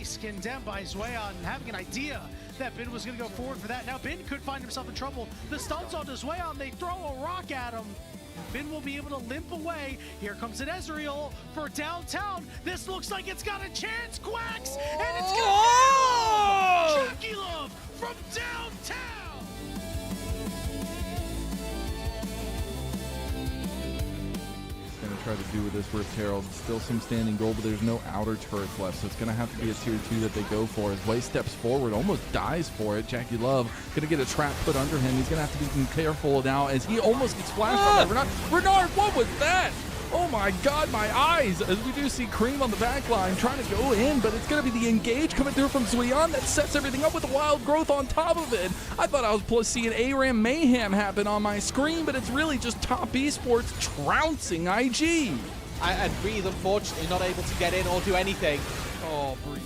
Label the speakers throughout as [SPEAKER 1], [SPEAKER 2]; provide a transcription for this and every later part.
[SPEAKER 1] Nice condemned by Zweon, having an idea that Bin was going to go forward for that. Now Bin could find himself in trouble. The stun's on Zweon. They throw a rock at him. Bin will be able to limp away. Here comes an Ezreal for downtown. This looks like it's got a chance. Quacks, and it's going to Jackie Love from downtown.
[SPEAKER 2] Try to do with this Rift Herald. Still some standing goal, but there's no outer turrets left, so it's going to have to be a tier 2 that they go for. As Way steps forward, almost dies for it. Jackie Love going to get a trap put under him. He's going to have to be careful now as he almost gets flashed on there. Renard, what was that? Oh my God, my eyes! As we do see Cream on the back line trying to go in, but it's going to be the engage coming through from Zweon that sets everything up with the wild growth on top of it. I thought I was seeing ARAM mayhem happen on my screen, but it's really just Top Esports trouncing IG.
[SPEAKER 3] And Breathe, unfortunately, not able to get in or do anything.
[SPEAKER 2] Oh, Breathe.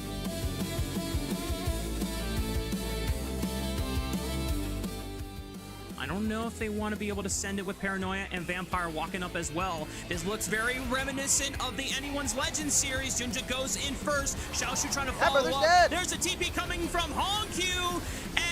[SPEAKER 4] I don't know if they want to be able to send it with Paranoia and Vampire walking up as well. This looks very reminiscent of the Anyone's Legend series. Junja goes in first. Xiaoshu trying to follow up.
[SPEAKER 3] Dead.
[SPEAKER 4] There's a TP coming from Hongq.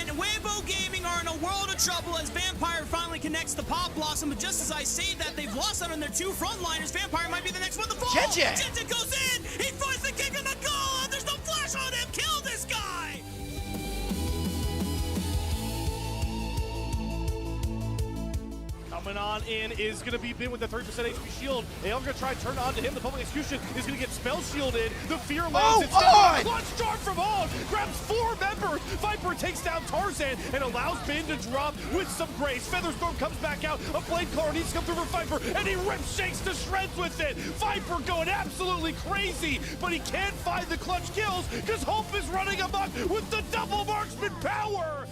[SPEAKER 4] And Weibo Gaming are in a world of trouble as Vampire finally connects the Pop Blossom. But just as I say that, they've lost out on their two frontliners. Vampire might be the next one to fall. Jinja goes in. He finds the kick in the goal. There's no flash on him. Kill this guy.
[SPEAKER 5] Coming on in is going to be Bin with the 30% HP shield. They are going to try and turn on to him. The public execution is going to get spell shielded. The fear lands. Clutch charge from On. Grabs 4 members. Viper takes down Tarzan and allows Bin to drop with some grace. Featherstorm comes back out. A blade caller needs to come through for Viper, and he rips Shakes to shreds with it. Viper going absolutely crazy, but he can't find the clutch kills because Hope is running amok with the double marksman power.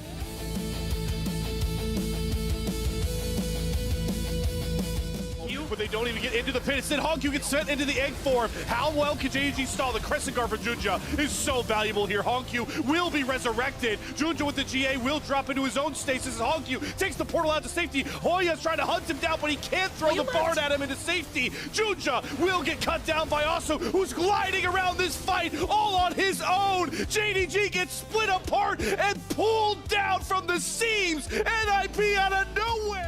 [SPEAKER 5] But they don't even get into the pit. Instead, Hongq gets sent into the egg form. How well can JG stall? The Crescent Guard for Junja is so valuable here. Hongq will be resurrected. Junja with the GA will drop into his own stasis. Hongq takes the portal out to safety. Hoya's trying to hunt him down, but he can't throw the barn at him into safety. Junja will get cut down by Asu, who's gliding around this fight all on his own. JDG gets split apart and pulled down from the seams. NIP out of nowhere.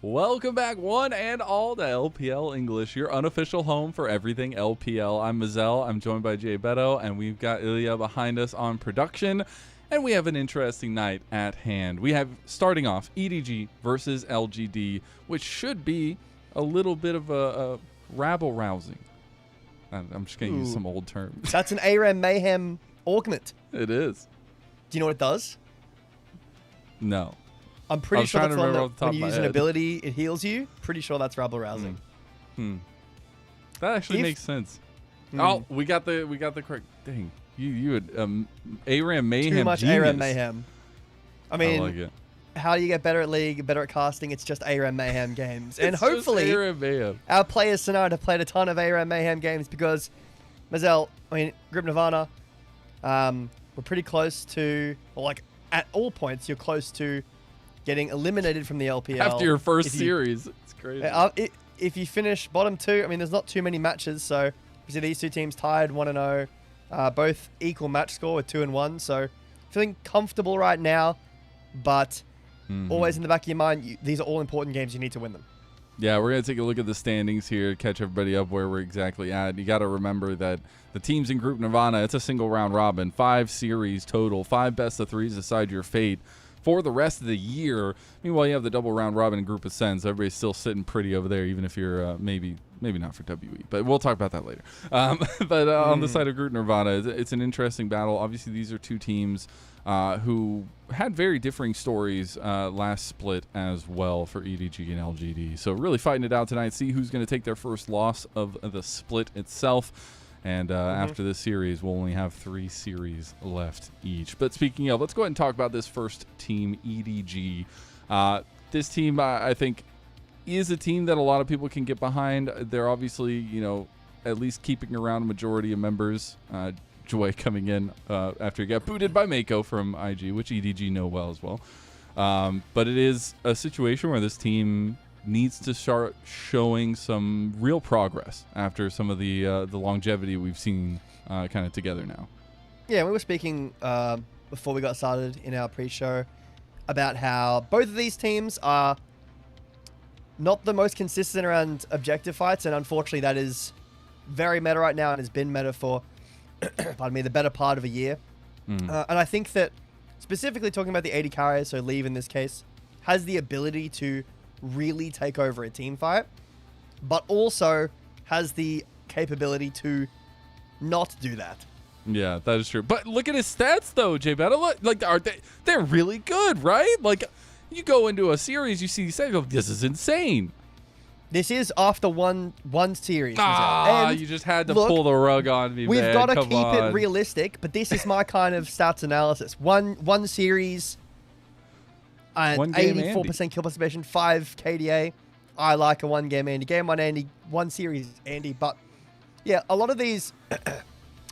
[SPEAKER 2] Welcome back, one and all, to LPL English, your unofficial home for everything LPL. I'm Mazel, I'm joined by Jay Beto, and we've got Ilya behind us on production, and we have an interesting night at hand. We have, starting off, EDG versus LGD, which should be a little bit of a rabble-rousing. I'm just going to use some old terms.
[SPEAKER 6] That's an ARAM Mayhem augment.
[SPEAKER 2] It is.
[SPEAKER 6] Do you know what it does?
[SPEAKER 2] No.
[SPEAKER 6] I'm pretty sure that's the one that when you use an
[SPEAKER 2] head.
[SPEAKER 6] ability, it heals you. Pretty sure that's rabble-rousing.
[SPEAKER 2] That actually makes sense. Oh, we got the correct. Dang, you had ARAM Mayhem.
[SPEAKER 6] Too much
[SPEAKER 2] genius.
[SPEAKER 6] ARAM Mayhem. I mean,
[SPEAKER 2] I like it.
[SPEAKER 6] How do you get better at League, better at casting? It's just ARAM Mayhem games. And
[SPEAKER 2] It's
[SPEAKER 6] hopefully,
[SPEAKER 2] just ARAM Mayhem.
[SPEAKER 6] our players tonight have played a ton of ARAM Mayhem games because, Mazel, Group Nirvana, we're pretty close to, or like at all points, you're close to getting eliminated from the LPL.
[SPEAKER 2] After your first series. It's crazy.
[SPEAKER 6] If you finish bottom two, there's not too many matches, so you see these two teams tied 1-0, both equal match score with 2-1, so feeling comfortable right now, but always in the back of your mind, these are all important games, you need to win them.
[SPEAKER 2] Yeah, we're going to take a look at the standings here, catch everybody up where we're exactly at. You got to remember that the teams in Group Nirvana, it's a single round robin, 5 series total, 5 best of 3s decide your fate for the rest of the year. Meanwhile, you have the double round robin and Group Ascent, so everybody's still sitting pretty over there, even if you're maybe not for WE, but we'll talk about that later. But on the side of Group Nirvana, it's an interesting battle. Obviously, these are two teams who had very differing stories last split as well for EDG and LGD. So really fighting it out tonight, see who's going to take their first loss of the split itself. And after this series, we'll only have 3 series left each. But speaking of, let's go ahead and talk about this first team, EDG. This team, I think, is a team that a lot of people can get behind. They're obviously, at least keeping around a majority of members. Joy coming in after he got booted by Mako from IG, which EDG know well as well. But it is a situation where this team needs to start showing some real progress after some of the longevity we've seen kind of together now.
[SPEAKER 6] Yeah, we were speaking before we got started in our pre-show about how both of these teams are not the most consistent around objective fights, and unfortunately that is very meta right now and has been meta for pardon me, the better part of a year. And I think that specifically talking about the AD carrier, so Leave in this case, has the ability to really take over a team fight, but also has the capability to not do that.
[SPEAKER 2] Yeah, that is true. But look at his stats, though, Jay Betta. Look, like, they're really good, right? Like, you go into a series, you see these stats, you go, this is insane.
[SPEAKER 6] This is after one series.
[SPEAKER 2] You just had to pull the rug on me,
[SPEAKER 6] we've
[SPEAKER 2] man.
[SPEAKER 6] got to keep it realistic, but this is my kind of stats analysis. One series, and 84% kill participation, 5 KDA. I like a 1 game Andy. Game 1 Andy, 1 series Andy. But yeah, a lot of these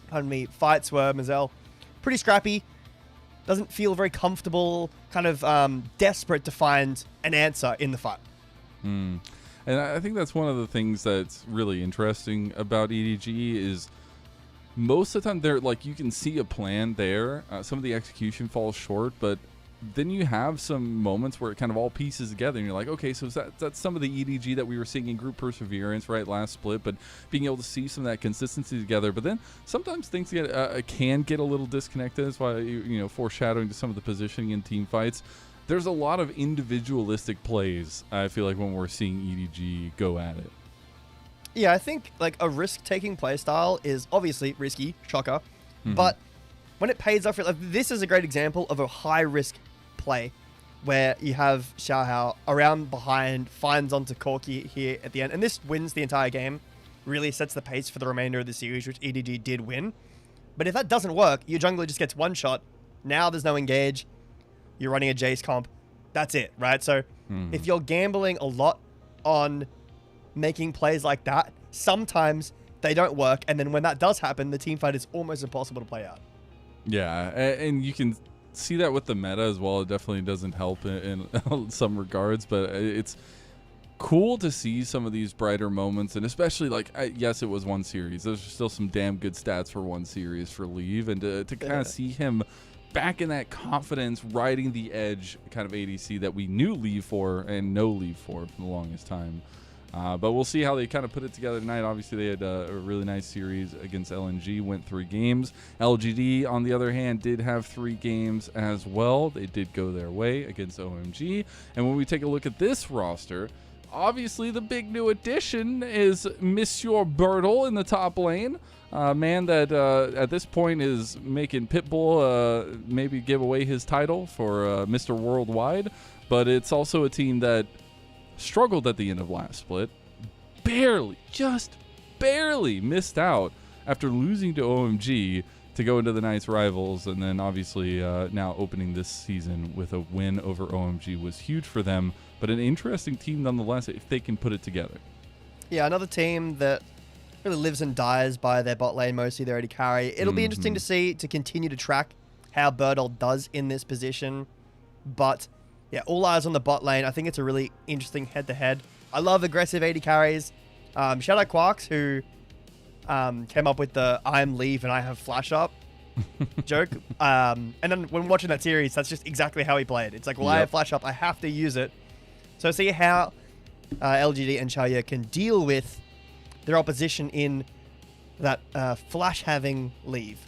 [SPEAKER 6] pardon me, fights were, Mazel, pretty scrappy. Doesn't feel very comfortable, kind of desperate to find an answer in the fight.
[SPEAKER 2] And I think that's one of the things that's really interesting about EDG is most of the time they're like, you can see a plan there. Some of the execution falls short, but then you have some moments where it kind of all pieces together and you're like, okay, so that's some of the EDG that we were seeing in Group Perseverance, right, last split, but being able to see some of that consistency together. But then sometimes things can get a little disconnected. That's why, foreshadowing to some of the positioning in team fights. There's a lot of individualistic plays, I feel like, when we're seeing EDG go at it.
[SPEAKER 6] Yeah, I think like a risk-taking play style is obviously risky, shocker, but when it pays off, like, this is a great example of a high-risk play where you have Xiaohao around behind, finds onto Corki here at the end, and this wins the entire game, really sets the pace for the remainder of the series, which EDG did win. But if that doesn't work, your jungler just gets one shot, now there's no engage, you're running a Jace comp, that's it, right? So if you're gambling a lot on making plays like that, sometimes they don't work, and then when that does happen, the team fight is almost impossible to play out.
[SPEAKER 2] Yeah, and you can see that with the meta as well. It definitely doesn't help in some regards, but it's cool to see some of these brighter moments, and especially, like, yes, it was 1 series. There's still some damn good stats for 1 series for Leave, and to kind of see him back in that confidence, riding the edge kind of ADC that we knew Leave for and know Leave for the longest time. But we'll see how they kind of put it together tonight. Obviously, they had a really nice series against LNG, went 3 games. LGD, on the other hand, did have 3 games as well. They did go their way against OMG. And when we take a look at this roster, obviously the big new addition is Monsieur Bertle in the top lane. Man that at this point is making Pitbull maybe give away his title for Mr. Worldwide. But it's also a team that struggled at the end of last split, just barely missed out after losing to OMG to go into the Knights Rivals, and then obviously now opening this season with a win over OMG was huge for them, but an interesting team nonetheless if they can put it together.
[SPEAKER 6] Yeah, another team that really lives and dies by their bot lane, mostly their AD carry. It'll be interesting to continue to track how Bertle does in this position, but yeah, all eyes on the bot lane. I think it's a really interesting head-to-head. I love aggressive AD carries. Shout out Quarks, who came up with the I'm Leave and I have flash up joke. And then when watching that series, that's just exactly how he played. It's like, well, I have flash up, I have to use it. So see how LGD and Xiaoya can deal with their opposition in that flash-having Leave.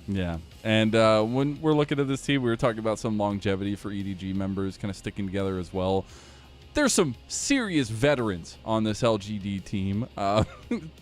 [SPEAKER 2] Yeah, and when we're looking at this team, we were talking about some longevity for EDG members kind of sticking together as well. There's some serious veterans on this LGD team.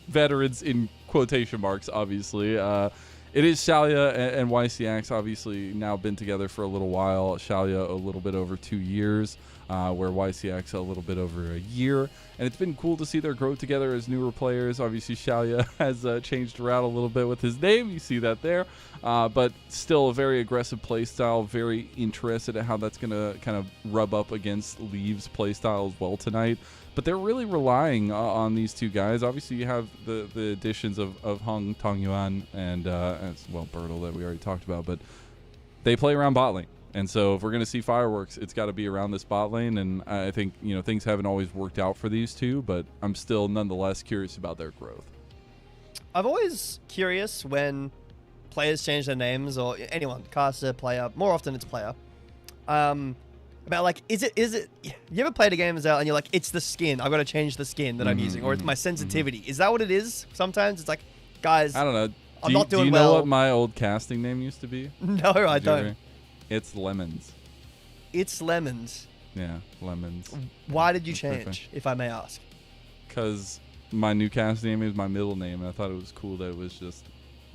[SPEAKER 2] Veterans in quotation marks, obviously. It is Xiaoya and YCX, obviously now been together for a little while. Xiaoya a little bit over 2 years, where YCX a little bit over a year. And it's been cool to see their growth together as newer players. Obviously, Xiaoya has changed around a little bit with his name. You see that there. But still a very aggressive play style. Very interested at how that's going to kind of rub up against Leave's play style as well tonight. But they're really relying on these two guys. Obviously, you have the additions of Hong Tongyuan and as well Bertle that we already talked about. But they play around bot lane. And so if we're going to see fireworks, it's got to be around this bot lane. And I think, things haven't always worked out for these two, but I'm still nonetheless curious about their growth.
[SPEAKER 6] I'm always curious when players change their names, or anyone, caster, player, more often it's player, about like, is it, you ever played a game as well and you're like, it's the skin, I've got to change the skin that I'm using, or it's my sensitivity. Is that what it is? Sometimes it's like, guys,
[SPEAKER 2] I don't know.
[SPEAKER 6] I'm not doing well.
[SPEAKER 2] Do you know what my old casting name used to be?
[SPEAKER 6] No, I don't.
[SPEAKER 2] It's Lemons.
[SPEAKER 6] It's Lemons.
[SPEAKER 2] Yeah, Lemons.
[SPEAKER 6] Why did you change, if I may ask?
[SPEAKER 2] Because my new casting name is my middle name, and I thought it was cool that it was just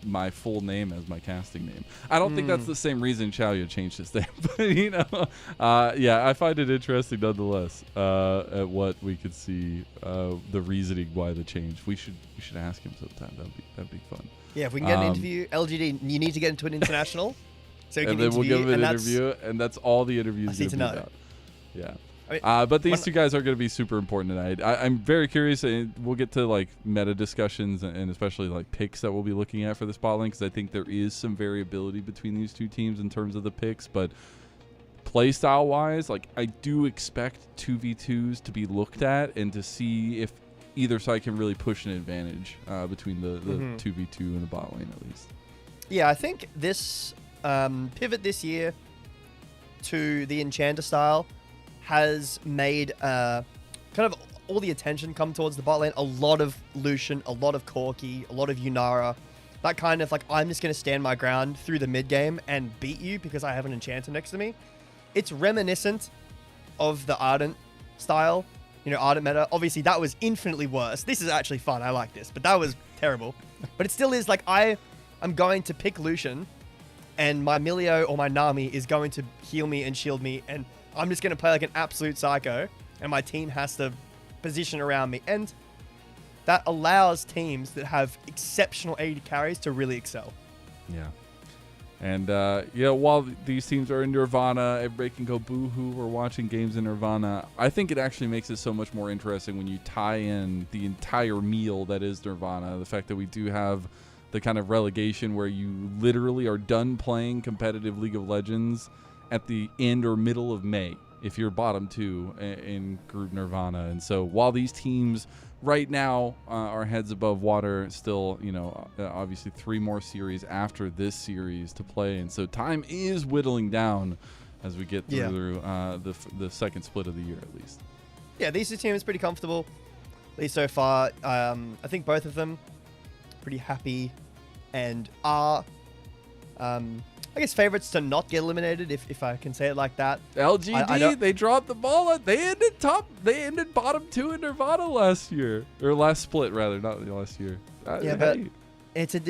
[SPEAKER 2] my full name as my casting name. I don't think that's the same reason Xiaoya changed his name, but yeah, I find it interesting nonetheless at what we could see the reasoning why the change. We should ask him sometime. That'd be fun.
[SPEAKER 6] Yeah, if we can get an interview, LGD, you need to get into an international. So
[SPEAKER 2] and then we'll give him an interview, and that's all the interviews
[SPEAKER 6] need to know.
[SPEAKER 2] About. Yeah.
[SPEAKER 6] I mean,
[SPEAKER 2] but these two guys are going to be super important tonight. I'm very curious. We'll get to like meta discussions and especially like picks that we'll be looking at for this bot lane, because I think there is some variability between these two teams in terms of the picks. But play style wise, like I do expect 2v2s to be looked at and to see if either side can really push an advantage between the 2v2 and the bot lane at least.
[SPEAKER 6] Yeah, I think this pivot this year to the Enchanter style has made kind of all the attention come towards the bot lane. A lot of Lucian, a lot of Corki, a lot of Yunara. That kind of like, I'm just going to stand my ground through the mid game and beat you because I have an Enchanter next to me. It's reminiscent of the Ardent style, Ardent meta. Obviously, that was infinitely worse. This is actually fun. I like this, but that was terrible. But it still is like, I'm going to pick Lucian, and my Milio or my Nami is going to heal me and shield me, and I'm just going to play like an absolute psycho, and my team has to position around me. And that allows teams that have exceptional AD carries to really excel.
[SPEAKER 2] Yeah. And, while these teams are in Nirvana, everybody can go boo-hoo. We're watching games in Nirvana. I think it actually makes it so much more interesting when you tie in the entire meal that is Nirvana. The fact that we do have the kind of relegation where you literally are done playing competitive League of Legends at the end or middle of May if you're bottom two in Group Nirvana. And so while these teams right now, our heads above water. Still, obviously 3 more series after this series to play, and so time is whittling down as we get through the second split of the year at least.
[SPEAKER 6] Yeah, these two teams pretty comfortable, at least so far. I think both of them pretty happy and are, I guess, favorites to not get eliminated, if I can say it like that.
[SPEAKER 2] LGD, they dropped the ball. They ended bottom 2 in Nirvana last year, or last split rather, not last year.
[SPEAKER 6] But it's a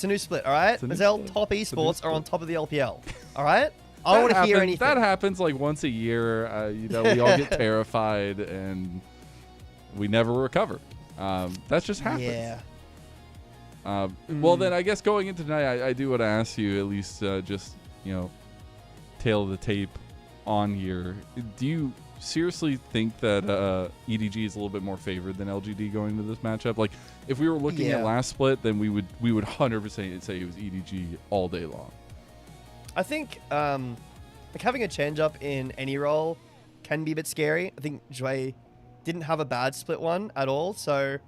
[SPEAKER 6] new split, all right? Mazel, top esports are on top of the LPL, all right? I don't want to hear anything.
[SPEAKER 2] That happens like once a year. We all get terrified and we never recover. That just happens.
[SPEAKER 6] Yeah.
[SPEAKER 2] Well, then I guess going into tonight, I do want to ask you at least just, tail of the tape on here. Do you seriously think that EDG is a little bit more favored than LGD going into this matchup? Like, if we were looking at last split, then we would 100% say it was EDG all day long.
[SPEAKER 6] I think having a change up in any role can be a bit scary. I think Jue didn't have a bad split one at all. So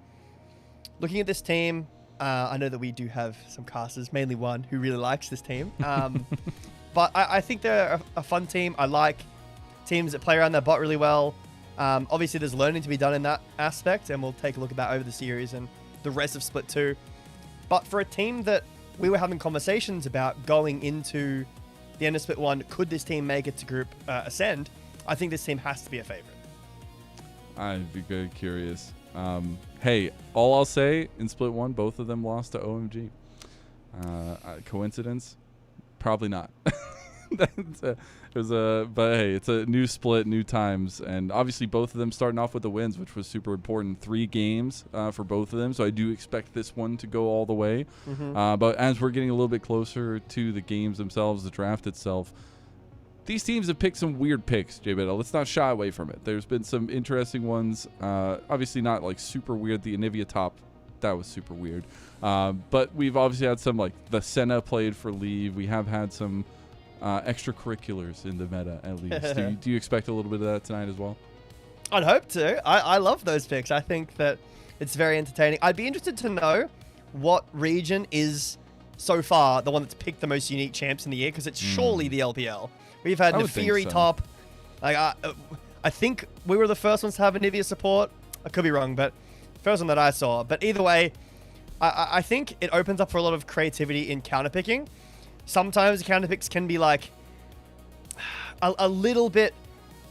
[SPEAKER 6] looking at this team, I know that we do have some casters, mainly one who really likes this team. But I think they're a fun team. I like teams that play around their bot really well. Obviously, there's learning to be done in that aspect, and we'll take a look at that over the series and the rest of Split 2. But for a team that we were having conversations about going into the end of Split 1, could this team make it to Group Ascend? I think this team has to be a favorite.
[SPEAKER 2] I'd be very curious. Hey, all I'll say, in Split 1, both of them lost to OMG. Coincidence? Probably not. But hey, it's a new split, new times, and obviously both of them starting off with the wins, which was super important. 3 games for both of them, so I do expect this one to go all the way. But as we're getting a little bit closer to the games themselves, the draft itself, these teams have picked some weird picks, JBettel. Let's not shy away from it. There's been some interesting ones. Obviously not like super weird. The Anivia top, that was super weird. But we've obviously had some, like the Senna played for leave. We have had some extracurriculars in the meta at least. Do you expect a little bit of that tonight as well?
[SPEAKER 6] I'd hope to. I love those picks. I think that it's very entertaining. I'd be interested to know what region is so far the one that's picked the most unique champs in the year, because it's surely the LPL. We've had Nefiri top. Like, I think we were the first ones to have Anivia support. I could be wrong, but first one that I saw. But either way, I think it opens up for a lot of creativity in counterpicking. Sometimes counterpicks can be like a little bit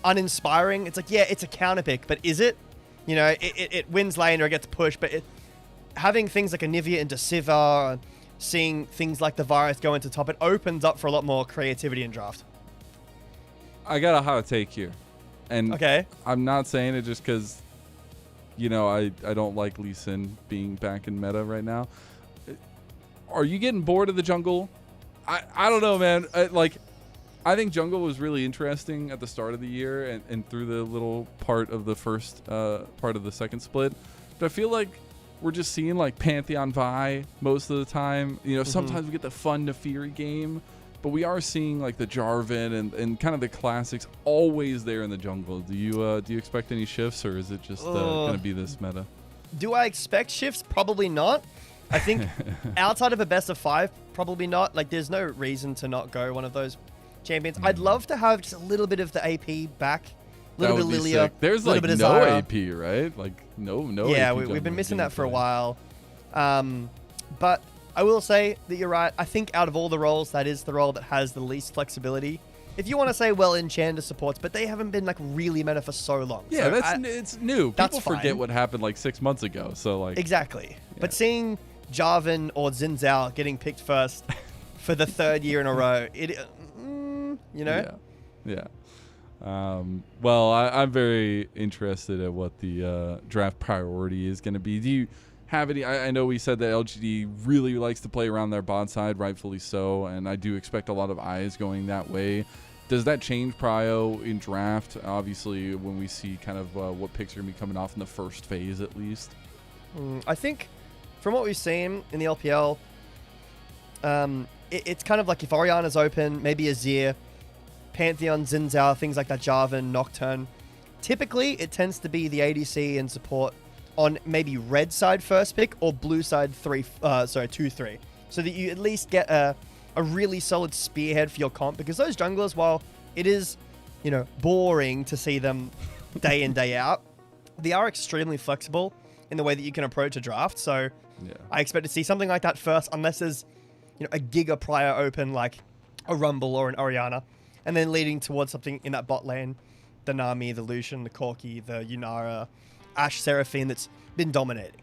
[SPEAKER 6] uninspiring. It's like, yeah, it's a counterpick, but is it? It wins lane or it gets pushed, but having things like Anivia into Siva, seeing things like the Virus go into top, it opens up for a lot more creativity in draft.
[SPEAKER 2] I got a hot take here. And
[SPEAKER 6] okay.
[SPEAKER 2] I'm not saying it just because, I don't like Lee Sin being back in meta right now. Are you getting bored of the jungle? I don't know, man. I think jungle was really interesting at the start of the year and through the little part of the first part of the second split. But I feel like we're just seeing like Pantheon Vi most of the time. Sometimes we get the fun Nefiri game, but we are seeing like the Jarvan and kind of the classics always there in the jungle. Do you expect any shifts, or is it just going to be this meta?
[SPEAKER 6] Do I expect shifts? Probably not. I think outside of a best of 5, probably not. Like, there's no reason to not go one of those champions. I'd love to have just a little bit of the AP back. A little bit of Lilia.
[SPEAKER 2] Sick. There's like no
[SPEAKER 6] Zyra.
[SPEAKER 2] AP, right? Like no.
[SPEAKER 6] Yeah,
[SPEAKER 2] AP
[SPEAKER 6] we've been missing that for a
[SPEAKER 2] play.
[SPEAKER 6] while. But I will say that you're right. I think out of all the roles, that is the role that has the least flexibility. If you want to say, well, Enchanter supports, but they haven't been like really meta for so long.
[SPEAKER 2] Yeah,
[SPEAKER 6] so
[SPEAKER 2] it's new.
[SPEAKER 6] That's
[SPEAKER 2] People forget
[SPEAKER 6] fine.
[SPEAKER 2] what happened like 6 months ago. So like
[SPEAKER 6] exactly.
[SPEAKER 2] Yeah.
[SPEAKER 6] But seeing Jarvan or Xin Zhao getting picked first for the 3rd year in a row,
[SPEAKER 2] Yeah. Well, I'm very interested at what the draft priority is going to be. Do you have any? I know we said that LGD really likes to play around their bot side, rightfully so, and I do expect a lot of eyes going that way. Does that change prio in draft? Obviously, when we see kind of what picks are going to be coming off in the first phase, at least.
[SPEAKER 6] I think from what we've seen in the LPL, it's kind of like if Oriana's open, maybe Azir, Pantheon, Xin Zhao, things like that, Jarvan, Nocturne. Typically, it tends to be the ADC and support on maybe red side first pick or blue side 2-3, so that you at least get a really solid spearhead for your comp, because those junglers, while it is, you know, boring to see them day in, day out, they are extremely flexible in the way that you can approach a draft. So
[SPEAKER 2] Yeah.
[SPEAKER 6] I expect to see something like that first, unless there's, you know, a Giga prior open like a Rumble or an Orianna, and then leading towards something in that bot lane, the Nami, the Lucian, the Corki, the Yunara, Ashe Seraphine that's been dominating.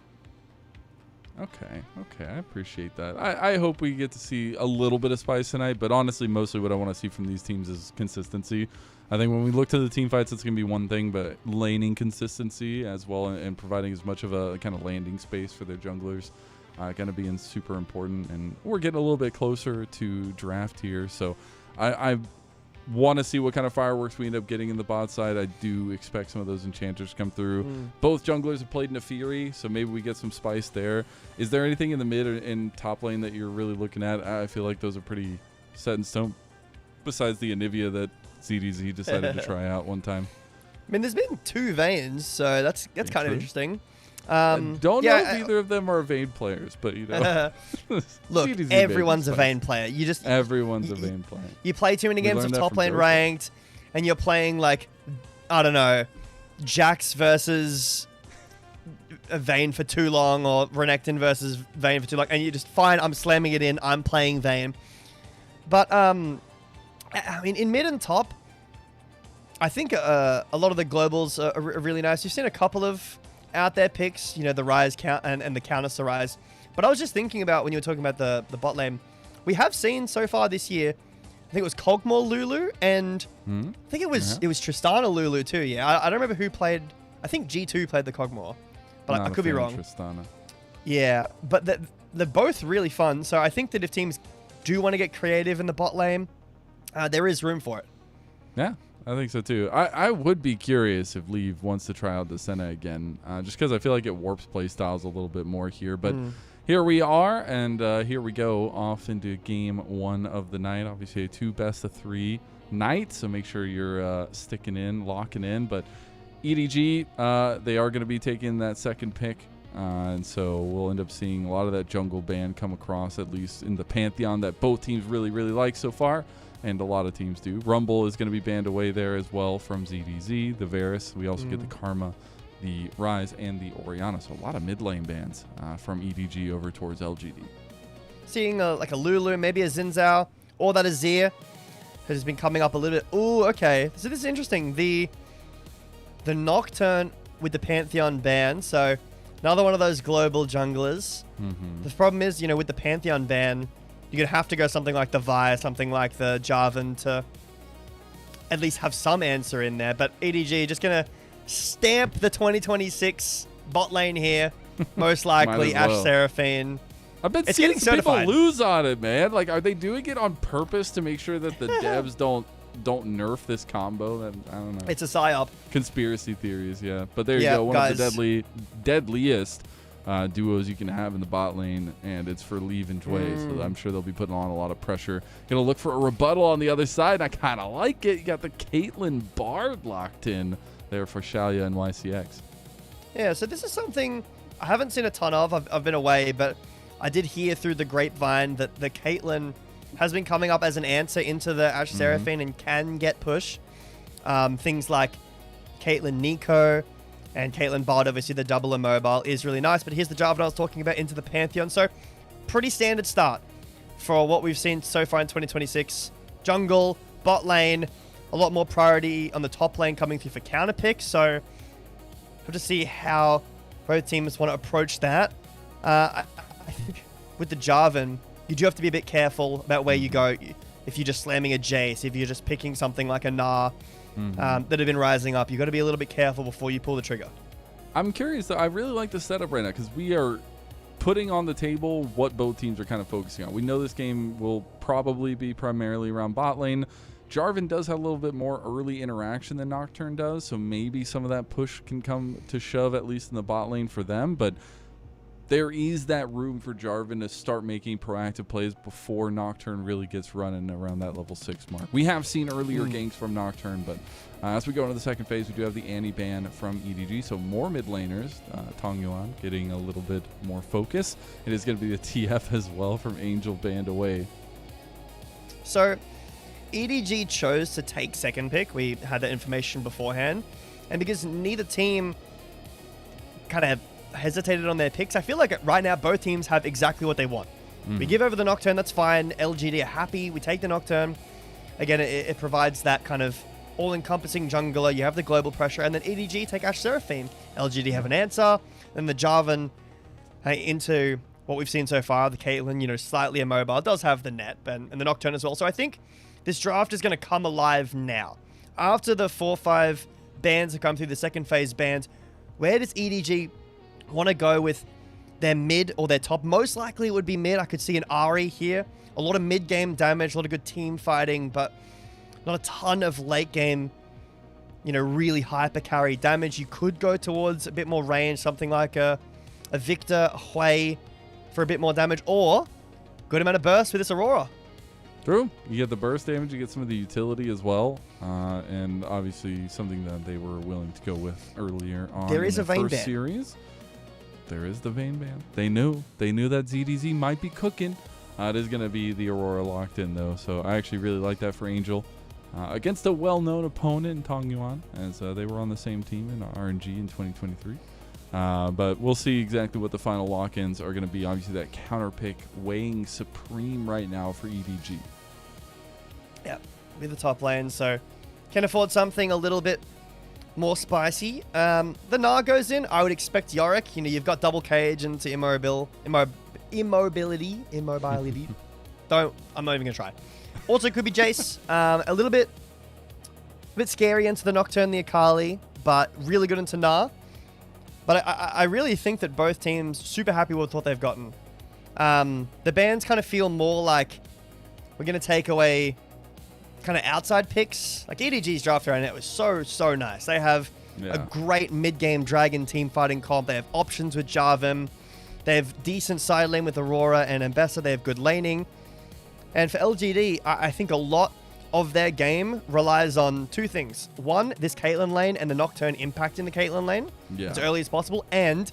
[SPEAKER 2] Okay, I appreciate that. I hope we get to see a little bit of spice tonight, but honestly, mostly what I want to see from these teams is consistency. I think when we look to the team fights, it's going to be one thing, but laning consistency as well, and providing as much of a kind of landing space for their junglers going to be super important. And we're getting a little bit closer to draft here, so I want to see what kind of fireworks we end up getting in the bot side. I do expect some of those enchanters to come through. Both junglers have played Nefiri, so maybe we get some spice there. Is there anything in the mid or in top lane that you're really looking at? I feel like those are pretty set in stone, besides the Anivia that ZDZ decided to try out one time.
[SPEAKER 6] I mean, there's been 2 Vaynes, so that's kind of interesting.
[SPEAKER 2] Don't know if either of them are Vayne players, but you know.
[SPEAKER 6] Look,
[SPEAKER 2] ZDZ
[SPEAKER 6] everyone's a
[SPEAKER 2] Vayne
[SPEAKER 6] Vayne player. You just
[SPEAKER 2] everyone's a Vayne player.
[SPEAKER 6] You play too many
[SPEAKER 2] We
[SPEAKER 6] games of
[SPEAKER 2] learned that
[SPEAKER 6] top
[SPEAKER 2] from
[SPEAKER 6] lane
[SPEAKER 2] Joker.
[SPEAKER 6] ranked, and you're playing like, I don't know, Jax versus a Vayne for too long, or Renekton versus Vayne for too long, and you just, fine, I'm slamming it in, I'm playing Vayne. But I mean, in mid and top, I think a lot of the globals are really nice. You've seen a couple of out there picks, you know, the Rise count and the Countess to Rise. But I was just thinking about, when you were talking about the bot lane, we have seen so far this year, I think it was Kog'Maw Lulu, and I think it was Tristana Lulu too. Yeah, I don't remember who played. I think G2 played the Kog'Maw, but I could be wrong.
[SPEAKER 2] Tristana.
[SPEAKER 6] Yeah, but they're both really fun. So I think that if teams do want to get creative in the bot lane, there is room for it.
[SPEAKER 2] Yeah, I think so too. I would be curious if Leave wants to try out the Senna again, just because I feel like it warps play styles a little bit more here. But here we are, and here we go off into game 1 of the night. Obviously, a 2 best-of-3 night, so make sure you're sticking in, locking in. But EDG, they are going to be taking that second pick, and so we'll end up seeing a lot of that jungle ban come across, at least in the Pantheon that both teams really, really like so far. And a lot of teams do. Rumble is going to be banned away there as well from ZDZ, the Varus. We also get the Karma, the Rise, and the Orianna. So a lot of mid lane bans from EDG over towards LGD.
[SPEAKER 6] Seeing like a Lulu, maybe a Xin Zhao, or that Azir has been coming up a little bit. Ooh, okay. So this is interesting. The Nocturne with the Pantheon ban. So another one of those global junglers. The problem is, you know, with the Pantheon ban, you're going to have to go something like the Vi, something like the Jarvan to at least have some answer in there. But EDG just going to stamp the 2026 bot lane here. Most likely
[SPEAKER 2] well.
[SPEAKER 6] Ashe Seraphine.
[SPEAKER 2] I've been
[SPEAKER 6] It's
[SPEAKER 2] seeing
[SPEAKER 6] getting
[SPEAKER 2] some people
[SPEAKER 6] certified.
[SPEAKER 2] lose on it, man. Like, are they doing it on purpose to make sure that the devs don't nerf this combo? I don't know.
[SPEAKER 6] It's a psyop.
[SPEAKER 2] Conspiracy theories, yeah. But there you
[SPEAKER 6] Yeah,
[SPEAKER 2] go. One
[SPEAKER 6] guys.
[SPEAKER 2] of the deadliest duos you can have in the bot lane, and it's for Leave and Dway. So I'm sure they'll be putting on a lot of pressure. Gonna look for a rebuttal on the other side. I kind of like it. You got the Caitlyn Bard locked in there for Shalia and YCX.
[SPEAKER 6] Yeah, so this is something I haven't seen a ton of. I've been away, but I did hear through the grapevine that the Caitlyn has been coming up as an answer into the Ashe Seraphine and can get push. Things like Caitlyn Nico and Caitlyn Bard, obviously the double immobile is really nice, but here's the Jarvan I was talking about into the Pantheon. So pretty standard start for what we've seen so far in 2026. Jungle, bot lane, a lot more priority on the top lane coming through for counter picks. So we'll just see how both teams want to approach that. I think with the Jarvan, you do have to be a bit careful about where you go. If you're just slamming a Jace, if you're just picking something like a Gnar that have been rising up, you've got to be a little bit careful before you pull the trigger.
[SPEAKER 2] I'm curious, though. I really like the setup right now because we are putting on the table what both teams are kind of focusing on. We know this game will probably be primarily around bot lane. Jarvan does have a little bit more early interaction than Nocturne does, so maybe some of that push can come to shove, at least in the bot lane for them. But there is that room for Jarvan to start making proactive plays before Nocturne really gets running around that level 6 mark. We have seen earlier ganks from Nocturne, but as we go into the second phase, we do have the Annie ban from EDG, so more mid laners. Tong Yuan getting a little bit more focus. It is going to be the TF as well from Angel banned away.
[SPEAKER 6] So EDG chose to take second pick. We had that information beforehand. And because neither team kind of hesitated on their picks, I feel like right now both teams have exactly what they want. We give over the Nocturne, that's fine. LGD are happy. We take the Nocturne. Again, it provides that kind of all-encompassing jungler. You have the global pressure. And then EDG take Ashe Seraphine. LGD have an answer. Then the Jarvan into what we've seen so far. The Caitlyn, you know, slightly immobile. Does have the net and the Nocturne as well. So I think this draft is going to come alive now. After the 4-5 bans have come through, the second phase bans, where does EDG want to go with their mid or their top? Most likely it would be mid. I could see an Ahri here. A lot of mid-game damage, a lot of good team fighting, but not a ton of late-game, you know, really hyper-carry damage. You could go towards a bit more range, something like a Victor, a Hui for a bit more damage, or good amount of burst with this Aurora.
[SPEAKER 2] True. You get the burst damage, you get some of the utility as well, and obviously something that they were willing to go with earlier on
[SPEAKER 6] There is
[SPEAKER 2] in
[SPEAKER 6] a
[SPEAKER 2] the
[SPEAKER 6] Vayne
[SPEAKER 2] first
[SPEAKER 6] ban.
[SPEAKER 2] series. There is the Vayne ban. They knew that ZDZ might be cooking. It is going to be the Aurora locked in though, so I actually really like that for Angel. Against a well-known opponent in Tong Yuan, as they were on the same team in RNG in 2023. But we'll see exactly what the final lock-ins are going to be. Obviously, that counter pick weighing supreme right now for EDG.
[SPEAKER 6] Yeah, with the top lane, so can afford something a little bit more spicy. The Gnar goes in. I would expect Yorick. You know, you've got double cage into immobility. I'm not even going to try. Also, could be Jace. A little bit scary into the Nocturne, the Akali, but really good into Gnar. But I really think that both teams super happy with what they've gotten. The bans kind of feel more like we're going to take away kind of outside picks. Like EDG's draft right now was so nice. They have a great mid-game Dragon team fighting comp. They have options with Jarvan. They have decent side lane with Aurora and Ambessa. They have good laning. And for LGD, I think a lot of their game relies on two things. One, this Caitlyn lane and the Nocturne impacting the Caitlyn lane as early as possible. And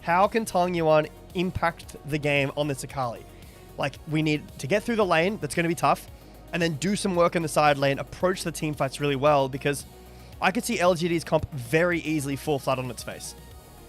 [SPEAKER 6] how can Tong Yuan impact the game on this Akali? Like, we need to get through the lane. That's going to be tough. And then do some work in the side lane, approach the team fights really well, because I could see LGD's comp very easily fall flat on its face.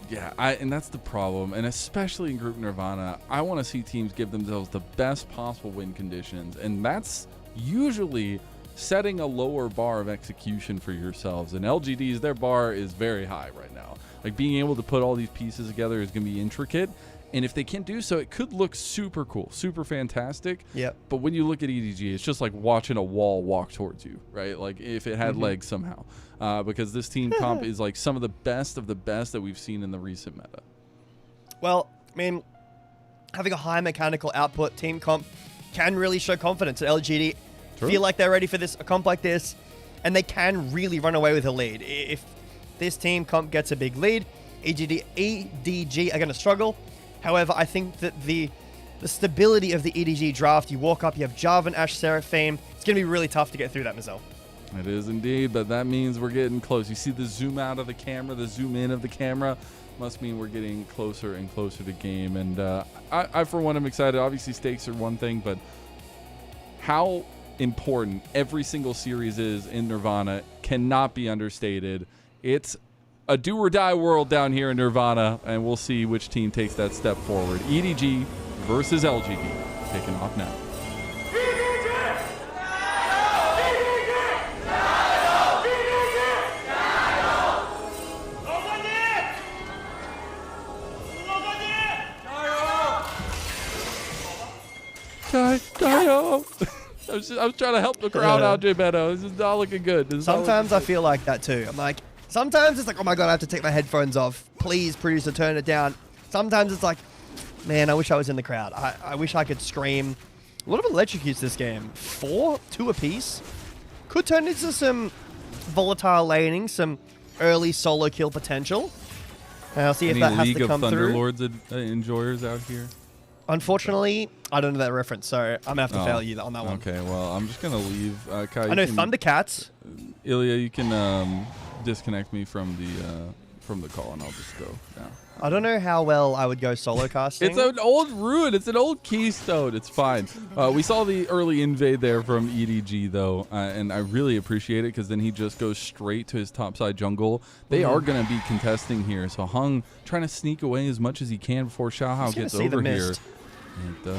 [SPEAKER 2] Yeah, and that's the problem. And especially in Group Nirvana, I want to see teams give themselves the best possible win conditions. And that's usually setting a lower bar of execution for yourselves. And LGD's, their bar is very high right now. Like, being able to put all these pieces together is going to be intricate. And if they can do so, it could look super cool, super fantastic.
[SPEAKER 6] Yep.
[SPEAKER 2] But when you look at EDG, it's just like watching a wall walk towards you, right? Like, if it had legs somehow. Because this team comp is like some of the best that we've seen in the recent meta.
[SPEAKER 6] Well, I mean, having a high mechanical output team comp can really show confidence. LGD feel like they're ready for this, a comp like this, and they can really run away with a lead. If this team comp gets a big lead, EDG are going to struggle. However, I think that the stability of the EDG draft, you walk up, you have Jarvan, Ashe Seraphine, it's going to be really tough to get through that, Mazel.
[SPEAKER 2] It is indeed, but that means we're getting close. You see the zoom out of the camera, the zoom in of the camera, must mean we're getting closer and closer to game. And I, for one, am excited. Obviously, stakes are one thing, but how important every single series is in Nirvana cannot be understated. It's a do-or-die world down here in Nirvana, and we'll see which team takes that step forward. EDG versus LGD, kicking off now. Dio! I was trying to help the crowd out, J Beto. This is not looking good.
[SPEAKER 6] Sometimes I feel like that too. I'm like, sometimes it's like, oh my god, I have to take my headphones off. Please, producer, turn it down. Sometimes it's like, man, I wish I was in the crowd. I wish I could scream. A lot of electrocutes this game. 2 apiece. Could turn into some volatile laning, some early solo kill potential. I'll see if
[SPEAKER 2] Any
[SPEAKER 6] that has
[SPEAKER 2] League
[SPEAKER 6] to
[SPEAKER 2] of
[SPEAKER 6] come through.
[SPEAKER 2] Thunderlords enjoyers out here?
[SPEAKER 6] Unfortunately, I don't know that reference, so I'm gonna have to fail you on that one.
[SPEAKER 2] Okay, well, I'm just gonna leave. Kai,
[SPEAKER 6] I know Thundercats.
[SPEAKER 2] Ilya, you can disconnect me from the call, and I'll just go now.
[SPEAKER 6] I don't know how well I would go solo casting.
[SPEAKER 2] It's an old ruin. It's an old keystone. It's fine. We saw the early invade there from EDG, though, and I really appreciate it because then he just goes straight to his topside jungle. They are going to be contesting here, so Hung trying to sneak away as much as he can before Xiaohao gets over here. It does.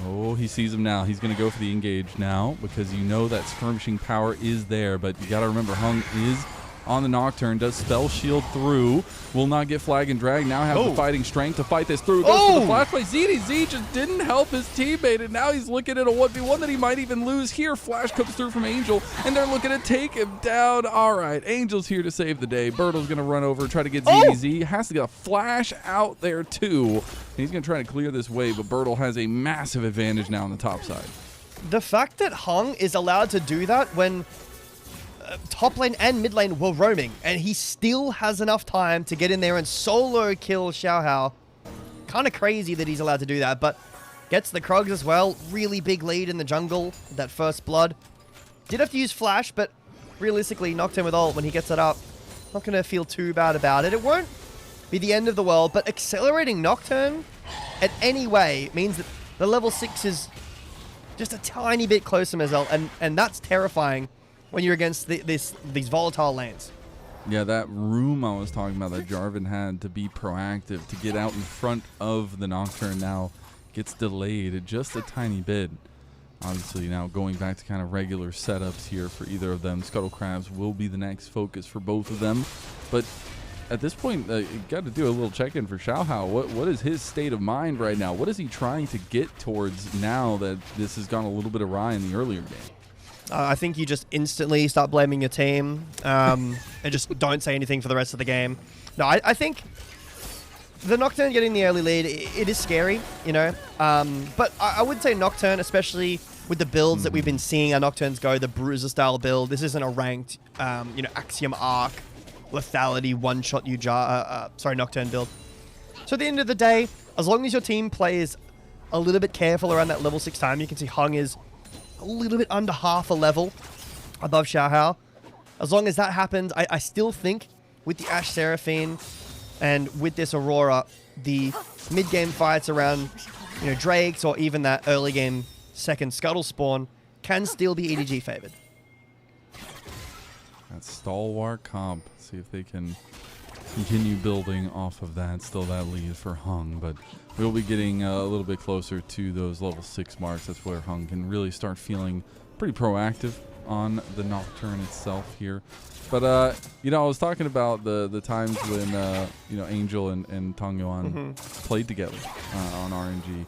[SPEAKER 2] Oh, he sees him now. He's going to go for the engage now because you know that skirmishing power is there, but you got to remember Hung is on the Nocturne, does spell shield through, will not get flag and drag, now have the fighting strength to fight this through, goes for the flash play. ZDZ just didn't help his teammate, and now he's looking at a 1v1 that he might even lose here. Flash comes through from Angel, and they're looking to take him down. All right, Angel's here to save the day. Bertle's going to run over, try to get ZDZ, has to get a flash out there too. He's going to try to clear this wave, but Bertle has a massive advantage now on the top side.
[SPEAKER 6] The fact that Hung is allowed to do that when top lane and mid lane were roaming, and he still has enough time to get in there and solo kill Xiaohao. Kind of crazy that he's allowed to do that, but gets the Krogs as well. Really big lead in the jungle, that first blood. Did have to use flash, but realistically, Nocturne with ult when he gets it up. Not going to feel too bad about it. It won't be the end of the world, but accelerating Nocturne at any way means that the level 6 is just a tiny bit closer, Mazel, and that's terrifying when you're against these volatile lanes.
[SPEAKER 2] Yeah, that room I was talking about that Jarvan had to be proactive, to get out in front of the Nocturne now gets delayed just a tiny bit. Obviously now going back to kind of regular setups here for either of them. Scuttle Crabs will be the next focus for both of them. But at this point, you got to do a little check-in for Xiaohao. What is his state of mind right now? What is he trying to get towards now that this has gone a little bit awry in the earlier game?
[SPEAKER 6] I think you just instantly start blaming your team and just don't say anything for the rest of the game. No, I think the Nocturne getting the early lead, it is scary, you know. But I would say Nocturne, especially with the builds that we've been seeing our Nocturnes go, the Bruiser style build. This isn't a ranked, you know, Axiom Arc, lethality, one-shot Nocturne build. So at the end of the day, as long as your team plays a little bit careful around that level 6 time, you can see Hung is a little bit under half a level above Xiaohao. As long as that happens, I still think with the Ashe Seraphine and with this Aurora, the mid-game fights around, you know, Drakes or even that early game second Scuttle spawn can still be EDG favored.
[SPEAKER 2] That stalwart comp. See if they can continue building off of that. Still that lead for Hung, but we'll be getting a little bit closer to those level 6 marks. That's where Hung can really start feeling pretty proactive on the Nocturne itself here. But, you know, I was talking about the times when, you know, Angel and Tong Yuan played together on RNG.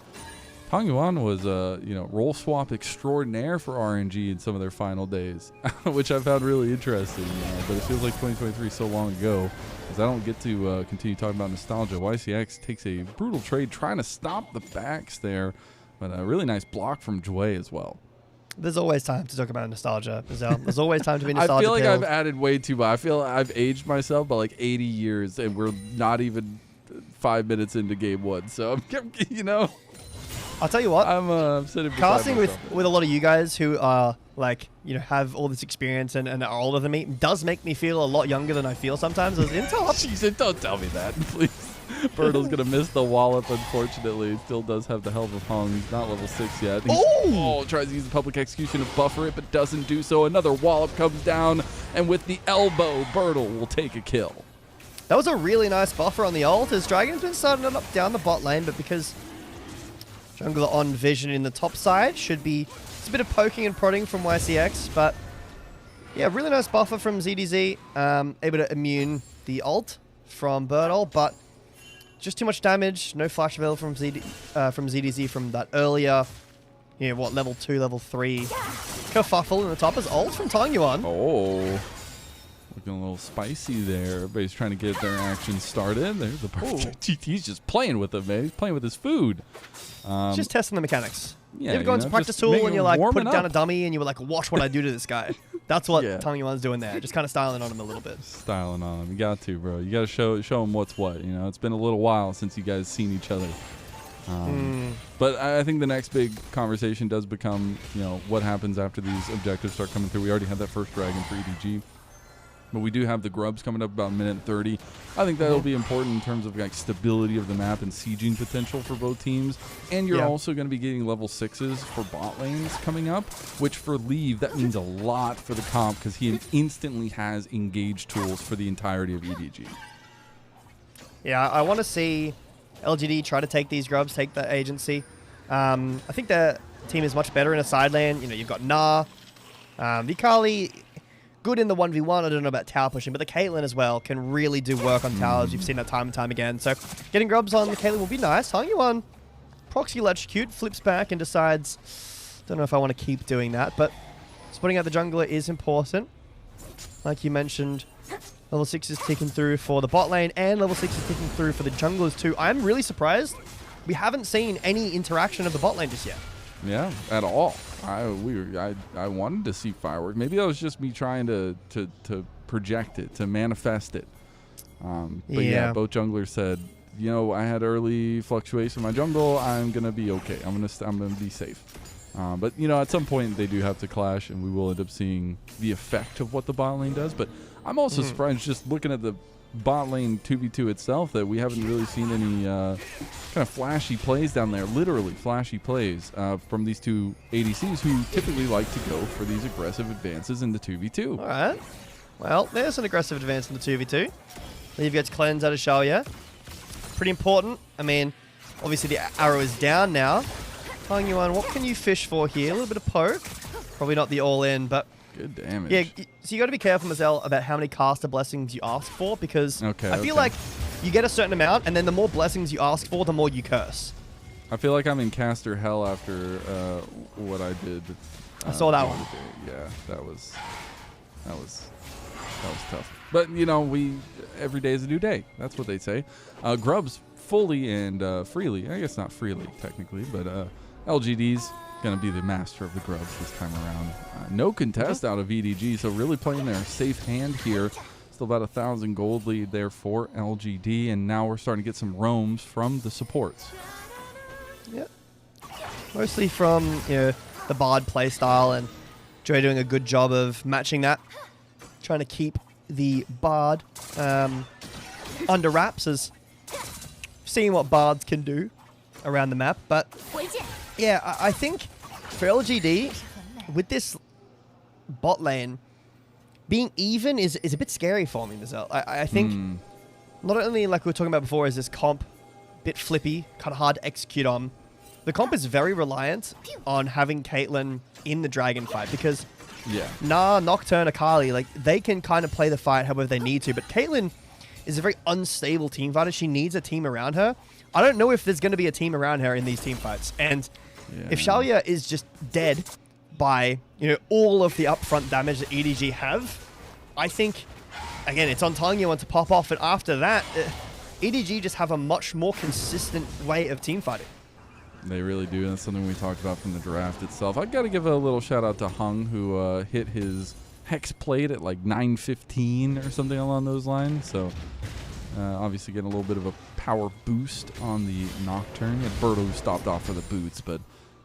[SPEAKER 2] Tong Yuan was, you know, role swap extraordinaire for RNG in some of their final days, which I found really interesting. But it feels like 2023 is so long ago, because I don't get to continue talking about nostalgia. YCX takes a brutal trade trying to stop the backs there, but a really nice block from Jue as well.
[SPEAKER 6] There's always time to talk about nostalgia, Mazel. There's always time to be nostalgic.
[SPEAKER 2] I feel like I've added way too much. I feel I've aged myself by like 80 years, and we're not even 5 minutes into game 1. So, you know,
[SPEAKER 6] I'll tell you what.
[SPEAKER 2] I'm sitting
[SPEAKER 6] casting with a lot of you guys who are like, you know, have all this experience and are older than me does make me feel a lot younger than I feel sometimes. As
[SPEAKER 2] Jeez, don't tell me that, please. Bertle's gonna miss the wallop, unfortunately. He still does have the help of Hung. He's not level 6 yet. Tries to use the public execution to buffer it, but doesn't do so. Another wallop comes down, and with the elbow, Bertle will take a kill.
[SPEAKER 6] That was a really nice buffer on the ult, as Dragon's been starting it up down the bot lane, but because Jungler on vision in the top side, should be... It's a bit of poking and prodding from YCX, but yeah, really nice buffer from ZDZ. Able to immune the ult from Bertle, but just too much damage. No flash available from ZDZ from that earlier, you know, what, level 2, level 3 kerfuffle in the top. Is ult from Tong Yuan.
[SPEAKER 2] Oh, looking a little spicy there. Everybody's trying to get their action started. There's the perfect. He's just playing with it, man. He's playing with his food.
[SPEAKER 6] Just testing the mechanics.
[SPEAKER 2] Yeah,
[SPEAKER 6] you ever go into practice tool and you're like, put it down a dummy and you were like, watch what I do to this guy. That's what
[SPEAKER 2] Yeah.
[SPEAKER 6] Tang Yuan's doing there. Just kind of styling on him a little bit.
[SPEAKER 2] Styling on him. You got to, bro. You got to show him what's what. You know, it's been a little while since you guys seen each other. But I think the next big conversation does become, you know, what happens after these objectives start coming through. We already had that first dragon for EDG. But we do have the grubs coming up about a minute 30. I think that'll be important in terms of like stability of the map and sieging potential for both teams. And you're also going to be getting level 6s for bot lanes coming up, which for Leave, that means a lot for the comp because he instantly has engaged tools for the entirety of EDG.
[SPEAKER 6] Yeah, I want to see LGD try to take these grubs, take the agency. I think their team is much better in a side lane. You know, you've got Na, Vikali, good in the 1v1. I don't know about tower pushing, but the Caitlyn as well can really do work on towers. You've seen that time and time again. So getting grubs on the Caitlyn will be nice. Tang Yuan, proxy electrocute, flips back and decides, don't know if I want to keep doing that, but splitting out the jungler is important. Like you mentioned, level 6 is ticking through for the bot lane, and level 6 is ticking through for the junglers too. I'm really surprised we haven't seen any interaction of the bot lane just yet. Yeah,
[SPEAKER 2] at all. I wanted to see fireworks. Maybe that was just me trying to project it, to manifest it. But yeah, both junglers said, you know, I had early fluctuation in my jungle. I'm gonna be okay. I'm gonna be safe. But you know, at some point they do have to clash, and we will end up seeing the effect of what the bot lane does. But I'm also surprised, just looking at the bot lane 2v2 itself, that we haven't really seen any kind of flashy plays down there, literally flashy plays from these two ADCs who typically like to go for these aggressive advances in the 2v2.
[SPEAKER 6] All right. Well, there's an aggressive advance in the 2v2. Leave gets cleanse out of Xiaoya. Pretty important. I mean, obviously the arrow is down now. Tang Yuan, what can you fish for here? A little bit of poke. Probably not the all-in, but
[SPEAKER 2] good damage.
[SPEAKER 6] Yeah, so you got to be careful, Marcel, about how many caster blessings you ask for, because I feel like you get a certain amount, and then the more blessings you ask for, the more you curse.
[SPEAKER 2] I feel like I'm in caster hell after what I did.
[SPEAKER 6] I saw that one.
[SPEAKER 2] Yeah, that was tough. But you know, every day is a new day. That's what they say. Grubs fully and freely. I guess not freely technically, but LGD's going to be the master of the grubs this time around. No contest out of EDG, so really playing their safe hand here. Still about 1,000 gold lead there for LGD, and now we're starting to get some roams from the supports.
[SPEAKER 6] Yeah, mostly from the Bard playstyle, and Joey doing a good job of matching that, trying to keep the Bard under wraps, as seeing what Bards can do around the map. But yeah, I think for LGD, with this bot lane, being even is a bit scary for me, Mazel. I think not only, like we were talking about before, is this comp a bit flippy, kind of hard to execute on. The comp is very reliant on having Caitlyn in the dragon fight, because Nocturne, Akali, like, they can kind of play the fight however they need to, but Caitlyn is a very unstable team fighter. She needs a team around her. I don't know if there's going to be a team around her in these team fights, and if Xiaoya is just dead by all of the upfront damage that EDG have, I think, again, it's on Tang Yuan to pop off, and after that, EDG just have a much more consistent way of team fighting.
[SPEAKER 2] They really do, and that's something we talked about from the draft itself. I've got to give a little shout out to Hung, who hit his Hex plate at like 9:15 or something along those lines. So obviously getting a little bit of a power boost on the Nocturne. And Birdo stopped off for the boots, but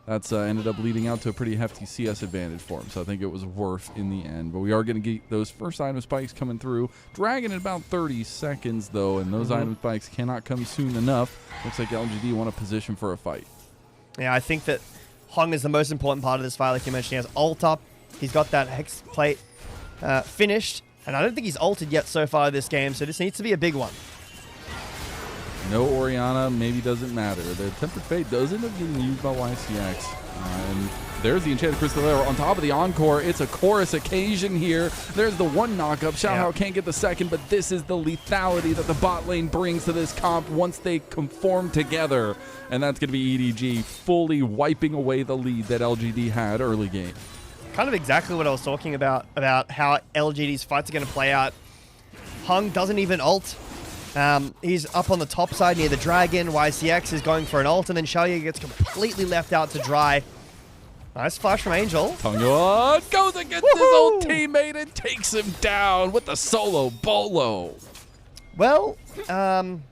[SPEAKER 2] that's ended up leading out to a pretty hefty CS advantage for him. So I think it was worth in the end. But we are going to get those first item spikes coming through. Dragon in about 30 seconds, though, and those item spikes cannot come soon enough. Looks like LGD want a position for a fight.
[SPEAKER 6] Yeah, I think that Hung is the most important part of this fight. Like you mentioned, he has ult up. He's got that Hex plate finished. And I don't think he's ulted yet so far this game, so this needs to be a big one.
[SPEAKER 2] No Orianna, maybe doesn't matter. The Tempered Fate does end up getting used by YCX. And there's the Enchanted Crystal Arrow on top of the Encore. It's a chorus occasion here. There's the one knockup. Xiaohao can't get the second, but this is the lethality that the bot lane brings to this comp once they conform together. And that's going to be EDG fully wiping away the lead that LGD had early game.
[SPEAKER 6] Kind of exactly what I was talking about how LGD's fights are going to play out. Hung doesn't even ult. He's up on the top side near the dragon. YCX is going for an ult, and then Xiaoya gets completely left out to dry. Nice flash from Angel.
[SPEAKER 2] Tangyuan goes against his old teammate and takes him down with a solo bolo.
[SPEAKER 6] Well,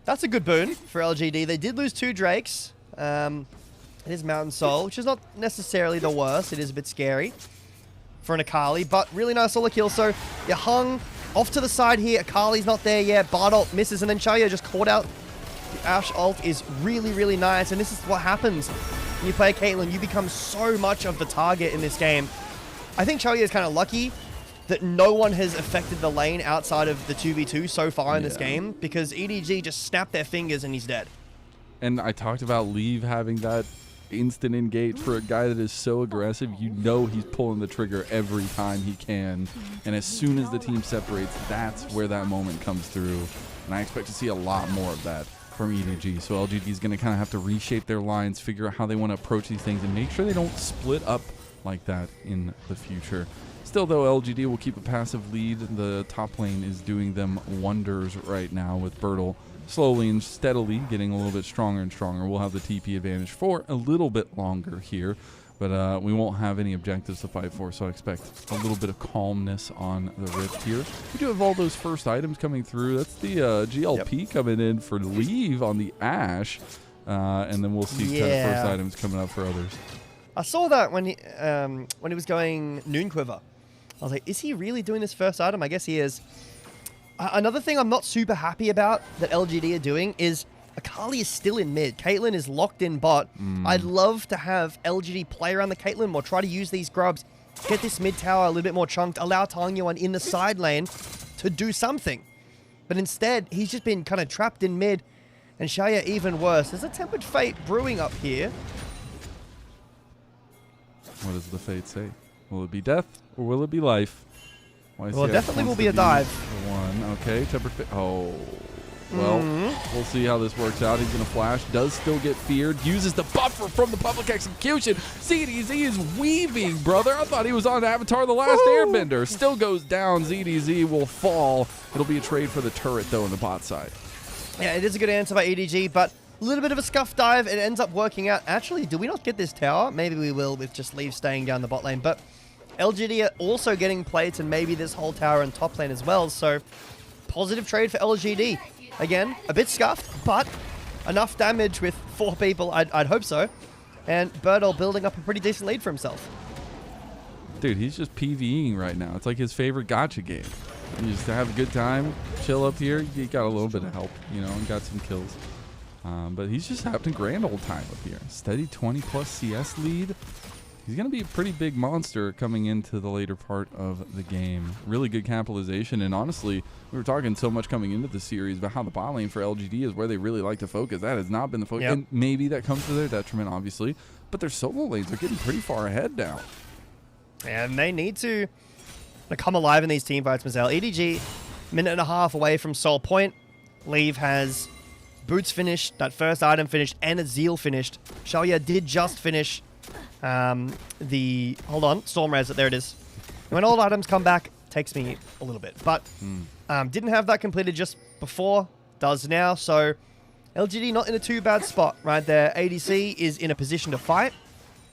[SPEAKER 6] that's a good boon for LGD. They did lose 2 Drakes. It is Mountain Soul, which is not necessarily the worst. It is a bit scary for an Akali, but really nice solo kill. So you hung off to the side here. Akali's not there yet. Bard ult misses, and then Xiaoya just caught out. The Ashe ult is really, really nice, and this is what happens when you play Caitlyn. You become so much of the target in this game. I think Xiaoya is kind of lucky that no one has affected the lane outside of the 2v2 so far in this game, because EDG just snapped their fingers and he's dead.
[SPEAKER 2] And I talked about Leave having that instant engage for a guy that is so aggressive. You know he's pulling the trigger every time he can. And as soon as the team separates, that's where that moment comes through. And I expect to see a lot more of that from EDG. So LGD is going to kind of have to reshape their lines, figure out how they want to approach these things, and make sure they don't split up like that in the future. Still, though, LGD will keep a passive lead. The top lane is doing them wonders right now with Bertle slowly and steadily getting a little bit stronger and stronger. We'll have the TP advantage for a little bit longer here, but we won't have any objectives to fight for, so I expect a little bit of calmness on the Rift here. We do have all those first items coming through. That's the GLP coming in for Leave on the Ashe, and then we'll see kind of first items coming up for others.
[SPEAKER 6] I saw that when he was going Noon Quiver. I was like, is he really doing this first item? I guess he is. Another thing I'm not super happy about that LGD are doing is Akali is still in mid. Caitlyn is locked in bot. I'd love to have LGD play around the Caitlyn more, try to use these grubs, get this mid tower a little bit more chunked, allow Tangyuan in the side lane to do something. But instead, he's just been kind of trapped in mid, and Xiaoya even worse. There's a Tempered Fate brewing up here.
[SPEAKER 2] What does the fate say? Will it be death or will it be life?
[SPEAKER 6] Well, it definitely will be a dive.
[SPEAKER 2] One. Okay, Tempered Fate. Oh. Well, we'll see how this works out. He's going to flash. Does still get feared. Uses the buffer from the public execution. ZDZ is weaving, brother. I thought he was on Avatar The Last Airbender. Still goes down. ZDZ will fall. It'll be a trade for the turret, though, on the bot side.
[SPEAKER 6] Yeah, it is a good answer by EDG, but a little bit of a scuff dive. It ends up working out. Actually, do we not get this tower? Maybe we will with just Leave staying down the bot lane, but LGD are also getting plates and maybe this whole tower and top lane as well, so positive trade for LGD. Again, a bit scuffed, but enough damage with 4 people, I'd hope so. And Bertle building up a pretty decent lead for himself.
[SPEAKER 2] Dude, he's just PvEing right now. It's like his favorite gacha game. You just have a good time, chill up here. He got a little bit of help, you know, and got some kills. But he's just having a grand old time up here. Steady 20+ CS lead. He's going to be a pretty big monster coming into the later part of the game. Really good capitalization, and honestly, we were talking so much coming into the series about how the bot lane for LGD is where they really like to focus. That has not been the focus, and maybe that comes to their detriment, obviously, but their solo lanes are getting pretty far ahead now.
[SPEAKER 6] And they need to come alive in these team fights, Mazel. EDG, minute and a half away from Soul Point. Leave has boots finished, that first item finished, and a Zeal finished. Xiaoya did just finish hold on, Storm Res, there it is. When old items come back, takes me a little bit, but didn't have that completed just before, does now, so LGD not in a too bad spot right there. ADC is in a position to fight.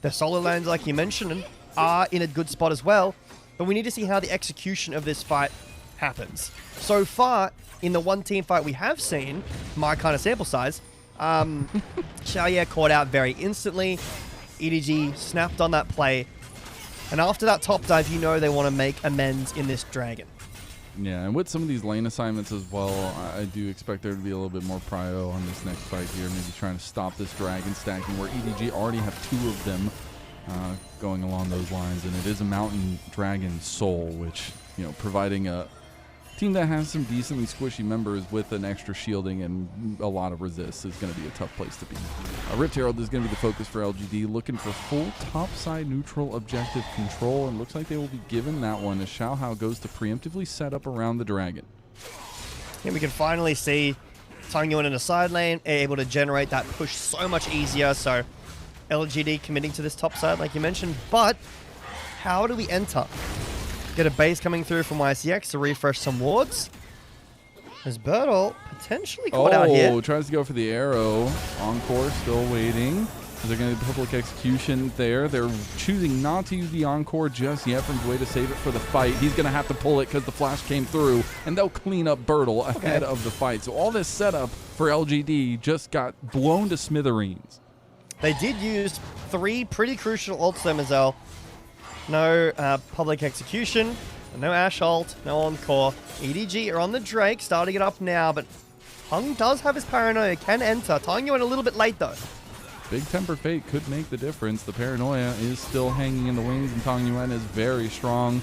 [SPEAKER 6] The solo lanes, like you mentioned, are in a good spot as well, but we need to see how the execution of this fight happens. So far, in the one team fight we have seen, my kind of sample size, Xiaoya caught out very instantly. EDG snapped on that play, and after that top dive, you know they want to make amends in this dragon.
[SPEAKER 2] Yeah, and with some of these lane assignments as well, I do expect there to be a little bit more prio on this next fight here, maybe trying to stop this dragon stacking, where EDG already have 2 of them going along those lines, and it is a mountain dragon soul, which, you know, providing a team that has some decently squishy members with an extra shielding and a lot of resist is going to be a tough place to be. Rift Herald is going to be the focus for LGD, looking for full topside neutral objective control, and looks like they will be given that one as Xiaohao goes to preemptively set up around the dragon.
[SPEAKER 6] Here we can finally see Tangyuan in a side lane, able to generate that push so much easier, so LGD committing to this top side like you mentioned, but how do we enter? Get a base coming through from YCX to refresh some wards. As Bertle potentially caught out here.
[SPEAKER 2] Oh, tries to go for the arrow. Encore still waiting. They're going to public execution there. They're choosing not to use the Encore just yet from the way to save it for the fight. He's going to have to pull it because the flash came through, and they'll clean up Bertle ahead of the fight. So all this setup for LGD just got blown to smithereens.
[SPEAKER 6] They did use 3 pretty crucial ults there, Mazel. No public execution, no Ash ult, no Encore. EDG are on the Drake, starting it up now, but Hung does have his Paranoia, can enter. Tying you in a little bit late, though.
[SPEAKER 2] Big Temper Fate could make the difference. The Paranoia is still hanging in the wings, and Tong Yuan is very strong.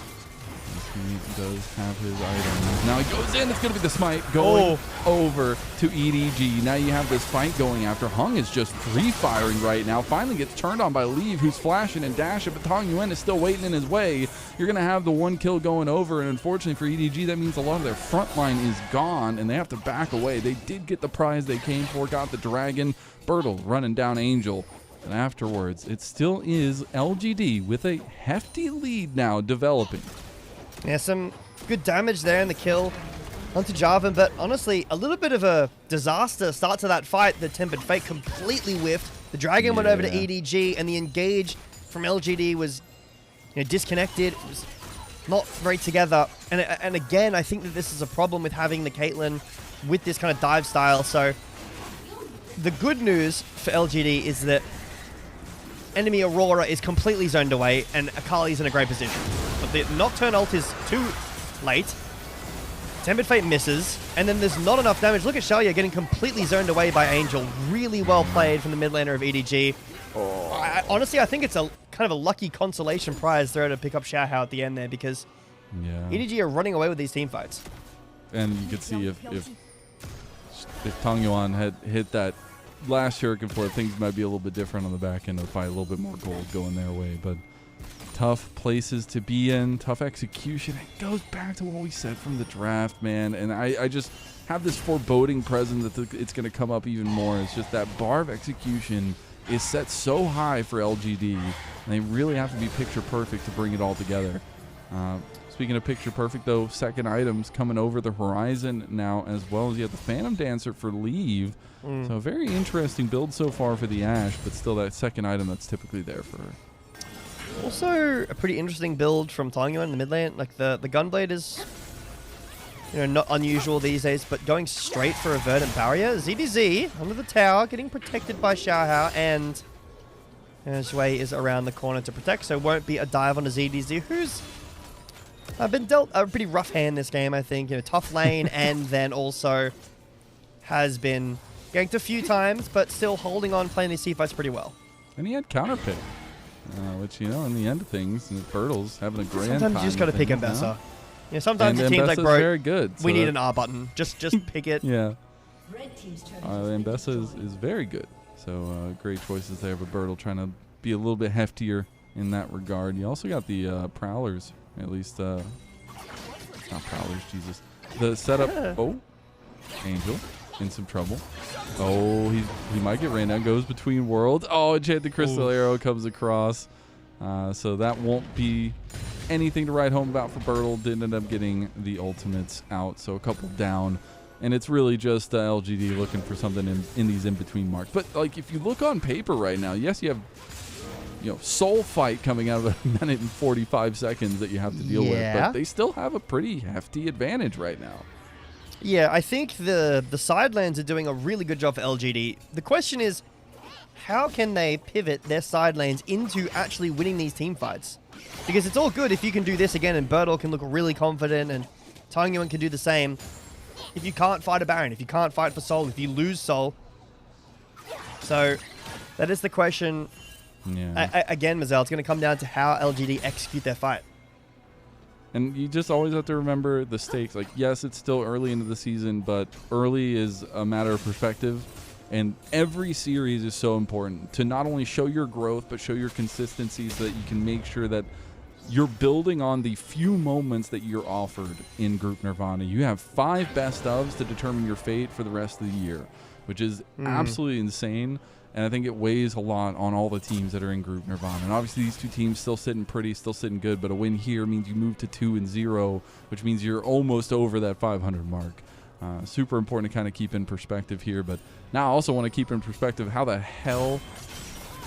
[SPEAKER 2] He does have his items. Now he goes in. It's going to be the smite going over to EDG. Now you have this fight going after. Hung is just free firing right now. Finally gets turned on by Leave, who's flashing and dashing, but Tong Yuan is still waiting in his way. You're going to have the 1 kill going over, and unfortunately for EDG, that means a lot of their front line is gone, and they have to back away. They did get the prize they came for, got the Dragon. Bertle running down Angel. And afterwards, it still is LGD with a hefty lead now developing.
[SPEAKER 6] Yeah, some good damage there in the kill onto Jarvan, but honestly, a little bit of a disaster start to that fight. The Tempered Fate completely whiffed. The Dragon went over to EDG, and the engage from LGD was disconnected. It was not very together. And again, I think that this is a problem with having the Caitlyn with this kind of dive style. So the good news for LGD is that enemy Aurora is completely zoned away, and Akali's in a great position. But the Nocturne ult is too late. Tempered Fate misses, and then there's not enough damage. Look at Xayah getting completely zoned away by Angel. Really well played from the mid laner of EDG. Honestly, I think it's a kind of a lucky consolation prize there to pick up Xiao Hao at the end there, because EDG are running away with these team fights.
[SPEAKER 2] And you could see if Tong Yuan had hit that last Shuriken Flip, things might be a little bit different on the back end of the fight, a little bit more gold going their way, but tough places to be in, tough execution. It goes back to what we said from the draft, man, and I just have this foreboding presence that it's going to come up even more. It's just that bar of execution is set so high for LGD, and they really have to be picture perfect to bring it all together. Speaking of picture perfect, though, second items coming over the horizon now, as well as you have the Phantom Dancer for Leave. So a very interesting build so far for the Ashe, but still that second item that's typically there for her.
[SPEAKER 6] Also, a pretty interesting build from Tong Yuan in the mid lane. Like the Gunblade is, not unusual these days, but going straight for a Verdant Barrier. ZDZ under the tower, getting protected by Xiao Hao, and Zhui is around the corner to protect, so won't be a dive on a ZDZ, who's been dealt a pretty rough hand this game, I think. Tough lane, and then also has been ganked a few times, but still holding on, playing these C-fights pretty well.
[SPEAKER 2] And he had counter pick, which, in the end of things, Bertle's having a grand time.
[SPEAKER 6] Sometimes you just got to pick Mbessa. Sometimes the team's like, bro,
[SPEAKER 2] very good, so
[SPEAKER 6] we need an R button. Just pick it.
[SPEAKER 2] Yeah. Mbessa is very good. So great choices there, but Bertle trying to be a little bit heftier in that regard. You also got the Prowlers, at least, not Prowlers, Jesus. The setup, Angel in some trouble. He might get ran down, goes between worlds. Enchanted Crystal Arrow comes across. So that won't be anything to write home about for Bertle. Didn't end up getting the ultimates out, so a couple down. And it's really just LGD looking for something in these in-between marks. But like, if you look on paper right now, yes, you have soul fight coming out of a minute and 45 seconds that you have to deal with, but they still have a pretty hefty advantage right now.
[SPEAKER 6] Yeah, I think the side lanes are doing a really good job for LGD. The question is, how can they pivot their side lanes into actually winning these team fights? Because it's all good if you can do this again, and Bertle can look really confident, and Tong Yuan can do the same. If you can't fight a Baron, if you can't fight for Soul, if you lose Soul. So that is the question. Yeah. Again, Mazel, it's going to come down to how LGD execute their fight.
[SPEAKER 2] And you just always have to remember the stakes. Like, yes, it's still early into the season, but early is a matter of perspective. And every series is so important to not only show your growth, but show your consistency so that you can make sure that you're building on the few moments that you're offered in Group Nirvana. You have 5 best ofs to determine your fate for the rest of the year, which is absolutely insane. And I think it weighs a lot on all the teams that are in Group Nirvana. And obviously these two teams still sitting pretty, still sitting good, but a win here means you move to 2-0, which means you're almost over that 500 mark. Super important to kind of keep in perspective here. But now I also want to keep in perspective how the hell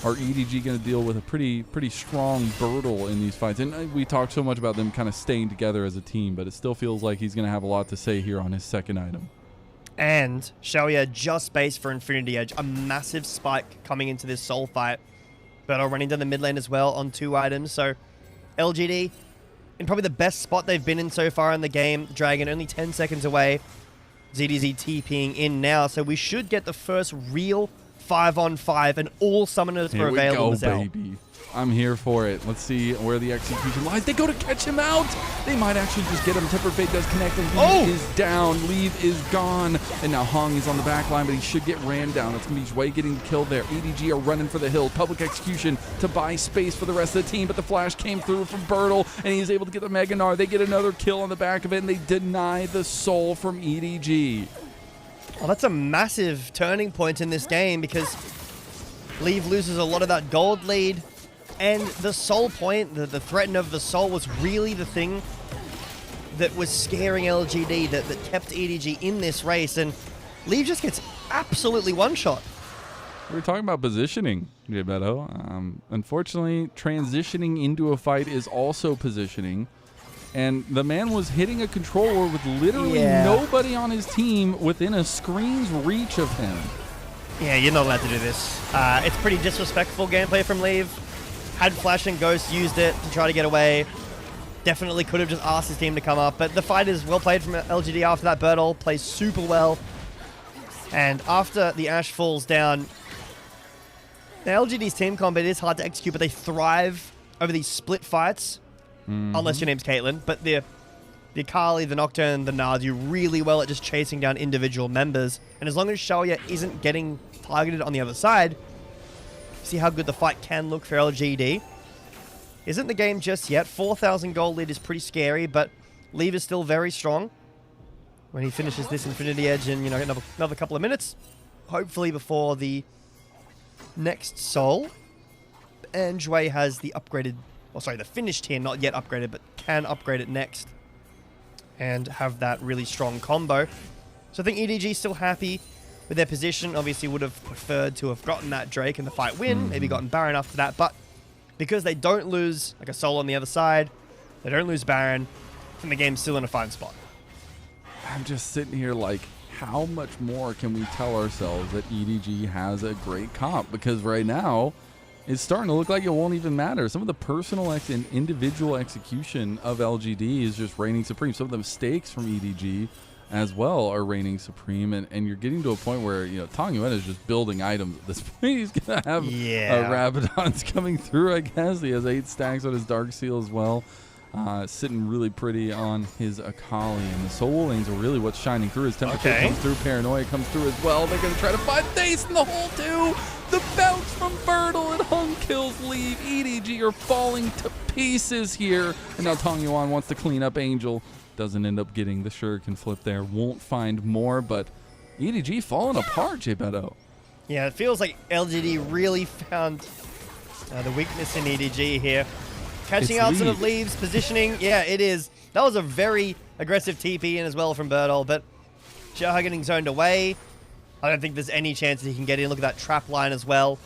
[SPEAKER 2] are EDG going to deal with a pretty strong Bertle in these fights? And we talked so much about them kind of staying together as a team, but it still feels like he's going to have a lot to say here on his second item.
[SPEAKER 6] And Xiaoya just based for Infinity Edge. A massive spike coming into this Soul fight. Bertle running down the mid lane as well on 2 items. So LGD in probably the best spot they've been in so far in the game. Dragon only 10 seconds away. ZDZ TPing in now. So we should get the first real 5-on-5 and all summoners are available as well.
[SPEAKER 2] Baby. I'm here for it. Let's see where the execution lies. They go to catch him out. They might actually just get him. Temper Fate does connect. And Leave is down. Leave is gone. And now Hong is on the back line, but he should get ran down. It's going to be Wei getting killed there. EDG are running for the hill. Public execution to buy space for the rest of the team, but the flash came through from Bertle, and he's able to get the Mega Gnar. They get another kill on the back of it, and they deny the soul from EDG.
[SPEAKER 6] Oh, that's a massive turning point in this game because Leave loses a lot of that gold lead. And the soul point, the threat of the soul was really the thing that was scaring LGD, that kept EDG in this race. And Leave just gets absolutely one-shot.
[SPEAKER 2] We were talking about positioning, J Beto. Unfortunately, transitioning into a fight is also positioning. And the man was hitting a controller with literally nobody on his team within a screen's reach of him.
[SPEAKER 6] Yeah, you're not allowed to do this. It's pretty disrespectful gameplay from Leave. Had Flash and Ghost, used it to try to get away. Definitely could have just asked his team to come up. But the fight is well played from LGD after that. Bertle plays super well. And after the Ashe falls down, the LGD's team combat is hard to execute, but they thrive over these split fights. Unless your name's Caitlyn. But the Akali, the Nocturne, the Nard do really well at just chasing down individual members. And as long as Xiaoya isn't getting targeted on the other side, see how good the fight can look for LGD. Isn't the game just yet. 4,000 gold lead is pretty scary, but Leave is still very strong. When he finishes this Infinity Edge in, you know, another couple of minutes, hopefully before the next Soul. And Jue has the upgraded, the finished tier, not yet upgraded, but can upgrade it next and have that really strong combo. So I think EDG is still happy with their position. Obviously would have preferred to have gotten that Drake and the fight win, maybe gotten Baron after that, but because they don't lose like a Soul on the other side, they don't lose Baron, and the game's still in a fine spot.
[SPEAKER 2] I'm just sitting here like, how much more can we tell ourselves that EDG has a great comp? Because right now, it's starting to look like it won't even matter. Some of the personal and individual execution of LGD is just reigning supreme. Some of the mistakes from EDG as well are reigning supreme, and you're getting to a point where, you know, Tong Yuan is just building items at this point. He's gonna have Rabadons coming through, I guess. He has 8 stacks on his Dark Seal as well, sitting really pretty on his Akali, and the Soul lanes are really what's shining through. His temperature comes through, Paranoia comes through as well. They're gonna try to find Dace in the hole too. The bounce from Bertle and Hung kills Leave. EDG are falling to pieces here, and now Tong Yuan wants to clean up Angel. Doesn't end up getting the Shuriken flip there. Won't find more, but EDG falling apart, J Beto.
[SPEAKER 6] Yeah, it feels like LGD really found the weakness in EDG here. Catching out some of Leave's positioning. Yeah, it is. That was a very aggressive TP in as well from Bertle, but Xiaoya getting zoned away. I don't think there's any chance that he can get in. Look at that trap line as well.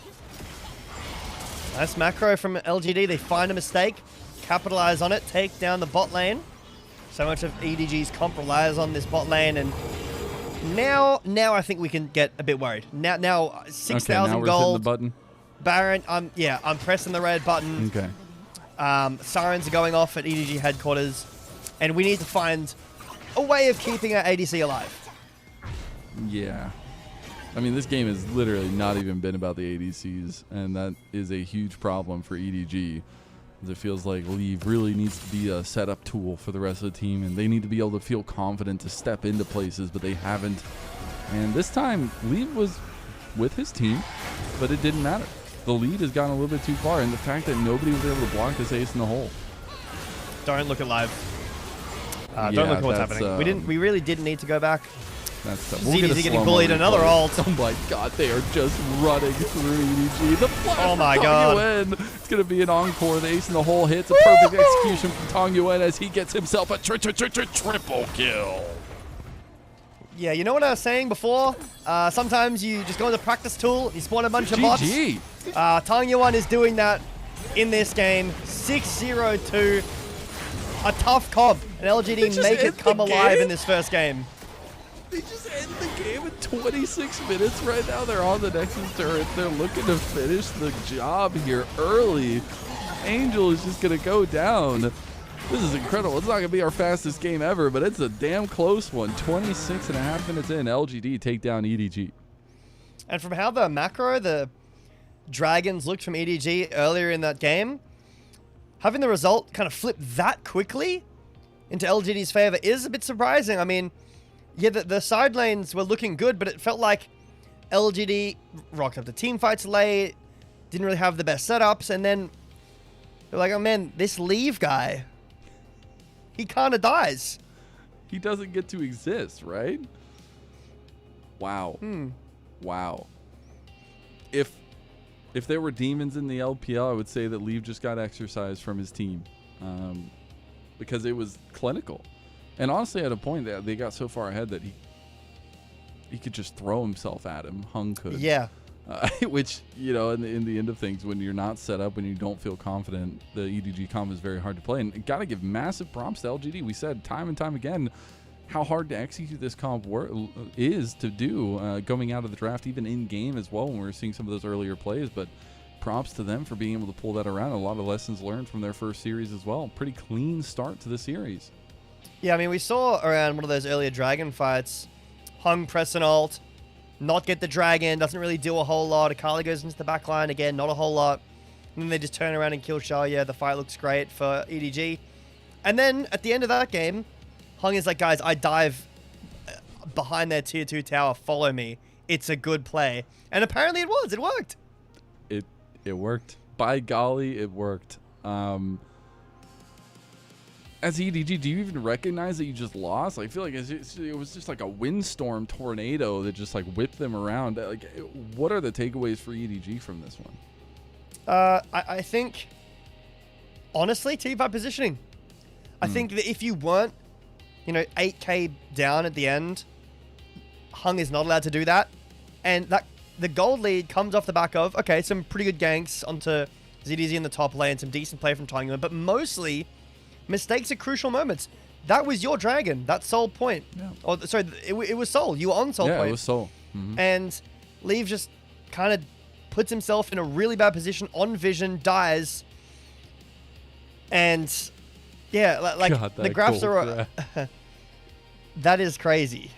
[SPEAKER 6] Nice macro from LGD. They find a mistake, capitalize on it, take down the bot lane. So much of EDG's comp relies on this bot lane, and now I think we can get a bit worried. Now 6,000 gold.
[SPEAKER 2] The button.
[SPEAKER 6] Baron, I'm pressing the red button.
[SPEAKER 2] Okay.
[SPEAKER 6] Sirens are going off at EDG headquarters, and we need to find a way of keeping our ADC alive.
[SPEAKER 2] Yeah. I mean, this game has literally not even been about the ADCs, and that is a huge problem for EDG. It feels like Leave really needs to be a setup tool for the rest of the team, and they need to be able to feel confident to step into places, but they haven't. And this time, Leave was with his team, but it didn't matter. The lead has gone a little bit too far, and the fact that nobody was able to block this ace in the hole.
[SPEAKER 6] Don't look at live. Don't look at what's happening. We really didn't need to go back.
[SPEAKER 2] That's tough.
[SPEAKER 6] ZDZ getting bullied. Another ult.
[SPEAKER 2] Oh my god, they are just running through EDG. The flash
[SPEAKER 6] oh my
[SPEAKER 2] from
[SPEAKER 6] god.
[SPEAKER 2] Tong Yuan. It's going to be an encore. The ace in the hole hits. A perfect execution from Tong Yuan as he gets himself a triple kill.
[SPEAKER 6] Yeah, you know what I was saying before? Sometimes you just go into practice tool, you spawn a bunch of bots.
[SPEAKER 2] GG.
[SPEAKER 6] Tang Yuan is doing that in this game. 6-0-2. A tough comp. And LGD make it come alive in this first game.
[SPEAKER 2] They just end the game in 26 minutes right now. They're on the Nexus turret. They're looking to finish the job here early. Angel is just going to go down. This is incredible. It's not going to be our fastest game ever, but it's a damn close one. 26.5 minutes in, LGD take down EDG.
[SPEAKER 6] And from how the macro, the Dragons looked from EDG earlier in that game, having the result kind of flip that quickly into LGD's favor is a bit surprising. I mean, yeah, the side lanes were looking good, but it felt like LGD rocked up the team fights late, didn't really have the best setups, and then they're like, oh man, this Leave guy, he kind of dies.
[SPEAKER 2] He doesn't get to exist, right? Wow. Wow. If there were demons in the LPL, I would say that Leave just got exercised from his team because it was clinical. And honestly, at a point that they got so far ahead that he could just throw himself at him. Hung could.
[SPEAKER 6] Yeah.
[SPEAKER 2] Which, you know, in the end of things, when you're not set up, when you don't feel confident, the EDG comp is very hard to play. And got to give massive prompts to LGD. We said time and time again how hard to execute this comp is to do going out of the draft, even in game as well, when we were seeing some of those earlier plays. But props to them for being able to pull that around. A lot of lessons learned from their first series as well. Pretty clean start to the series.
[SPEAKER 6] Yeah, I mean, we saw around one of those earlier Dragon fights, Hung press an ult, not get the Dragon, doesn't really do a whole lot. Akali goes into the back line again, not a whole lot. And then they just turn around and kill Shalia. The fight looks great for EDG. And then at the end of that game, Hung is like, guys, I dive behind their tier 2 tower, follow me. It's a good play. And apparently it was. It worked.
[SPEAKER 2] It worked. By golly, it worked. As EDG, do you even recognize that you just lost? Like, I feel like it was just like a windstorm tornado that just like whipped them around. Like, what are the takeaways for EDG from this one?
[SPEAKER 6] I think, honestly, team-fight positioning. I think that if you weren't, 8K down at the end, Hung is not allowed to do that. And that the gold lead comes off the back of, okay, some pretty good ganks onto ZDZ in the top lane, some decent play from Tang Yuan, but mostly mistakes at crucial moments. That was your Dragon. That's Soul Point. Yeah. Or, sorry, it was Soul. You were on Soul Point.
[SPEAKER 2] Yeah, it was Soul.
[SPEAKER 6] And Leave just kind of puts himself in a really bad position on vision, dies. And yeah, like God, the graphs are... that is crazy.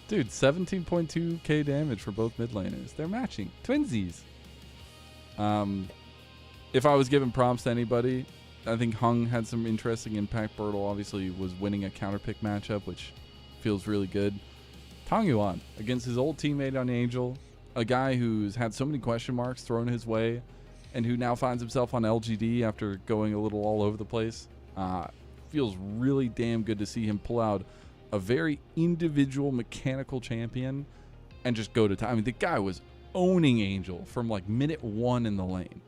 [SPEAKER 2] Dude, 17.2k damage for both mid laners. They're matching. Twinsies. If I was giving prompts to anybody, I think Hung had some interesting impact. Bertle obviously was winning a counterpick matchup, which feels really good. Tang Yuan against his old teammate on Angel, a guy who's had so many question marks thrown his way, and who now finds himself on LGD after going a little all over the place. Feels really damn good to see him pull out a very individual mechanical champion and just go to time. I mean, the guy was owning Angel from like minute 1 in the lane.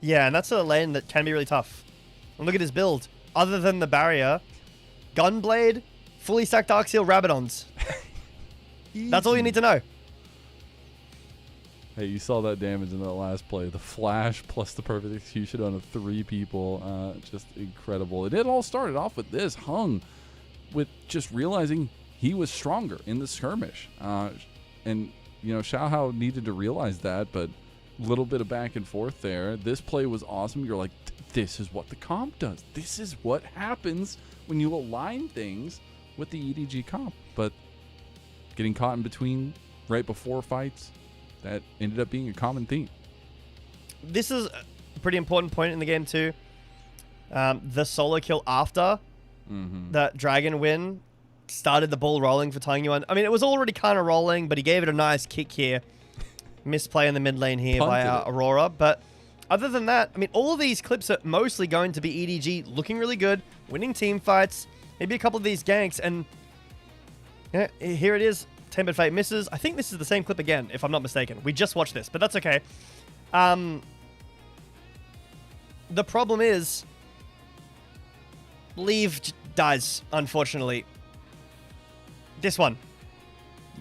[SPEAKER 6] Yeah, and that's a lane that can be really tough. And look at his build. Other than the barrier, Gunblade, fully stacked Dark Seal, Rabadons. That's all you need to know.
[SPEAKER 2] Hey, you saw that damage in that last play. The flash plus the perfect execution on 3 people. Just incredible. And it all started off with this. Hung with just realizing he was stronger in the skirmish. And, Xiaohao needed to realize that, but a little bit of back and forth there. This play was awesome. You're like, this is what the comp does. This is what happens when you align things with the EDG comp. But getting caught in between right before fights, that ended up being a common theme.
[SPEAKER 6] This is a pretty important point in the game too. The solo kill after that Dragon win started the ball rolling for Tang Yuan. I mean, it was already kind of rolling, but he gave it a nice kick here. Misplay in the mid lane here by Aurora. But other than that, I mean, all of these clips are mostly going to be EDG looking really good, winning team fights, maybe a couple of these ganks, and here it is. Tempered Fate misses. I think this is the same clip again, if I'm not mistaken. We just watched this, but that's okay. The problem is Leave dies, unfortunately. this one.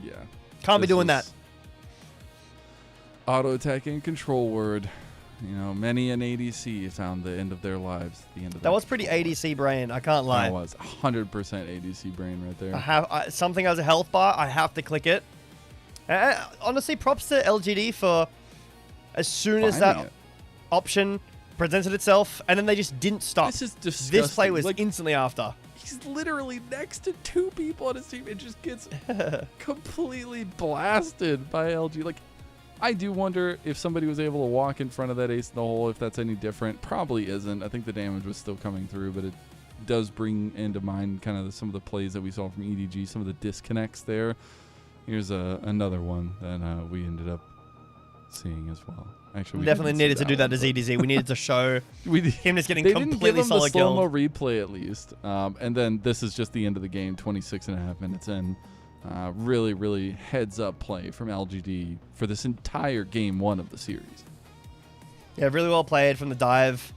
[SPEAKER 2] Yeah.
[SPEAKER 6] Can't be
[SPEAKER 2] This
[SPEAKER 6] doing that.
[SPEAKER 2] was Auto attack and control word. You know, many an ADC found the end of their lives. The end of
[SPEAKER 6] That was pretty ADC brain. I can't lie.
[SPEAKER 2] That was 100% ADC brain right there.
[SPEAKER 6] I have something as a health bar. I have to click it. Honestly, props to LGD for as soon as
[SPEAKER 2] Finding
[SPEAKER 6] that
[SPEAKER 2] it.
[SPEAKER 6] option presented itself, and then they just didn't stop.
[SPEAKER 2] This is disgusting.
[SPEAKER 6] This play was
[SPEAKER 2] Like,
[SPEAKER 6] instantly after.
[SPEAKER 2] he's literally next to 2 people on his team. It just gets completely blasted by LG. Like, I do wonder if somebody was able to walk in front of that ace in the hole, if that's any different. Probably isn't. I think the damage was still coming through, but it does bring into mind kind of some of the plays that we saw from EDG, some of the disconnects there. Here's another one that we ended up seeing as well. Actually, we
[SPEAKER 6] Definitely
[SPEAKER 2] didn't see
[SPEAKER 6] needed to do that
[SPEAKER 2] one,
[SPEAKER 6] as EDZ. We needed to show
[SPEAKER 2] We did.
[SPEAKER 6] him just getting
[SPEAKER 2] They didn't give
[SPEAKER 6] completely
[SPEAKER 2] him the
[SPEAKER 6] solid
[SPEAKER 2] slow-mo
[SPEAKER 6] killed.
[SPEAKER 2] replay at least. And then this is just the end of the game, 26.5 minutes in. Really, really heads-up play from LGD for this entire game 1 of the series.
[SPEAKER 6] Yeah, really well played from the dive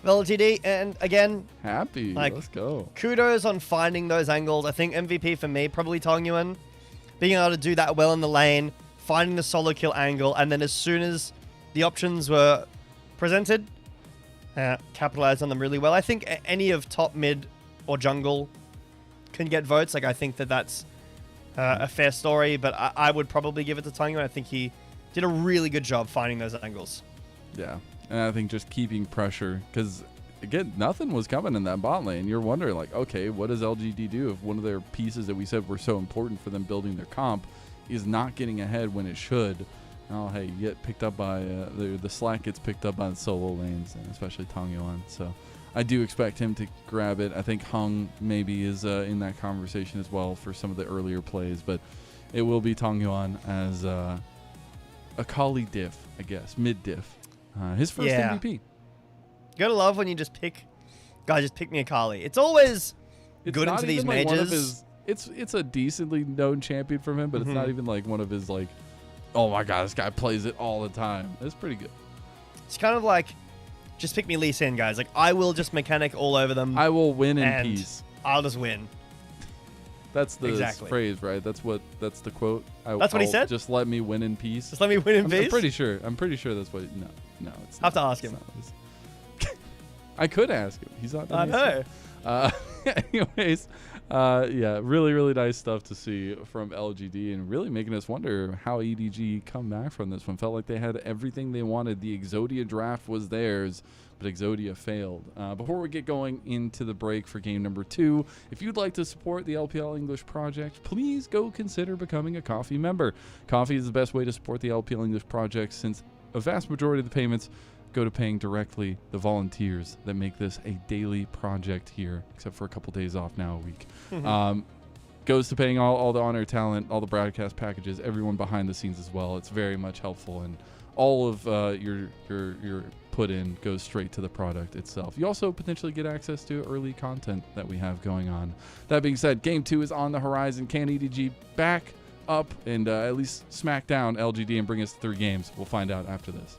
[SPEAKER 6] of LGD. And again,
[SPEAKER 2] Happy.
[SPEAKER 6] Like-
[SPEAKER 2] Let's go.
[SPEAKER 6] kudos on finding those angles. I think MVP for me, probably Tong Yuan. Being able to do that well in the lane, finding the solo kill angle, and then as soon as the options were presented, capitalize on them really well. I think any of top, mid, or jungle can get votes. Like, I think that's a fair story, but I would probably give it to Tong Yuan. I think he did a really good job finding those angles.
[SPEAKER 2] Yeah. And I think just keeping pressure, because, again, nothing was coming in that bot lane. You're wondering, like, okay, what does LGD do if one of their pieces that we said were so important for them building their comp is not getting ahead when it should? Oh, hey, you get picked up by the slack gets picked up by the solo lanes, and especially Tong Yuan. So I do expect him to grab it. I think Hung maybe is in that conversation as well for some of the earlier plays, but it will be Tong Yuan as a Kali diff, I guess, mid diff. His first
[SPEAKER 6] Yeah.
[SPEAKER 2] MVP.
[SPEAKER 6] You gotta love when you just pick, guys, just pick me a Kali. It's always
[SPEAKER 2] It's
[SPEAKER 6] good
[SPEAKER 2] not
[SPEAKER 6] into these
[SPEAKER 2] even like one of
[SPEAKER 6] majors.
[SPEAKER 2] his, it's a decently known champion from him, but it's not even like one of his like, oh my god, this guy plays it all the time. It's pretty good.
[SPEAKER 6] It's kind of like, just pick me Lee Sin, guys. Like, I will just mechanic all over them.
[SPEAKER 2] I will win in
[SPEAKER 6] and
[SPEAKER 2] peace.
[SPEAKER 6] I'll just win.
[SPEAKER 2] That's the
[SPEAKER 6] Exactly.
[SPEAKER 2] phrase, right? That's the quote.
[SPEAKER 6] That's what he said?
[SPEAKER 2] Just let me win in peace.
[SPEAKER 6] Just let me win in
[SPEAKER 2] I'm
[SPEAKER 6] peace.
[SPEAKER 2] pretty sure. I'm pretty sure that's what. No, it's.
[SPEAKER 6] Have to
[SPEAKER 2] not.
[SPEAKER 6] ask
[SPEAKER 2] It's
[SPEAKER 6] him.
[SPEAKER 2] not. I could ask him. He's not.
[SPEAKER 6] I know.
[SPEAKER 2] Anyways, yeah, really, really nice stuff to see from LGD, and really making us wonder how EDG come back from this one. Felt like they had everything they wanted. The Exodia draft was theirs, but Exodia failed. Before we get going into the break for game number 2, if you'd like to support the LPL English project, please go consider becoming a Coffee member. Coffee is the best way to support the LPL English project, since a vast majority of the payments go to paying directly the volunteers that make this a daily project here, except for a couple days off now a week. Goes to paying all the honor talent, all the broadcast packages, everyone behind the scenes as well. It's very much helpful, and all of your put in goes straight to the product itself. You also potentially get access to early content that we have going on. That being said, game 2 is on the horizon. Can EDG back up and at least smack down LGD and bring us to 3 games? We'll find out after this.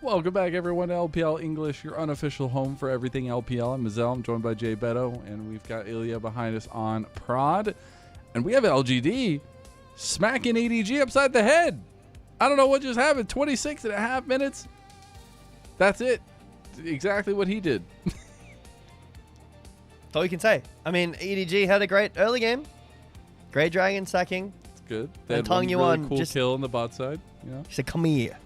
[SPEAKER 2] Welcome back, everyone, to LPL English, your unofficial home for everything LPL. I'm Mazel. I'm joined by Jay Beto, and we've got Ilya behind us on prod. And we have LGD smacking EDG upside the head. I don't know what just happened. 26.5 minutes. That's it. Exactly what he did.
[SPEAKER 6] That's all you can say. I mean, EDG had a great early game. Great dragon sacking.
[SPEAKER 2] It's good. They
[SPEAKER 6] And
[SPEAKER 2] had one
[SPEAKER 6] telling you
[SPEAKER 2] really
[SPEAKER 6] on
[SPEAKER 2] cool
[SPEAKER 6] just-
[SPEAKER 2] kill on the bot side. You know?
[SPEAKER 6] He said, come here.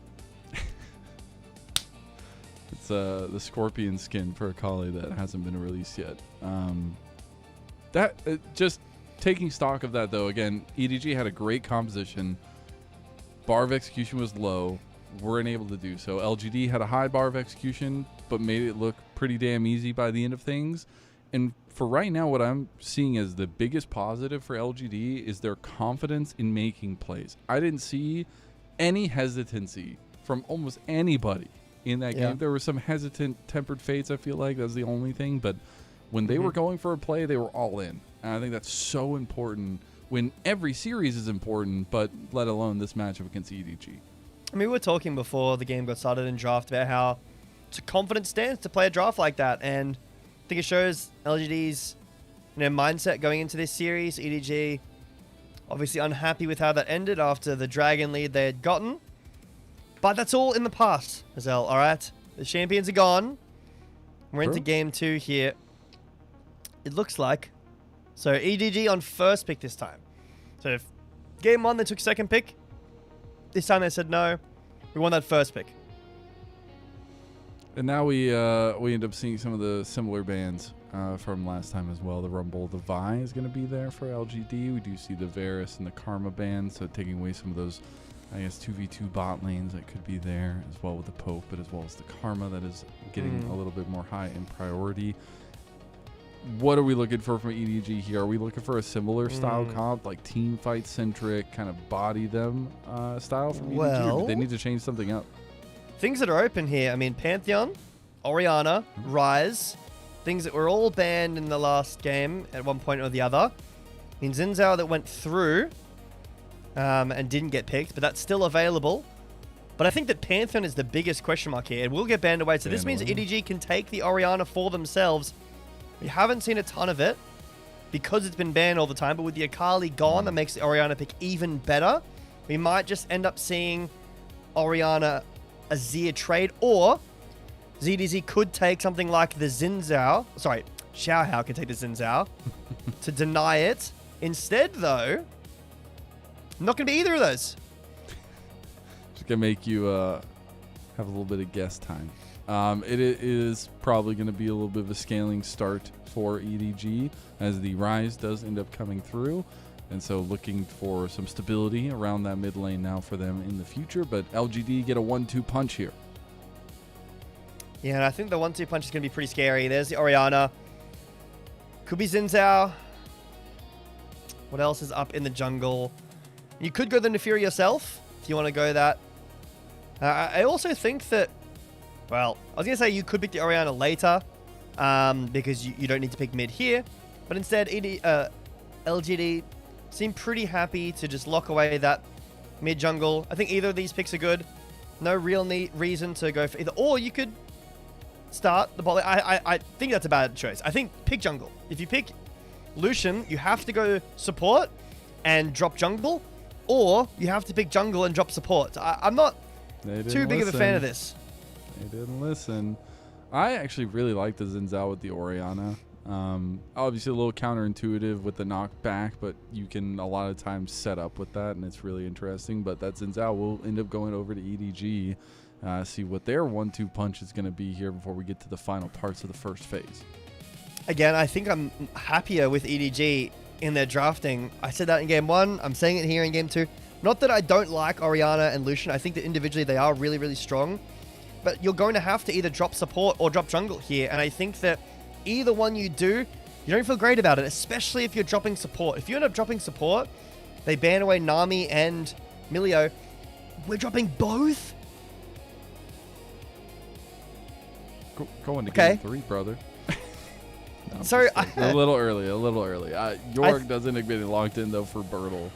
[SPEAKER 2] It's the Scorpion skin for Akali that hasn't been released yet. Just taking stock of that, though, again, EDG had a great composition. Bar of execution was low. Weren't able to do so. LGD had a high bar of execution, but made it look pretty damn easy by the end of things. And for right now, what I'm seeing as the biggest positive for LGD is their confidence in making plays. I didn't see any hesitancy from almost anybody in that game. There were some hesitant tempered fates, I feel like. That's the only thing. But when they were going for a play, they were all in. And I think that's so important when every series is important, but let alone this matchup against EDG.
[SPEAKER 6] I mean, we were talking before the game got started in draft about how it's a confident stance to play a draft like that. And I think it shows LGD's mindset going into this series. EDG obviously unhappy with how that ended after the dragon lead they had gotten. But that's all in the past, Mazel, all right? The champions are gone. We're into game 2 here. It looks like. So EDG on first pick this time. So if game 1 they took second pick. This time they said no. We want that first pick.
[SPEAKER 2] And now we end up seeing some of the similar bands from last time as well. The Rumble, the Vi is going to be there for LGD. We do see the Varus and the Karma band, so taking away some of those, I guess, 2v2 bot lanes that could be there, as well with the Pope, but as well as the Karma that is getting a little bit more high in priority. What are we looking for from EDG here? Are we looking for a similar style comp, like team fight centric, kind of body them style from EDG? Or do they need to change something up?
[SPEAKER 6] Things that are open here, I mean, Pantheon, Orianna, Ryze, things that were all banned in the last game at one point or the other. I mean, Xin Zhao that went through and didn't get picked, but that's still available. But I think that Pantheon is the biggest question mark here. It will get banned away, so this means EDG can take the Orianna for themselves. We haven't seen a ton of it because it's been banned all the time, but with the Akali gone, that makes the Orianna pick even better. We might just end up seeing Orianna Azir trade, or ZDZ could take something like the Xin Zhao. Sorry, Xiao Hao could take the Xin Zhao to deny it. Instead, though, not going to be either of those.
[SPEAKER 2] Just going to make you have a little bit of guess time. It is probably going to be a little bit of a scaling start for EDG as the Rise does end up coming through. And so looking for some stability around that mid lane now for them in the future. But LGD get a 1-2 punch here.
[SPEAKER 6] Yeah, and I think the 1-2 punch is going to be pretty scary. There's the Orianna. Could be Xin Zhao. What else is up in the jungle? You could go the Nefiri yourself if you want to go that. I also think that, well, I was going to say you could pick the Orianna later because you don't need to pick mid here. But instead, LGD seem pretty happy to just lock away that mid jungle. I think either of these picks are good. No real reason to go for either. Or you could start the bot lane. I think that's a bad choice. I think pick jungle. If you pick Lucian, you have to go support and drop jungle. Or you have to pick jungle and drop support. I'm not too big of a fan of this.
[SPEAKER 2] They didn't listen. I actually really like the Xin Zhao with the Orianna. Obviously a little counterintuitive with the knockback, but you can a lot of times set up with that, and it's really interesting. But that Xin Zhao will end up going over to EDG, see what their 1-2 punch is going to be here before we get to the final parts of the first phase.
[SPEAKER 6] Again, I think I'm happier with EDG in their drafting. I said that in game 1. I'm saying it here in game 2. Not that I don't like Orianna and Lucian. I think that individually they are really, really strong. But you're going to have to either drop support or drop jungle here. And I think that either one you do, you don't feel great about it, especially if you're dropping support. If you end up dropping support, they ban away Nami and Milio. We're dropping both?
[SPEAKER 2] Go into game 3, brother. No,
[SPEAKER 6] sorry,
[SPEAKER 2] a little early. York doesn't get it locked in, though, for Bertle.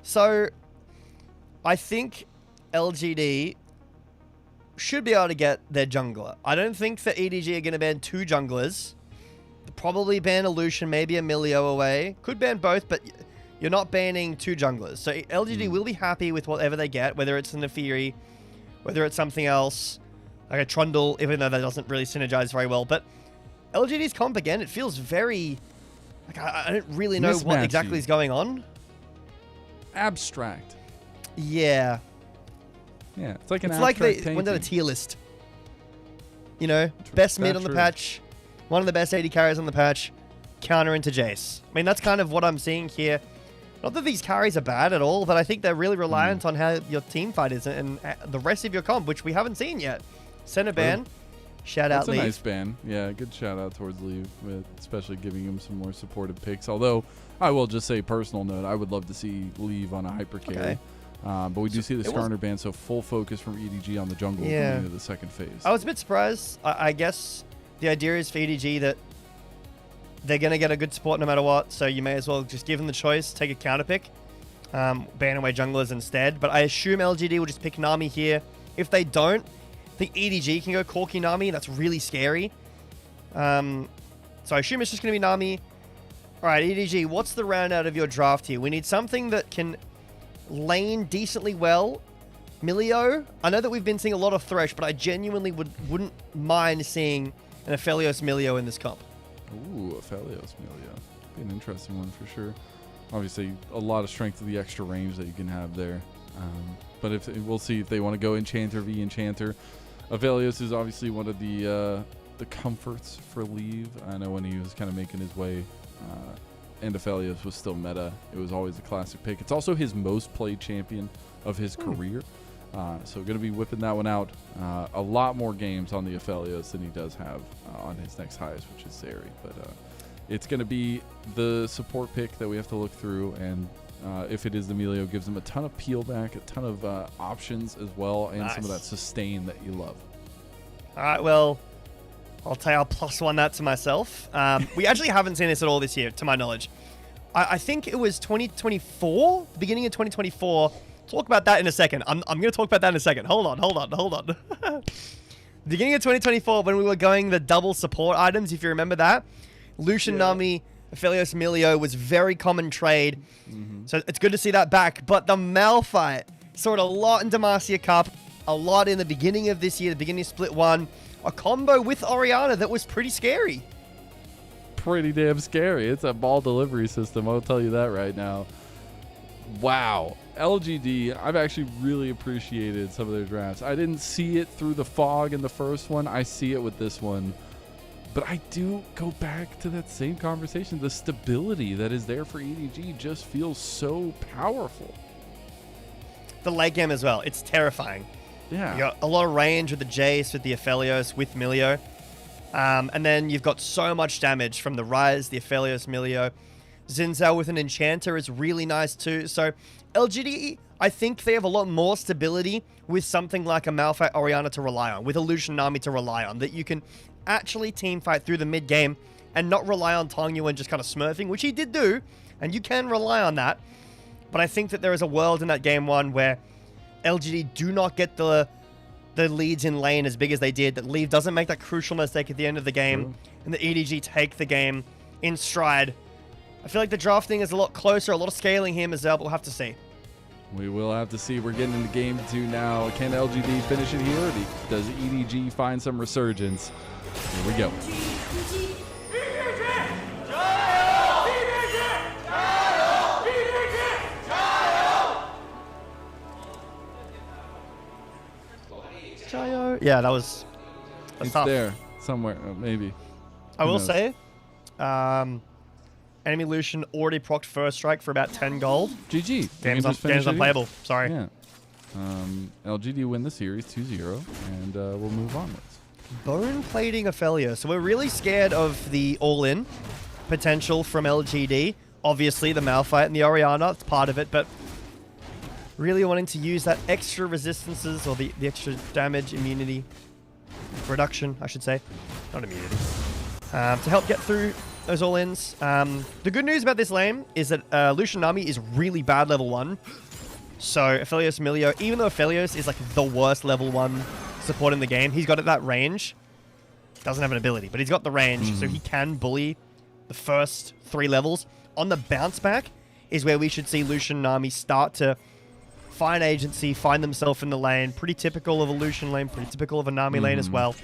[SPEAKER 6] So, I think LGD should be able to get their jungler. I don't think that EDG are going to ban 2 junglers. They'll probably ban a Lucian, maybe a Milio away. Could ban both, but you're not banning 2 junglers. So LGD will be happy with whatever they get, whether it's an Nefiri, whether it's something else, like a Trundle, even though that doesn't really synergize very well. But LGD's comp, again, it feels very... Like, I don't really know what exactly is going on.
[SPEAKER 2] Abstract.
[SPEAKER 6] Yeah.
[SPEAKER 2] Yeah, it's like an
[SPEAKER 6] It's like they
[SPEAKER 2] abstract
[SPEAKER 6] went down a
[SPEAKER 2] painting.
[SPEAKER 6] tier list. You know, best mid on the
[SPEAKER 2] true.
[SPEAKER 6] patch, one of the best AD carries on the patch, counter into Jace. I mean, that's kind of what I'm seeing here. Not that these carries are bad at all, but I think they're really reliant on how your team fight is and the rest of your comp, which we haven't seen yet. Center ban, shout out
[SPEAKER 2] That's a
[SPEAKER 6] Leave.
[SPEAKER 2] nice ban. Yeah, good shout out towards Leave, with especially giving him some more supportive picks. Although, I will just say, personal note, I would love to see Leave on a hyper carry.
[SPEAKER 6] Okay.
[SPEAKER 2] But we do see the
[SPEAKER 6] it was-
[SPEAKER 2] Skarner ban, so full focus from EDG on the jungle
[SPEAKER 6] Yeah.
[SPEAKER 2] going into the second phase.
[SPEAKER 6] I was a bit surprised. I guess the idea is for EDG that they're going to get a good support no matter what, so you may as well just give them the choice, take a counter pick, ban away junglers instead. But I assume LGD will just pick Nami here. If they don't, I think EDG can go Corki Nami. That's really scary. So I assume it's just going to be Nami. All right, EDG, what's the round out of your draft here? We need something that can lane decently well. Milio, I know that we've been seeing a lot of Thresh, but I genuinely wouldn't mind seeing an Aphelios Milio in this comp.
[SPEAKER 2] Ooh, Aphelios Milio. Be an interesting one for sure. Obviously, a lot of strength of the extra range that you can have there. But if we'll see if they want to go Enchanter v Enchanter. Aphelios is obviously one of the comforts for Leave. I know when he was kind of making his way, and Aphelios was still meta. It was always a classic pick. It's also his most played champion of his career. So going to be whipping that one out. A lot more games on the Aphelios than he does have on his next highest, which is Zeri. But it's going to be the support pick that we have to look through. And if it is the Milio, gives him a ton of peel back, a ton of options as well, and some of that sustain that you love.
[SPEAKER 6] All right, well, I'll tell you, I'll +1 that to myself. We actually haven't seen this at all this year, to my knowledge. I think it was 2024, beginning of 2024. Talk about that in a second. I'm going to talk about that in a second. Hold on. Beginning of 2024, when we were going the double support items, if you remember that, Lucian Nami, Aphelios Milio was very common trade. So it's good to see that back. But the Malphite saw it a lot in Demacia Cup, a lot in the beginning of this year, the beginning of Split 1. A combo with Orianna that was pretty scary.
[SPEAKER 2] Pretty damn scary. It's a ball delivery system, I'll tell you that right now. Wow. LGD, I've actually really appreciated some of their drafts. I didn't see it through the fog in the first one. I see it with this one. But I do go back to that same conversation. The stability that is there for EDG just feels so powerful.
[SPEAKER 6] The late game as well. It's terrifying.
[SPEAKER 2] Yeah.
[SPEAKER 6] You got a lot of range with the Jace, with the Aphelios, with Milio. And then you've got so much damage from the Ryze, the Aphelios, Milio. Zinzao with an Enchanter is really nice too. So LGD, I think they have a lot more stability with something like a Malphite Orianna to rely on, with a Lucian Nami to rely on, that you can actually team fight through the mid game and not rely on Tangyuan just kind of smurfing, which he did do, and you can rely on that. But I think that there is a world in that game one where LGD do not get the leads in lane as big as they did, that Leave doesn't make that crucial mistake at the end of the game, and the EDG take the game in stride. I feel like the drafting is a lot closer, a lot of scaling here, Mazel, but we'll have to see.
[SPEAKER 2] We will have to see. We're getting into game 2 now. Can LGD finish it here, or does EDG find some resurgence? Here we go.
[SPEAKER 6] Yeah, that's
[SPEAKER 2] It's
[SPEAKER 6] tough.
[SPEAKER 2] there somewhere, maybe.
[SPEAKER 6] I
[SPEAKER 2] Who
[SPEAKER 6] will
[SPEAKER 2] knows?
[SPEAKER 6] say, enemy Lucian already procced first strike for about 10 gold.
[SPEAKER 2] GG.
[SPEAKER 6] Game's
[SPEAKER 2] just finished it
[SPEAKER 6] unplayable. Sorry.
[SPEAKER 2] here. Yeah. LGD win the series 2-0, and we'll move onwards.
[SPEAKER 6] Bone plating Ophelia. So we're really scared of the all-in potential from LGD. Obviously, the Malphite and the Orianna, it's part of it, but really wanting to use that extra resistances, or the extra damage, immunity, reduction, I should say. Not immunity. To help get through those all-ins. The good news about this lane is that Lucian Nami is really bad level 1. So Aphelios Emilio, even though Aphelios is like the worst level 1 support in the game, he's got at that range. Doesn't have an ability, but he's got the range, so he can bully the first 3 levels. On the bounce back is where we should see Lucian and Nami start to find agency, find themselves in the lane. Pretty typical of a Lucian lane, pretty typical of a Nami lane as well.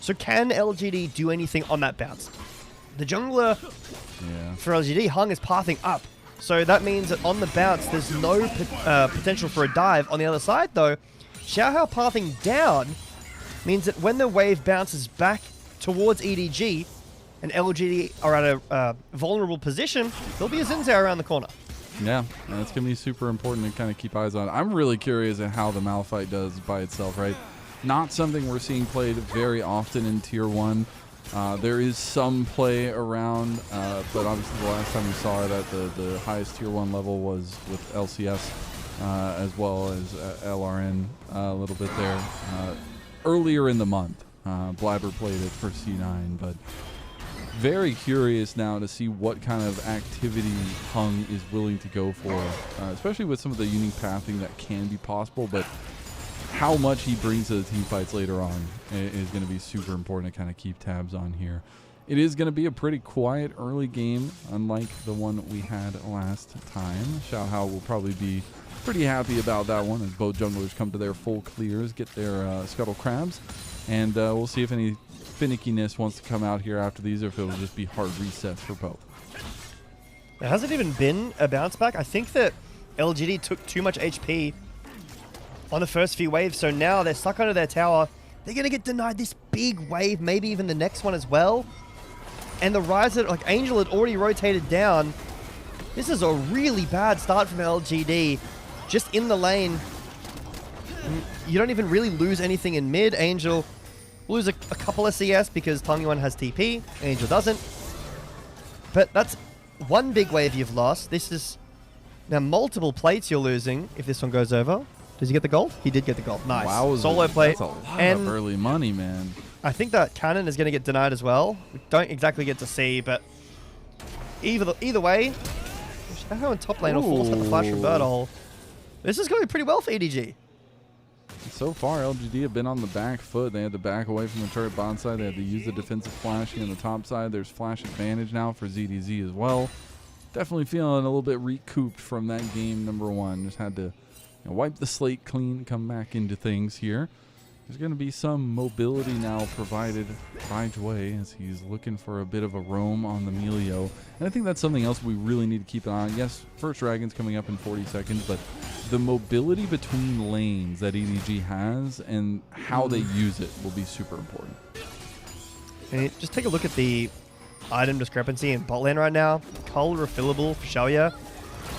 [SPEAKER 6] So can LGD do anything on that bounce? The jungler for LGD, Hung, is pathing up. So that means that on the bounce, there's no potential for a dive. On the other side, though, Xiaohao pathing down means that when the wave bounces back towards EDG and LGD are at a vulnerable position, there'll be a Xin Zhao around the corner.
[SPEAKER 2] Yeah, and it's going to be super important to kind of keep eyes on. I'm really curious at how the Malphite does by itself, right? Not something we're seeing played very often in Tier 1. There is some play around, but obviously the last time we saw it at the highest Tier 1 level was with LCS, as well as LRN a little bit there. Earlier in the month, Blabber played it for C9, but very curious now to see what kind of activity Hung is willing to go for, especially with some of the unique pathing that can be possible, but how much he brings to the team fights later on is going to be super important to kind of keep tabs on here. It is going to be a pretty quiet early game, unlike the one we had last time. Xiaohao will probably be pretty happy about that one as both junglers come to their full clears, get their scuttle crabs, and we'll see if any finickiness wants to come out here after these, or if it'll just be hard resets for both.
[SPEAKER 6] It hasn't even been a bounce back. I think that LGD took too much HP on the first few waves, so now they're stuck under their tower. They're going to get denied this big wave, maybe even the next one as well. And the Riser, like Angel, had already rotated down. This is a really bad start from LGD. Just in the lane, you don't even really lose anything in mid. Angel lose a couple of CS because Tangyuan has TP. Angel doesn't. But that's one big wave you've lost. This is now multiple plates you're losing if this one goes over. Does he get the gold? He did get the gold. Nice.
[SPEAKER 2] Wow,
[SPEAKER 6] solo plate.
[SPEAKER 2] That's a lot of early money, man.
[SPEAKER 6] I think that cannon is going to get denied as well. We don't exactly get to see, but either way, Xiaohao in top lane will force out the flash from Birdhole. This is going pretty well for EDG.
[SPEAKER 2] So far, LGD have been on the back foot. They had to back away from the turret bot side. They had to use the defensive flashing on the top side. There's flash advantage now for ZDZ as well. Definitely feeling a little bit recouped from that game number 1. Just had to wipe the slate clean, come back into things here. There's going to be some mobility now provided by Jway as he's looking for a bit of a roam on the Melio. And I think that's something else we really need to keep an eye on. Yes, first Dragon's coming up in 40 seconds, but the mobility between lanes that EDG has and how they use it will be super important.
[SPEAKER 6] And just take a look at the item discrepancy in bot lane right now. Cull refillable for Xiaoya,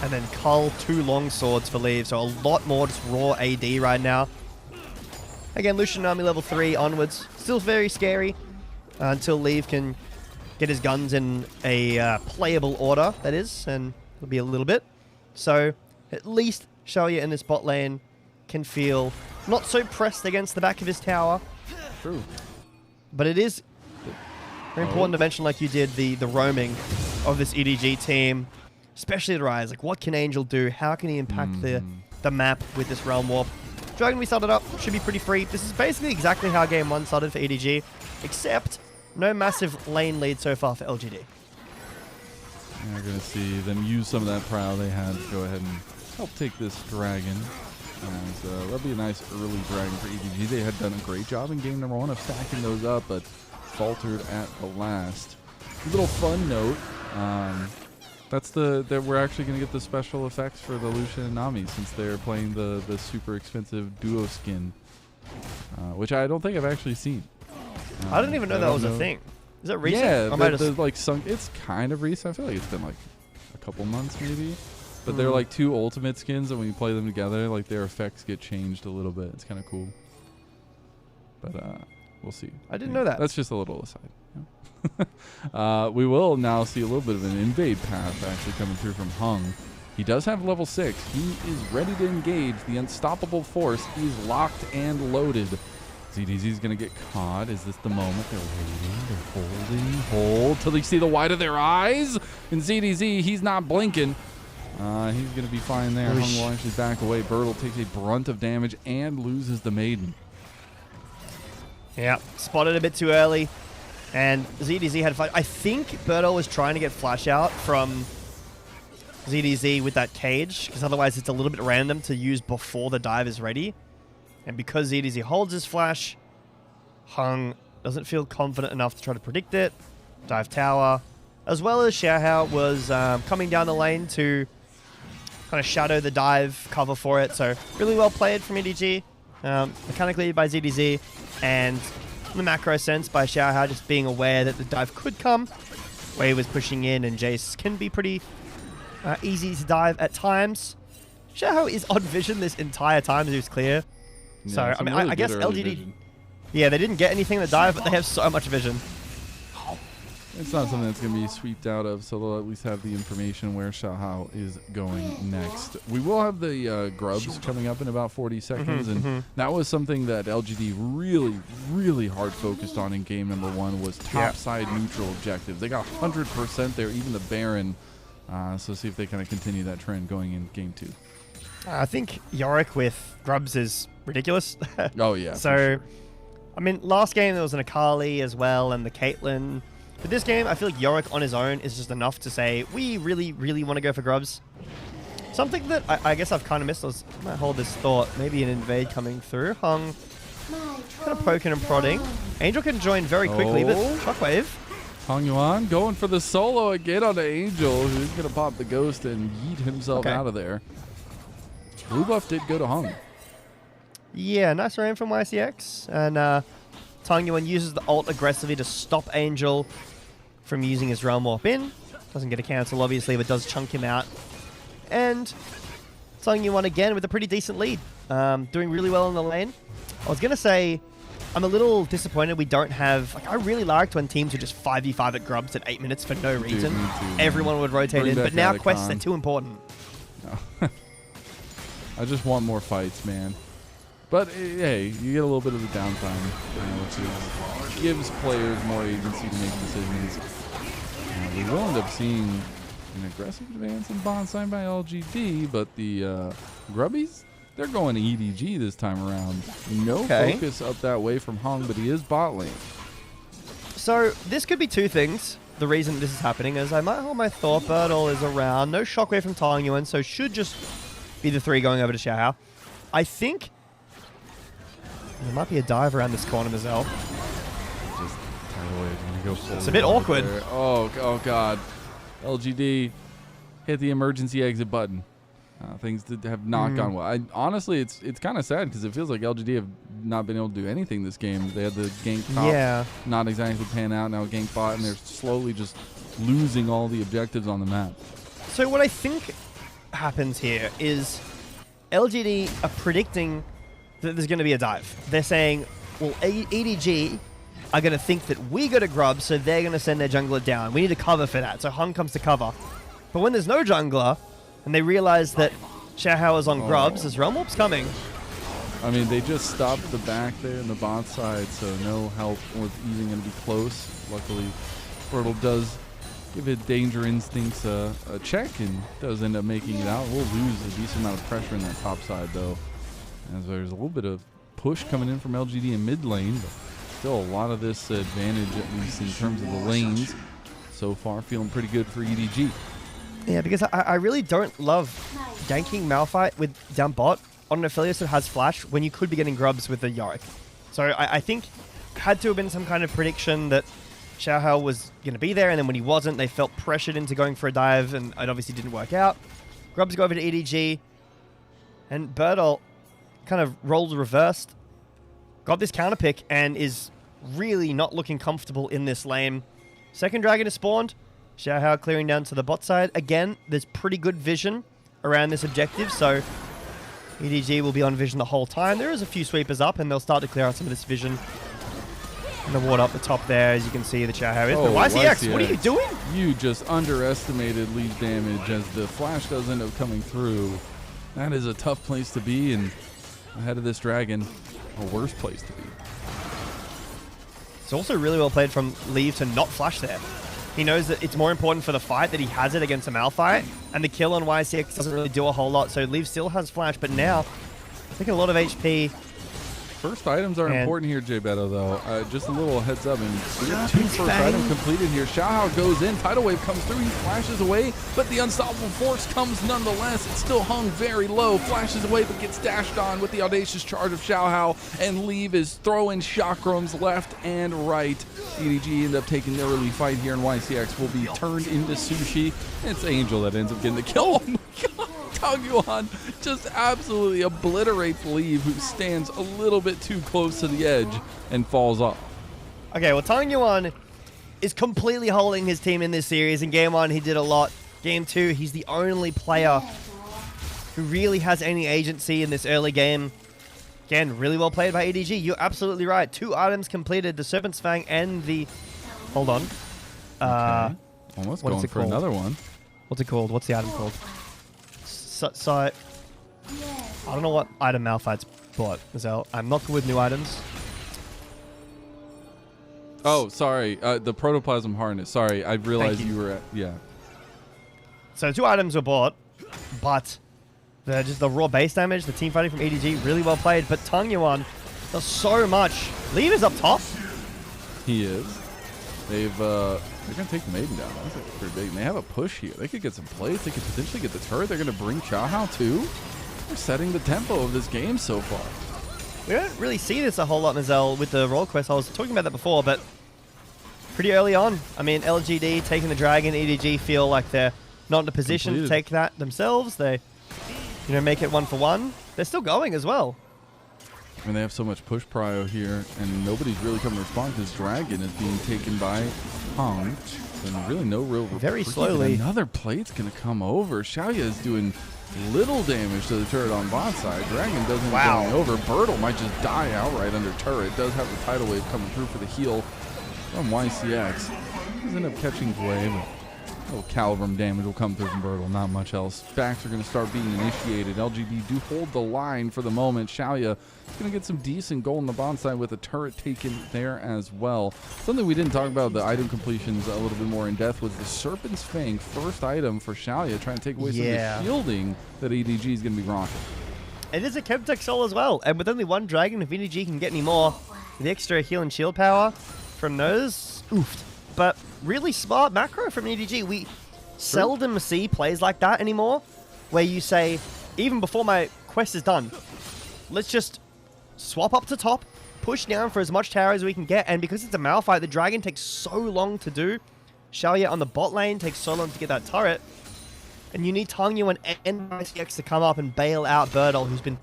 [SPEAKER 6] and then Cull 2 long swords for Leave. So a lot more just raw AD right now. Again, Lucian Army level 3 onwards. Still very scary until Leave can get his guns in a playable order, that is, and it'll be a little bit. So at least Xiaoya in this bot lane can feel not so pressed against the back of his tower.
[SPEAKER 2] True.
[SPEAKER 6] But it is very important to mention, like you did, the roaming of this EDG team, especially the Rise. Like, what can Angel do? How can he impact the map with this Realm Warp? Dragon we started up, should be pretty free. This is basically exactly how Game 1 started for EDG, except no massive lane lead so far for LGD.
[SPEAKER 2] You're going to see them use some of that prow they had to go ahead and help take this Dragon. So that'll be a nice early Dragon for EDG. They had done a great job in game number 1 of stacking those up, but faltered at the last. A little fun note, that we're actually going to get the special effects for the Lucian and Nami since they're playing the super expensive duo skin, which I don't think I've actually seen.
[SPEAKER 6] I didn't even know that was a thing. Is it recent?
[SPEAKER 2] Yeah, like it's kind of recent. I feel like it's been like a couple months maybe. But they're like 2 ultimate skins, and when you play them together, like their effects get changed a little bit. It's kind of cool. But we'll see.
[SPEAKER 6] I didn't know that.
[SPEAKER 2] That's just a little aside. Yeah. We will now see a little bit of an invade path actually coming through from Hung. He does have level 6. He is ready to engage the unstoppable force. He's locked and loaded. ZDZ's going to get caught. Is this the moment? They're waiting. They're holding. Hold till they see the white of their eyes. And ZDZ, he's not blinking. He's going to be fine there. Hung will actually back away. Bertle takes a brunt of damage and loses the maiden.
[SPEAKER 6] Yeah, spotted a bit too early. And ZDZ had flash. I think Bertle was trying to get flash out from ZDZ with that cage, because otherwise it's a little bit random to use before the dive is ready. And because ZDZ holds his flash, Hung doesn't feel confident enough to try to predict it. Dive tower. As well as Xiaohao was coming down the lane to kind of shadow the dive, cover for it. So really well played from EDG. Mechanically by ZDZ. And in the macro sense by Xiaohao just being aware that the dive could come. Wei was pushing in, and Jace can be pretty easy to dive at times. Xiaohao is on vision this entire time as he was clear.
[SPEAKER 2] Yeah,
[SPEAKER 6] So, I mean,
[SPEAKER 2] really
[SPEAKER 6] I guess
[SPEAKER 2] good early
[SPEAKER 6] LGD...
[SPEAKER 2] vision.
[SPEAKER 6] Yeah, they didn't get anything in the dive, but they have so much vision.
[SPEAKER 2] It's not something that's going to be sweeped out of, so they'll at least have the information where Xiaohao is going next. We will have the grubs coming up in about 40 seconds, and that was something that LGD really, really hard focused on in game number 1 was topside neutral objectives. They got 100% there, even the Baron. So see if they kind of continue that trend going in game 2.
[SPEAKER 6] I think Yorick with grubs is ridiculous.
[SPEAKER 2] Oh, yeah.
[SPEAKER 6] So,
[SPEAKER 2] for sure.
[SPEAKER 6] I mean, last game there was an Akali as well and the Caitlyn. But this game, I feel like Yorick on his own is just enough to say, we really, really want to go for grubs. Something that I guess I've kind of missed was, I might hold this thought, maybe an invade coming through. Hung kind of poking and prodding. Angel can join very quickly, but Shockwave.
[SPEAKER 2] Hong Yuan going for the solo again on the Angel, who's going to pop the ghost and yeet himself out of there. Blue buff did go to Hung.
[SPEAKER 6] Yeah, nice roam from YCX. And Hong Yuan uses the ult aggressively to stop Angel from using his Realm Warp in. Doesn't get a cancel, obviously, but does chunk him out. And Hong Yuan again with a pretty decent lead. Doing really well in the lane. I was going to say, I'm a little disappointed we don't have... Like, I really liked when teams would just 5v5 at grubs at 8 minutes for no reason.
[SPEAKER 2] Me too,
[SPEAKER 6] Everyone would rotate in, but now quests are too important.
[SPEAKER 2] No. I just want more fights, man. But hey, you get a little bit of the downtime, which gives players more agency to make decisions. We will end up seeing an aggressive advance in bonsai by LGD, but the Grubbies, they're going to EDG this time around. No focus up that way from Hung, but he is bot lane.
[SPEAKER 6] So this could be two things. The reason this is happening is I might hold my thought. Bertle is around. No shockwave from Tong Yuan, so should just be the 3 going over to Xiaohao. I think there might be a dive around this corner, Mazel.
[SPEAKER 2] Just tidal wave. I'm gonna go
[SPEAKER 6] it's a bit awkward.
[SPEAKER 2] Oh god. LGD hit the emergency exit button. Things have not gone well. Honestly, it's kind of sad because it feels like LGD have not been able to do anything this game. They had the gank top, not exactly pan out. Now gank bot, and they're slowly just losing all the objectives on the map.
[SPEAKER 6] So what I think happens here is LGD are predicting that there's going to be a dive. They're saying, well, EDG are going to think that we go to grub, so they're going to send their jungler down. We need to cover for that. So Hung comes to cover. But when there's no jungler, and they realize that Xiaohao is on grubs, there's Realm Warp's coming.
[SPEAKER 2] I mean, they just stopped the back there in the bot side, so no help was even going to be close. Luckily, Bertle does give it Danger Instincts a check and does end up making it out. We'll lose a decent amount of pressure in that top side, though, as there's a little bit of push coming in from LGD in mid lane, but still a lot of this advantage, at least in terms of the lanes. So far, feeling pretty good for EDG.
[SPEAKER 6] Yeah, because I really don't love ganking Malphite with down bot on an affiliate that has flash when you could be getting grubs with the Yorick. So I think had to have been some kind of prediction that Xiaohao was going to be there, and then when he wasn't, they felt pressured into going for a dive, and it obviously didn't work out. Grubs go over to EDG, and Bertle kind of rolled reversed, got this counter pick, and is really not looking comfortable in this lane. Second dragon is spawned. Xiaohao clearing down to the bot side. Again, there's pretty good vision around this objective, so EDG will be on vision the whole time. There is a few sweepers up, and they'll start to clear out some of this vision. And the ward up the top there, as you can see, the Xiaohao is. But YCX, what are you doing?
[SPEAKER 2] You just underestimated lead damage as the flash does end up coming through. That is a tough place to be, and ahead of this dragon, a worse place to be.
[SPEAKER 6] It's also really well played from Leave to not flash there. He knows that it's more important for the fight that he has it against a Malphite, and the kill on YCX doesn't really do a whole lot, so Leaf still has flash, but now taking a lot of HP.
[SPEAKER 2] First items are important here, Jay Beto, though. Just a little heads up, and we have 2 first items completed here. Xiaohao goes in, Tidal Wave comes through, he flashes away, but the Unstoppable Force comes nonetheless. It's still hung very low, flashes away, but gets dashed on with the audacious charge of Xiaohao, and Leave is throwing chakrams left and right. EDG end up taking their early fight here, and YCX will be turned into sushi. It's Angel that ends up getting the kill. Oh my god! Tangyuan just absolutely obliterates Leave, who stands a little bit too close to the edge and falls off.
[SPEAKER 6] Okay, well, Tangyuan is completely holding his team in this series. In Game 1, he did a lot. Game 2, he's the only player who really has any agency in this early game. Again, really well played by EDG. You're absolutely right. 2 items completed, the Serpent's Fang and the... Hold on.
[SPEAKER 2] Okay. Almost going for another one.
[SPEAKER 6] What's it called? What's the item called? So I don't know what item Malphite's bought. I'm not good with new items.
[SPEAKER 2] Oh, sorry. The Protoplasm Harness. Sorry, I realized you were at... Yeah.
[SPEAKER 6] So 2 items were bought, but just the raw base damage, the team fighting from EDG, really well played. But Tangyuan does so much. Leave is up top.
[SPEAKER 2] He is. They're going to take the Maiden down. That's actually pretty big. And they have a push here. They could get some plates. They could potentially get the turret. They're going to bring Xiaohao too. They're setting the tempo of this game so far.
[SPEAKER 6] We don't really see this a whole lot, Mazel, with the role quest. I was talking about that before, but pretty early on. I mean, LGD taking the dragon, EDG feel like they're not in a position to take that themselves. They, make it 1-for-1. They're still going as well.
[SPEAKER 2] I mean, they have so much push prio here, and nobody's really coming to respond because Dragon is being taken by Hong. And really no real...
[SPEAKER 6] Very slowly.
[SPEAKER 2] Another plate's going to come over. Xiaoya is doing little damage to the turret on bot side. Dragon doesn't going over. Birdle might just die outright under turret. Does have the Tidal Wave coming through for the heal from YCX. Does end up catching Gwei, but a little Calibrum damage will come through from Birdle. Not much else. Backs are going to start being initiated. LGD do hold the line for the moment. Xiaoya is going to get some decent gold on the bot side with a turret taken there as well. Something we didn't talk about the item completions a little bit more in depth was the Serpent's Fang first item for Xiaoya, trying to take away some of the shielding that EDG is going to be rocking.
[SPEAKER 6] It is a Chemtech Soul as well, and with only 1 dragon, if EDG can get any more, the extra heal and shield power from those, oofed. But really smart macro from EDG. We seldom see plays like that anymore, where you say, even before my quest is done, let's just swap up to top, push down for as much tower as we can get, and because it's a Malphite, the dragon takes so long to do. Xiaoya on the bot lane takes so long to get that turret, and you need Tangyuan and YCX to come up and bail out Birdle, who's been,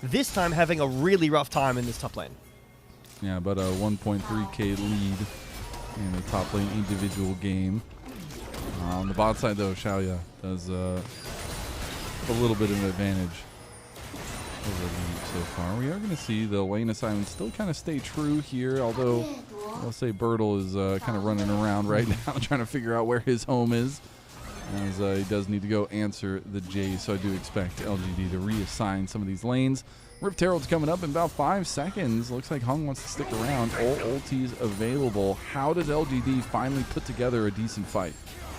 [SPEAKER 6] this time, having a really rough time in this top lane.
[SPEAKER 2] Yeah, about a 1.3k lead in the top lane individual game. On the bot side, though, Xiaoya does a little bit of an advantage over Leave so far. We are going to see the lane assignment still kind of stay true here, although I'll say Birdle is kind of running around right now trying to figure out where his home is, as he does need to go answer the Jays, so I do expect LGD to reassign some of these lanes. Rift Herald's coming up in about 5 seconds. Looks like Hung wants to stick around. All ultis available. How does LGD finally put together a decent fight?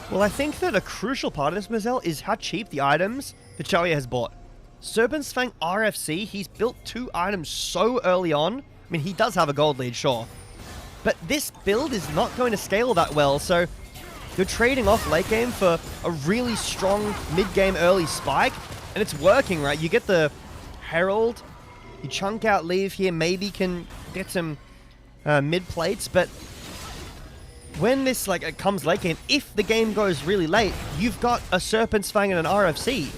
[SPEAKER 6] Well, I think that a crucial part of this, Mazel, is how cheap the items that Xiaoya has bought. Serpent's Fang RFC, he's built 2 items so early on. I mean, he does have a gold lead, sure. But this build is not going to scale that well, so you're trading off late game for a really strong mid-game early spike, and it's working, right? You get the Herald, you chunk out Leave here, maybe can get some mid plates, but when this it comes late game, if the game goes really late, you've got a Serpent's Fang and an RFC.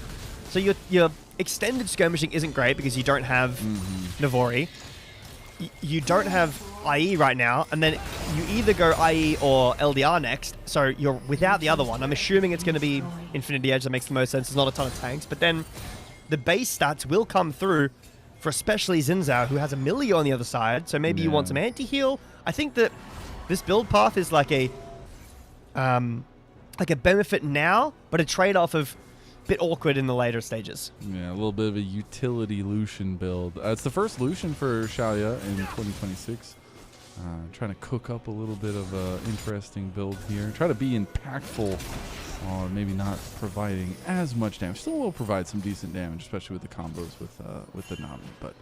[SPEAKER 6] So your extended skirmishing isn't great because you don't have Navori. You don't have IE right now, and then you either go IE or LDR next, so you're without the other one. I'm assuming it's going to be Infinity Edge. That makes the most sense. There's not a ton of tanks, but then the base stats will come through for especially Xin, who has a Millie on the other side, so maybe you want some anti-heal. I think that this build path is like a benefit now, but a trade-off of a bit awkward in the later stages.
[SPEAKER 2] Yeah, a little bit of a utility Lucian build. It's the first Lucian for Xiaoya in 2026. Trying to cook up a little bit of an interesting build here. Try to be impactful, or maybe not providing as much damage. Still will provide some decent damage, especially with the combos with the Nami. But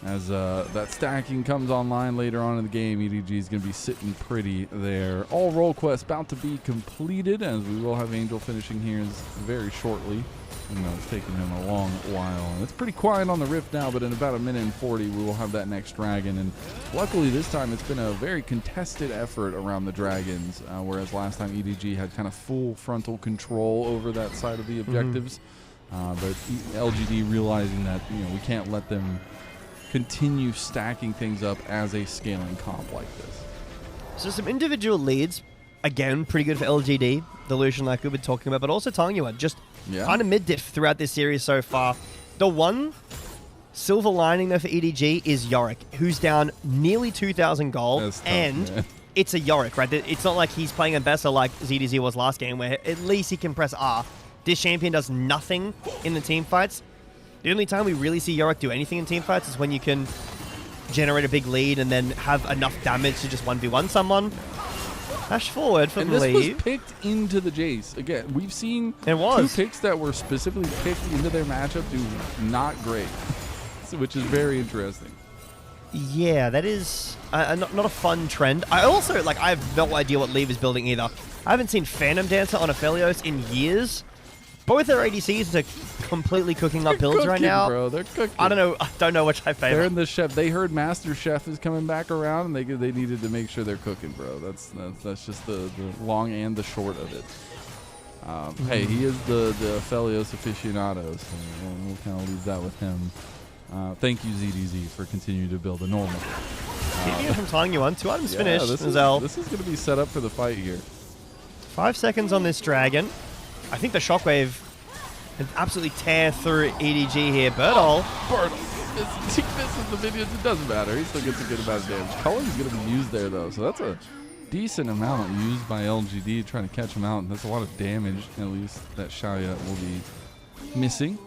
[SPEAKER 2] as that stacking comes online later on in the game, EDG is going to be sitting pretty there. All role quests about to be completed, as we will have Angel finishing here very shortly. It's taking him a long while. And it's pretty quiet on the Rift now, but in about 1:40, we will have that next dragon. And luckily this time it's been a very contested effort around the dragons, whereas last time EDG had kind of full frontal control over that side of the objectives. But LGD realizing that we can't let them continue stacking things up as a scaling comp like this.
[SPEAKER 6] So some individual leads, again, pretty good for LGD, the Lucian like we've been talking about, but also Tangyuan, just kind of mid-diff throughout this series so far. The one silver lining, though, for EDG is Yorick, who's down nearly 2,000 gold, and it's a Yorick, right? It's not like he's playing a Bessa like ZDZ was last game, where at least he can press R. This champion does nothing in the team fights. The only time we really see Yorick do anything in team fights is when you can generate a big lead and then have enough damage to just 1v1 someone. Dash forward for the lead.
[SPEAKER 2] This was picked into the Jace. Again, we've seen two picks that were specifically picked into their matchup do not great, which is very interesting.
[SPEAKER 6] Yeah, that is not a fun trend. I also, I have no idea what Leave is building either. I haven't seen Phantom Dancer on Aphelios in years. Both their ADCs are completely cooking up builds right now.
[SPEAKER 2] Bro, they're cooking.
[SPEAKER 6] I don't know which I favor.
[SPEAKER 2] They're in the chef. They heard Master Chef is coming back around, and they needed to make sure they're cooking, bro. That's just the long and the short of it. Hey, he is the Aphelios aficionado, so we'll kind of leave that with him. Thank you, ZDZ, for continuing to build a normal.
[SPEAKER 6] From Tangyuan, 2 items finished.
[SPEAKER 2] This is going to be set up for the fight here.
[SPEAKER 6] 5 seconds on this dragon. I think the Shockwave can absolutely tear through EDG here. Birdle.
[SPEAKER 2] He misses the minions. It doesn't matter. He still gets a good amount of damage. Cullen's going to be used there, though. So that's a decent amount used by LGD trying to catch him out. And that's a lot of damage, at least, that Xiaoya will be missing.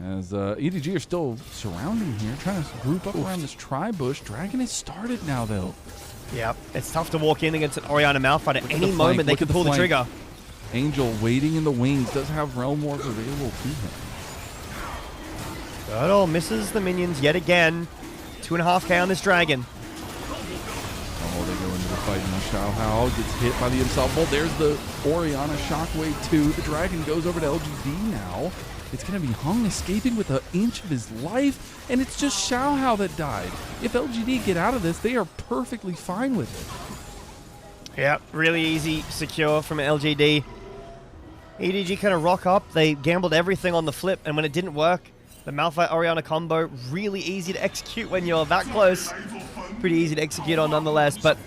[SPEAKER 2] As EDG are still surrounding here, trying to group up around this tri-bush. Dragon has started now, though.
[SPEAKER 6] Yep. It's tough to walk in against an Orianna Malphite. At any moment, they can pull the trigger.
[SPEAKER 2] Angel waiting in the wings, does have Realm Warp available to him.
[SPEAKER 6] Birdle misses the minions yet again. 2.5k on this dragon.
[SPEAKER 2] Oh, they go into the fight, and Xiao gets hit by the Unstoppable. There's the Orianna Shockwave 2. The dragon goes over to LGD now. It's going to be Hung escaping with 1 inch of his life, and it's just Xiao that died. If LGD get out of this, they are perfectly fine with it.
[SPEAKER 6] Yeah, really easy secure from LGD. EDG kind of rock up. They gambled everything on the flip, and when it didn't work, the Malphite Orianna combo, really easy to execute when you're that close. Pretty easy to execute on nonetheless, but...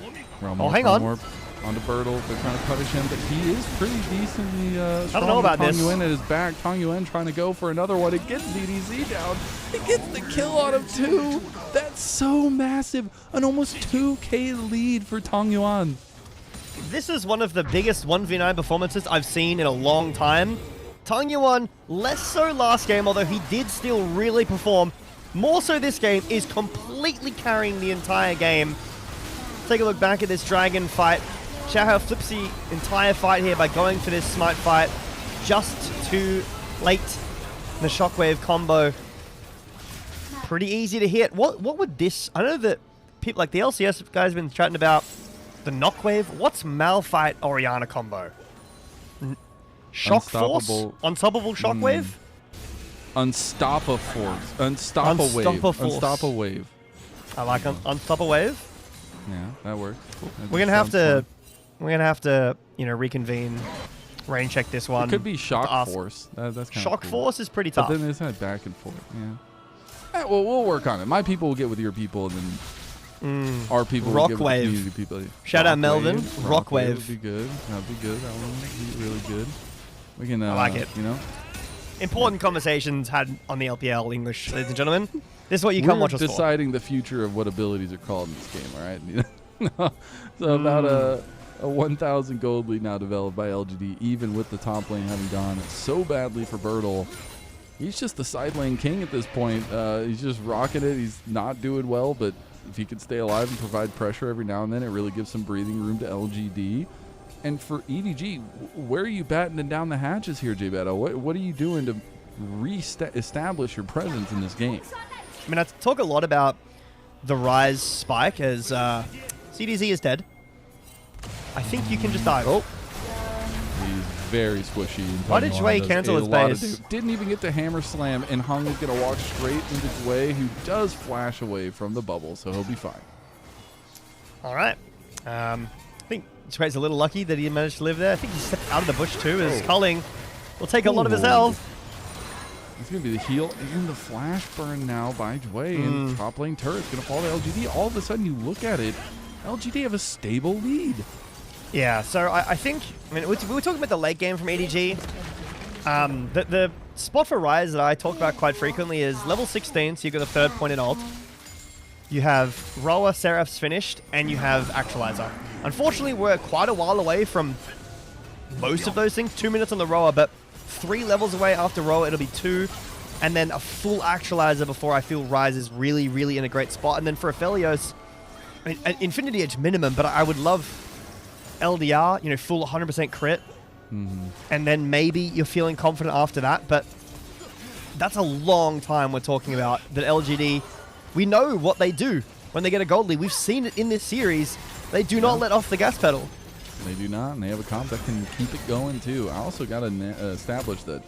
[SPEAKER 6] hang on.
[SPEAKER 2] Onto Birdle. They're trying to punish him, but he is pretty decently strong.
[SPEAKER 6] I don't know about this.
[SPEAKER 2] Tangyuan at his back. Tangyuan trying to go for another one. It gets ZDZ down. It gets the kill on him, too. That's so massive. An almost 2k lead for Tangyuan.
[SPEAKER 6] This is one of the biggest 1v9 performances I've seen in a long time. Tangyuan, less so last game, although he did still really perform. More so this game, is completely carrying the entire game. Take a look back at this dragon fight. Xiao flips the entire fight here by going for this smite fight just too late. The Shockwave combo. Pretty easy to hit. What would this... I know that people like the LCS guys have been chatting about the Knockwave. What's Malphite Orianna combo? Shock Force? Unstoppable Shockwave?
[SPEAKER 2] Unstoppa Force. Unstoppa Wave.
[SPEAKER 6] I like Unstoppa Wave.
[SPEAKER 2] Yeah, that works.
[SPEAKER 6] We're gonna have to reconvene, rain check this one.
[SPEAKER 2] It could be Shock Force. That's kind of
[SPEAKER 6] Shock
[SPEAKER 2] cool.
[SPEAKER 6] Force is pretty tough.
[SPEAKER 2] But then it's kind of back and forth. Yeah. Well, we'll work on it. My people will get with your people, and then our people will get with the community people.
[SPEAKER 6] Shout out Melvin. Rockwave
[SPEAKER 2] would be good. That'd be good. That one would be really good. We can. I
[SPEAKER 6] like it. Important conversations had on the LPL English, ladies and gentlemen. This is what you come watch us for.
[SPEAKER 2] We're deciding the future of what abilities are called in this game, all right? So about a 1,000 gold lead now developed by LGD, even with the top lane having gone so badly for Birdle. He's just the side lane king at this point. He's just rocking it. He's not doing well, but if he can stay alive and provide pressure every now and then, it really gives some breathing room to LGD. And for EDG, where are you battening down the hatches here, J Beto? What are you doing to establish your presence in this game?
[SPEAKER 6] I mean, I talk a lot about the Rise spike as CDZ is dead. I think you can just dive. Oh.
[SPEAKER 2] He's very squishy.
[SPEAKER 6] Why did Jue cancel his base?
[SPEAKER 2] Didn't even get the hammer slam, and Hung is going to walk straight into Jue, who does flash away from the bubble, so he'll be fine.
[SPEAKER 6] All right. I think Jue's a little lucky that he managed to live there. I think he stepped out of the bush too, as Culling will take a lot of his health.
[SPEAKER 2] It's going to be the heal and the flash burn now by Jue, and top lane turret's going to fall to LGD. All of a sudden, you look at it, LGD have a stable lead.
[SPEAKER 6] Yeah, so I think, I mean, we were talking about the late game from EDG. The spot for Rise that I talk about quite frequently is level 16, so you've got a third point in ult. You have Roa, Seraph's finished, and you have Actualizer. Unfortunately, we're quite a while away from most of those things. 2 minutes on the Roa, but 3 levels away after Roa, it'll be 2. And then a full Actualizer before I feel Rise is really, really in a great spot. And then for Aphelios, I mean, Infinity Edge minimum, but I would love LDR, you know, full 100% crit. And then maybe you're feeling confident after that, but that's a long time we're talking about. That LGD, we know what they do when they get a gold lead. We've seen it in this series. They do not let off the gas pedal.
[SPEAKER 2] They do not, and they have a comp that can keep it going too. I also got to establish that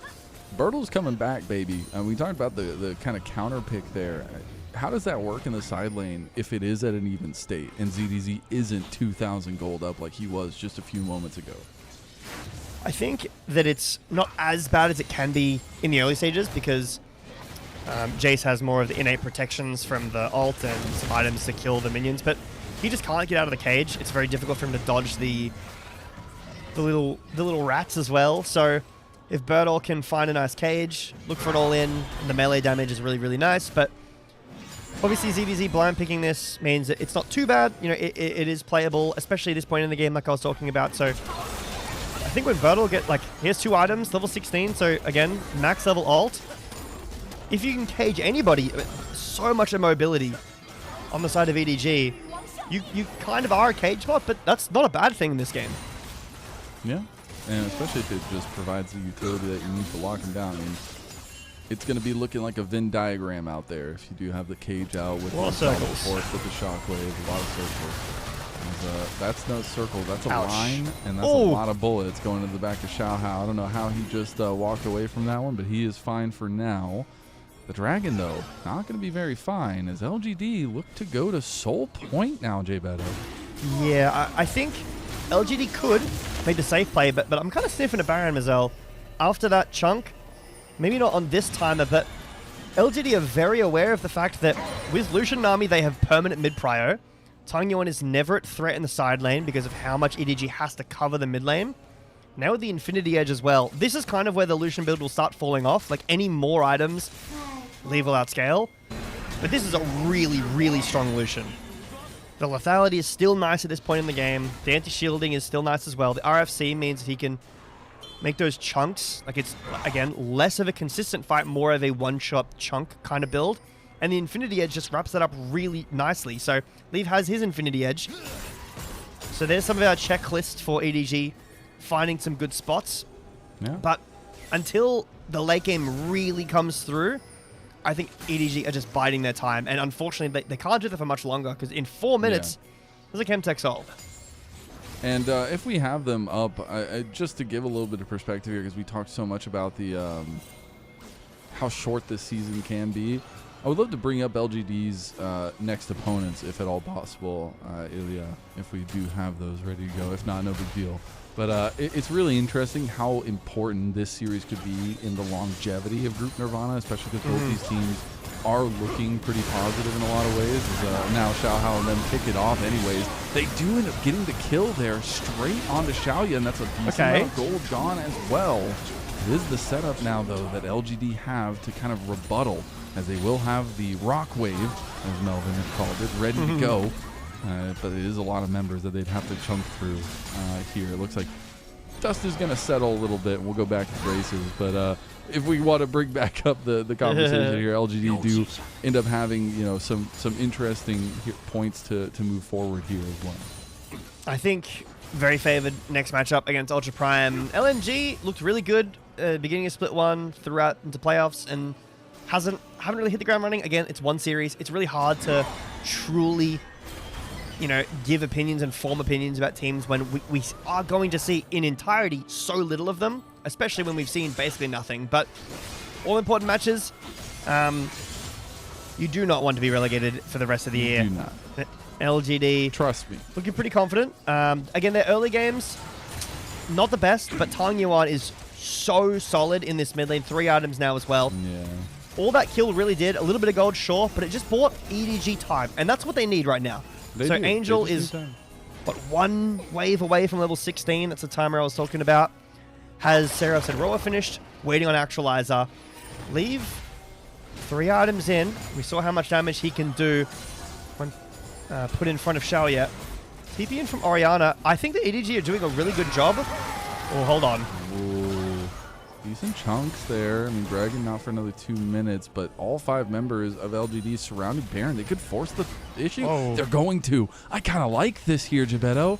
[SPEAKER 2] Bertle's coming back, baby. We talked about the kind of counter pick there. How does that work in the side lane if it is at an even state and ZDZ isn't 2,000 gold up like he was just a few moments ago?
[SPEAKER 6] I think that it's not as bad as it can be in the early stages because Jace has more of the innate protections from the ult and some items to kill the minions, but he just can't get out of the cage. It's very difficult for him to dodge the little rats as well. So if Bertle can find a nice cage, look for it all in, and the melee damage is really, really nice, but obviously, ZDZ blind picking this means that it's not too bad. You know, it is playable, especially at this point in the game like I was talking about. So I think when Bertle get, like, here's 2 items, level 16. So again, max level ult. If you can cage anybody, so much mobility on the side of EDG, you kind of are a cage spot, but that's not a bad thing in this game.
[SPEAKER 2] Yeah, and especially if it just provides the utility that you need to lock him down. I mean, it's going to be looking like a Venn diagram out there if you do have the cage out with the force, with the shockwave, a lot of circles. That's no circle, that's a line, and that's a lot of bullets going to the back of Xiaohao. I don't know how he just walked away from that one, but he is fine for now. The Dragon, though, not going to be very fine as LGD look to go to Soul Point now, J Beto.
[SPEAKER 6] Yeah, I think LGD could make the safe play, but I'm kind of sniffing a Baron Mazel. After that chunk, maybe not on this timer, but LGD are very aware of the fact that with Lucian Nami, they have permanent mid-prio. Tang Yuan is never at threat in the side lane because of how much EDG has to cover the mid lane. Now with the Infinity Edge as well, this is kind of where the Lucian build will start falling off. Like, any more items, leave will outscale. But this is a really, really strong Lucian. The lethality is still nice at this point in the game. The anti-shielding is still nice as well. The RFC means that he can make those chunks. Like, it's, again, less of a consistent fight, more of a one-shot chunk kind of build. And the Infinity Edge just wraps that up really nicely. So Leaf has his Infinity Edge. So there's some of our checklist for EDG, finding some good spots.
[SPEAKER 2] Yeah.
[SPEAKER 6] But until the late game really comes through, I think EDG are just biding their time. And unfortunately, they can't do that for much longer because in 4 minutes, there's a Chemtech Soul.
[SPEAKER 2] And if we have them up, just to give a little bit of perspective here, because we talked so much about the how short this season can be, I would love to bring up LGD's next opponents, if at all possible, Ilya, if we do have those ready to go. If not, no big deal. But it's really interesting how important this series could be in the longevity of Group Nirvana, especially because both these teams are looking pretty positive in a lot of ways. Now Xiaohao and them kick it off anyways. They do end up getting the kill there straight onto Xiaoya, and that's a decent amount of gold gone as well. It is the setup now, though, that LGD have to kind of rebuttal, as they will have the Rock Wave, as Melvin has called it, ready to go. But it is a lot of members that they'd have to chunk through here. It looks like dust is going to settle a little bit, and we'll go back to races. But if we want to bring back up the conversation here, LGD do end up having, you know, some interesting points to move forward here as well.
[SPEAKER 6] I think very favored next matchup against Ultra Prime. LNG looked really good beginning of Split 1 throughout into playoffs, and haven't really hit the ground running. Again, it's one series. It's really hard to truly, you know, give opinions and form opinions about teams when we are going to see in entirety so little of them, especially when we've seen basically nothing. But all important matches, you do not want to be relegated for the rest of the year.
[SPEAKER 2] You do not.
[SPEAKER 6] LGD.
[SPEAKER 2] Trust me.
[SPEAKER 6] Looking pretty confident. Again, their early games, not the best, but Tang Yuan is so solid in this mid lane. 3 items now as well.
[SPEAKER 2] Yeah.
[SPEAKER 6] All that kill really did, a little bit of gold, sure, but it just bought EDG time, and that's what they need right now. So Angel is, what, 1 wave away from level 16. That's the timer I was talking about. Has Seraph and Roa finished, waiting on Actualizer. Leave 3 items in. We saw how much damage he can do when put in front of Xiaoye. TP in from Oriana. I think the EDG are doing a really good job. Oh, hold on.
[SPEAKER 2] Ooh, decent chunks there. I mean, Dragon not for another 2 minutes, but all 5 members of LGD surrounding Baron. They could force the issue.
[SPEAKER 6] Oh.
[SPEAKER 2] They're going to. I kind of like this here, Gebetto.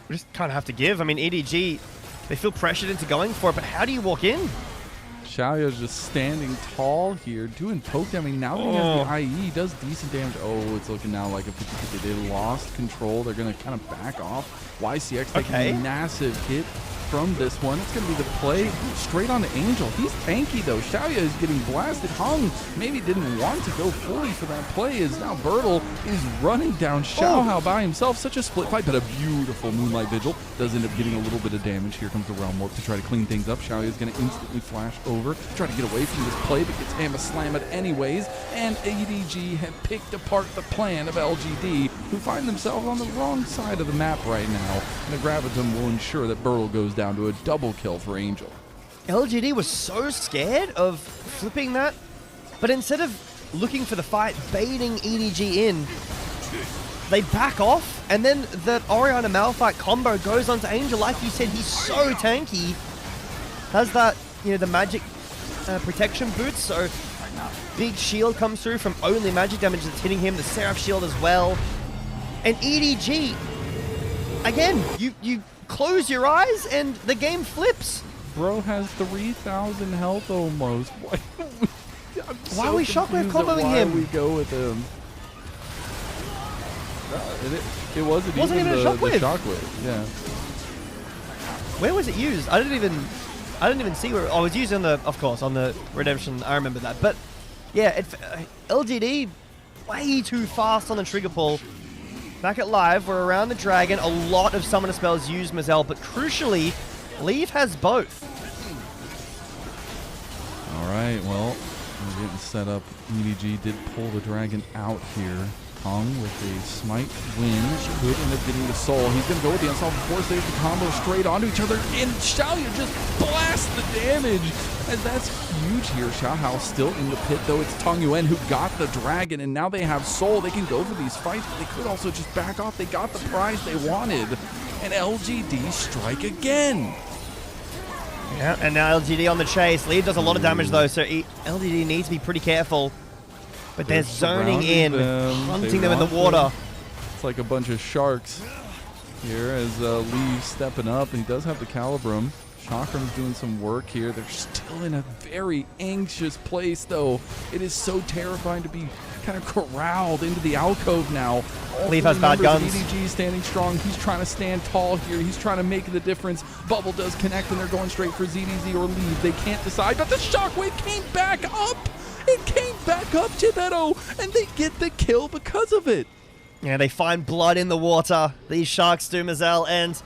[SPEAKER 6] We just kind of have to give. I mean, EDG, they feel pressured into going for it, but how do you walk in?
[SPEAKER 2] Xiaoya's just standing tall here, doing poke damage. Now that he has the IE, he does decent damage. Oh, it's looking now like a 50-50. They lost control. They're going to kind of back off. YCX taking a massive hit from this one. It's going to be the play straight on to Angel. He's tanky, though. Xiaoya is getting blasted. Hung maybe didn't want to go fully for that play, as now Bertle is running down Xiaohao by himself. Such a split fight, but a beautiful Moonlight Vigil. Does end up getting a little bit of damage. Here comes the Realm Warp to try to clean things up. Xiaoya is going to instantly flash over, try to get away from this play, but gets Hammer Slammed anyways. And EDG have picked apart the plan of LGD, who find themselves on the wrong side of the map right now. And the Gravitum will ensure that Bertle goes down to a double kill for Angel.
[SPEAKER 6] LGD was so scared of flipping that, but instead of looking for the fight, baiting EDG in, they back off, and then the Oriana Malphite combo goes onto Angel. Like you said, he's so tanky. Has that, you know, the magic protection boots, so big shield comes through from only magic damage that's hitting him, the Seraph shield as well. And EDG, again, you close your eyes and the game flips.
[SPEAKER 2] Bro has 3,000 health almost.
[SPEAKER 6] Why are we shockwave comboing him?
[SPEAKER 2] Why we go with him? It wasn't even
[SPEAKER 6] a shockwave.
[SPEAKER 2] The shockwave. Yeah.
[SPEAKER 6] Where was it used? I didn't even see where. Oh, it was used on the, of course, on the Redemption. I remember that. But yeah, LGD way too fast on the trigger pull. Back at live, we're around the dragon. A lot of summoner spells use Mazel, but crucially, Leave has both.
[SPEAKER 2] All right, well, we're getting set up. EDG did pull the dragon out here. Hung with a smite win. Could end up getting the soul. He's going to go with the unsolved force. They have the combo straight onto each other. And Xiaoya just blasts the damage. And that's huge here. Xiaohao still in the pit, though. It's Tang Yuan who got the dragon. And now they have soul. They can go for these fights, but they could also just back off. They got the prize they wanted. And LGD strike again.
[SPEAKER 6] Yeah, and now LGD on the chase. Leave does a lot of damage, though, so LGD needs to be pretty careful. But they're zoning in, hunting them in the water.
[SPEAKER 2] It's like a bunch of sharks here as Lee's stepping up, and he does have the Calibrum. Chakram's doing some work here. They're still in a very anxious place, though. It is so terrifying to be kind of corralled into the alcove now.
[SPEAKER 6] Leaf has bad guns.
[SPEAKER 2] EDG standing strong. He's trying to stand tall here. He's trying to make the difference. Bubble does connect, and they're going straight for ZDZ or Leave. They can't decide, but the Shockwave came back up. It came back up, Gebetto, and they get the kill because of it.
[SPEAKER 6] Yeah, they find blood in the water. These sharks do, Mazel, and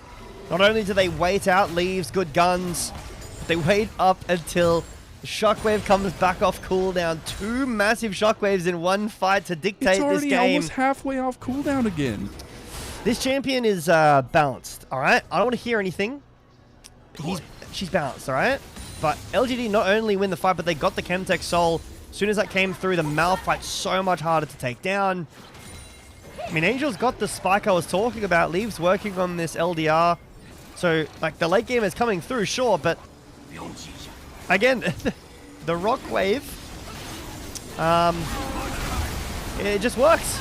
[SPEAKER 6] not only do they wait out Leaves, good guns, but they wait up until the Shockwave comes back off cooldown. 2 massive Shockwaves in one fight to dictate this game.
[SPEAKER 2] It's already almost halfway off cooldown again.
[SPEAKER 6] This champion is balanced, all right? I don't want to hear anything. She's balanced, all right? But LGD not only win the fight, but they got the Chemtech Soul. As soon as that came through, the Malphite so much harder to take down. I mean, Angel's got the spike I was talking about. Leaves working on this LDR. So, like, the late game is coming through, sure, but again, the rock wave, it just works.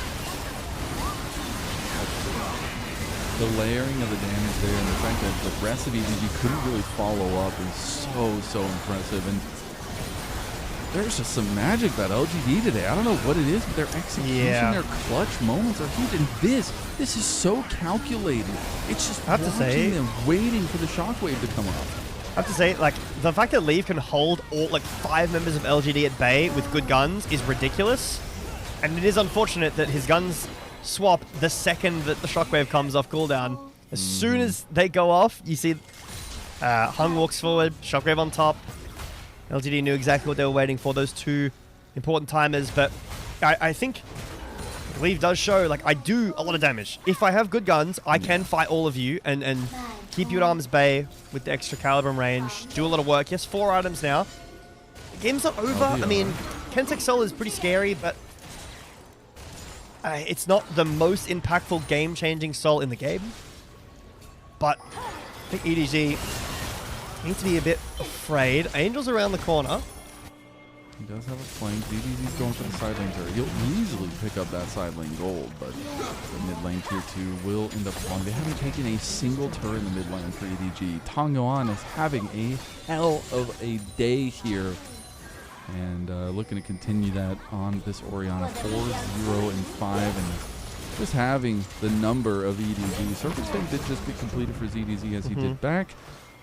[SPEAKER 2] The layering of the damage there and the fact that the rest of EDG couldn't really follow up is so impressive. And there's just some magic about LGD today. I don't know what it is, but their execution, their clutch moments are huge. And this is so calculated. It's just watching them waiting for the shockwave to come up.
[SPEAKER 6] I have to say, like, the fact that Leave can hold all, like, 5 members of LGD at bay with good guns is ridiculous. And it is unfortunate that his guns swap the second that the shockwave comes off cooldown. As soon as they go off, you see Hung walks forward, shockwave on top. LGD knew exactly what they were waiting for, those 2 important timers, but I think Leave does show, like, I do a lot of damage. If I have good guns, I can fight all of you and keep you at arm's bay with the extra caliber and range, do a lot of work. Yes, 4 items now. The game's not over. I mean, Kentek's Soul is pretty scary, but it's not the most impactful game-changing soul in the game. But I think EDG needs to be a bit afraid. Angel's around the corner.
[SPEAKER 2] He does have a flank. EDG's going for the side lane turret. He'll easily pick up that side lane gold, but the mid lane tier 2 will end up falling. They haven't taken a single turret in the mid lane for EDG. Tong Yuan is having a hell of a day here. And looking to continue that on this Orianna 4-0-5, and just having the number of EDG. Serpent's Fang did just get completed for ZDZ as he did back.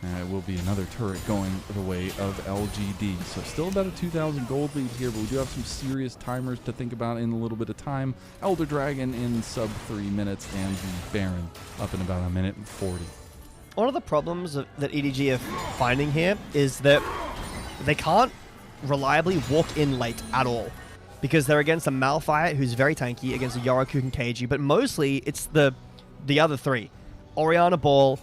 [SPEAKER 2] It will be another turret going the way of LGD. So still about a 2,000 gold lead here, but we do have some serious timers to think about in a little bit of time. Elder Dragon in sub 3 minutes, and the Baron up in about 1:40.
[SPEAKER 6] One of the problems that EDG are finding here is that they can't reliably walk in late at all, because they're against a Malphite who's very tanky, against a Yoroku and KG, but mostly it's the other 3. Orianna Ball,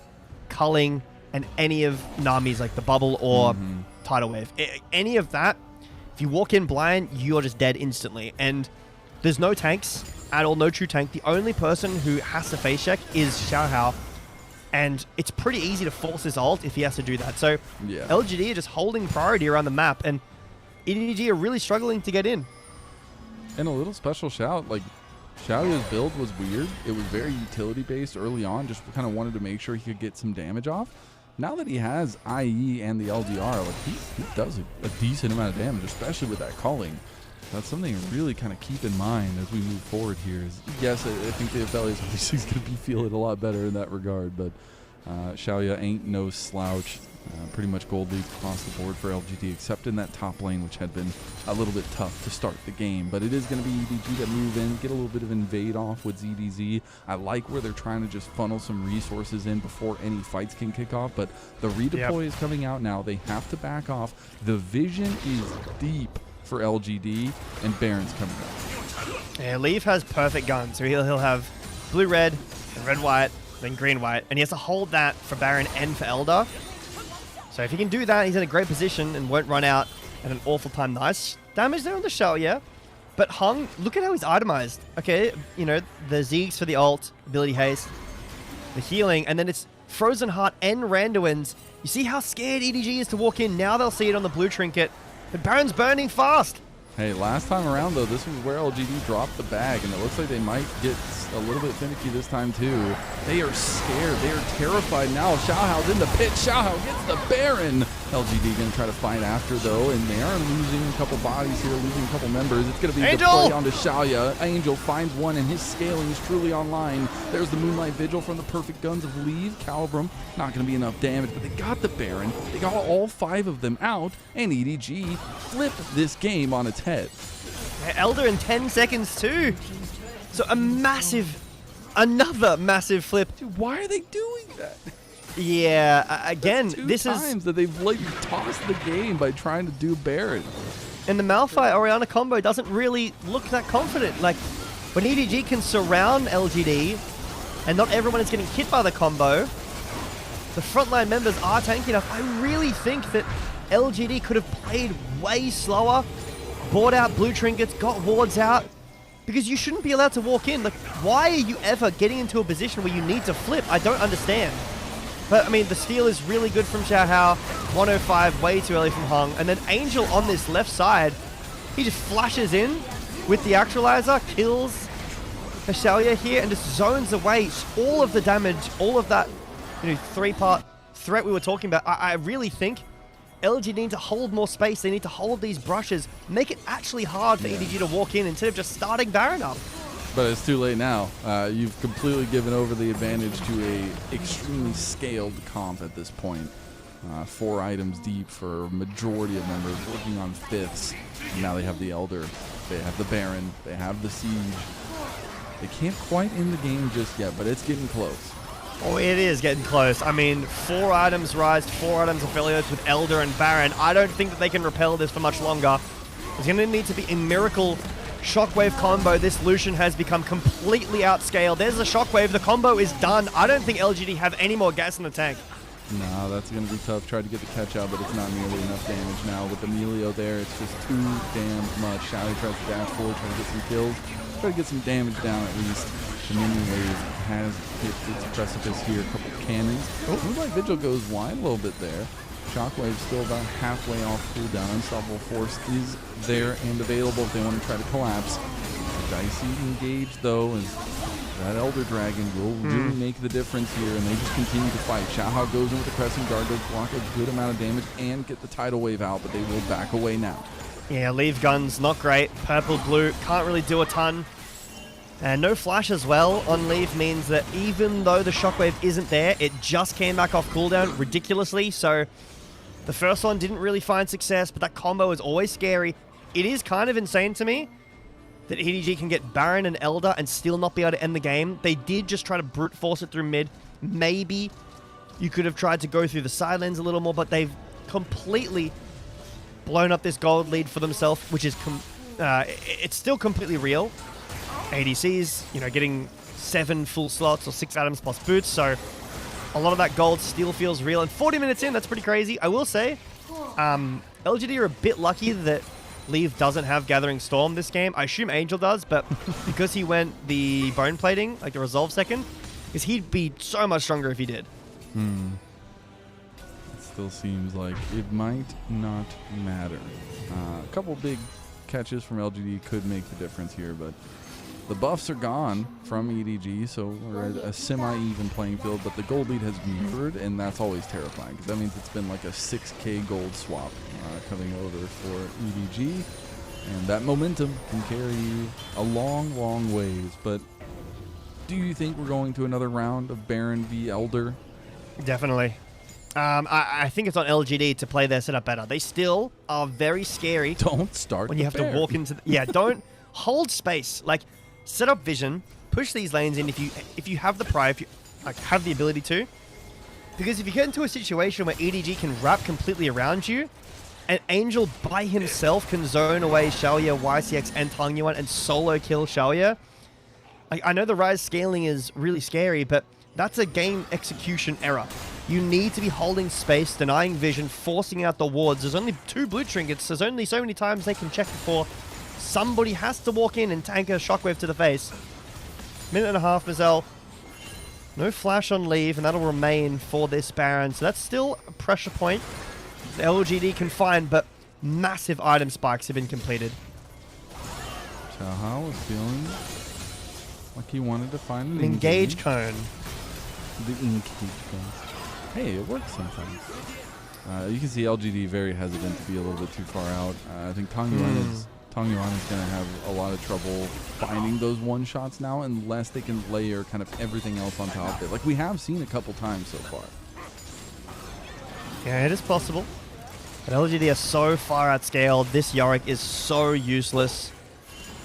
[SPEAKER 6] Culling, and any of Nami's, like the Bubble or Tidal Wave. Any of that, if you walk in blind, you're just dead instantly. And there's no tanks at all, no true tank. The only person who has to face check is Xiaohao, and it's pretty easy to force his ult if he has to do that. So LGD are just holding priority around the map, and EDG are really struggling to get in.
[SPEAKER 2] And a little special shout, like, Xiaoya's build was weird. It was very utility-based early on, just kind of wanted to make sure he could get some damage off. Now that he has IE and the LDR, like, he does a decent amount of damage, especially with that calling. That's something to really kind of keep in mind as we move forward here. Yes, I think the Aphelios obviously is going to be feeling a lot better in that regard, but Xiaoya ain't no slouch. Pretty much gold lead across the board for LGD, except in that top lane, which had been a little bit tough to start the game. But it is going to be EDG that move in, get a little bit of invade off with ZDZ. I like where they're trying to just funnel some resources in before any fights can kick off. But the redeploy is coming out now. They have to back off. The vision is deep for LGD, and Baron's coming out.
[SPEAKER 6] Yeah, Leaf has perfect guns, so he'll have blue-red, red-white, then green-white, and he has to hold that for Baron and for Elder. So if he can do that, he's in a great position and won't run out at an awful time. Nice damage there on the shell, yeah. But Hung, look at how he's itemized. Okay, you know, the Zeeks for the ult, ability haste, the healing, and then it's Frozen Heart and Randuin's. You see how scared EDG is to walk in? Now they'll see it on the blue trinket. But Baron's burning fast.
[SPEAKER 2] Hey, last time around, though, this was where LGD dropped the bag, and it looks like they might get a little bit finicky this time, too. They are scared. They are terrified now. Xiaohao's in the pit. Xiaohao gets the Baron. LGD going to try to fight after, though, and they are losing a couple bodies here, losing a couple members. It's going to be the play onto Xiaoya. Angel finds one, and his scaling is truly online. There's the Moonlight Vigil from the perfect guns of Leave. Calibrum, not going to be enough damage, but they got the Baron. They got all 5 of them out, and EDG flipped this game on its head.
[SPEAKER 6] Elder in 10 seconds too. So another massive flip.
[SPEAKER 2] Dude, why are they doing that?
[SPEAKER 6] Yeah, again, this is
[SPEAKER 2] times that they've like tossed the game by trying to do Baron.
[SPEAKER 6] And the Malphite Orianna combo doesn't really look that confident. Like, when EDG can surround LGD and not everyone is getting hit by the combo, the frontline members are tanky enough. I really think that LGD could have played way slower, bought out blue trinkets, got wards out, because you shouldn't be allowed to walk in. Like, why are you ever getting into a position where you need to flip? I don't understand. But, I mean, the steal is really good from Xiaohao. 105, way too early from Hung. And then Angel on this left side, he just flashes in with the actualizer, kills Xiaoya here, and just zones away all of the damage, all of that, three-part threat we were talking about. I really think LG need to hold more space. They need to hold these brushes, make it actually hard for EDG to walk in instead of just starting Baron up.
[SPEAKER 2] But it's too late now. You've completely given over the advantage to a extremely scaled comp at this point. 4 items deep for a majority of members working on 5ths. And now they have the Elder, they have the Baron, they have the Siege. They can't quite end the game just yet, but it's getting close.
[SPEAKER 6] Oh, it is getting close. I mean, 4 items Rise, 4 items Aphelios with Elder and Baron. I don't think that they can repel this for much longer. There's going to need to be a miracle Shockwave combo. This Lucian has become completely outscaled. There's the Shockwave. The combo is done. I don't think LGD have any more gas in the tank.
[SPEAKER 2] No, that's going to be tough. Tried to get the catch out, but it's not nearly enough damage now. With Emilio there, it's just too damn much. Shally tries to dash forward, try to get some kills. Try to get some damage down at least. The minion wave has hit its precipice here. A couple cannons. Looks like Vigil goes wide a little bit there. Shockwave still about halfway off cooldown. Unstoppable Force is there and available if they want to try to collapse. Dicey engaged though, as that Elder Dragon will really make the difference here, and they just continue to fight. Xiaohao goes in with the Crescent Guard, does block a good amount of damage and get the Tidal Wave out, but they will back away now.
[SPEAKER 6] Yeah, leave guns, not great. Purple, blue, can't really do a ton. And no flash as well on Leave means that even though the Shockwave isn't there, it just came back off cooldown ridiculously. So the first one didn't really find success, but that combo is always scary. It is kind of insane to me that EDG can get Baron and Elder and still not be able to end the game. They did just try to brute force it through mid. Maybe you could have tried to go through the side lanes a little more, but they've completely blown up this gold lead for themselves, which is it's still completely real. ADCs, getting 7 full slots or 6 items plus boots, so a lot of that gold still feels real. And 40 minutes in, that's pretty crazy. I will say, LGD are a bit lucky that Leave doesn't have Gathering Storm this game. I assume Angel does, but because he went the bone plating, like the Resolve second, is he'd be so much stronger if he did.
[SPEAKER 2] It still seems like it might not matter. A couple big catches from LGD could make the difference here, but the buffs are gone from EDG, so we're at a semi-even playing field, but the gold lead has mirrored, and that's always terrifying, because that means it's been like a 6k gold swap coming over for EDG, and that momentum can carry you a long, long ways. But do you think we're going to another round of Baron v Elder?
[SPEAKER 6] Definitely. I think it's on LGD to play their setup better. They still are very scary.
[SPEAKER 2] Don't start
[SPEAKER 6] when you have to walk into don't hold space. Like, set up vision, push these lanes in if you have the pride, if you have the ability to. Because if you get into a situation where EDG can wrap completely around you, and Angel by himself can zone away Xiaoya, YCX, and Tang Yuan and solo kill Xiaoya. I know the Rise scaling is really scary, but that's a game execution error. You need to be holding space, denying vision, forcing out the wards. There's only 2 blue trinkets. There's only so many times they can check before somebody has to walk in and tank a Shockwave to the face. Minute and a half, Mazel. No flash on Leave, and that'll remain for this Baron. So that's still a pressure point the LGD can find, but massive item spikes have been completed.
[SPEAKER 2] Xiaohao was feeling like he wanted to find an
[SPEAKER 6] engage cone.
[SPEAKER 2] The engage cone. Hey, it works sometimes. You can see LGD very hesitant to be a little bit too far out. I think Tang Yuan is going to have a lot of trouble finding those one-shots now unless they can layer kind of everything else on top of it. Like we have seen a couple times so far.
[SPEAKER 6] Yeah, it is possible. But LGD are so far outscaled. This Yorick is so useless.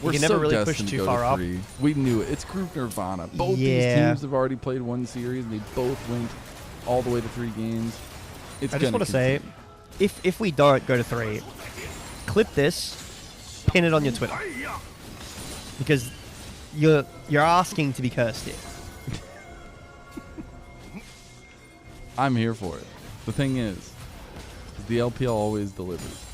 [SPEAKER 2] We're
[SPEAKER 6] can
[SPEAKER 2] so
[SPEAKER 6] never really push
[SPEAKER 2] destined to
[SPEAKER 6] too
[SPEAKER 2] go
[SPEAKER 6] far
[SPEAKER 2] to
[SPEAKER 6] up.
[SPEAKER 2] 3. We knew it. It's Group Nirvana. Both these teams have already played one series, and they both went all the way to 3 games. It's
[SPEAKER 6] I just want to say, if we don't go to 3, clip this, pin it on your Twitter, because you're asking to be cursed here.
[SPEAKER 2] I'm here for it. The thing is, the LPL always delivers.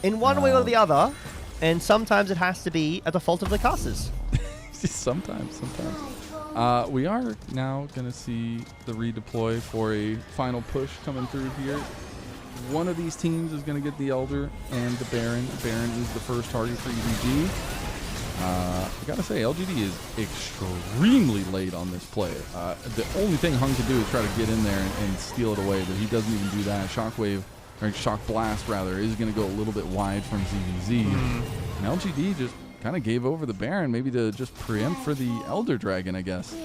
[SPEAKER 6] In one way or the other, and sometimes it has to be at the fault of the casters.
[SPEAKER 2] Sometimes. We are now going to see the redeploy for a final push coming through here. One of these teams is going to get the Elder and the Baron. Baron is the first target for EDG. I gotta say, LGD is extremely late on this play. The only thing Hung can do is try to get in there and steal it away, but he doesn't even do that. Shockwave, or Shock Blast rather, is going to go a little bit wide from ZVZ. And LGD just kind of gave over the Baron, maybe to just preempt for the Elder Dragon, I guess.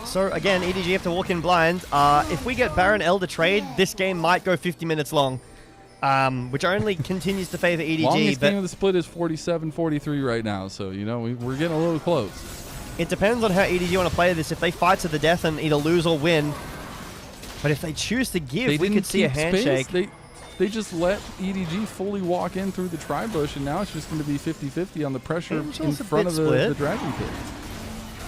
[SPEAKER 6] So again, EDG have to walk in blind. If we get Baron Elder trade, this game might go 50 minutes long. Which only continues to favor EDG.
[SPEAKER 2] Longest
[SPEAKER 6] but
[SPEAKER 2] game of the split is 47-43 right now, so you know we're getting a little close.
[SPEAKER 6] It depends on how EDG want to play this. If they fight to the death and either lose or win, but if they choose to give, we could see a handshake.
[SPEAKER 2] They just let EDG fully walk in through the tri-bush, and now it's just going to be 50-50 on the pressure
[SPEAKER 6] Angel's
[SPEAKER 2] in front of the Dragon Pit.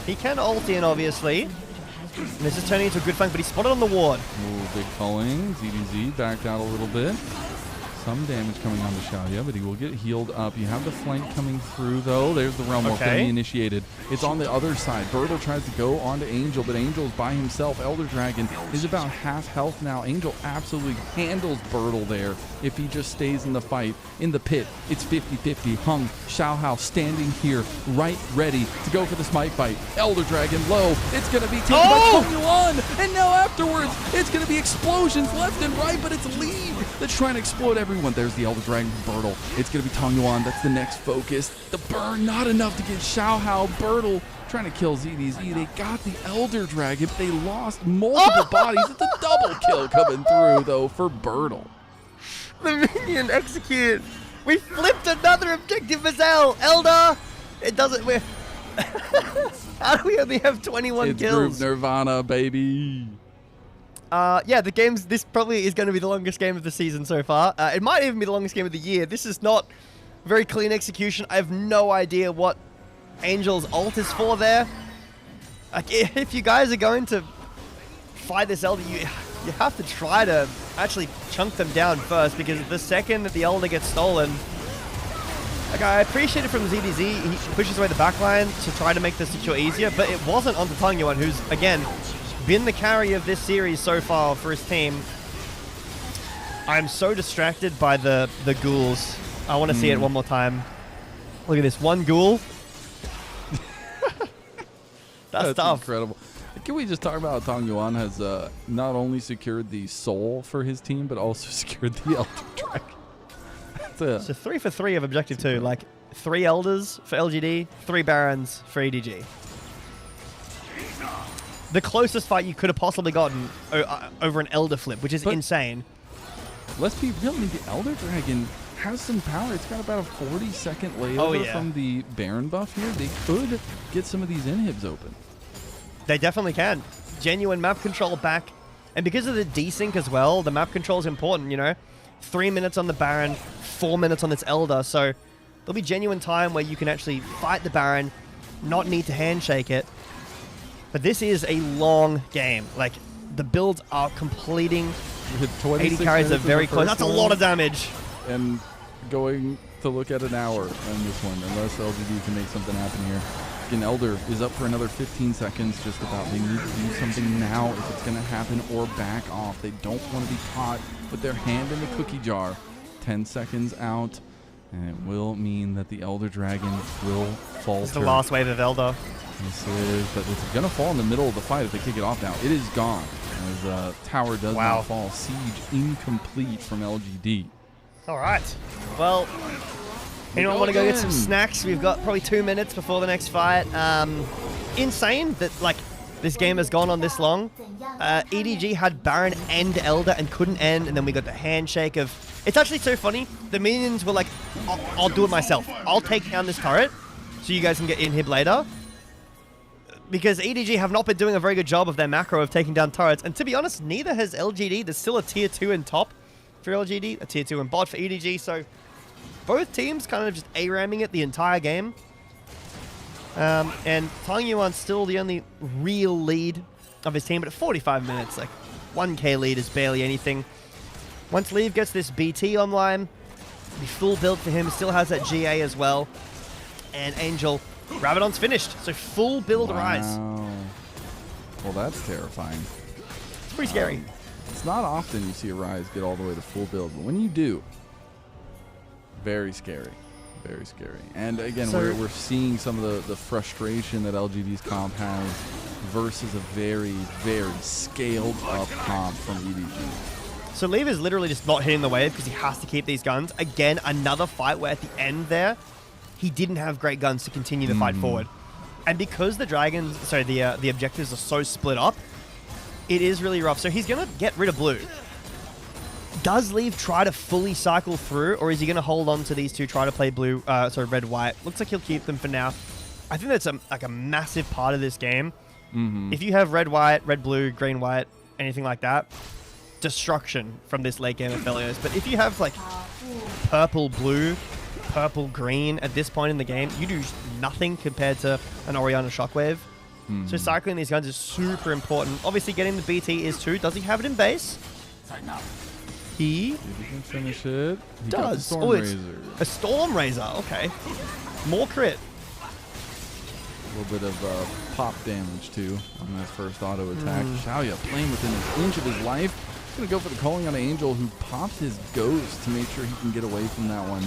[SPEAKER 6] He can ult in, obviously. And this is turning into a good flank, but he's spotted on the ward.
[SPEAKER 2] Ooh, big culling. ZDZ backed out a little bit. Some damage coming on the Xiaoya, but he will get healed up. You have the flank coming through, though. There's the Realm Walk going to be initiated. It's on the other side. Bertle tries to go onto Angel, but Angel's by himself. Elder Dragon is about half health now. Angel absolutely handles Bertle there if he just stays in the fight. In the pit, it's 50-50. Hung, Xiaohao standing here, right ready to go for the smite bite. Elder Dragon low. It's going to be taken by Tong Yuan. And now afterwards, it's going to be explosions left and right, but it's Lead that's trying to explode everyone. There's the Elder Dragon from Bertle. It's going to be Tong Yuan. That's the next focus. The burn, not enough to get Xiaohao. Bertle trying to kill ZDZ. They got the Elder Dragon, but they lost multiple bodies. It's a double kill coming through, though, for Bertle.
[SPEAKER 6] The minion execute. We flipped another objective as Elder. It doesn't. How do we only have 21
[SPEAKER 2] it's
[SPEAKER 6] kills?
[SPEAKER 2] Group Nirvana, baby.
[SPEAKER 6] Yeah, this probably is going to be the longest game of the season so far. It might even be the longest game of the year. This is not very clean execution. I have no idea what Angel's ult is for there. Like, if you guys are going to fight this Elder, you have to try to actually chunk them down first, because the second that the Elder gets stolen, like, I appreciate it from ZDZ. He pushes away the backline to try to make the secure easier, but it wasn't onto Tong Yuan, who's, again, been the carry of this series so far for his team. I'm so distracted by the ghouls. I want to see it one more time. Look at this, one ghoul. That's tough.
[SPEAKER 2] Incredible. Can we just talk about how Tong Yuan has not only secured the soul for his team, but also secured the Elder Dragon?
[SPEAKER 6] So 3 for 3 of Objective 2. Like, 3 Elders for LGD, 3 Barons for EDG. The closest fight you could have possibly gotten over an Elder flip, which is insane.
[SPEAKER 2] Let's be real. I mean, the Elder Dragon has some power. It's got about a 40-second layover from the Baron buff here. They could get some of these inhibs open.
[SPEAKER 6] They definitely can. Genuine map control back. And because of the desync as well, the map control is important, you know? 3 minutes on the Baron, 4 minutes on this Elder. So there'll be genuine time where you can actually fight the Baron, not need to handshake it. But this is a long game. Like, the builds are completing. 80 carries are very close. That's a lot of damage.
[SPEAKER 2] And going to look at an hour on this one, unless LGD can make something happen here. An Elder is up for another 15 seconds, just about. They need to do something now if it's going to happen, or back off. They don't want to be caught with their hand in the cookie jar. 10 seconds out, and it will mean that the Elder Dragon will falter.
[SPEAKER 6] It's the last wave of Elder.
[SPEAKER 2] This is, but it's going to fall in the middle of the fight if they kick it off now. It is gone, as tower does not fall. Siege incomplete from LGD.
[SPEAKER 6] All right. Well, anyone want to go get some snacks? We've got probably 2 minutes before the next fight. Insane that, like, this game has gone on this long. EDG had Baron and Elder and couldn't end, and then we got the handshake of... It's actually so funny. The minions were like, I'll do it myself. I'll take down this turret so you guys can get inhib later. Because EDG have not been doing a very good job of their macro of taking down turrets. And to be honest, neither has LGD. There's still a tier 2 in top for LGD, a tier 2 in bot for EDG. So both teams kind of just A-ramming it the entire game. And Tong Yuan's still the only real lead of his team. But at 45 minutes, like, 1k lead is barely anything. Once Leave gets this BT online, the full build for him. Still has that GA as well. And Angel... Rabadon's finished, so full build rise.
[SPEAKER 2] Well, that's terrifying.
[SPEAKER 6] It's pretty scary.
[SPEAKER 2] It's not often you see a Rise get all the way to full build, but when you do, very scary. Very scary. And again,
[SPEAKER 6] So-
[SPEAKER 2] we're seeing some of the frustration that LGD's comp has versus a very, very scaled up comp from EDG.
[SPEAKER 6] So Leave is literally just not hitting the wave because he has to keep these guns. Again, another fight where at the end there, he didn't have great guns to continue the fight forward. And because the dragons, sorry, the objectives are so split up, it is really rough. So he's going to get rid of blue. Does Leave try to fully cycle through, or is he going to hold on to these two, try to play blue, red-white? Looks like he'll keep them for now. I think that's a massive part of this game. If you have red-white, red-blue, green-white, anything like that, destruction from this late game of Felios. But if you have like purple-blue, purple-green at this point in the game, you do nothing compared to an Orianna Shockwave. So cycling these guns is super important. Obviously, getting the BT is too. Does he have it in base? He
[SPEAKER 2] If he can finish it, he got the
[SPEAKER 6] does.
[SPEAKER 2] Storm
[SPEAKER 6] Oh, it's
[SPEAKER 2] Razor.
[SPEAKER 6] a Storm Razor. Okay. More crit.
[SPEAKER 2] A little bit of pop damage too on that first auto attack. Xiaoya playing within an inch of his life. He's going to go for the calling on Angel, who pops his ghost to make sure he can get away from that one.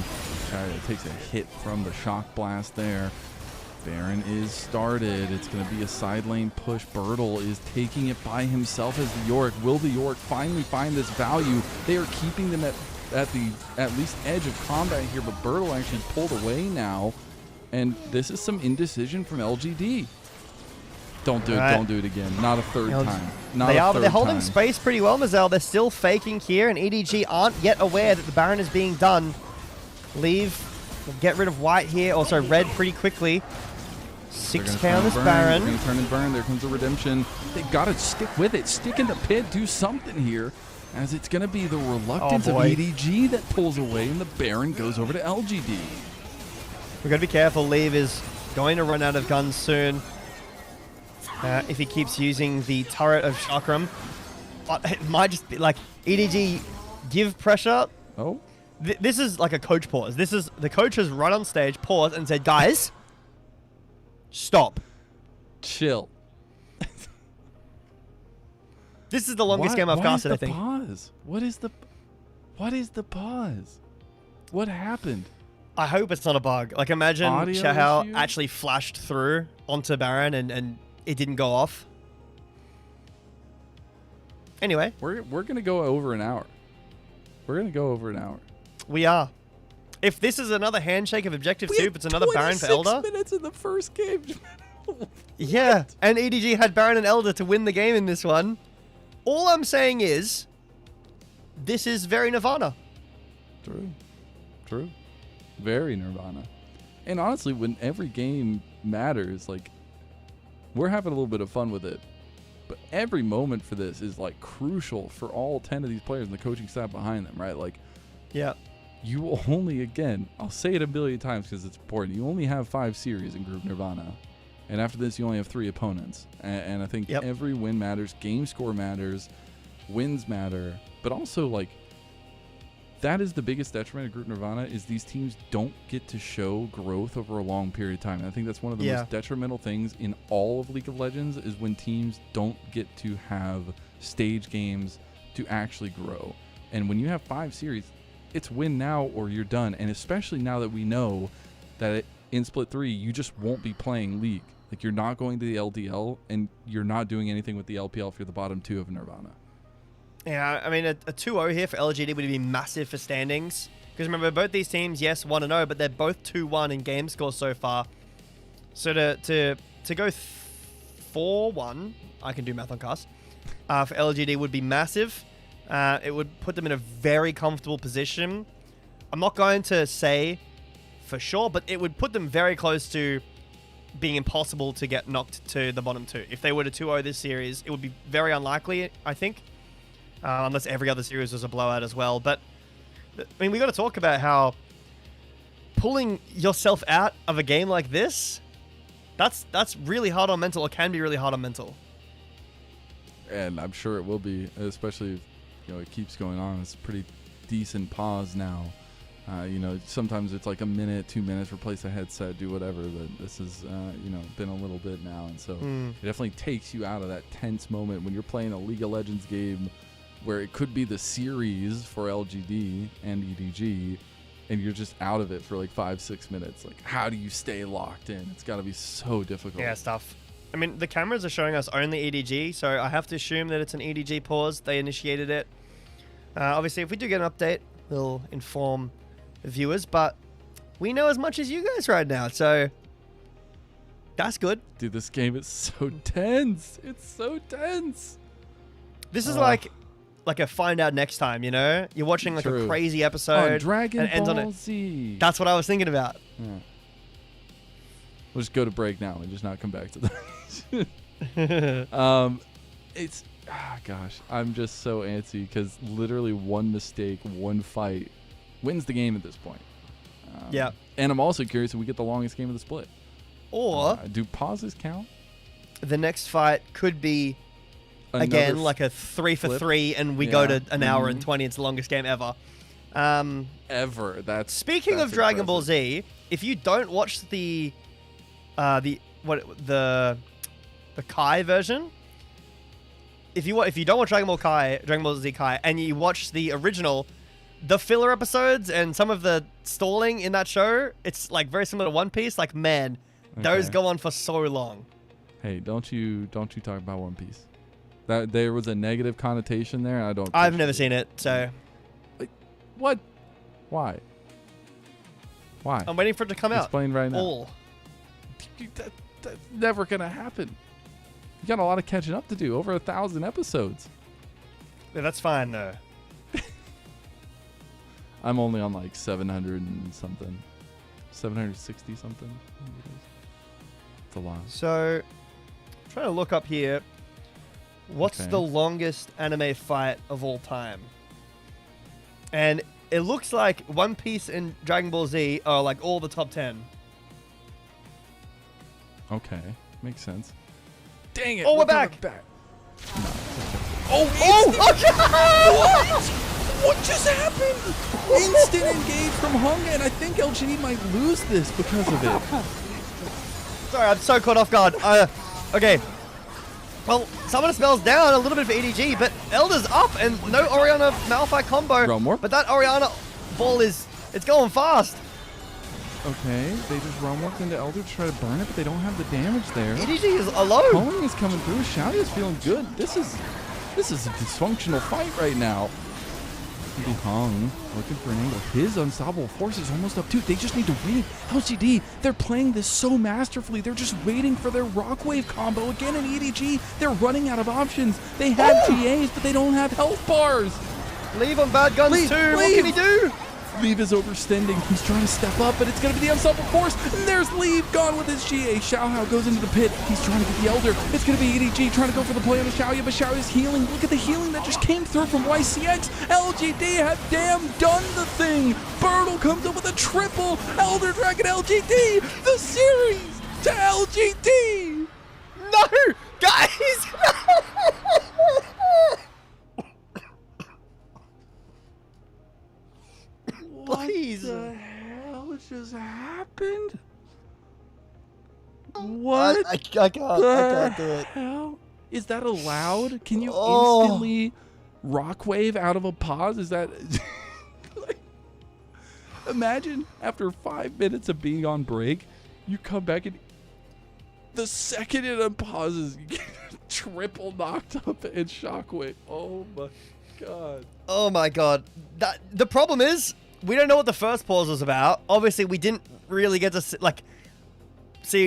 [SPEAKER 2] Xiaoya takes a hit from the shock blast there. Baron is started. It's going to be a side lane push. Bertle is taking it by himself as the Yorick. Will the Yorick finally find this value? They are keeping them at the at least edge of combat here, but Bertle actually pulled away now. And this is some indecision from LGD. Don't do it.
[SPEAKER 6] Right.
[SPEAKER 2] Don't do it again. Not a third time. Not
[SPEAKER 6] They
[SPEAKER 2] a
[SPEAKER 6] are, but
[SPEAKER 2] third
[SPEAKER 6] they're holding
[SPEAKER 2] time.
[SPEAKER 6] space pretty well, Mazel. They're still faking here, and EDG aren't yet aware that the Baron is being done. Leave. Will get rid of white here. Also red pretty quickly.
[SPEAKER 2] They're
[SPEAKER 6] 6k on this
[SPEAKER 2] They're
[SPEAKER 6] Baron.
[SPEAKER 2] going to turn and burn. There comes the redemption. They got to stick with it. Stick in the pit. Do something here. As it's going to be the reluctance of
[SPEAKER 6] boy.
[SPEAKER 2] EDG that pulls away, and the Baron goes over to LGD.
[SPEAKER 6] We've got to be careful. Leave is going to run out of guns soon. If he keeps using the turret of Chakram. But it might just be like, EDG, give pressure.
[SPEAKER 2] Oh,
[SPEAKER 6] This is like a coach pause. This is, the coach has run on stage, paused, and said, guys, stop.
[SPEAKER 2] chill.
[SPEAKER 6] This is the longest game I've casted, I think.
[SPEAKER 2] Pause? What is the pause? What happened?
[SPEAKER 6] I hope it's not a bug. Like, imagine
[SPEAKER 2] Audio
[SPEAKER 6] Chahal
[SPEAKER 2] issue?
[SPEAKER 6] actually flashed through onto Baron and it didn't go off. Anyway,
[SPEAKER 2] We're gonna go over an hour. We're gonna go over an hour.
[SPEAKER 6] we are. If this is another handshake of Objective 2, if it's another Baron for Elder.
[SPEAKER 2] Minutes in the first game.
[SPEAKER 6] Yeah, and EDG had Baron and Elder to win the game in this one. All I'm saying is, this is very Nirvana.
[SPEAKER 2] True. Very Nirvana. And honestly, when every game matters, like, we're having a little bit of fun with it. But every moment for this is, like, crucial for all 10 of these players and the coaching staff behind them, right? Like,
[SPEAKER 6] Yeah.
[SPEAKER 2] you will only, again, I'll say it a billion times because it's important, you only have 5 series in Group Nirvana. And after this, you only have 3 opponents. And I think
[SPEAKER 6] Yep.
[SPEAKER 2] every win matters, game score matters, wins matter, but also, like, that is the biggest detriment of Group Nirvana is these teams don't get to show growth over a long period of time. And I think that's one of the most detrimental things in all of League of Legends is when teams don't get to have stage games to actually grow. And when you have 5 series, it's win now or you're done. And especially now that we know that in Split 3, you just won't be playing League. Like, you're not going to the LDL and you're not doing anything with the LPL if you're the bottom 2 of Nirvana.
[SPEAKER 6] Yeah, I mean, a 2-0 here for LGD would be massive for standings. Because remember, both these teams, yes, 1-0, but they're both 2-1 in game score so far. So to go 4-1, I can do math on cast, for LGD would be massive. It would put them in a very comfortable position. I'm not going to say for sure, but it would put them very close to being impossible to get knocked to the bottom 2. If they were to 2-0 this series, it would be very unlikely, I think. Unless every other series was a blowout as well. But, I mean, we got to talk about how pulling yourself out of a game like this, that's really hard on mental, or can be really hard on mental.
[SPEAKER 2] And I'm sure it will be, especially if it keeps going on. It's a pretty decent pause now. You know, sometimes it's like a minute, 2 minutes, replace a headset, do whatever. But this has, you know, been a little bit now. And so it definitely takes you out of that tense moment when you're playing a League of Legends game where it could be the series for LGD and EDG, and you're just out of it for like 5-6 minutes. Like, how do you stay locked in? It's got to be so difficult.
[SPEAKER 6] Yeah, it's tough. I mean, the cameras are showing us only EDG, so I have to assume that it's an EDG pause. They initiated it. Obviously, if we do get an update, we'll inform viewers, but we know as much as you guys right now, so that's good.
[SPEAKER 2] Dude, this game is so tense. It's so tense.
[SPEAKER 6] This is like a find out next time, you know? You're watching like a crazy episode
[SPEAKER 2] on Dragon
[SPEAKER 6] and it ends
[SPEAKER 2] Ball
[SPEAKER 6] on it.
[SPEAKER 2] Z.
[SPEAKER 6] That's what I was thinking about.
[SPEAKER 2] Yeah. We'll just go to break now and just not come back to that. It's gosh, I'm just so antsy because literally one mistake, one fight wins the game at this point.
[SPEAKER 6] Yeah.
[SPEAKER 2] And I'm also curious if we get the longest game of the split.
[SPEAKER 6] Or
[SPEAKER 2] do pauses count?
[SPEAKER 6] the next fight could be again like a 3 for 3 and we go to an hour and 20. It's the longest game ever.
[SPEAKER 2] Ever. That's
[SPEAKER 6] speaking of Dragon Ball Z, if you don't watch the Kai version, if you don't watch Dragon Ball Z Kai, and you watch the original, the filler episodes and some of the stalling in that show, it's like very similar to One Piece. Like, man, those go on for so long.
[SPEAKER 2] Hey, don't you talk about One Piece. That there was a negative connotation there.
[SPEAKER 6] I've never seen it, so.
[SPEAKER 2] Like, what? Why?
[SPEAKER 6] I'm waiting for it to come out.
[SPEAKER 2] Explain right now. That's never gonna happen. You got a lot of catching up to do. Over 1,000 episodes.
[SPEAKER 6] Yeah, that's fine though.
[SPEAKER 2] I'm only on like 700 and something. 760 something. It's a lot.
[SPEAKER 6] So, I'm trying to look up here. What's the longest anime fight of all time? And it looks like One Piece and Dragon Ball Z are like all the top 10.
[SPEAKER 2] Okay, makes sense. Dang it!
[SPEAKER 6] Oh, we're back.
[SPEAKER 2] No,
[SPEAKER 3] What just happened?
[SPEAKER 2] Instant engage from Honga, and I think LGD might lose this because of it.
[SPEAKER 6] Sorry, I'm so caught off guard. Okay. Well, someone spells down a little bit for EDG, but Elder's up and no Orianna Malphite combo.
[SPEAKER 2] Roam warp.
[SPEAKER 6] But that Orianna ball it's going fast.
[SPEAKER 2] Okay, they just roam walked into Elder to try to burn it, but they don't have the damage there.
[SPEAKER 6] EDG is alone.
[SPEAKER 2] Hong is coming through. Xiao is feeling good. This is a dysfunctional fight right now. Hong looking for an angle. His unstoppable force is almost up too. They just need to wait. LGD, they're playing this so masterfully. They're just waiting for their rock wave combo again in EDG. They're running out of options. They have GAs, but they don't have health bars.
[SPEAKER 6] Leave on bad guns too.
[SPEAKER 2] Leave.
[SPEAKER 6] What can he do?
[SPEAKER 2] Leave is overstanding. He's trying to step up, but it's going to be the unstoppable force. And there's Leave gone with his GA. Xiaohao goes into the pit. He's trying to get the Elder. It's going to be EDG trying to go for the play on the Xiaoya, but Xiaoya's healing. Look at the healing that just came through from YCX. LGD have damn done the thing. Birtle comes up with a triple. Elder Dragon LGD. The series to LGD.
[SPEAKER 6] No, guys. Please.
[SPEAKER 2] What the hell just happened? What?
[SPEAKER 6] I can't do it.
[SPEAKER 2] Hell? Is that allowed? Can you instantly rock wave out of a pause? Is that... like, imagine after 5 minutes of being on break, you come back and the second it unpauses, you get triple knocked up and shockwave. Oh my god.
[SPEAKER 6] Oh my god. The problem is, we don't know what the first pause was about. Obviously, we didn't really get to see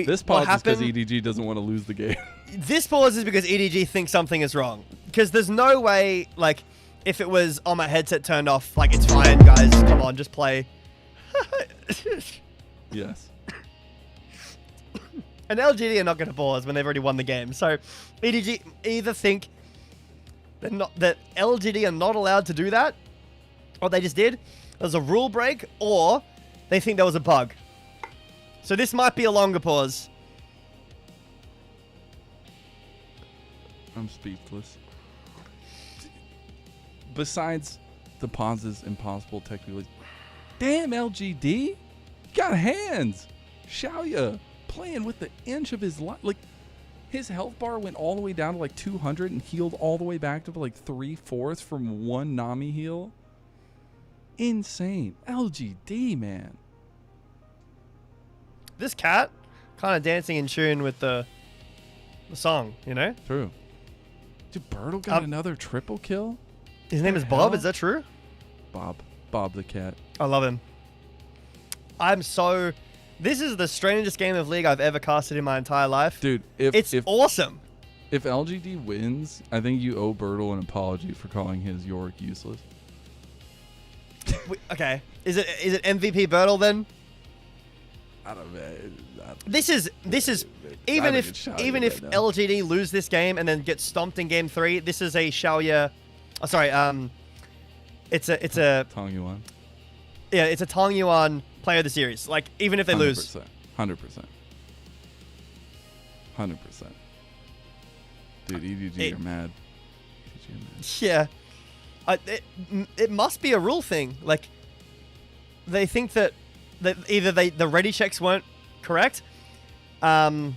[SPEAKER 2] this
[SPEAKER 6] what
[SPEAKER 2] pause is because
[SPEAKER 6] happened.
[SPEAKER 2] EDG doesn't want to lose the game.
[SPEAKER 6] This pause is because EDG thinks something is wrong. Because there's no way, like, if it was on my headset turned off, like, it's fine, guys. Come on, just play.
[SPEAKER 2] Yes.
[SPEAKER 6] And LGD are not going to pause when they've already won the game. So EDG either think that LGD are not allowed to do that, or they just did. There's a rule break, or they think there was a bug. So this might be a longer pause.
[SPEAKER 2] I'm speechless. Besides the pauses impossible technically, Damn, LGD. You got hands. Xiaoya playing with the inch of his life. Like, his health bar went all the way down to like 200 and healed all the way back to like 3/4 from one Nami heal. Insane. LGD, man.
[SPEAKER 6] This cat kind of dancing in tune with the song, you know?
[SPEAKER 2] True. Dude, Birdo got another triple kill?
[SPEAKER 6] His name is Bob, is that true?
[SPEAKER 2] Bob. Bob the cat.
[SPEAKER 6] I love him. This is the strangest game of League I've ever casted in my entire life.
[SPEAKER 2] Dude,
[SPEAKER 6] it's awesome.
[SPEAKER 2] If LGD wins, I think you owe Birdo an apology for calling his Yorick useless.
[SPEAKER 6] Okay. Is it MVP Birtle then?
[SPEAKER 2] I don't know.
[SPEAKER 6] This is even if LGD lose this game and then get stomped in game 3, this is a Xiaoya. Oh, sorry. It's a
[SPEAKER 2] Tong Yuan.
[SPEAKER 6] Yeah, it's a Tong Yuan player of the series. Like, even if they lose.
[SPEAKER 2] 100%. 100%. Dude, EDG are mad.
[SPEAKER 6] Yeah. It must be a rule thing. Like, they think that either the ready checks weren't correct. And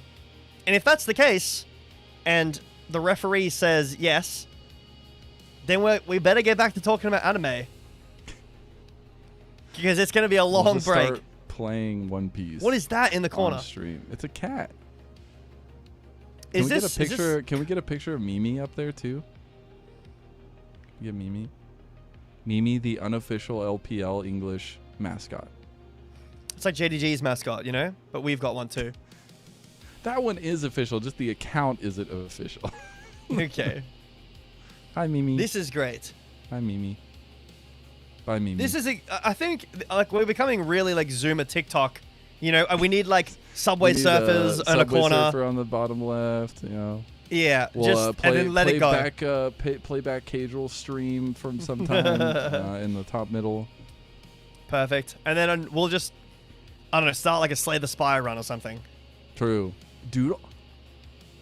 [SPEAKER 6] if that's the case, and the referee says yes, then we better get back to talking about anime. Because it's going to be a long break.
[SPEAKER 2] Start playing One Piece.
[SPEAKER 6] What is that in the corner?
[SPEAKER 2] On stream. It's a cat.
[SPEAKER 6] Can we
[SPEAKER 2] get a picture of Mimi up there too? Can we get Mimi? Mimi, the unofficial LPL English mascot.
[SPEAKER 6] It's like JDG's mascot, you know? But we've got one too.
[SPEAKER 2] That one is official, just the account isn't official.
[SPEAKER 6] Okay.
[SPEAKER 2] Hi, Mimi.
[SPEAKER 6] This is great.
[SPEAKER 2] Hi, Mimi. Bye, Mimi.
[SPEAKER 6] This is, I think, like, we're becoming really like Zoomer TikTok. You know, we need like Subway Surfers in a corner.
[SPEAKER 2] Subway Surfer on the bottom left, you know.
[SPEAKER 6] Yeah,
[SPEAKER 2] We'll,
[SPEAKER 6] and then let it go.
[SPEAKER 2] Playback casual stream from sometime in the top middle.
[SPEAKER 6] Perfect. And then we'll just, I don't know, start like a Slay the Spire run or something.
[SPEAKER 2] True. Dude,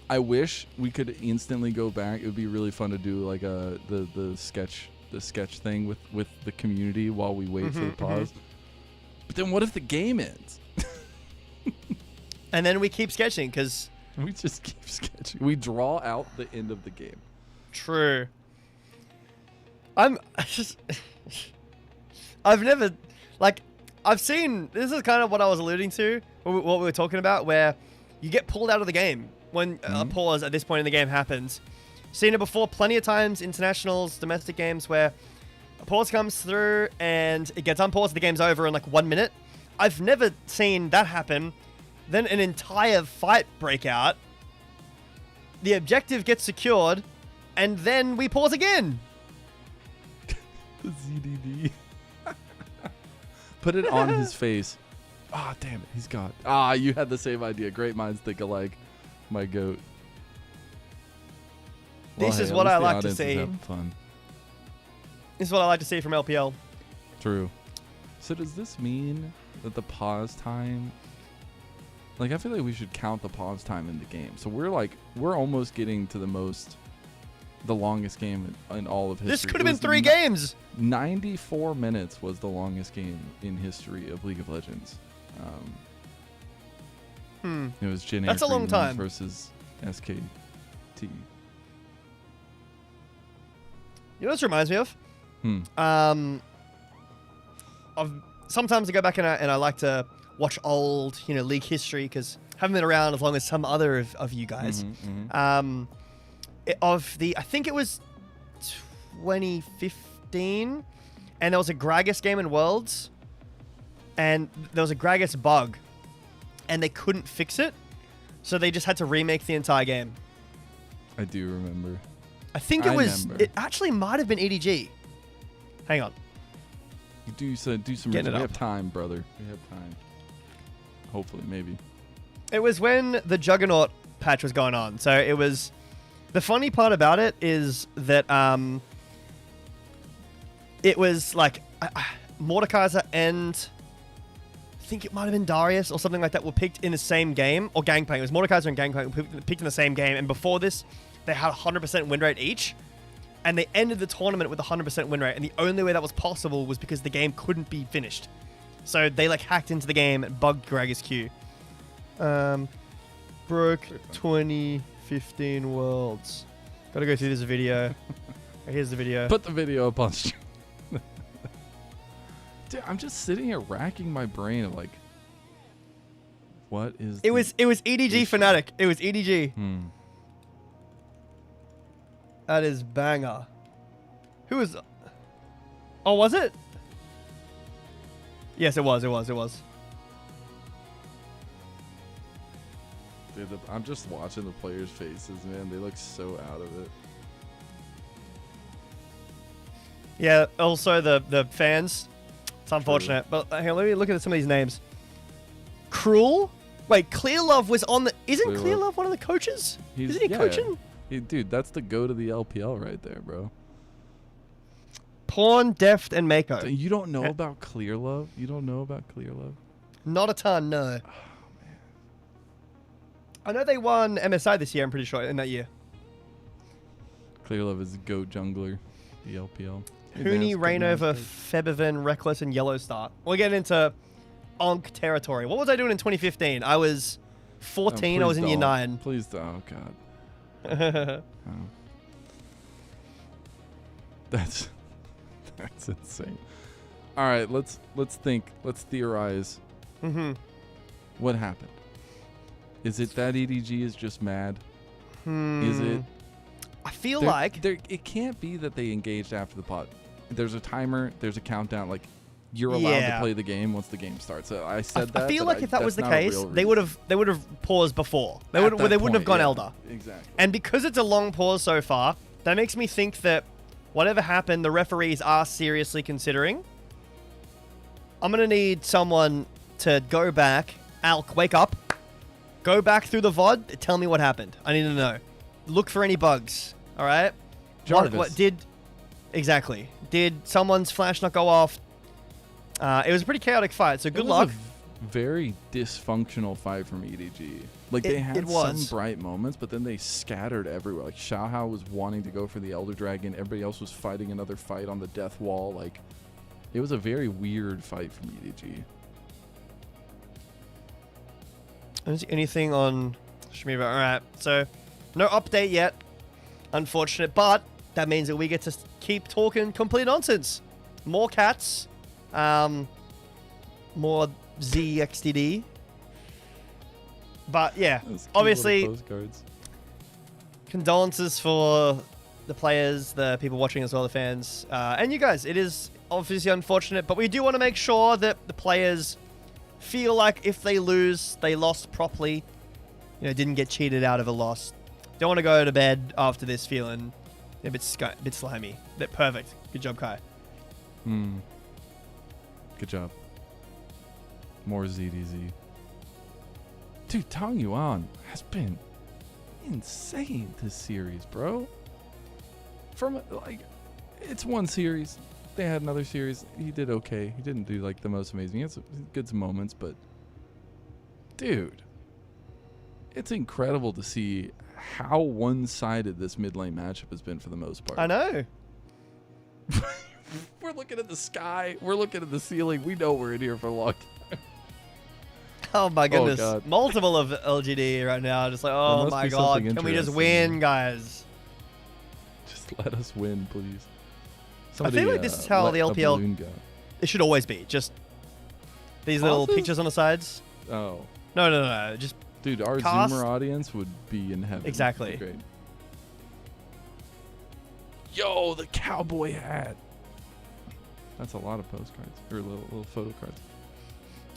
[SPEAKER 2] I wish we could instantly go back. It would be really fun to do like the sketch thing with the community while we wait for the pause. But then what if the game ends?
[SPEAKER 6] And then we keep sketching because
[SPEAKER 2] we just keep sketching. We draw out the end of the game.
[SPEAKER 6] True. I've never, like, I've seen, this is kind of what I was alluding to, what we were talking about, where you get pulled out of the game when a pause at this point in the game happens. Seen it before plenty of times, internationals, domestic games, where a pause comes through and it gets unpaused, the game's over in like 1 minute. I've never seen that happen. Then an entire fight break out. The objective gets secured, and then we pause again.
[SPEAKER 2] The ZDD. Put it on his face. Ah, damn it. He's got. Ah, you had the same idea. Great minds think alike. My goat.
[SPEAKER 6] This is what I like to see.
[SPEAKER 2] Fun.
[SPEAKER 6] This is what I like to see from LPL.
[SPEAKER 2] True. So does this mean that the pause time... Like, I feel like we should count the pause time in the game. So we're almost getting to the longest game in all of history.
[SPEAKER 6] This could have been 3 games.
[SPEAKER 2] 94 minutes was the longest game in history of League of Legends. It was Jin
[SPEAKER 6] That's a long time.
[SPEAKER 2] versus SKT.
[SPEAKER 6] You know what this reminds me of? Sometimes I go back and I like to watch old, League history because I haven't been around as long as some other of you guys. I think it was 2015, and there was a Gragas game in Worlds, and there was a Gragas bug, and they couldn't fix it, so they just had to remake the entire game.
[SPEAKER 2] I do remember.
[SPEAKER 6] I think it actually might have been EDG. Hang on.
[SPEAKER 2] Do some research. We have time, brother. We have time. Hopefully, maybe.
[SPEAKER 6] It was when the Juggernaut patch was going on. So it was... The funny part about it is that it was like Mordekaiser and I think it might have been Darius or something like that were picked in the same game. Or Gangplank. It was Mordekaiser and Gangplank were picked in the same game. And before this, they had 100% win rate each. And they ended the tournament with 100% win rate. And the only way that was possible was because the game couldn't be finished. So they like hacked into the game and bugged Gragas Q. Broke 2015 worlds. Gotta go through this video. Here's the video.
[SPEAKER 2] Put the video up on stream. Dude, I'm just sitting here racking my brain of like, what is?
[SPEAKER 6] It was EDG Fnatic. It was EDG. That is banger. Who was? Oh, was it? Yes, it was.
[SPEAKER 2] Dude, I'm just watching the players' faces, man. They look so out of it.
[SPEAKER 6] Yeah. Also, the fans. It's unfortunate, but here, let me look at some of these names. Cruel. Wait, Clearlove was on the. Isn't Clearlove one of the coaches? Isn't he coaching?
[SPEAKER 2] Dude, that's the go to the LPL right there, bro.
[SPEAKER 6] Pawn, Deft, and Mako.
[SPEAKER 2] So you don't know about Clearlove? You don't know about Clearlove?
[SPEAKER 6] Not a ton, no.
[SPEAKER 2] Oh, man.
[SPEAKER 6] I know they won MSI this year, I'm pretty sure, in that year.
[SPEAKER 2] Clearlove is GOAT jungler, the LPL.
[SPEAKER 6] Huni, Rainover, Febiven, Reckless, and Yellow Star. We'll get into Onk territory. What was I doing in 2015? I was 14, I was in year 9.
[SPEAKER 2] Please don't. Oh, God. Oh. That's insane. All right, let's think. Let's theorize. What happened? Is it that EDG is just mad? Is it?
[SPEAKER 6] I feel like
[SPEAKER 2] it can't be that they engaged after the pot. There's a timer. There's a countdown. Like you're allowed to play the game once the game starts. So I said that.
[SPEAKER 6] I feel like if that was the case, they would have paused before. They wouldn't have gone Elder.
[SPEAKER 2] Exactly.
[SPEAKER 6] And because it's a long pause so far, that makes me think that whatever happened, the referees are seriously considering. I'm gonna need someone to go back. Alk, wake up. Go back through the VOD. Tell me what happened. I need to know. Look for any bugs. All right.
[SPEAKER 2] Jarvis.
[SPEAKER 6] What did exactly? Did someone's flash not go off? It was a pretty chaotic fight. So good luck.
[SPEAKER 2] A very dysfunctional fight from EDG. Like they had some bright moments, but then they scattered everywhere. Like Xiaohao was wanting to go for the Elder Dragon. Everybody else was fighting another fight on the Death Wall. Like it was a very weird fight from EDG.
[SPEAKER 6] Anything on Shmiva? All right. So no update yet. Unfortunate, but that means that we get to keep talking complete nonsense. More cats. More ZXDD. But yeah, obviously, condolences for the players, the people watching as well, the fans, and you guys. It is obviously unfortunate, but we do want to make sure that the players feel like if they lose, they lost properly. You know, didn't get cheated out of a loss. Don't want to go to bed after this feeling a bit slimy. Perfect. Good job, Kai.
[SPEAKER 2] Good job. More ZDZ. Dude, Tang Yuan has been insane this series, bro. From, like, it's one series. They had another series. He did okay. He didn't do, like, the most amazing. He had some good moments, but... Dude. It's incredible to see how one-sided this mid lane matchup has been for the most part.
[SPEAKER 6] I know.
[SPEAKER 2] We're looking at the sky. We're looking at the ceiling. We know we're in here for a long time.
[SPEAKER 6] Oh my goodness.
[SPEAKER 2] Oh God.
[SPEAKER 6] Multiple of LGD right now. Just like, oh my God. Can we just win, guys?
[SPEAKER 2] Just let us win, please.
[SPEAKER 6] Somebody, I feel like this is how the LPL... It should always be. Just these little pictures on the sides.
[SPEAKER 2] Oh.
[SPEAKER 6] No. Just...
[SPEAKER 2] Dude, our Zoomer audience would be in heaven.
[SPEAKER 6] Exactly.
[SPEAKER 2] Great. Yo, the cowboy hat. That's a lot of postcards or little photo cards.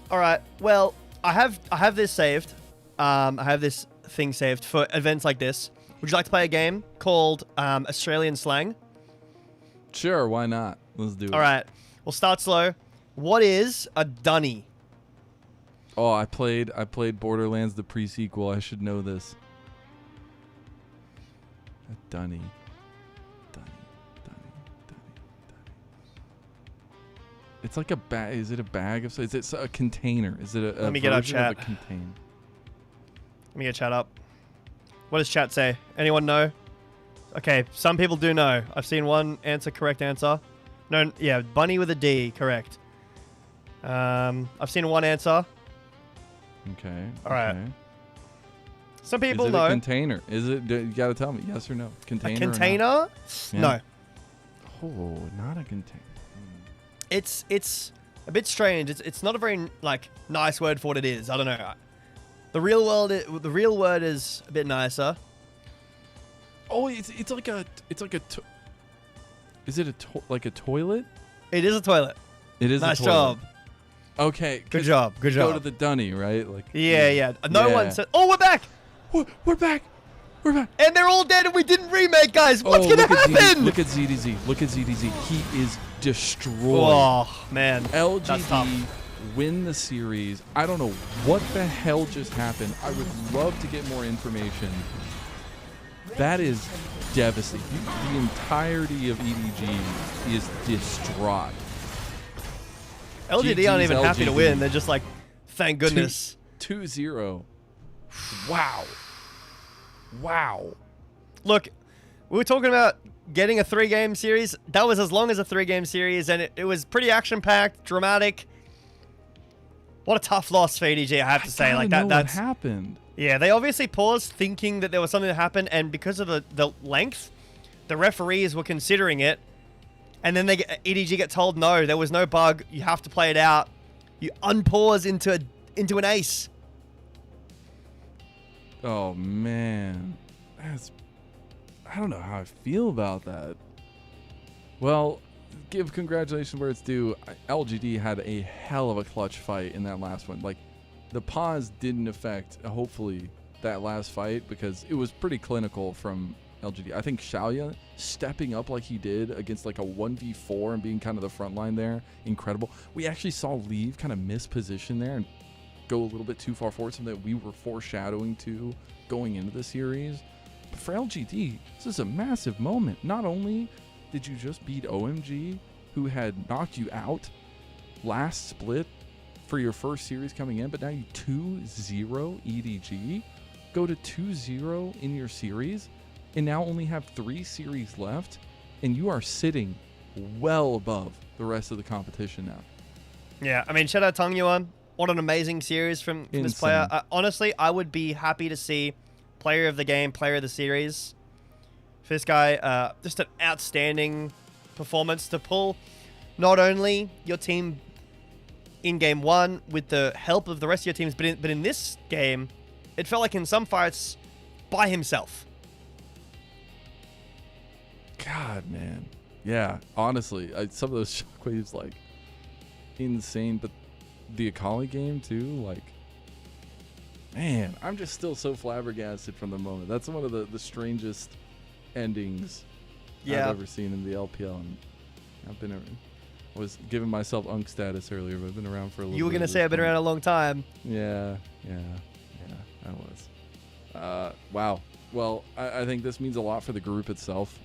[SPEAKER 6] All right. Well, I have this saved. I have this thing saved for events like this. Would you like to play a game called Australian Slang?
[SPEAKER 2] Sure, why not? Let's do it.
[SPEAKER 6] All right. We'll start slow. What is a dunny?
[SPEAKER 2] Oh, I played Borderlands the pre-sequel. I should know this. A dunny. It's like a bag. Is it a bag of? Is it a container? Is it a?
[SPEAKER 6] Let me get our chat.
[SPEAKER 2] Of a container?
[SPEAKER 6] Let me get chat up. What does chat say? Anyone know? Okay, some people do know. I've seen one answer, correct answer. No, yeah, bunny with a D, correct. I've seen one answer.
[SPEAKER 2] Okay.
[SPEAKER 6] All right.
[SPEAKER 2] Okay.
[SPEAKER 6] Some people
[SPEAKER 2] Is it
[SPEAKER 6] know.
[SPEAKER 2] a container? Is it? You got to tell me yes or no. Container.
[SPEAKER 6] A
[SPEAKER 2] or not?
[SPEAKER 6] container?
[SPEAKER 2] Yeah.
[SPEAKER 6] No.
[SPEAKER 2] Oh, not a container.
[SPEAKER 6] It's a bit strange. It's not a very nice word for what it is. I don't know. The real word is a bit nicer.
[SPEAKER 2] Oh, it's like a is it like a toilet?
[SPEAKER 6] It is a toilet.
[SPEAKER 2] It is
[SPEAKER 6] Nice
[SPEAKER 2] a toilet.
[SPEAKER 6] job.
[SPEAKER 2] Okay.
[SPEAKER 6] Good job. Good job.
[SPEAKER 2] Go to the dunny, right? Like.
[SPEAKER 6] Yeah. No one said. Oh, we're back.
[SPEAKER 2] We're back. We're back.
[SPEAKER 6] And they're all dead, and we didn't remake, guys. What's
[SPEAKER 2] Oh,
[SPEAKER 6] gonna happen?
[SPEAKER 2] Look at ZDZ. Look at ZDZ. He is destroyed.
[SPEAKER 6] Oh man. That's tough.
[SPEAKER 2] LGD win the series. I don't know what the hell just happened. I would love to get more information. That is devastating. The entirety of EDG is distraught.
[SPEAKER 6] LGD aren't even happy to
[SPEAKER 2] LGD.
[SPEAKER 6] win. They're just like, thank goodness.
[SPEAKER 2] 2-0. Wow. Wow.
[SPEAKER 6] Look, we were talking about getting a 3-game series. That was as long as a 3-game series, and it was pretty action-packed, dramatic. What a tough loss for EDG, I have to say. Like
[SPEAKER 2] What
[SPEAKER 6] that's
[SPEAKER 2] happened?
[SPEAKER 6] Yeah, they obviously paused thinking that there was something that happened, and because of the length, the referees were considering it. And then EDG get told, no, there was no bug. You have to play it out. You unpause into an ace.
[SPEAKER 2] Oh man, I don't know how I feel about that. Well, give congratulations where it's due. LGD had a hell of a clutch fight in that last one. Like, the pause didn't affect, hopefully, that last fight because it was pretty clinical from LGD. I think Xiaoya stepping up like he did against like a 1v4 and being kind of the front line there, incredible. We actually saw Leave kind of miss position there and go a little bit too far forward, something that we were foreshadowing to going into the series. But for LGD, this is a massive moment. Not only did you just beat OMG, who had knocked you out last split for your first series coming in, but now you 2-0 EDG, go to 2-0 in your series, and now only have 3 series left, and you are sitting well above the rest of the competition now.
[SPEAKER 6] Yeah, I mean, shout out Tong Yuan. What an amazing series from this player. Honestly, I would be happy to see player of the game, player of the series. For this guy, just an outstanding performance to pull not only your team in game 1 with the help of the rest of your teams, but in this game, it felt like in some fights by himself.
[SPEAKER 2] God, man. Yeah, honestly, some of those shockwaves, like, insane. But the Akali game, too, like, man, I'm just still so flabbergasted from the moment. That's one of the strangest endings I've ever seen in the LPL. And I was giving myself Unk status earlier, but I've been around for a little bit.
[SPEAKER 6] You were going to say I've been around a long time.
[SPEAKER 2] Yeah, I was. Wow. Well, I think this means a lot for the group itself.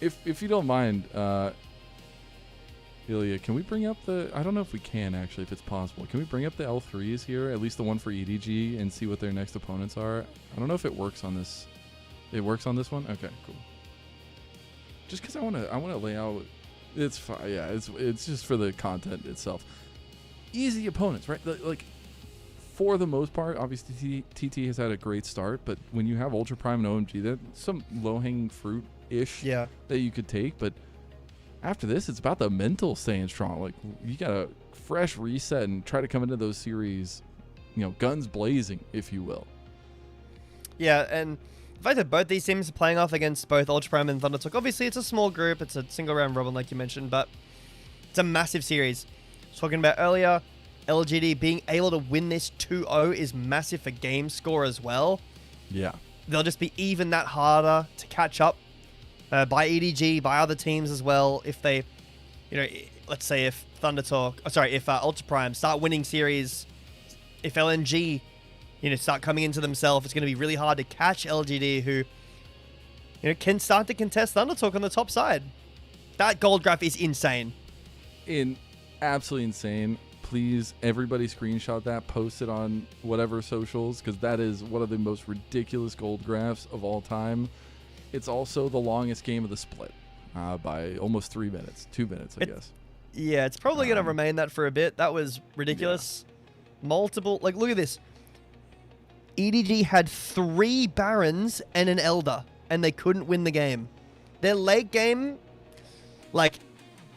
[SPEAKER 2] If you don't mind, Ilya, can we bring up I don't know if we can actually, if it's possible. Can we bring up the L3s here, at least the one for EDG, and see what their next opponents are? I don't know if it works on this. It works on this one? Okay, cool. Just because I want to lay out. It's fine. Yeah, it's just for the content itself. Easy opponents, right? Like, for the most part, obviously TT has had a great start, but when you have Ultra Prime and OMG, there's some low-hanging fruit-ish that you could take. But after this, it's about the mental staying strong. Like, you got a fresh reset and try to come into those series, guns blazing, if you will.
[SPEAKER 6] Yeah, and the fact that both these teams are playing off against both Ultra Prime and ThunderTalk, obviously it's a small group, it's a single round robin like you mentioned, but it's a massive series. Talking about earlier, LGD being able to win this 2-0 is massive for game score as well.
[SPEAKER 2] Yeah.
[SPEAKER 6] They'll just be even that harder to catch up by EDG, by other teams as well. If they, let's say if if Ultra Prime start winning series, if LNG, start coming into themselves, it's going to be really hard to catch LGD, who, can start to contest ThunderTalk on the top side. That gold graph is insane.
[SPEAKER 2] Absolutely insane. Please, everybody screenshot that, post it on whatever socials, because that is one of the most ridiculous gold graphs of all time. It's also the longest game of the split by almost 3 minutes, 2 minutes, I guess.
[SPEAKER 6] Yeah, it's probably going to remain that for a bit. That was ridiculous. Multiple, like, look at this. EDG had 3 Barons and an Elder, and they couldn't win the game. Their late game, like,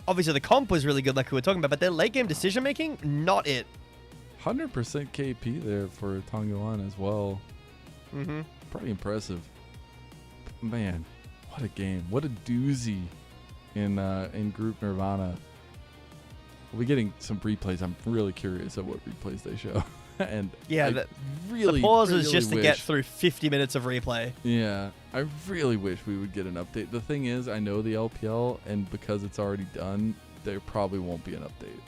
[SPEAKER 6] obviously the comp was really good, like we were talking about, but their late game decision making, not it.
[SPEAKER 2] 100% KP there for Tong Yuan as well.
[SPEAKER 6] Mm-hmm.
[SPEAKER 2] Pretty impressive. Man, what a game. What a doozy in Group Nirvana. We'll be getting some replays. I'm really curious at what replays they show. And
[SPEAKER 6] yeah,
[SPEAKER 2] the
[SPEAKER 6] pause was just to get through 50 minutes of replay.
[SPEAKER 2] Yeah, I really wish we would get an update. The thing is, I know the LPL, and because it's already done, there probably won't be an update.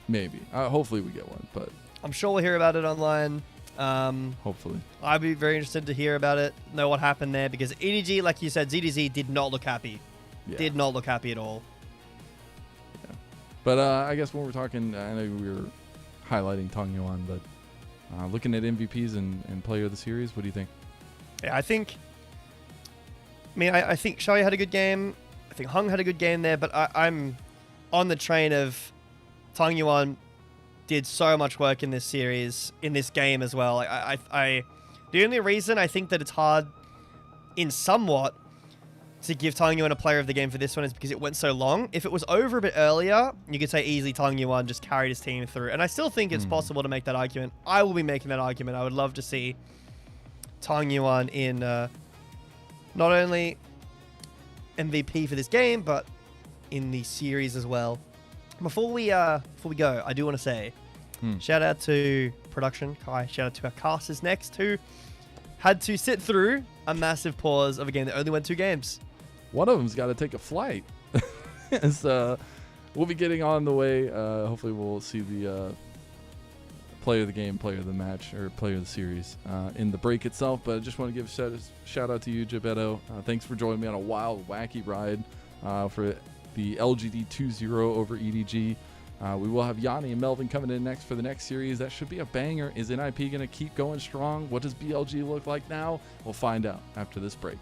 [SPEAKER 2] Maybe. Hopefully we get one, but
[SPEAKER 6] I'm sure we'll hear about it online.
[SPEAKER 2] Hopefully.
[SPEAKER 6] I'd be very interested to hear about it, know what happened there, because EDG, like you said, ZDZ did not look happy.
[SPEAKER 2] Yeah.
[SPEAKER 6] Did not look happy at all.
[SPEAKER 2] Yeah. But I guess when we're talking, I know we were highlighting Tong Yuan, but looking at MVPs and player of the series, what do you think?
[SPEAKER 6] Yeah, I think Xiaoyu had a good game. I think Hung had a good game there, but I'm on the train of Tong Yuan did so much work in this series, in this game as well. The only reason I think that it's hard in somewhat to give Tong Yuan a player of the game for this one is because it went so long. If it was over a bit earlier, you could say easily Tong Yuan just carried his team through. And I still think it's possible to make that argument. I will be making that argument. I would love to see Tong Yuan in not only MVP for this game, but in the series as well. Before we go, I do want to say shout out to production Kai, shout out to our casters next who had to sit through a massive pause of a game that only went 2 games.
[SPEAKER 2] One of them's got to take a flight. So we'll be getting on the way. Hopefully we'll see the player of the game, player of the match, or player of the series in the break itself. But I just want to give a shout out to you, Gebetto. Thanks for joining me on a wild, wacky ride for the LGD 2-0 over EDG. We will have Yanni and Melvin coming in next for the next series. That should be a banger. Is NIP going to keep going strong? What does BLG look like now? We'll find out after this break.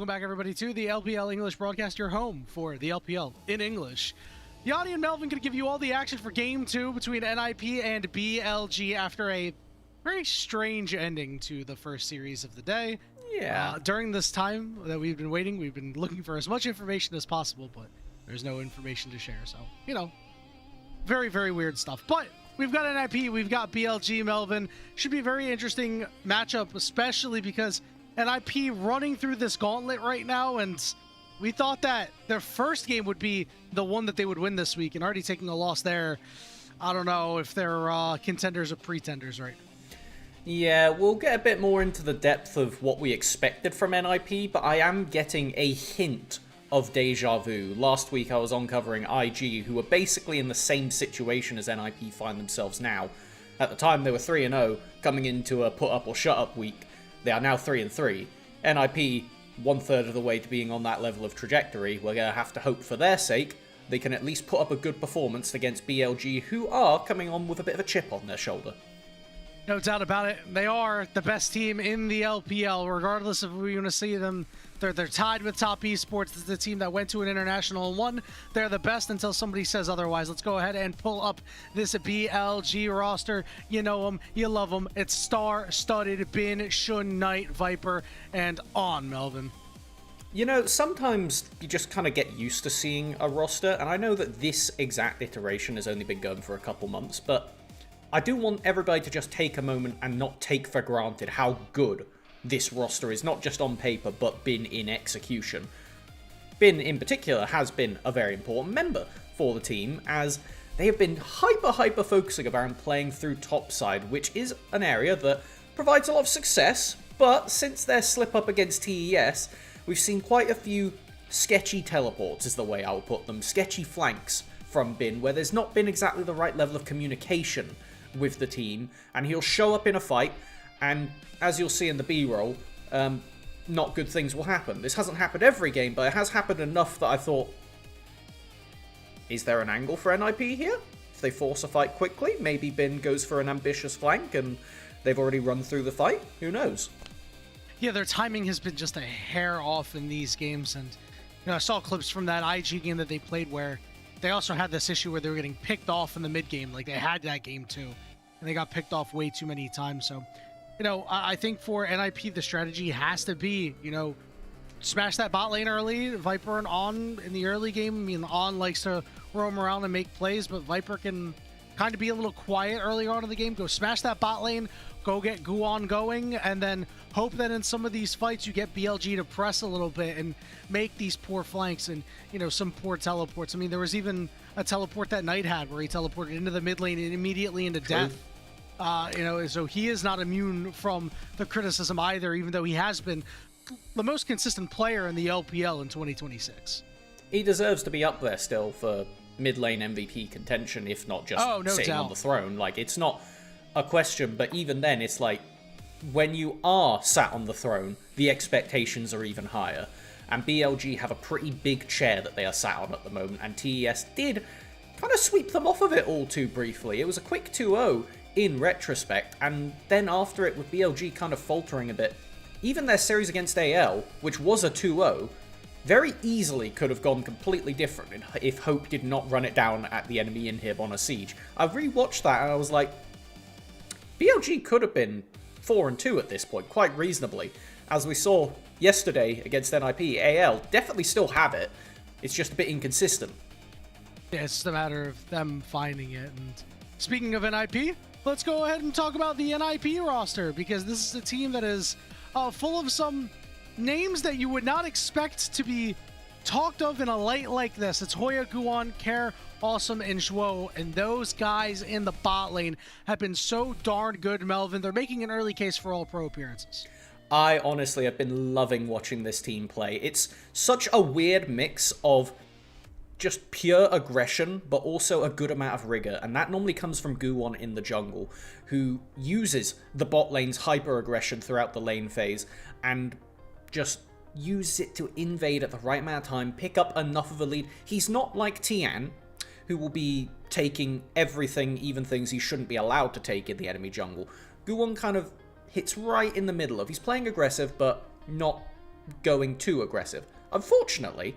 [SPEAKER 1] Welcome back, everybody, to the LPL English broadcast, your home for the LPL in English. Yanni and Melvin going to give you all the action for Game 2 between NIP and BLG after a very strange ending to the first series of the day.
[SPEAKER 3] Yeah.
[SPEAKER 1] During this time that we've been waiting, we've been looking for as much information as possible, but there's no information to share. So, you know, very, very weird stuff. But we've got NIP, we've got BLG, Melvin. Should be a very interesting matchup, especially because NIP running through this gauntlet right now, and we thought that their first game would be the one that they would win this week, and already taking a loss there. I don't know if they're contenders or pretenders right now.
[SPEAKER 7] Yeah, we'll get a bit more into the depth of what we expected from NIP, but I am getting a hint of deja vu. Last week I was on covering IG, who were basically in the same situation as NIP find themselves now. At the time they were 3-0, coming into a put up or shut up week. They are now 3-3. NIP, 1/3 of the way to being on that level of trajectory. We're going to have to hope for their sake they can at least put up a good performance against BLG, who are coming on with a bit of a chip on their shoulder.
[SPEAKER 1] No doubt about it. They are the best team in the LPL, regardless of who you want to see them. They're tied with Top Esports. This is the team that went to an international and won. They're the best until somebody says otherwise. Let's go ahead and pull up this BLG roster. You know them, you love them. It's star-studded, Bin, Shun, Knight, Viper, and on, Melvin.
[SPEAKER 7] You know, sometimes you just kind of get used to seeing a roster, and I know that this exact iteration has only been going for a couple months, but I do want everybody to just take a moment and not take for granted how good this roster is, not just on paper, but been in execution. Bin, in particular, has been a very important member for the team, as they have been hyper focusing around playing through topside, which is an area that provides a lot of success, but since their slip up against TES, we've seen quite a few sketchy teleports, is the way I would put them, sketchy flanks from Bin, where there's not been exactly the right level of communication with the team, and he'll show up in a fight, and as you'll see in the B-roll, not good things will happen. This hasn't happened every game, but it has happened enough that I thought, is there an angle for NIP here? If they force a fight quickly, maybe Bin goes for an ambitious flank, and they've already run through the fight. Who knows?
[SPEAKER 1] Yeah, their timing has been just a hair off in these games, and you know, I saw clips from that IG game that they played where they also had this issue where they were getting picked off in the mid game. Like, they had that game too, and they got picked off way too many times. So, you know, I think for NIP, the strategy has to be, you know, smash that bot lane early. Viper and On in the early game. I mean, On likes to roam around and make plays, but Viper can kind of be a little quiet early on in the game. Go smash that bot lane, go get Guon going, and then hope that in some of these fights you get BLG to press a little bit and make these poor flanks and, you know, some poor teleports. I mean, there was even a teleport that Knight had where he teleported into the mid lane and immediately into death. You know, so he is not immune from the criticism either, even though he has been the most consistent player in the LPL in 2026.
[SPEAKER 7] He deserves to be up there still for mid lane MVP contention, if not just sitting on the throne. Like, it's not a question, but even then, it's like, when you are sat on the throne, the expectations are even higher. And BLG have a pretty big chair that they are sat on at the moment, and TES did kind of sweep them off of it all too briefly. It was a quick 2-0 in retrospect, and then after it, with BLG kind of faltering a bit, even their series against AL, which was a 2-0, very easily could have gone completely different if Hope did not run it down at the enemy inhib on a siege. I rewatched that and I was like, BLG could have been 4-2 at this point, quite reasonably. As we saw yesterday against NIP, AL definitely still have it. It's just a bit inconsistent.
[SPEAKER 1] Yeah, it's just a matter of them finding it. And speaking of NIP, let's go ahead and talk about the NIP roster, because this is a team that is full of some names that you would not expect to be talked of in a light like this. It's Hoya, Guon, Care, Awesome, and Zhuo, and those guys in the bot lane have been so darn good, Melvin. They're making an early case for all-pro appearances.
[SPEAKER 7] I honestly have been loving watching this team play. It's such a weird mix of just pure aggression, but also a good amount of rigor, and that normally comes from Guon in the jungle, who uses the bot lane's hyper-aggression throughout the lane phase, and just uses it to invade at the right amount of time, pick up enough of a lead. He's not like Tian, who will be taking everything, even things he shouldn't be allowed to take in the enemy jungle. Guon kind of hits right in the middle of, he's playing aggressive, but not going too aggressive. Unfortunately,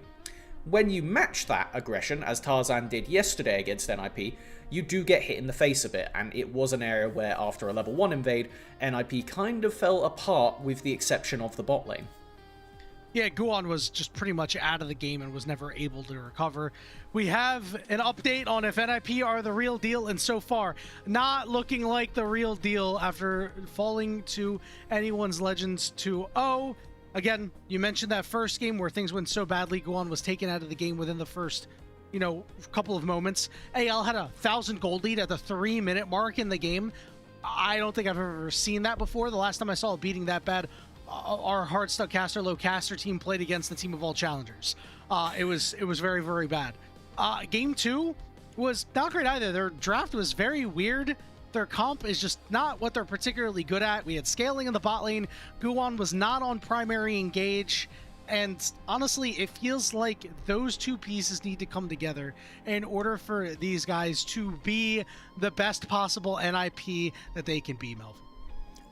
[SPEAKER 7] when you match that aggression, as Tarzan did yesterday against NIP, you do get hit in the face a bit, and it was an area where after a level 1 invade, NIP kind of fell apart with the exception of the bot lane.
[SPEAKER 1] Yeah, Guan was just pretty much out of the game and was never able to recover. We have an update on if NIP are the real deal, and so far, not looking like the real deal after falling to anyone's Legends 2-0. Again, you mentioned that first game where things went so badly, Guan was taken out of the game within the first, couple of moments. AL had 1,000 gold lead at the 3-minute mark in the game. I don't think I've ever seen that before. The last time I saw it beating that bad, our hard stuck caster, low caster team played against the team of all challengers. It was very, very bad. Game 2 was not great either. Their draft was very weird. Their comp is just not what they're particularly good at. We had scaling in the bot lane. Guan was not on primary engage. And honestly, it feels like those two pieces need to come together in order for these guys to be the best possible NIP that they can be, Melvin.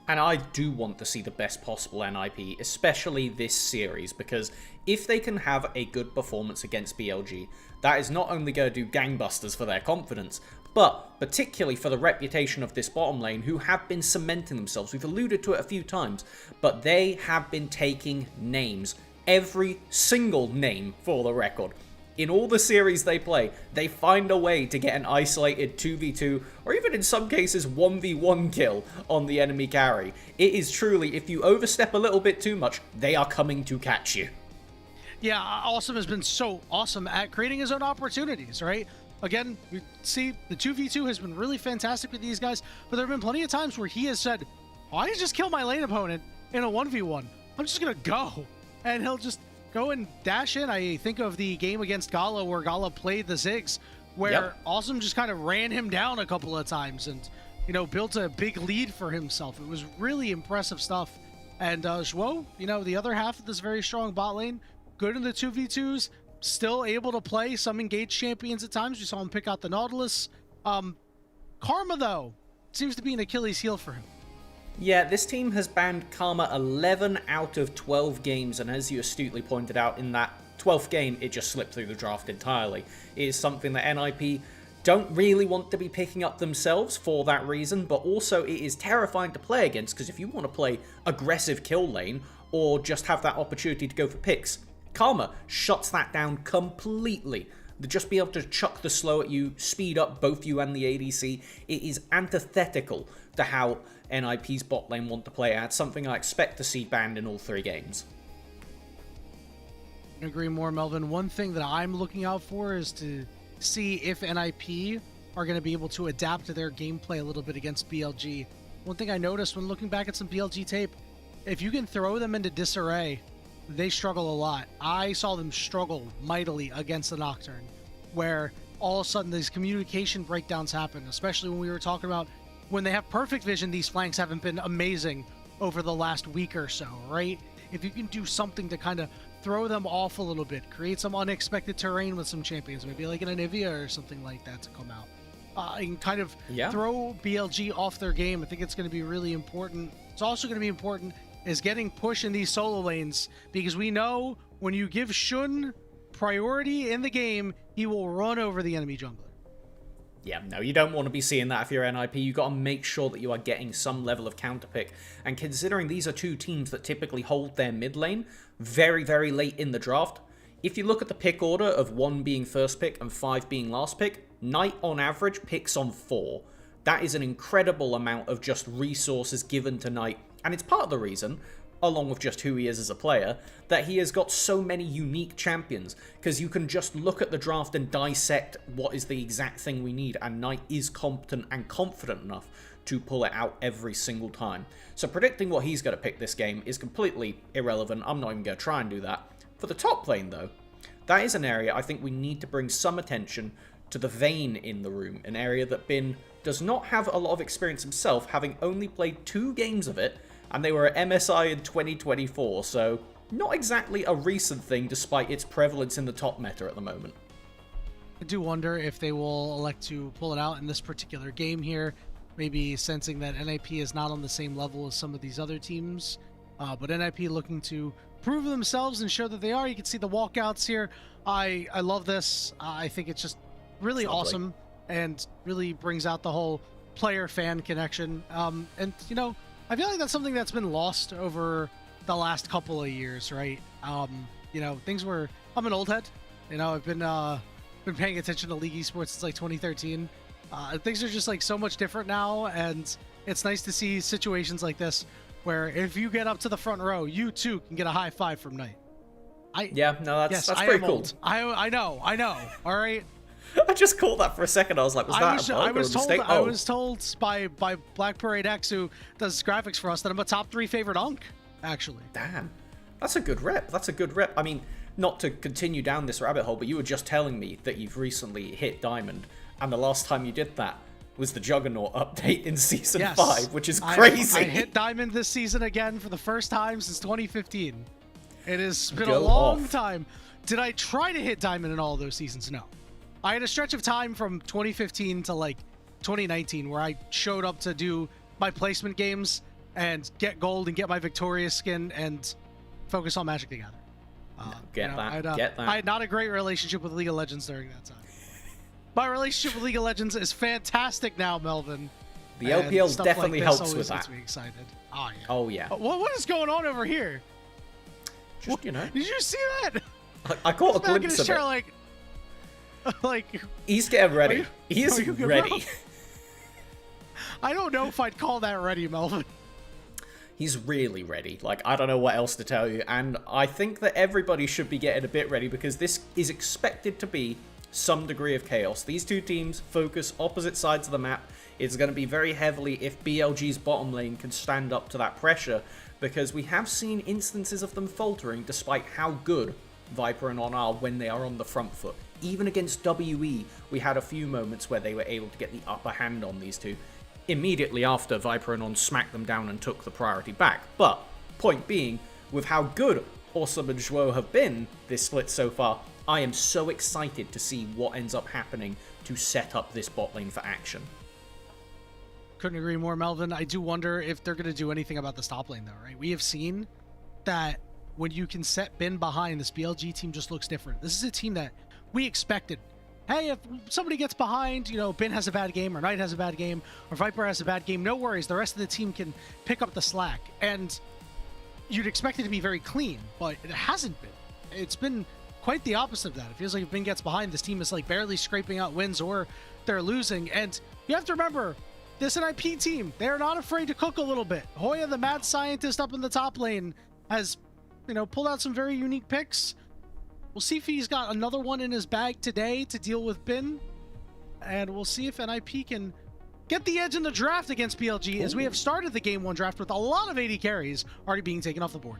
[SPEAKER 7] And I do want to see the best possible NIP, especially this series, because if they can have a good performance against BLG, that is not only going to do gangbusters for their confidence, but particularly for the reputation of this bottom lane, who have been cementing themselves. We've alluded to it a few times, but they have been taking names. Every single name, for the record. In all the series they play, they find a way to get an isolated 2v2, or even in some cases 1v1 kill on the enemy carry. It is truly, if you overstep a little bit too much, they are coming to catch you.
[SPEAKER 1] Yeah, Awesome has been so awesome at creating his own opportunities, right? Again, we see the 2v2 has been really fantastic with these guys, but there have been plenty of times where he has said, why did you just kill my lane opponent in a 1v1? I'm just going to go. And he'll just go and dash in. I think of the game against Gala where Gala played the Ziggs, where Awesome just kind of ran him down a couple of times and, built a big lead for himself. It was really impressive stuff. And Zhuo, the other half of this very strong bot lane, good in the 2v2s, still able to play some engaged champions at times. We saw him pick out the Nautilus. Karma, though, seems to be an Achilles heel for him.
[SPEAKER 7] Yeah, this team has banned Karma 11 out of 12 games, and as you astutely pointed out, in that 12th game, it just slipped through the draft entirely. It is something that NIP don't really want to be picking up themselves for that reason, but also it is terrifying to play against, because if you want to play aggressive kill lane, or just have that opportunity to go for picks, Karma shuts that down completely. To just be able to chuck the slow at you, speed up both you and the ADC, it is antithetical to how NIP's bot lane want to play at, something I expect to see banned in all 3 games.
[SPEAKER 1] I agree more, Melvin. One thing that I'm looking out for is to see if NIP are going to be able to adapt to their gameplay a little bit against BLG. One thing I noticed when looking back at some BLG tape, if you can throw them into disarray, they struggle a lot. I saw them struggle mightily against the Nocturne, where all of a sudden these communication breakdowns happen, especially when we were talking about when they have perfect vision, these flanks haven't been amazing over the last week or so, right? If you can do something to kind of throw them off a little bit, create some unexpected terrain with some champions, maybe like an Anivia or something like that to come out, and kind of throw BLG off their game, I think it's going to be really important. It's also going to be important is getting push in these solo lanes, because we know when you give Shun priority in the game, he will run over the enemy jungler.
[SPEAKER 7] Yeah, no, you don't want to be seeing that if you're NIP. You got to make sure that you are getting some level of counterpick. And considering these are 2 teams that typically hold their mid lane very, very late in the draft, if you look at the pick order of 1 being first pick and 5 being last pick, Knight on average picks on 4. That is an incredible amount of just resources given to Knight. And it's part of the reason, along with just who he is as a player, that he has got so many unique champions, because you can just look at the draft and dissect what is the exact thing we need, and Knight is competent and confident enough to pull it out every single time. So predicting what he's going to pick this game is completely irrelevant. I'm not even going to try and do that. For the top lane, though, that is an area I think we need to bring some attention to the Vayne in the room, an area that Bin does not have a lot of experience himself, having only played 2 games of it, and they were at MSI in 2024, so not exactly a recent thing despite its prevalence in the top meta at the moment.
[SPEAKER 1] I do wonder if they will elect to pull it out in this particular game here, maybe sensing that NIP is not on the same level as some of these other teams, but NIP looking to prove themselves and show that they are. You can see the walkouts here. I love this. I think it's just really awesome and really brings out the whole player-fan connection. And, you know, I feel like that's something that's been lost over the last couple of years, right? You know, I'm an old head. You know, I've been paying attention to League Esports since like 2013. Things are just like so much different now, and it's nice to see situations like this where if you get up to the front row, you too can get a high five from Knight.
[SPEAKER 7] That's pretty cool.
[SPEAKER 1] Old. I know. All right.
[SPEAKER 7] I just caught that for a second. I was like, I
[SPEAKER 1] was told by Black Parade X, who does graphics for us, that I'm a top 3 favorite Unk, actually.
[SPEAKER 7] Damn. That's a good rep. I mean, not to continue down this rabbit hole, but you were just telling me that you've recently hit Diamond, and the last time you did that was the Juggernaut update in Season 5, which is crazy.
[SPEAKER 1] I hit Diamond this season again for the first time since 2015. It has been a long time. Did I try to hit Diamond in all of those seasons? No. I had a stretch of time from 2015 to like 2019 where I showed up to do my placement games and get gold and get my Victorious skin and focus on Magic the Gathering. I had not a great relationship with League of Legends during that time. My relationship with League of Legends is fantastic now, Melvin.
[SPEAKER 7] The LPL definitely helps with that.
[SPEAKER 1] Gets me excited.
[SPEAKER 7] Oh yeah.
[SPEAKER 1] What is going on over here?
[SPEAKER 7] Just, you know.
[SPEAKER 1] Did you see that?
[SPEAKER 7] I caught a glimpse of it.
[SPEAKER 1] Like
[SPEAKER 7] he's getting ready. He's ready.
[SPEAKER 1] I don't know if I'd call that ready, Melvin.
[SPEAKER 7] He's really ready. Like, I don't know what else to tell you. And I think that everybody should be getting a bit ready because this is expected to be some degree of chaos. These two teams focus opposite sides of the map. It's going to be very heavily if BLG's bottom lane can stand up to that pressure, because we have seen instances of them faltering despite how good Viper and On are when they are on the front foot. Even against WE, we had a few moments where they were able to get the upper hand on these two. Immediately after, Viper and On smacked them down and took the priority back. But, point being, with how good Awesome and Zhuo have been this split so far, I am so excited to see what ends up happening to set up this bot lane for action.
[SPEAKER 1] Couldn't agree more, Melvin. I do wonder if they're going to do anything about this top lane, though, right? We have seen that when you can set Bin behind, this BLG team just looks different. This is a team that we expected. Hey, if somebody gets behind, you know, Bin has a bad game, or Knight has a bad game, or Viper has a bad game, no worries. The rest of the team can pick up the slack. And you'd expect it to be very clean, but it hasn't been. It's been quite the opposite of that. It feels like if Bin gets behind, this team is like barely scraping out wins or they're losing. And you have to remember, this NIP team, they're not afraid to cook a little bit. Hoya, the mad scientist up in the top lane, has, you know, pulled out some very unique picks. We'll see if he's got another one in his bag today to deal with Bin. And we'll see if NIP can get the edge in the draft against BLG, as we have started the Game 1 draft with a lot of AD carries already being taken off the board.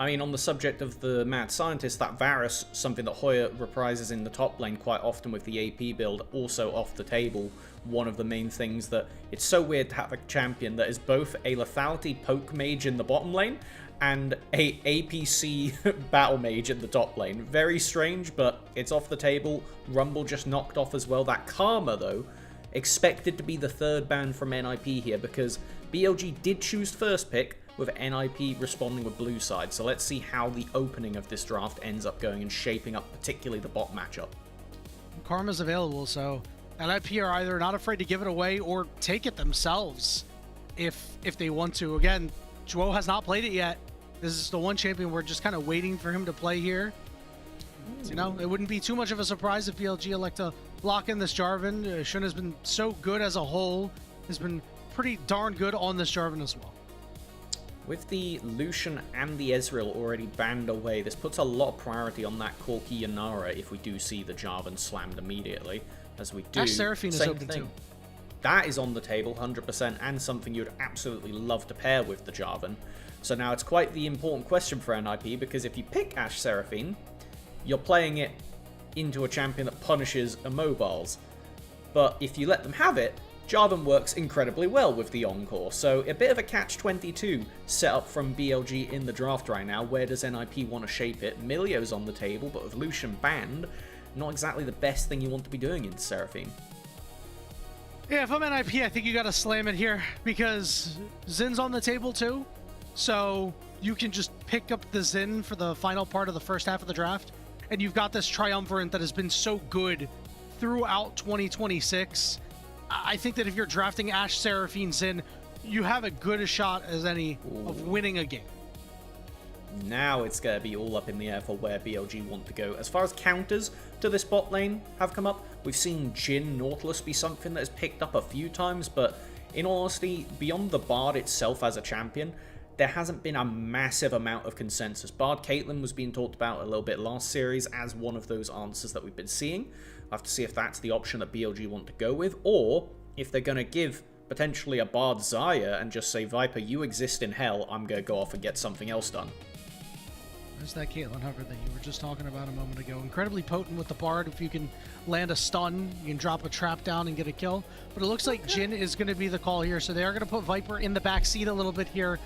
[SPEAKER 7] I mean, on the subject of the mad scientist, that Varus, something that Hoya reprises in the top lane quite often with the AP build, also off the table. One of the main things that it's so weird to have a champion that is both a lethality poke mage in the bottom lane and a APC battle mage in the top lane. Very strange, but it's off the table. Rumble just knocked off as well. That Karma, though, expected to be the third ban from NIP here, because BLG did choose first pick, with NIP responding with blue side. So let's see how the opening of this draft ends up going and shaping up particularly the bot matchup.
[SPEAKER 1] Karma's available, so NIP are either not afraid to give it away or take it themselves if they want to. Again, Zhuo has not played it yet. This is the one champion we're just kind of waiting for him to play here. So, you know, it wouldn't be too much of a surprise if BLG elect to lock in this Jarvan. Shun has been so good as a whole, has been pretty darn good on this Jarvan as well.
[SPEAKER 7] With the Lucian and the Ezreal already banned away, this puts a lot of priority on that Corki Yanara if we do see the Jarvan slammed immediately, as we do.
[SPEAKER 1] Ash Seraphine is open too.
[SPEAKER 7] That is on the table, 100%, and something you'd absolutely love to pair with the Jarvan. So now it's quite the important question for NIP, because if you pick Ash Seraphine, you're playing it into a champion that punishes immobiles. But if you let them have it, Jarvan works incredibly well with the Encore, so a bit of a catch-22 set up from BLG in the draft right now. Where does NIP want to shape it? Milio's on the table, but with Lucian banned, not exactly the best thing you want to be doing into Seraphine.
[SPEAKER 1] Yeah, if I'm NIP, I think you gotta slam it here, because Zin's on the table too. So you can just pick up the Xin for the final part of the first half of the draft, and you've got this triumvirate that has been so good throughout 2026. I think that if you're drafting Ashe, Seraphine, Xin, you have as good a shot as any of winning a game.
[SPEAKER 7] Now it's going to be all up in the air for where BLG want to go. As far as counters to this bot lane have come up, we've seen Jhin Nautilus be something that has picked up a few times, but in all honesty, beyond the Bard itself as a champion, there hasn't been a massive amount of consensus. Bard Caitlyn was being talked about a little bit last series as one of those answers that we've been seeing. We'll have to see if that's the option that BLG want to go with, or if they're going to give potentially a Bard Xayah and just say, Viper, you exist in hell, I'm going to go off and get something else done.
[SPEAKER 1] There's that Caitlyn hover that you were just talking about a moment ago. Incredibly potent with the Bard. If you can land a stun, you can drop a trap down and get a kill. But it looks like Jhin is going to be the call here, so they are going to put Viper in the back seat a little bit here.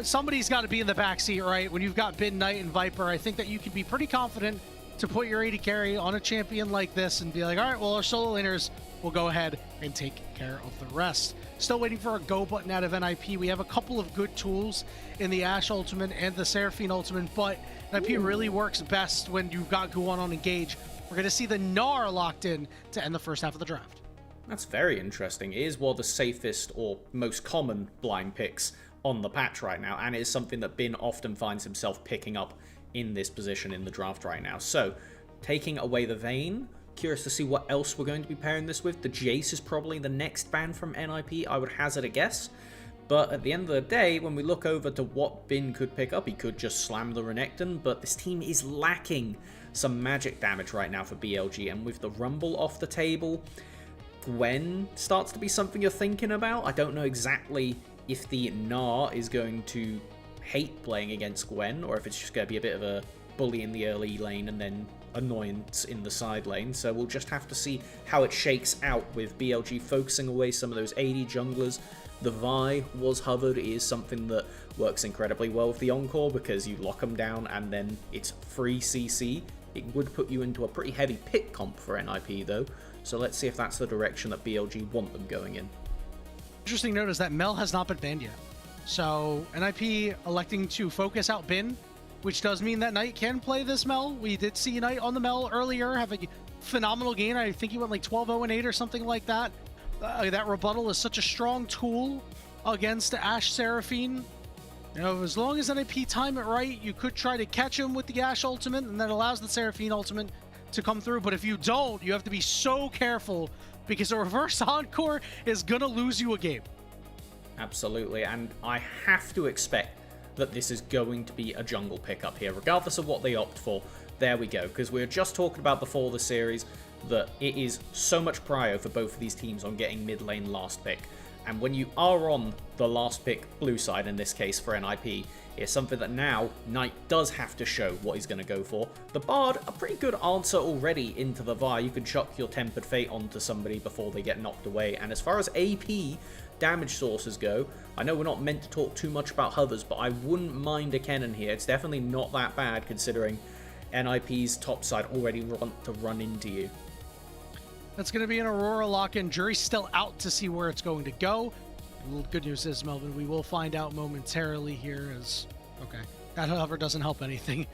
[SPEAKER 1] Somebody's got to be in the back seat, right? When you've got Bin, Knight, and Viper, I think that you can be pretty confident to put your AD carry on a champion like this and be like, all right, well, our solo laners will go ahead and take care of the rest. Still waiting for a go button out of NIP. We have a couple of good tools in the Ashe ultimate and the Seraphine ultimate, but NIP really works best when you've got Guan on engage. We're going to see the Gnar locked in to end the first half of the draft.
[SPEAKER 7] That's very interesting. It is one of the safest or most common blind picks on the patch right now, and it is something that Bin often finds himself picking up in this position in the draft right now. So, taking away the Vayne, curious to see what else we're going to be pairing this with. The Jace is probably the next ban from NIP, I would hazard a guess. But at the end of the day, when we look over to what Bin could pick up, he could just slam the Renekton, but this team is lacking some magic damage right now for BLG, and with the Rumble off the table, Gwen starts to be something you're thinking about. I don't know exactly if the Gnar is going to hate playing against Gwen, or if it's just going to be a bit of a bully in the early lane and then annoyance in the side lane. So we'll just have to see how it shakes out with BLG focusing away some of those AD junglers. The Vi was hovered. It is something that works incredibly well with the Encore because you lock them down and then it's free CC. It would put you into a pretty heavy pick comp for NIP though. So let's see if that's the direction that BLG want them going in.
[SPEAKER 1] Interesting note is that Mel has not been banned yet. So NIP electing to focus out Bin, which does mean that Knight can play this Mel. We did see Knight on the Mel earlier have a phenomenal game. I think he went like 12-0-8 or something like that. That rebuttal is such a strong tool against Ashe Seraphine. You know, as long as NIP time it right, you could try to catch him with the Ashe ultimate, and that allows the Seraphine ultimate to come through. But if you don't, you have to be so careful because a reverse encore is gonna lose you a game.
[SPEAKER 7] Absolutely, and I have to expect that this is going to be a jungle pickup here, regardless of what they opt for. There we go, because we were just talking about before the series that it is so much prio for both of these teams on getting mid lane last pick. And when you are on the last pick blue side, in this case for NIP, it's something that now Knight does have to show what he's going to go for. The Bard, a pretty good answer already into the Vi. You can chuck your Tempered Fate onto somebody before they get knocked away. And as far as AP damage sources go, I know we're not meant to talk too much about hovers, but I wouldn't mind a Kennen here. It's definitely not that bad considering NIP's top side already want to run into you.
[SPEAKER 1] That's going to be an Aurora lock-in. Jury's still out to see where it's going to go. The good news is, Melvin, we will find out momentarily here as... Okay. That, however, doesn't help anything.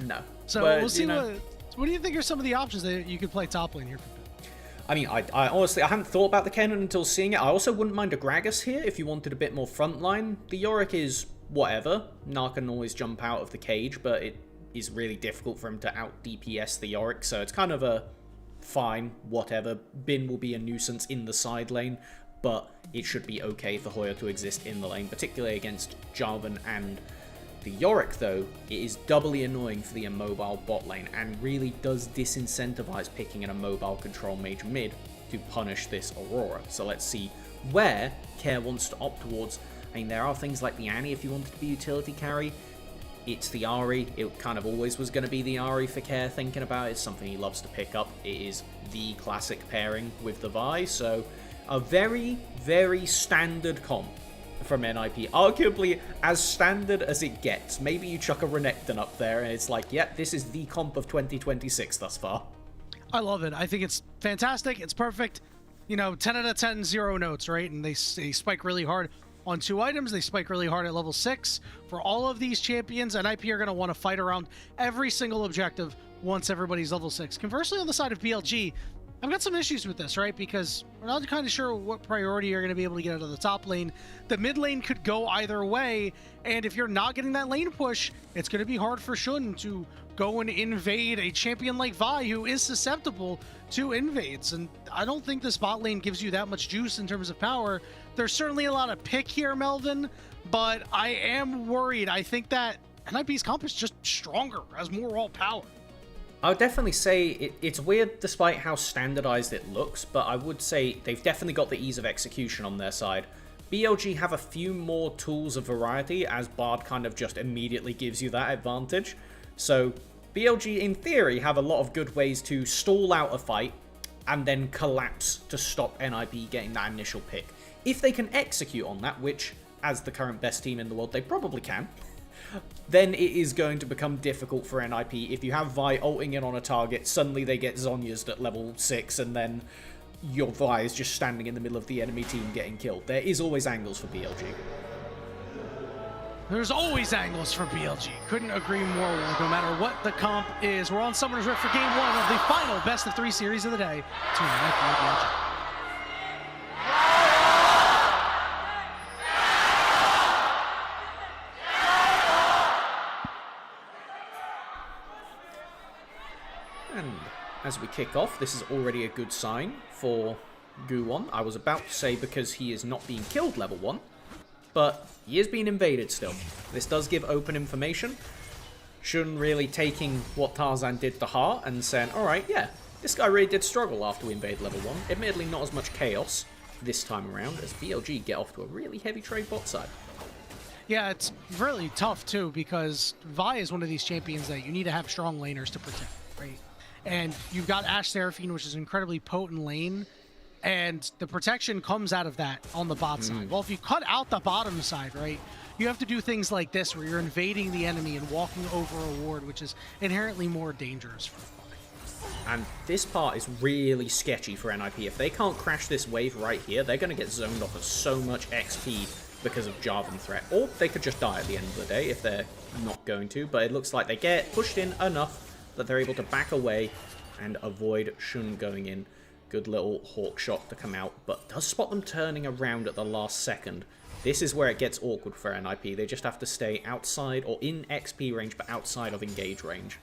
[SPEAKER 7] No.
[SPEAKER 1] So
[SPEAKER 7] but,
[SPEAKER 1] we'll see what do you think are some of the options that you could play top lane here for Bin?
[SPEAKER 7] I mean, I honestly, I hadn't thought about the Kennen until seeing it. I also wouldn't mind a Gragas here if you wanted a bit more frontline. The Yorick is whatever. Narc can always jump out of the cage, but it is really difficult for him to out-DPS the Yorick, so it's kind of a fine, whatever. Bin will be a nuisance in the side lane, but it should be okay for Hoya to exist in the lane, particularly against Jarvan and the Yorick, though. It is doubly annoying for the immobile bot lane and really does disincentivize picking an immobile control mage mid to punish this Aurora. So let's see where Care wants to opt towards. I mean, there are things like the Annie if you wanted to be utility carry. It's the Ahri. It kind of always was going to be the Ahri for Care, thinking about it. It's something he loves to pick up. It is the classic pairing with the Vi, so a very, very standard comp from NIP. Arguably as standard as it gets. Maybe you chuck a Renekton up there and it's like, yep, this is the comp of 2026 thus far.
[SPEAKER 1] I love it. I think it's fantastic. It's perfect. You know, 10 out of 10, 0 notes, right? And they spike really hard. on 2 items. They spike really hard at level 6. For all of these champions, NIP are going to want to fight around every single objective once everybody's level 6. Conversely, on the side of BLG, I've got some issues with this, right? Because we're not kind of sure what priority you're going to be able to get out of the top lane. The mid lane could go either way, and if you're not getting that lane push, it's going to be hard for Shun to go and invade a champion like Vi, who is susceptible to invades. And I don't think this bot lane gives you that much juice in terms of power. There's certainly a lot of pick here, Melvin, but I am worried. I think that NIP's comp is just stronger, has more raw power.
[SPEAKER 7] I would definitely say it's weird despite how standardized it looks, but I would say they've definitely got the ease of execution on their side. BLG have a few more tools of variety, as Bard kind of just immediately gives you that advantage. So BLG, in theory, have a lot of good ways to stall out a fight and then collapse to stop NIP getting that initial pick. If they can execute on that, which, as the current best team in the world, they probably can, then it is going to become difficult for NIP. If you have Vi ulting in on a target, suddenly they get Zhonya's at level 6, and then your Vi is just standing in the middle of the enemy team getting killed. There is always angles for BLG.
[SPEAKER 1] There's always angles for BLG. Couldn't agree more, no matter what the comp is. We're on Summoner's Rift for Game 1 of the final best of 3 series of the day between NIP and BLG.
[SPEAKER 7] And as we kick off, this is already a good sign for Guwon. I was about to say because he is not being killed level 1, but he is being invaded still. This does give open information. Shun really taking what Tarzan did to heart and saying, alright, yeah, this guy really did struggle after we invade level 1. Admittedly, not as much chaos this time around, as BLG get off to a really heavy trade bot side.
[SPEAKER 1] Yeah, it's really tough, too, because Vi is one of these champions that you need to have strong laners to protect, right? And you've got Ashe Seraphine, which is an incredibly potent lane, and the protection comes out of that on the bot side. Well, if you cut out the bottom side, right, you have to do things like this, where you're invading the enemy and walking over a ward, which is inherently more dangerous for Vi.
[SPEAKER 7] And this part is really sketchy for NIP. If they can't crash this wave right here, they're going to get zoned off of so much XP because of Jarvan threat. Or they could just die at the end of the day if they're not going to, but it looks like they get pushed in enough that they're able to back away and avoid Shun going in. Good little hawk shot to come out, but does spot them turning around at the last second. This is where it gets awkward for NIP. They just have to stay outside, or in XP range, but outside of engage range.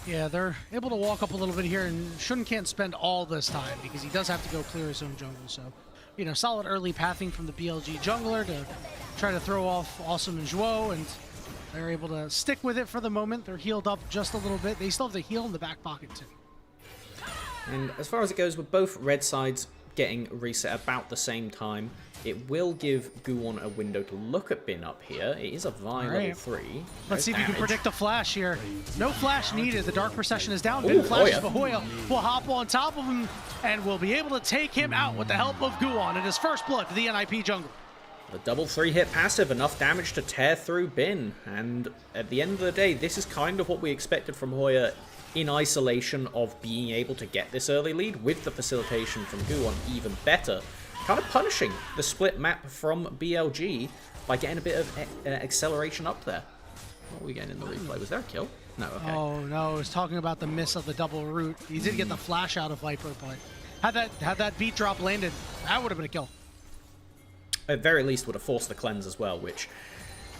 [SPEAKER 1] Yeah, they're able to walk up a little bit here, and Shun can't spend all this time because he does have to go clear his own jungle. So, you know, solid early pathing from the BLG jungler to try to throw off Awesome and Zhuo, and they're able to stick with it for the moment. They're healed up just a little bit. They still have the heal in the back pocket, too.
[SPEAKER 7] And as far as it goes, with both red sides getting reset about the same time, it will give Guwon a window to look at Bin up here. It is a Vi level 3.
[SPEAKER 1] Let's see if you can predict a flash here. No flash needed. The Dark Procession is down. Bin flashes, but Hoya will hop on top of him and will be able to take him out with the help of Guwon in his first blood to the NIP jungle.
[SPEAKER 7] The double 3-hit passive, enough damage to tear through Bin. And at the end of the day, this is kind of what we expected from Hoya in isolation of being able to get this early lead, with the facilitation from Guwon even better. Kind of punishing the split map from BLG by getting a bit of acceleration up there. What are we getting in the replay? Was there a kill? No, okay.
[SPEAKER 1] Oh no, I was talking about the miss of the double root. He did get the flash out of Viper, but had that beat drop landed, that would have been a kill.
[SPEAKER 7] At very least would have forced the cleanse as well, which,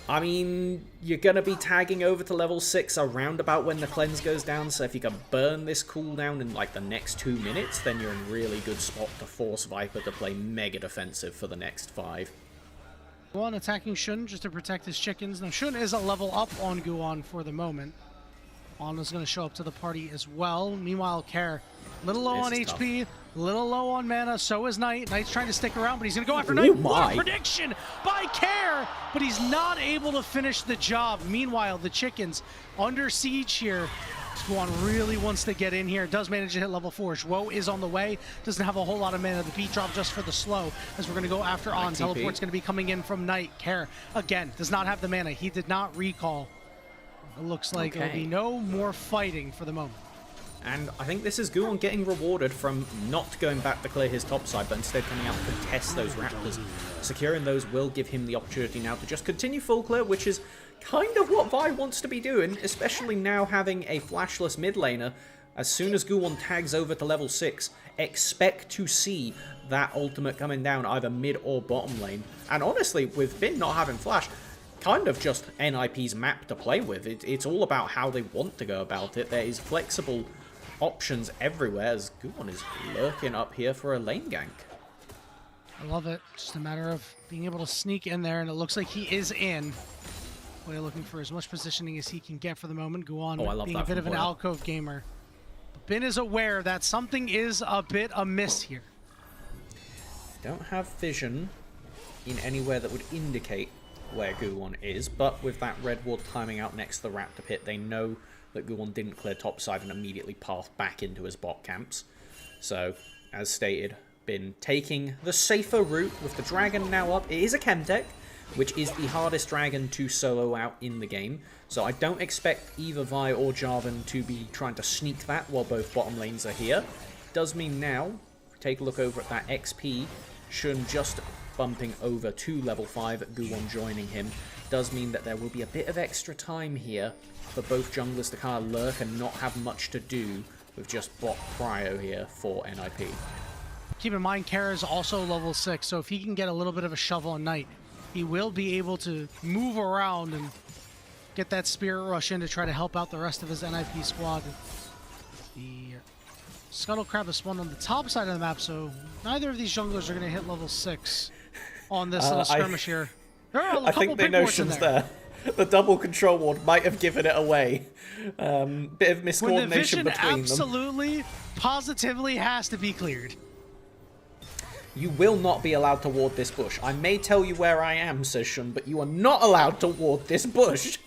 [SPEAKER 7] I mean, you're going to be tagging over to level 6 around about when the cleanse goes down, so if you can burn this cooldown in like the next 2 minutes, then you're in really good spot to force Viper to play mega defensive for the next 5.
[SPEAKER 1] Guwon attacking Shun just to protect his chickens. Now Shun is a level up on Guwon for the moment. Anna's going to show up to the party as well. Meanwhile, Care, little low on HP, little low on mana, so is Knight. Knight's trying to stick around, but he's going to go after Knight. What a prediction by Care, but he's not able to finish the job. Meanwhile, the chickens under siege here. Guwon really wants to get in here. Does manage to hit level 4. Zhuo is on the way. Doesn't have a whole lot of mana. The beat drop just for the slow, as we're going to go after On. Teleport's going to be coming in from Knight. Care, again, does not have the mana. He did not recall. It looks like there'll be no more fighting for the moment.
[SPEAKER 7] And I think this is Guon getting rewarded from not going back to clear his top side, but instead coming out to contest those Raptors. Securing those will give him the opportunity now to just continue full clear, which is kind of what Vi wants to be doing, especially now having a flashless mid laner. As soon as Guon tags over to level 6, expect to see that ultimate coming down either mid or bottom lane. And honestly, with Bin not having flash, kind of just NIP's map to play with. It's all about how they want to go about it. There is flexible options everywhere as Guon is lurking up here for a lane gank.
[SPEAKER 1] I love it. Just a matter of being able to sneak in there, and it looks like he is in. We're looking for as much positioning as he can get for the moment. Guon being a bit of an alcove gamer. Bin is aware that something is a bit amiss here.
[SPEAKER 7] Don't have vision in anywhere that would indicate where Guon is, but with that red ward timing out next to the Raptor pit, they know that Guon didn't clear topside and immediately path back into his bot camps. So, as stated, Bin taking the safer route with the dragon now up. It is a Chemtech, which is the hardest dragon to solo out in the game. So I don't expect either Vi or Jarvan to be trying to sneak that while both bottom lanes are here. Does mean now, if we take a look over at that XP, Shun just bumping over to level 5, Guon joining him, does mean that there will be a bit of extra time here for both junglers to kind of lurk and not have much to do with just bot prio here for NIP.
[SPEAKER 1] Keep in mind, Kara is also level 6, so if he can get a little bit of a shovel on Knight, he will be able to move around and get that Spirit Rush in to try to help out the rest of his NIP squad. The Scuttle Crab is spawned on the top side of the map, so neither of these junglers are going to hit level 6 on this little skirmish here. There are a couple
[SPEAKER 7] I think the notion's there. The double control ward might have given it away. Bit of miscoordination between them.
[SPEAKER 1] Absolutely, positively has to be cleared.
[SPEAKER 7] You will not be allowed to ward this bush. I may tell you where I am, says Shun, but you are not allowed to ward this bush.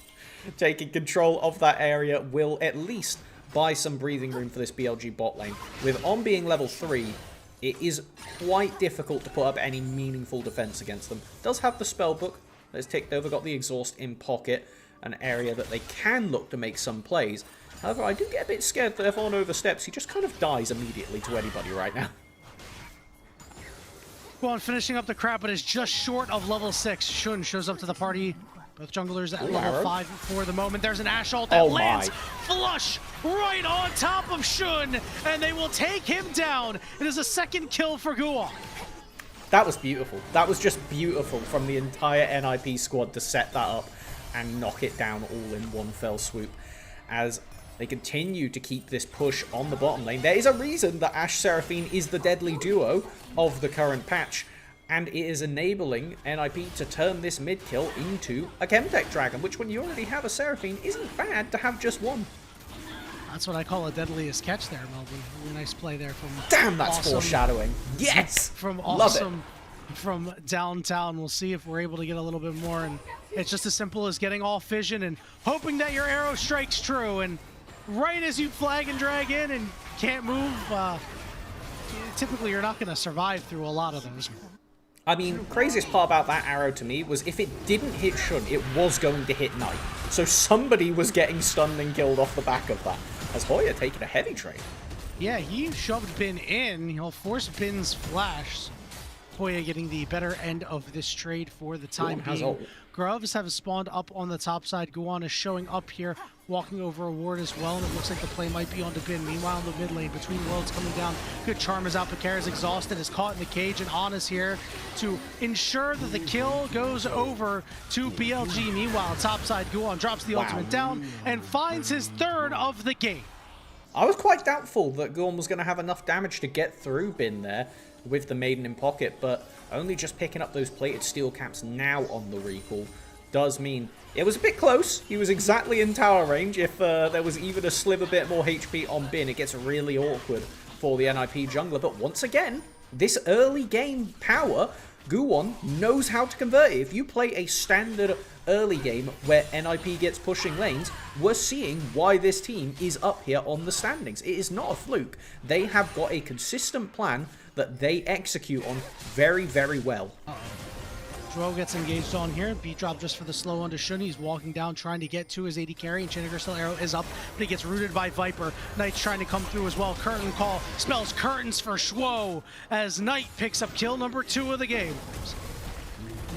[SPEAKER 7] Taking control of that area will at least buy some breathing room for this BLG bot lane. With On being level 3, it is quite difficult to put up any meaningful defense against them. Does have the spell book that's ticked over, got the exhaust in pocket, an area that they can look to make some plays. However, I do get a bit scared that if On oversteps, he just kind of dies immediately to anybody right now.
[SPEAKER 1] Guon finishing up the crab, but is just short of level 6. Shun shows up to the party. Both junglers at level 5 for the moment. There's an Ashe ult that lands flush right on top of Shun, and they will take him down. It is a second kill for Guon.
[SPEAKER 7] That was beautiful. That was just beautiful from the entire NIP squad to set that up and knock it down all in one fell swoop. As they continue to keep this push on the bottom lane. There is a reason that Ashe Seraphine is the deadly duo of the current patch, and it is enabling NIP to turn this mid kill into a Chemtech Dragon, which when you already have a Seraphine isn't bad to have just one.
[SPEAKER 1] That's what I call a deadliest catch there, Melvin. Really nice play there from
[SPEAKER 7] Damn, that's foreshadowing. Yes!
[SPEAKER 1] From Awesome from downtown. We'll see if we're able to get a little bit more, and it's just as simple as getting off vision and hoping that your arrow strikes true, and right as you flag and drag in and can't move, typically you're not going to survive through a lot of those.
[SPEAKER 7] I mean, craziest part about that arrow to me was if it didn't hit Shun, it was going to hit Knight. So somebody was getting stunned and killed off the back of that. As Hoya taking a heavy trade.
[SPEAKER 1] Yeah, he shoved Bin in. He'll force Bin's flash. Hoya getting the better end of this trade for the time being. Groves have spawned up on the top side. Guon is showing up here, walking over a ward as well, and it looks like the play might be on to Bin. Meanwhile, in the mid lane, between worlds coming down. Good charm is out, but Kara's exhausted, is caught in the cage, and On is here to ensure that the kill goes over to BLG. Meanwhile, top side, Guon drops the ultimate down and finds his third of the game.
[SPEAKER 7] I was quite doubtful that Guon was going to have enough damage to get through Bin there with the Maiden in pocket, but only just picking up those plated steel caps now on the recall does mean it was a bit close. He was exactly in tower range. If there was even a sliver bit more HP on Bin, it gets really awkward for the NIP jungler. But once again, this early game power, Guon knows how to convert it. If you play a standard early game where NIP gets pushing lanes, we're seeing why this team is up here on the standings. It is not a fluke. They have got a consistent plan that they execute on very, very well.
[SPEAKER 1] Zhuo gets engaged on here. Beat drop just for the slow onto Shun. He's walking down, trying to get to his AD carry, and Chinnaker still arrow is up, but he gets rooted by Viper. Knight's trying to come through as well. Curtain call spells curtains for Zhuo as Knight picks up kill number 2 of the game.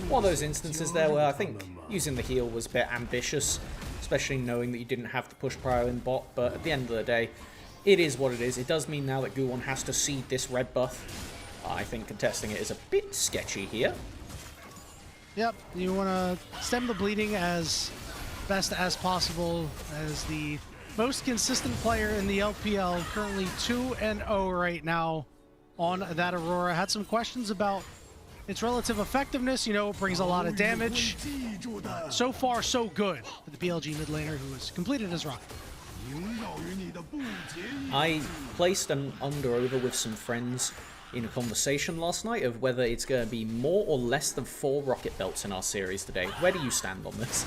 [SPEAKER 7] One of those instances there where I think using the heal was a bit ambitious, especially knowing that you didn't have to push prio in bot, but at the end of the day, it is what it is. It does mean now that Guwon has to cede this red buff. I think contesting it is a bit sketchy here.
[SPEAKER 1] Yep, you want to stem the bleeding as best as possible as the most consistent player in the LPL, currently 2-0 right now on that Aurora. Had some questions about its relative effectiveness. You know, it brings a lot of damage. So far, so good for the BLG mid laner who has completed his run.
[SPEAKER 7] I placed an under-over with some friends in a conversation last night of whether it's going to be more or less than 4 rocket belts in our series today. Where do you stand on this?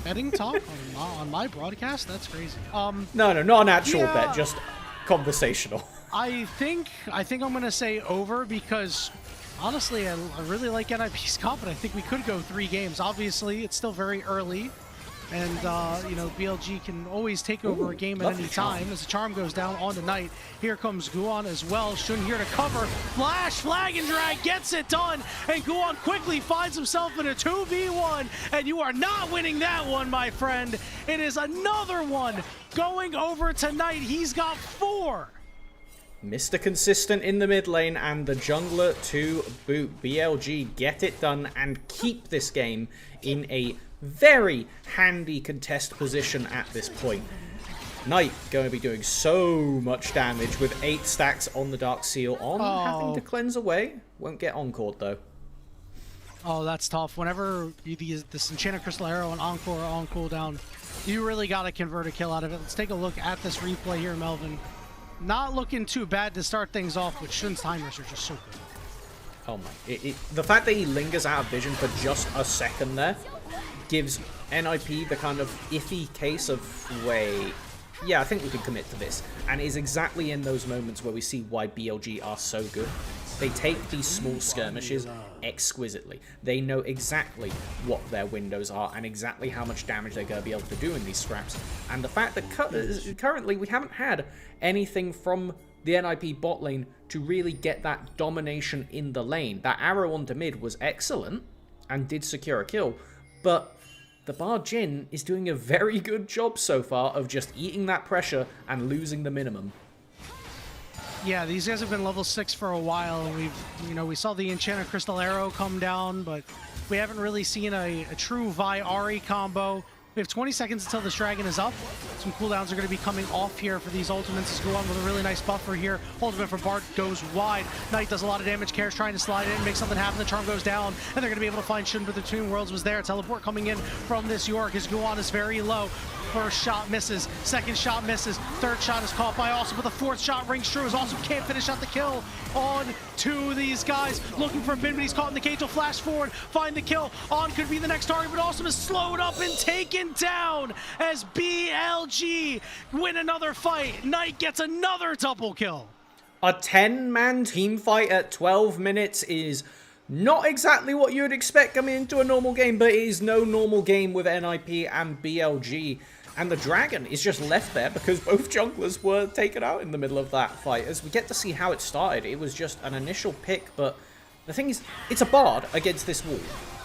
[SPEAKER 1] Betting talk on my broadcast? That's crazy.
[SPEAKER 7] No, not an actual bet, just conversational.
[SPEAKER 1] I think I'm going to say over because honestly, I really like NIP's comp, and I think we could go 3 games. Obviously, it's still very early. And, you know, BLG can always take over a game at any time as the charm goes down on the Knight. Here comes Guwon as well. Shun here to cover. Flash, flag, and drag gets it done. And Guwon quickly finds himself in a 2v1. And you are not winning that one, my friend. It is another one going over to Knight. He's got 4.
[SPEAKER 7] Mr. Consistent in the mid lane and the jungler to boot. BLG get it done and keep this game in a very handy contest position at this point. Knight going to be doing so much damage with 8 stacks on the Dark Seal on, having to cleanse away. Won't get encored though.
[SPEAKER 1] Oh, that's tough. Whenever you use this Enchanted Crystal Arrow and Encore on cooldown, you really got to convert a kill out of it. Let's take a look at this replay here, Melvin. Not looking too bad to start things off, but Shun's timers are just so good.
[SPEAKER 7] Oh my. The fact that he lingers out of vision for just a second there gives NIP the kind of iffy case of, wait, yeah, I think we can commit to this. And it is exactly in those moments where we see why BLG are so good. They take these small skirmishes exquisitely. They know exactly what their windows are and exactly how much damage they're going to be able to do in these scraps. And the fact that currently we haven't had anything from the NIP bot lane to really get that domination in the lane. That arrow onto mid was excellent and did secure a kill, but the Bar Jin is doing a very good job so far of just eating that pressure and losing the minimum.
[SPEAKER 1] Yeah, these guys have been level 6 for a while, and we saw the Enchanted Crystal Arrow come down, but we haven't really seen a true Vi-Ari combo. We have 20 seconds until this dragon is up. Some cooldowns are going to be coming off here for these ultimates. Go on with a really nice buffer here. Ultimate for Bart goes wide. Knight does a lot of damage. Cares trying to slide in, make something happen. The charm goes down, and they're going to be able to find Shun, but the Between Worlds was there. Teleport coming in from this York as Guwon is very low. First shot misses, second shot misses, third shot is caught by Awesome, but the fourth shot rings true as Awesome can't finish out the kill on to these guys. Looking for Bin, but he's caught in the cage. He'll flash forward, find the kill. On could be the next target, but Awesome is slowed up and taken down as BLG win another fight. Knight gets another double kill.
[SPEAKER 7] A 10-man team fight at 12 minutes is not exactly what you would expect coming into a normal game, but it is no normal game with NIP and BLG. And the dragon is just left there because both junglers were taken out in the middle of that fight. As we get to see how it started, it was just an initial pick, but the thing is, it's a bard against this wall.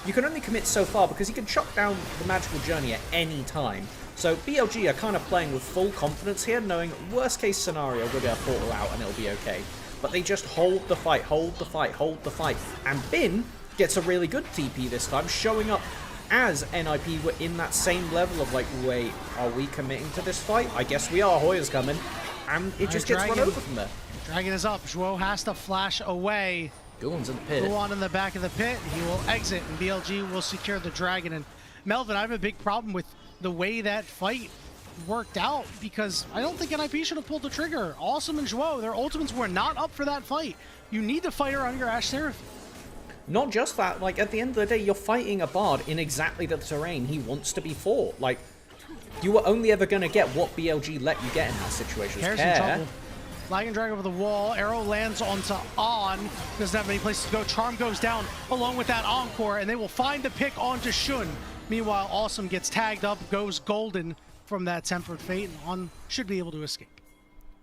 [SPEAKER 7] You can only commit so far because he can chop down the magical journey at any time. So BLG are kind of playing with full confidence here, knowing worst case scenario, we're going to portal out and it'll be okay. But they just hold the fight, hold the fight, hold the fight. And Bin gets a really good TP this time, showing up as NIP were in that same level of like, wait, are we committing to this fight? I guess we are. Hoya's coming. And it just gets run over from there.
[SPEAKER 1] Dragon is up. Zhuo has to flash away.
[SPEAKER 7] Guwon's in the pit.
[SPEAKER 1] Guwon in the back of the pit. He will exit, and BLG will secure the dragon. And Melvin, I have a big problem with the way that fight worked out because I don't think NIP should have pulled the trigger. Awesome and Zhuo, their ultimates were not up for that fight. You need to fight around your Ashe Seraphim.
[SPEAKER 7] Not just that, like, at the end of the day, you're fighting a bard in exactly the terrain he wants to be fought. Like, you were only ever going to get what BLG let you get in that situation.
[SPEAKER 1] Care's in trouble. Flag and drag over the wall. Arrow lands onto On. Doesn't have many places to go. Charm goes down along with that Encore, and they will find the pick onto Shun. Meanwhile, Awesome gets tagged up, goes golden from that Tempered Fate, and On should be able to escape.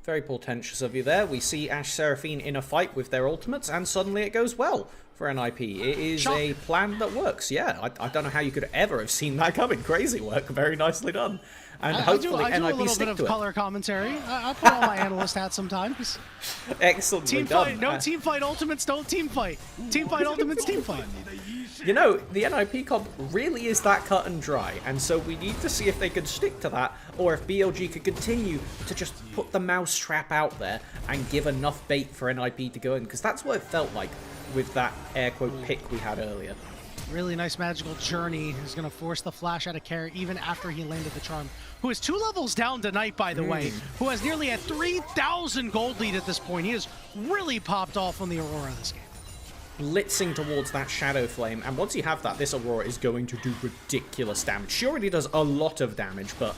[SPEAKER 7] Very portentous of you there. We see Ashe Seraphine in a fight with their ultimates, and suddenly it goes well for NIP. It is a plan that works. Yeah, I don't know how you could ever have seen that coming. Crazy work. Very nicely done. And hopefully
[SPEAKER 1] I do
[SPEAKER 7] NIP
[SPEAKER 1] a little
[SPEAKER 7] stick
[SPEAKER 1] bit
[SPEAKER 7] to
[SPEAKER 1] of
[SPEAKER 7] it.
[SPEAKER 1] color commentary. I put on my analyst hat sometimes.
[SPEAKER 7] Excellently
[SPEAKER 1] Team
[SPEAKER 7] done.
[SPEAKER 1] fight, no team fight ultimates, don't team fight. Team fight ultimates, team fight.
[SPEAKER 7] You know, the NIP comp really is that cut and dry, and so we need to see if they could stick to that, or if BLG could continue to just put the mousetrap out there and give enough bait for NIP to go in, because that's what it felt like with that air quote pick we had earlier.
[SPEAKER 1] Really nice magical journey is going to force the flash out of care even after he landed the charm. Who is 2 levels down tonight, by the way, who has nearly a 3,000 gold lead at this point. He has really popped off on the Aurora this game.
[SPEAKER 7] Blitzing towards that Shadow Flame, and once you have that, this Aurora is going to do ridiculous damage. She already does a lot of damage, but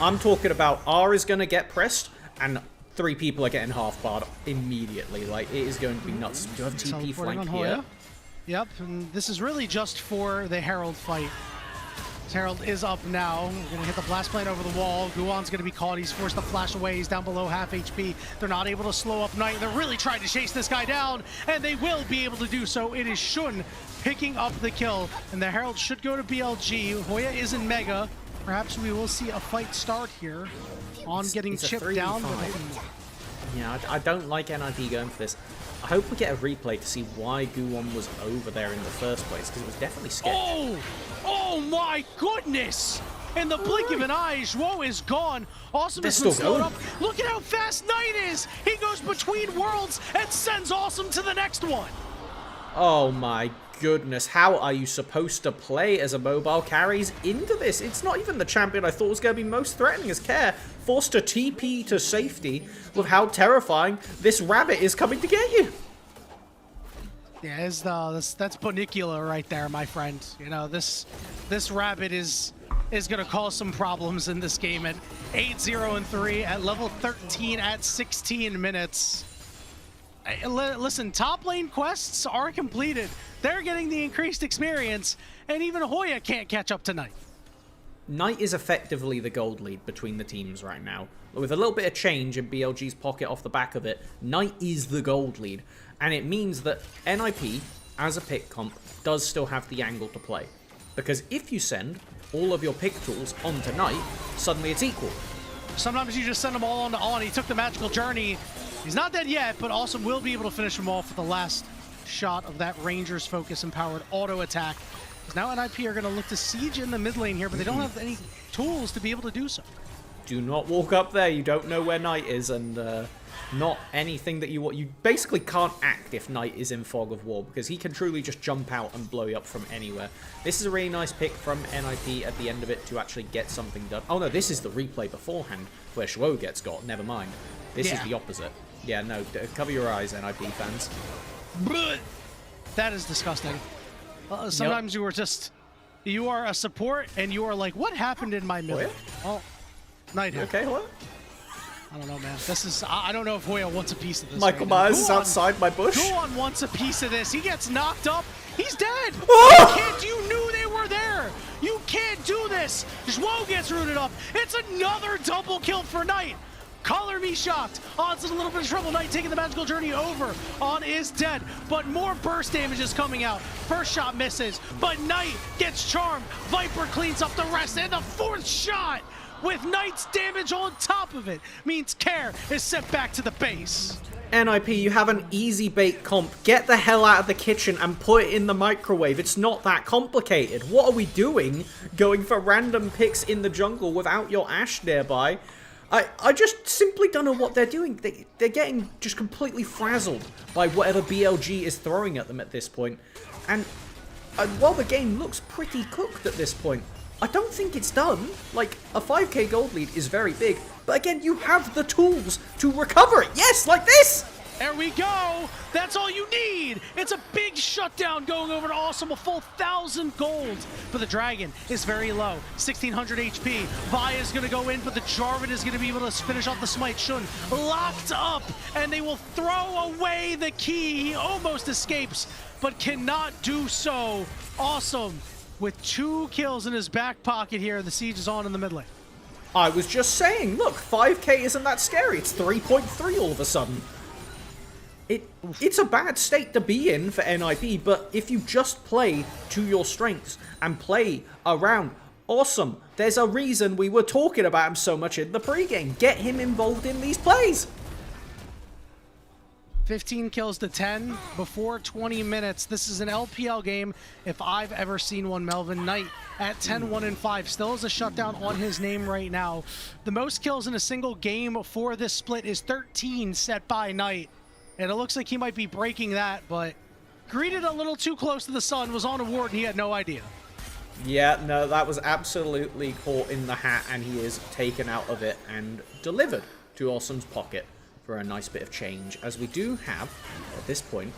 [SPEAKER 7] I'm talking about R is going to get pressed, and 3 people are getting half-barred immediately. Like, it is going to be nuts. We do have TP flank here.
[SPEAKER 1] Yep, and this is really just for the Herald fight. Herald is up now. We're going to hit the blast plane over the wall. Guon's going to be caught. He's forced to flash away. He's down below half HP. They're not able to slow up Knight. They're really trying to chase this guy down, and they will be able to do so. It is Shun picking up the kill, and the Herald should go to BLG. Hoya is in Mega. Perhaps we will see a fight start here. On getting chipped down.
[SPEAKER 7] Yeah, I don't like NIP going for this. I hope we get a replay to see why Guwon was over there in the first place, because it was definitely sketchy.
[SPEAKER 1] Oh my goodness! In the blink of an eye, Zhuo is gone. Awesome has been slowed up. Look at how fast Knight is! He goes between worlds and sends Awesome to the next one.
[SPEAKER 7] Oh my goodness, how are you supposed to play as a mobile carries into this? It's not even the champion I thought was going to be most threatening as Care, forced to TP to safety with how terrifying this rabbit is coming to get you.
[SPEAKER 1] Yeah, that's Bonicula right there, my friend. You know, this rabbit is going to cause some problems in this game at 8-0-3 at level 13 at 16 minutes. Listen, top lane quests are completed. They're getting the increased experience, and even Hoya can't catch up tonight.
[SPEAKER 7] Knight is effectively the gold lead between the teams right now. With a little bit of change in BLG's pocket off the back of it, Knight is the gold lead. And it means that NIP, as a pick comp, does still have the angle to play. Because if you send all of your pick tools onto Knight, suddenly it's equal.
[SPEAKER 1] Sometimes you just send them all on to On. He took the magical journey. He's not dead yet, but Awesome will be able to finish him off with the last shot of that Ranger's Focus-empowered auto attack. Now NIP are going to look to siege in the mid lane here, but they don't have any tools to be able to do so.
[SPEAKER 7] Do not walk up there. You don't know where Knight is, and not anything that you want. You basically can't act if Knight is in Fog of War, because he can truly just jump out and blow you up from anywhere. This is a really nice pick from NIP at the end of it to actually get something done. Oh no, this is the replay beforehand where Zhuo gets got. Never mind. This is the opposite. Yeah, no, cover your eyes, NIP fans.
[SPEAKER 1] That is disgusting. Sometimes you are a support and you are like, what happened in my middle? Oh, Knight.
[SPEAKER 7] Okay, what?
[SPEAKER 1] I don't know, man. I don't know if Hoya wants a piece of this.
[SPEAKER 7] Michael Myers is outside my bush.
[SPEAKER 1] Guon wants a piece of this. He gets knocked up. He's dead. You knew they were there. You can't do this. Zhuo gets rooted up. It's another double kill for Knight. Color me shocked. On's in a little bit of trouble. Knight taking the magical journey over. On is dead, but more burst damage is coming out. First shot misses, but Knight gets charmed. Viper cleans up the rest, and the 4th shot with Knight's damage on top of it means Care is sent back to the base.
[SPEAKER 7] NIP, you have an easy bait comp. Get the hell out of the kitchen and put it in the microwave. It's not that complicated. What are we doing going for random picks in the jungle without your Ashe nearby? I just simply don't know what they're doing. They're getting just completely frazzled by whatever BLG is throwing at them at this point. And while the game looks pretty cooked at this point, I don't think it's done. Like, a 5k gold lead is very big, but again, you have the tools to recover it. Yes, like this!
[SPEAKER 1] There we go. That's all you need. It's a big shutdown going over to Awesome, a full 1,000 gold. But the Dragon is very low, 1,600 HP. Vi is going to go in, but the Jarvan is going to be able to finish off the smite. Shun locked up, and they will throw away the key. He almost escapes, but cannot do so. Awesome with 2 kills in his back pocket here. The siege is on in the mid lane.
[SPEAKER 7] I was just saying, look, 5k isn't that scary. It's 3.3 all of a sudden. It's a bad state to be in for NIP, but if you just play to your strengths and play around Awesome, there's a reason we were talking about him so much in the pregame. Get him involved in these plays.
[SPEAKER 1] 15 kills to 10 before 20 minutes. This is an LPL game if I've ever seen one. Melvin Knight at 10-1-5 still has a shutdown on his name right now. The most kills in a single game for this split is 13 set by Knight. And it looks like he might be breaking that, but greeted a little too close to the sun, was on a ward, and he had no idea.
[SPEAKER 7] Yeah, no, that was absolutely caught in the hat, and he is taken out of it and delivered to Awesome's pocket for a nice bit of change, as we do have, at this point,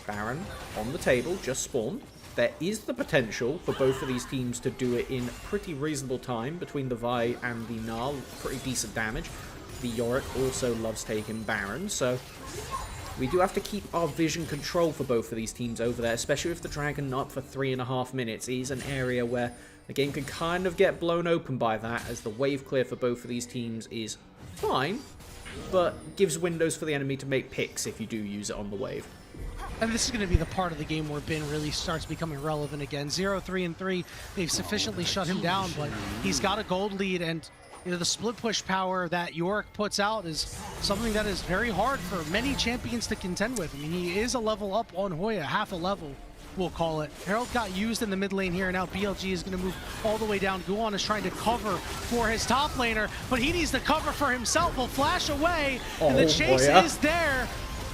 [SPEAKER 7] Baron on the table, just spawned. There is the potential for both of these teams to do it in pretty reasonable time between the Vi and the Gnarl, pretty decent damage. The Yorick also loves taking Baron, so we do have to keep our vision control for both of these teams over there, especially with the Dragon not up for 3.5 minutes. It is an area where the game can kind of get blown open by that, as the wave clear for both of these teams is fine, but gives windows for the enemy to make picks if you do use it on the wave.
[SPEAKER 1] And this is going to be the part of the game where Bin really starts becoming relevant again. 0-3-3, they've sufficiently shut him down, but he's got a gold lead, and you know, the split push power that Yorick puts out is something that is very hard for many champions to contend with. I mean, he is a level up on Hoya, half a level, we'll call it. Herald got used in the mid lane here, and now BLG is going to move all the way down. Guan is trying to cover for his top laner, but he needs to cover for himself. He'll flash away, and the chase is there.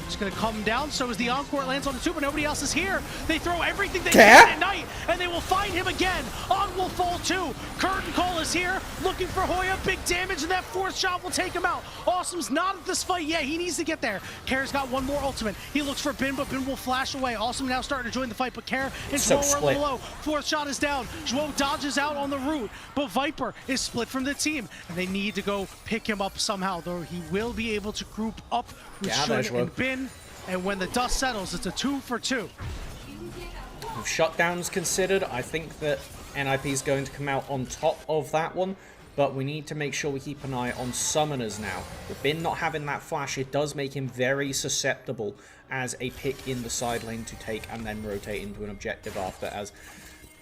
[SPEAKER 1] It's going to come down, so as the Encore lands on the 2, but nobody else is here. They throw everything they can at Knight, and they will find him again on Wolfall 2. Curtain Call is here, looking for Hoya. Big damage, and that 4th shot will take him out. Awesome's not at this fight yet. He needs to get there. Kare's got one more ultimate. He looks for Bin, but Bin will flash away. Awesome now starting to join the fight, but Kare and Zhuo are a little low. 4th shot is down. Zhuo dodges out on the root, but Viper is split from the team, and they need to go pick him up somehow, though he will be able to group up with Shun and Bin. And when the dust settles, it's a 2-for-2.
[SPEAKER 7] With shutdowns considered, I think that NIP is going to come out on top of that one, but we need to make sure we keep an eye on summoners now. With Bin not having that flash, it does make him very susceptible as a pick in the side lane to take and then rotate into an objective after, as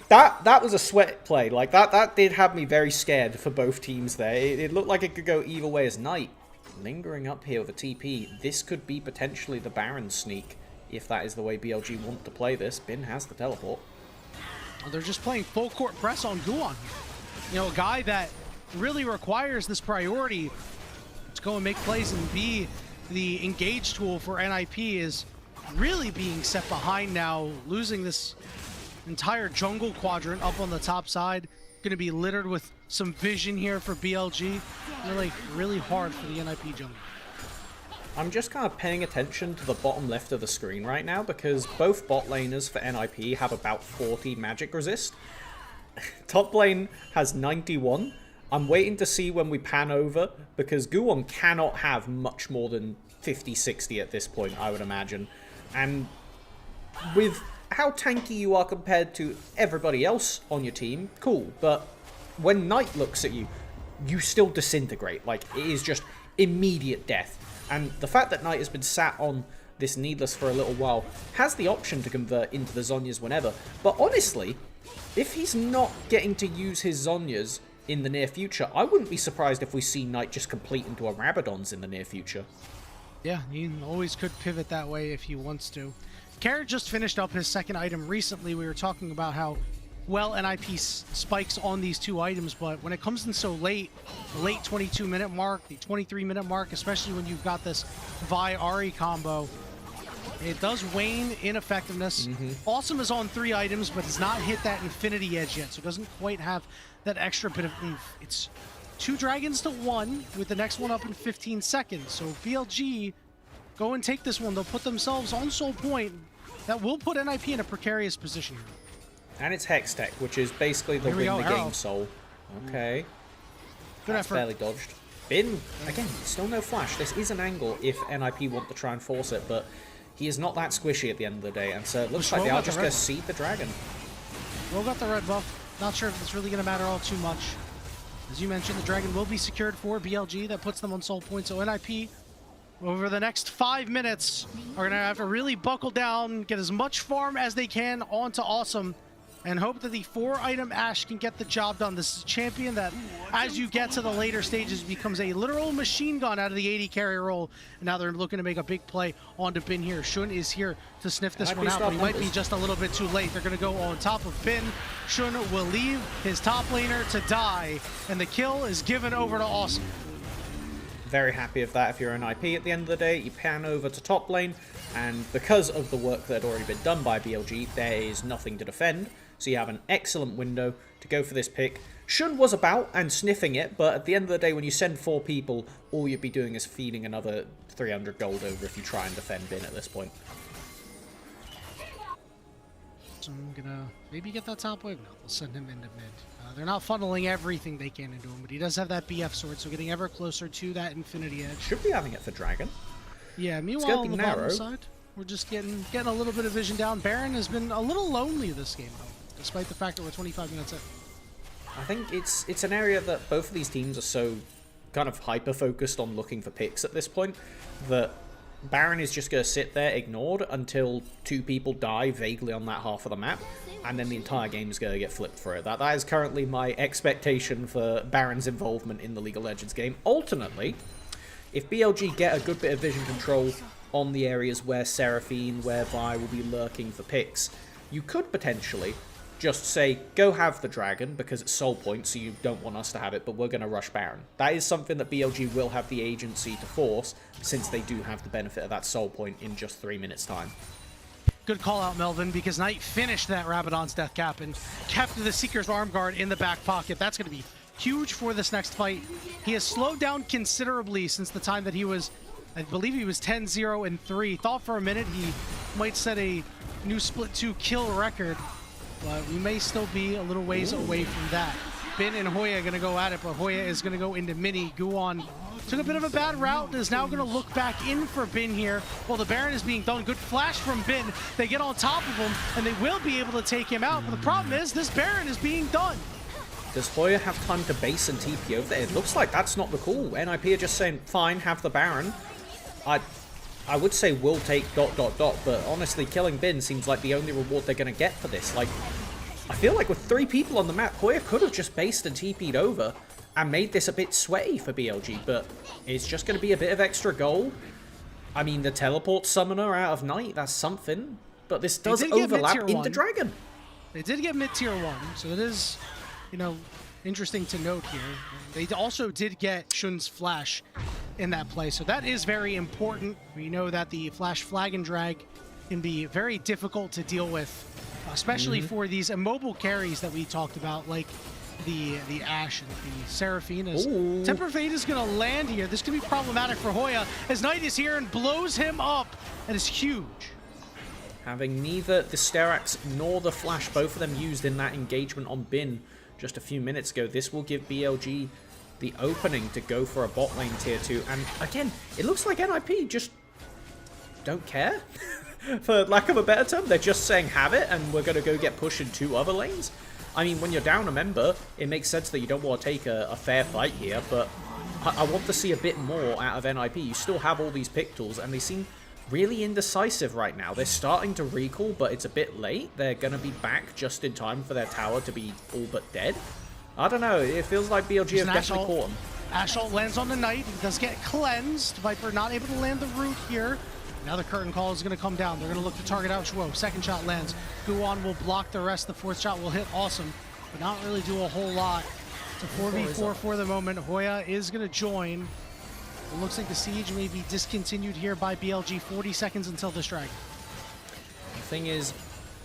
[SPEAKER 7] that was a sweat play. Like, that did have me very scared for both teams there. It looked like it could go either way, as Knight lingering up here with a TP. This could be potentially the Baron sneak, if that is the way BLG want to play this. Bin has the teleport.
[SPEAKER 1] They're just playing full court press on Guan. You know, a guy that really requires this priority to go and make plays and be the engage tool for NIP is really being set behind now, losing this entire jungle quadrant up on the top side. Going to be littered with some vision here for BLG. Really hard for the NIP jungle.
[SPEAKER 7] I'm just kind of paying attention to the bottom left of the screen right now, because both bot laners for NIP have about 40 magic resist. Top lane has 91. I'm waiting to see when we pan over, because Guwon cannot have much more than 50-60 at this point, I would imagine. And with how tanky you are compared to everybody else on your team, cool, but when Knight looks at you, you still disintegrate. Like, it is just immediate death. And the fact that Knight has been sat on this Needless for a little while, has the option to convert into the Zhonya's whenever, but honestly, if he's not getting to use his Zhonyas in the near future, I wouldn't be surprised if we see Knight just complete into a Rabadon's in the near future.
[SPEAKER 1] Yeah, he always could pivot that way if he wants to. Kare just finished up his 2nd item recently. We were talking about how well NIP spikes on these 2 items, but when it comes in so late, the late 22-minute mark, the 23-minute mark, especially when you've got this Vi-Ahri combo, it does wane in effectiveness. Awesome is on 3 items, but has not hit that infinity edge yet, so it doesn't quite have that extra bit of oomph. It's 2 dragons to 1, with the next one up in 15 seconds, so BLG go and take this one. They'll put themselves on Soul Point. That will put NIP in a precarious position here.
[SPEAKER 7] And it's Hex Tech, which is basically the win the game soul. Okay.
[SPEAKER 1] Good
[SPEAKER 7] That's
[SPEAKER 1] effort.
[SPEAKER 7] barely dodged. Bin, again, still no flash. This is an angle if NIP want to try and force it, but he is not that squishy at the end of the day, and so it looks like they are just going to seed the dragon.
[SPEAKER 1] Will got the red buff. Not sure if it's really going to matter all too much. As you mentioned, the dragon will be secured for BLG. That puts them on Soul Point, so NIP over the next 5 minutes are going to have to really buckle down, get as much farm as they can onto Awesome, and hope that the 4-item Ashe can get the job done. This is a champion that, as you get to the later stages, becomes a literal machine gun out of the AD carry role. And now they're looking to make a big play onto Bin here. Shun is here to sniff this one out, but he might be just a little bit too late. They're going to go on top of Bin. Shun will leave his top laner to die, and the kill is given over to Awesome.
[SPEAKER 7] Very happy of that if you're an IP at the end of the day. You pan over to top lane, and because of the work that had already been done by BLG, there is nothing to defend. So you have an excellent window to go for this pick. Shun was about and sniffing it, but at the end of the day, when you send 4 people, all you'd be doing is feeding another 300 gold over if you try and defend Bin at this point.
[SPEAKER 1] So I'm gonna maybe get that top wave. No, they'll send him into mid. They're not funneling everything they can into him, but he does have that BF sword, so getting ever closer to that Infinity Edge.
[SPEAKER 7] Should be having it for Dragon.
[SPEAKER 1] Yeah, meanwhile on the bottom side, we're just getting a little bit of vision down. Baron has been a little lonely this game, though, despite the fact that we're 25 minutes in.
[SPEAKER 7] I think it's an area that both of these teams are so kind of hyper-focused on looking for picks at this point that Baron is just going to sit there ignored until 2 people die vaguely on that half of the map, and then the entire game is going to get flipped for it. That is currently my expectation for Baron's involvement in the League of Legends game. Alternately, if BLG get a good bit of vision control on the areas where Seraphine, where Vi will be lurking for picks, you could potentially just say, go have the dragon, because it's Soul Point, so you don't want us to have it, but we're going to rush Baron. That is something that BLG will have the agency to force, since they do have the benefit of that Soul Point in just 3 minutes' time.
[SPEAKER 1] Good call out, Melvin, because Knight finished that Rabadon's death cap and kept the Seeker's arm guard in the back pocket. That's going to be huge for this next fight. He has slowed down considerably since the time that he was, I believe he was 10-0-3. Thought for a minute he might set a new Split 2 kill record, but we may still be a little ways away from that. Bin and Hoya are going to go at it, but Hoya is going to go into mini. Guan took a bit of a bad route and is now going to look back in for Bin here while the Baron is being done. Good flash from Bin. They get on top of him, and they will be able to take him out. But the problem is, this Baron is being done.
[SPEAKER 7] Does Hoya have time to base and TP over there? It looks like that's not the call. NIP are just saying, fine, have the Baron. I would say we'll take ... but honestly, killing Bin seems like the only reward they're going to get for this. Like, I feel like with 3 people on the map, Hoya could have just based and TP'd over and made this a bit sweaty for BLG, but it's just going to be a bit of extra gold. I mean, the teleport summoner out of Night, that's something, but this does overlap into Dragon.
[SPEAKER 1] They did get mid-tier 1, so it is, you know, interesting to note here. They also did get Shun's flash in that play, so that is very important. We know that the flash flag and drag can be very difficult to deal with, especially for these immobile carries that we talked about, like the Ashe and the Seraphine. As Temper Fate is going to land here. This could be problematic for Hoya as Knight is here and blows him up. That is huge.
[SPEAKER 7] Having neither the Sterax nor the flash, both of them used in that engagement on Bin just a few minutes ago, this will give BLG the opening to go for a bot lane tier 2. And again, it looks like NIP just don't care. For lack of a better term, they're just saying have it and we're going to go get pushed in 2 other lanes. I mean, when you're down a member, it makes sense that you don't want to take a fair fight here, but I want to see a bit more out of NIP. You still have all these pick tools, and they seem really indecisive right now. They're starting to recall, but it's a bit late. They're going to be back just in time for their tower to be all but dead. I don't know. It feels like BLG have definitely caught him.
[SPEAKER 1] Ashe ult lands on the Knight. He does get cleansed. Viper not able to land the root here. Now the curtain call is going to come down. They're going to look to target out Shuo. Second shot lands. Guan will block the rest. The 4th shot will hit Awesome, but not really do a whole lot. It's a 4v4 for the moment. Hoya is going to join. It looks like the siege may be discontinued here by BLG. 40 seconds until this dragon.
[SPEAKER 7] The thing is,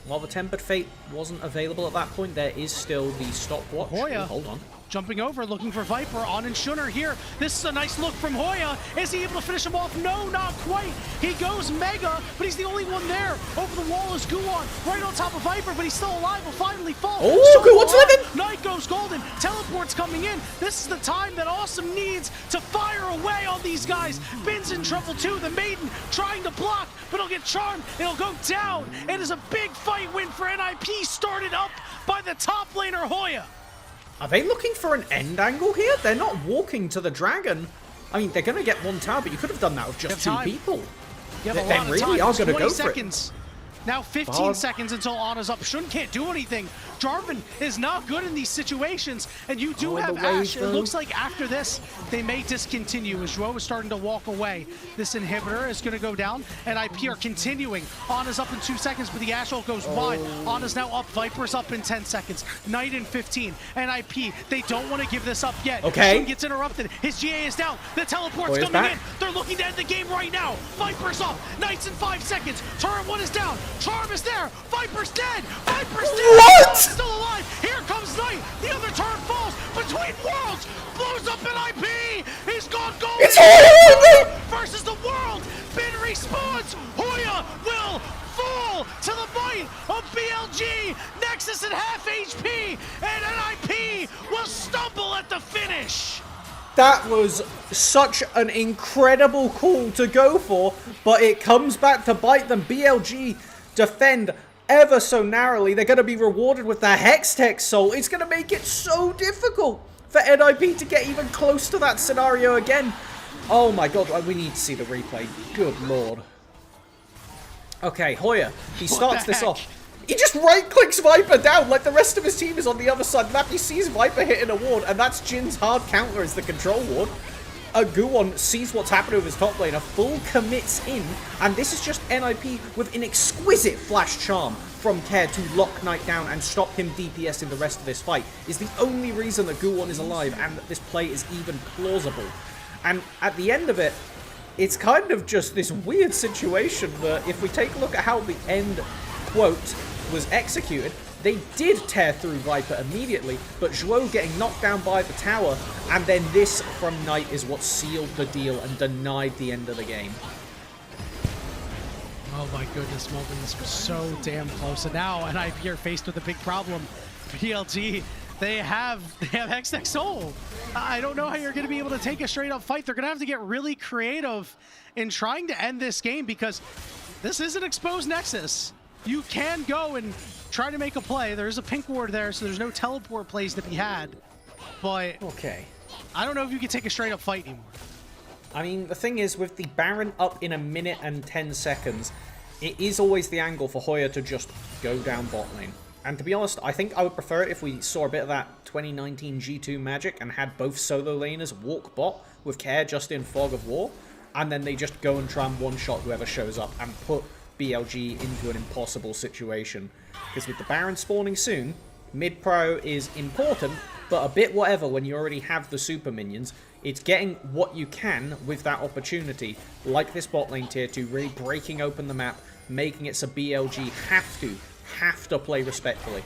[SPEAKER 7] while the Tempered Fate wasn't available at that point, there is still the stopwatch.
[SPEAKER 1] Hoya
[SPEAKER 7] hold on.
[SPEAKER 1] Jumping over, looking for Viper. On and Shunner here. This is a nice look from Hoya. Is he able to finish him off? No, not quite. He goes Mega, but he's the only one there. Over the wall is Guwon, right on top of Viper, but he's still alive. Will finally fall.
[SPEAKER 7] Oh, Guwon's living!
[SPEAKER 1] Knight goes golden. Teleport's coming in. This is the time that Awesome needs to fire away on these guys. Bin's in trouble too. The Maiden trying to block, but it'll get charmed. It'll go down. It is a big fight win for NIP, started up by the top laner Hoya.
[SPEAKER 7] Are they looking for an end angle here? They're not walking to the dragon. I mean, they're going to get one tower, but you could have done that with just two people.
[SPEAKER 1] You have
[SPEAKER 7] They really are going to go for it.
[SPEAKER 1] Now 15 seconds until Ana's up. Shun can't do anything. Jarvan is not good in these situations, and you do have Ashe. It looks like after this, they may discontinue as Zhuo is starting to walk away. This inhibitor is going to go down, and IP are continuing. Ana's up in 2 seconds, but the Ashe ult goes wide. Ana's now up. Viper's up in 10 seconds. Knight in 15. And IP, they don't want to give this up yet.
[SPEAKER 7] Okay.
[SPEAKER 1] Shun gets interrupted. His GA is down. The teleport's coming in. They're looking to end the game right now. Viper's up. Knight's in 5 seconds. Turret 1 is down. Charm is there. Viper's dead. Viper's dead.
[SPEAKER 7] What?
[SPEAKER 1] Still alive. Here comes Knight. The other turret falls between worlds. Blows up an IP. He's gone gold.
[SPEAKER 7] It's Hoya
[SPEAKER 1] versus the world. Bin respawns. Hoya will fall to the might of BLG. Nexus at half HP. And NIP will stumble at the finish.
[SPEAKER 7] That was such an incredible call to go for, but it comes back to bite them. BLG defend ever so narrowly. They're going to be rewarded with the Hextech Soul. It's going to make it so difficult for NIP to get even close to that scenario again. Oh my god, we need to see the replay. Good lord. Okay, Hoya, he starts this off. He just right-clicks Viper down like the rest of his team is on the other side of the map. He sees Viper hitting a ward, and that's Jin's hard counter as the control ward. Guwon sees what's happening with his top laner, full commits in, and this is just NIP with an exquisite flash charm from Care to lock Knight down and stop him DPSing the rest of this fight. Is the only reason that Guwon is alive and that this play is even plausible. And at the end of it, it's kind of just this weird situation that if we take a look at how the end quote was executed, they did tear through Viper immediately, but Zhuo getting knocked down by the tower, and then this from Knight is what sealed the deal and denied the end of the game.
[SPEAKER 1] Oh my goodness, Melvin, this was so damn close. And now NIP are faced with a big problem. BLG, they have Hextech Soul. I don't know how you're going to be able to take a straight up fight. They're going to have to get really creative in trying to end this game because this is an exposed Nexus. You can go and try to make a play. There's a pink ward there, so there's no teleport plays to be had. But
[SPEAKER 7] okay,
[SPEAKER 1] I don't know if you can take a straight up fight anymore.
[SPEAKER 7] I mean, the thing is, with the Baron up in 1 minute and 10 seconds, it is always the angle for Hoya to just go down bot lane. And to be honest, I think I would prefer it if we saw a bit of that 2019 G2 magic and had both solo laners walk bot with Care just in Fog of War, and then they just go and try and one-shot whoever shows up and put BLG into an impossible situation. Because with the Baron spawning soon, mid-pro is important, but a bit whatever when you already have the super minions. It's getting what you can with that opportunity, like this bot lane tier 2, really breaking open the map, making it so BLG have to play respectfully.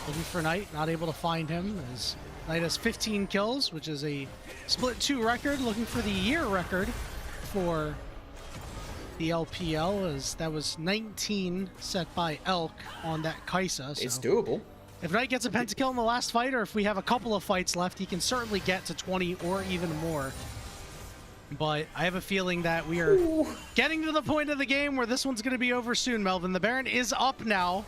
[SPEAKER 1] Looking for Knight, not able to find him, as Knight has 15 kills, which is a Split 2 record. Looking for the year record for the LPL, as that was 19 set by Elk on that Kaisa. So
[SPEAKER 7] it's doable.
[SPEAKER 1] if Knight gets a pentakill in the last fight, or if we have a couple of fights left, he can certainly get to 20 or even more. But I have a feeling that we are getting to the point of the game where this one's going to be over soon, Melvin. The Baron is up now.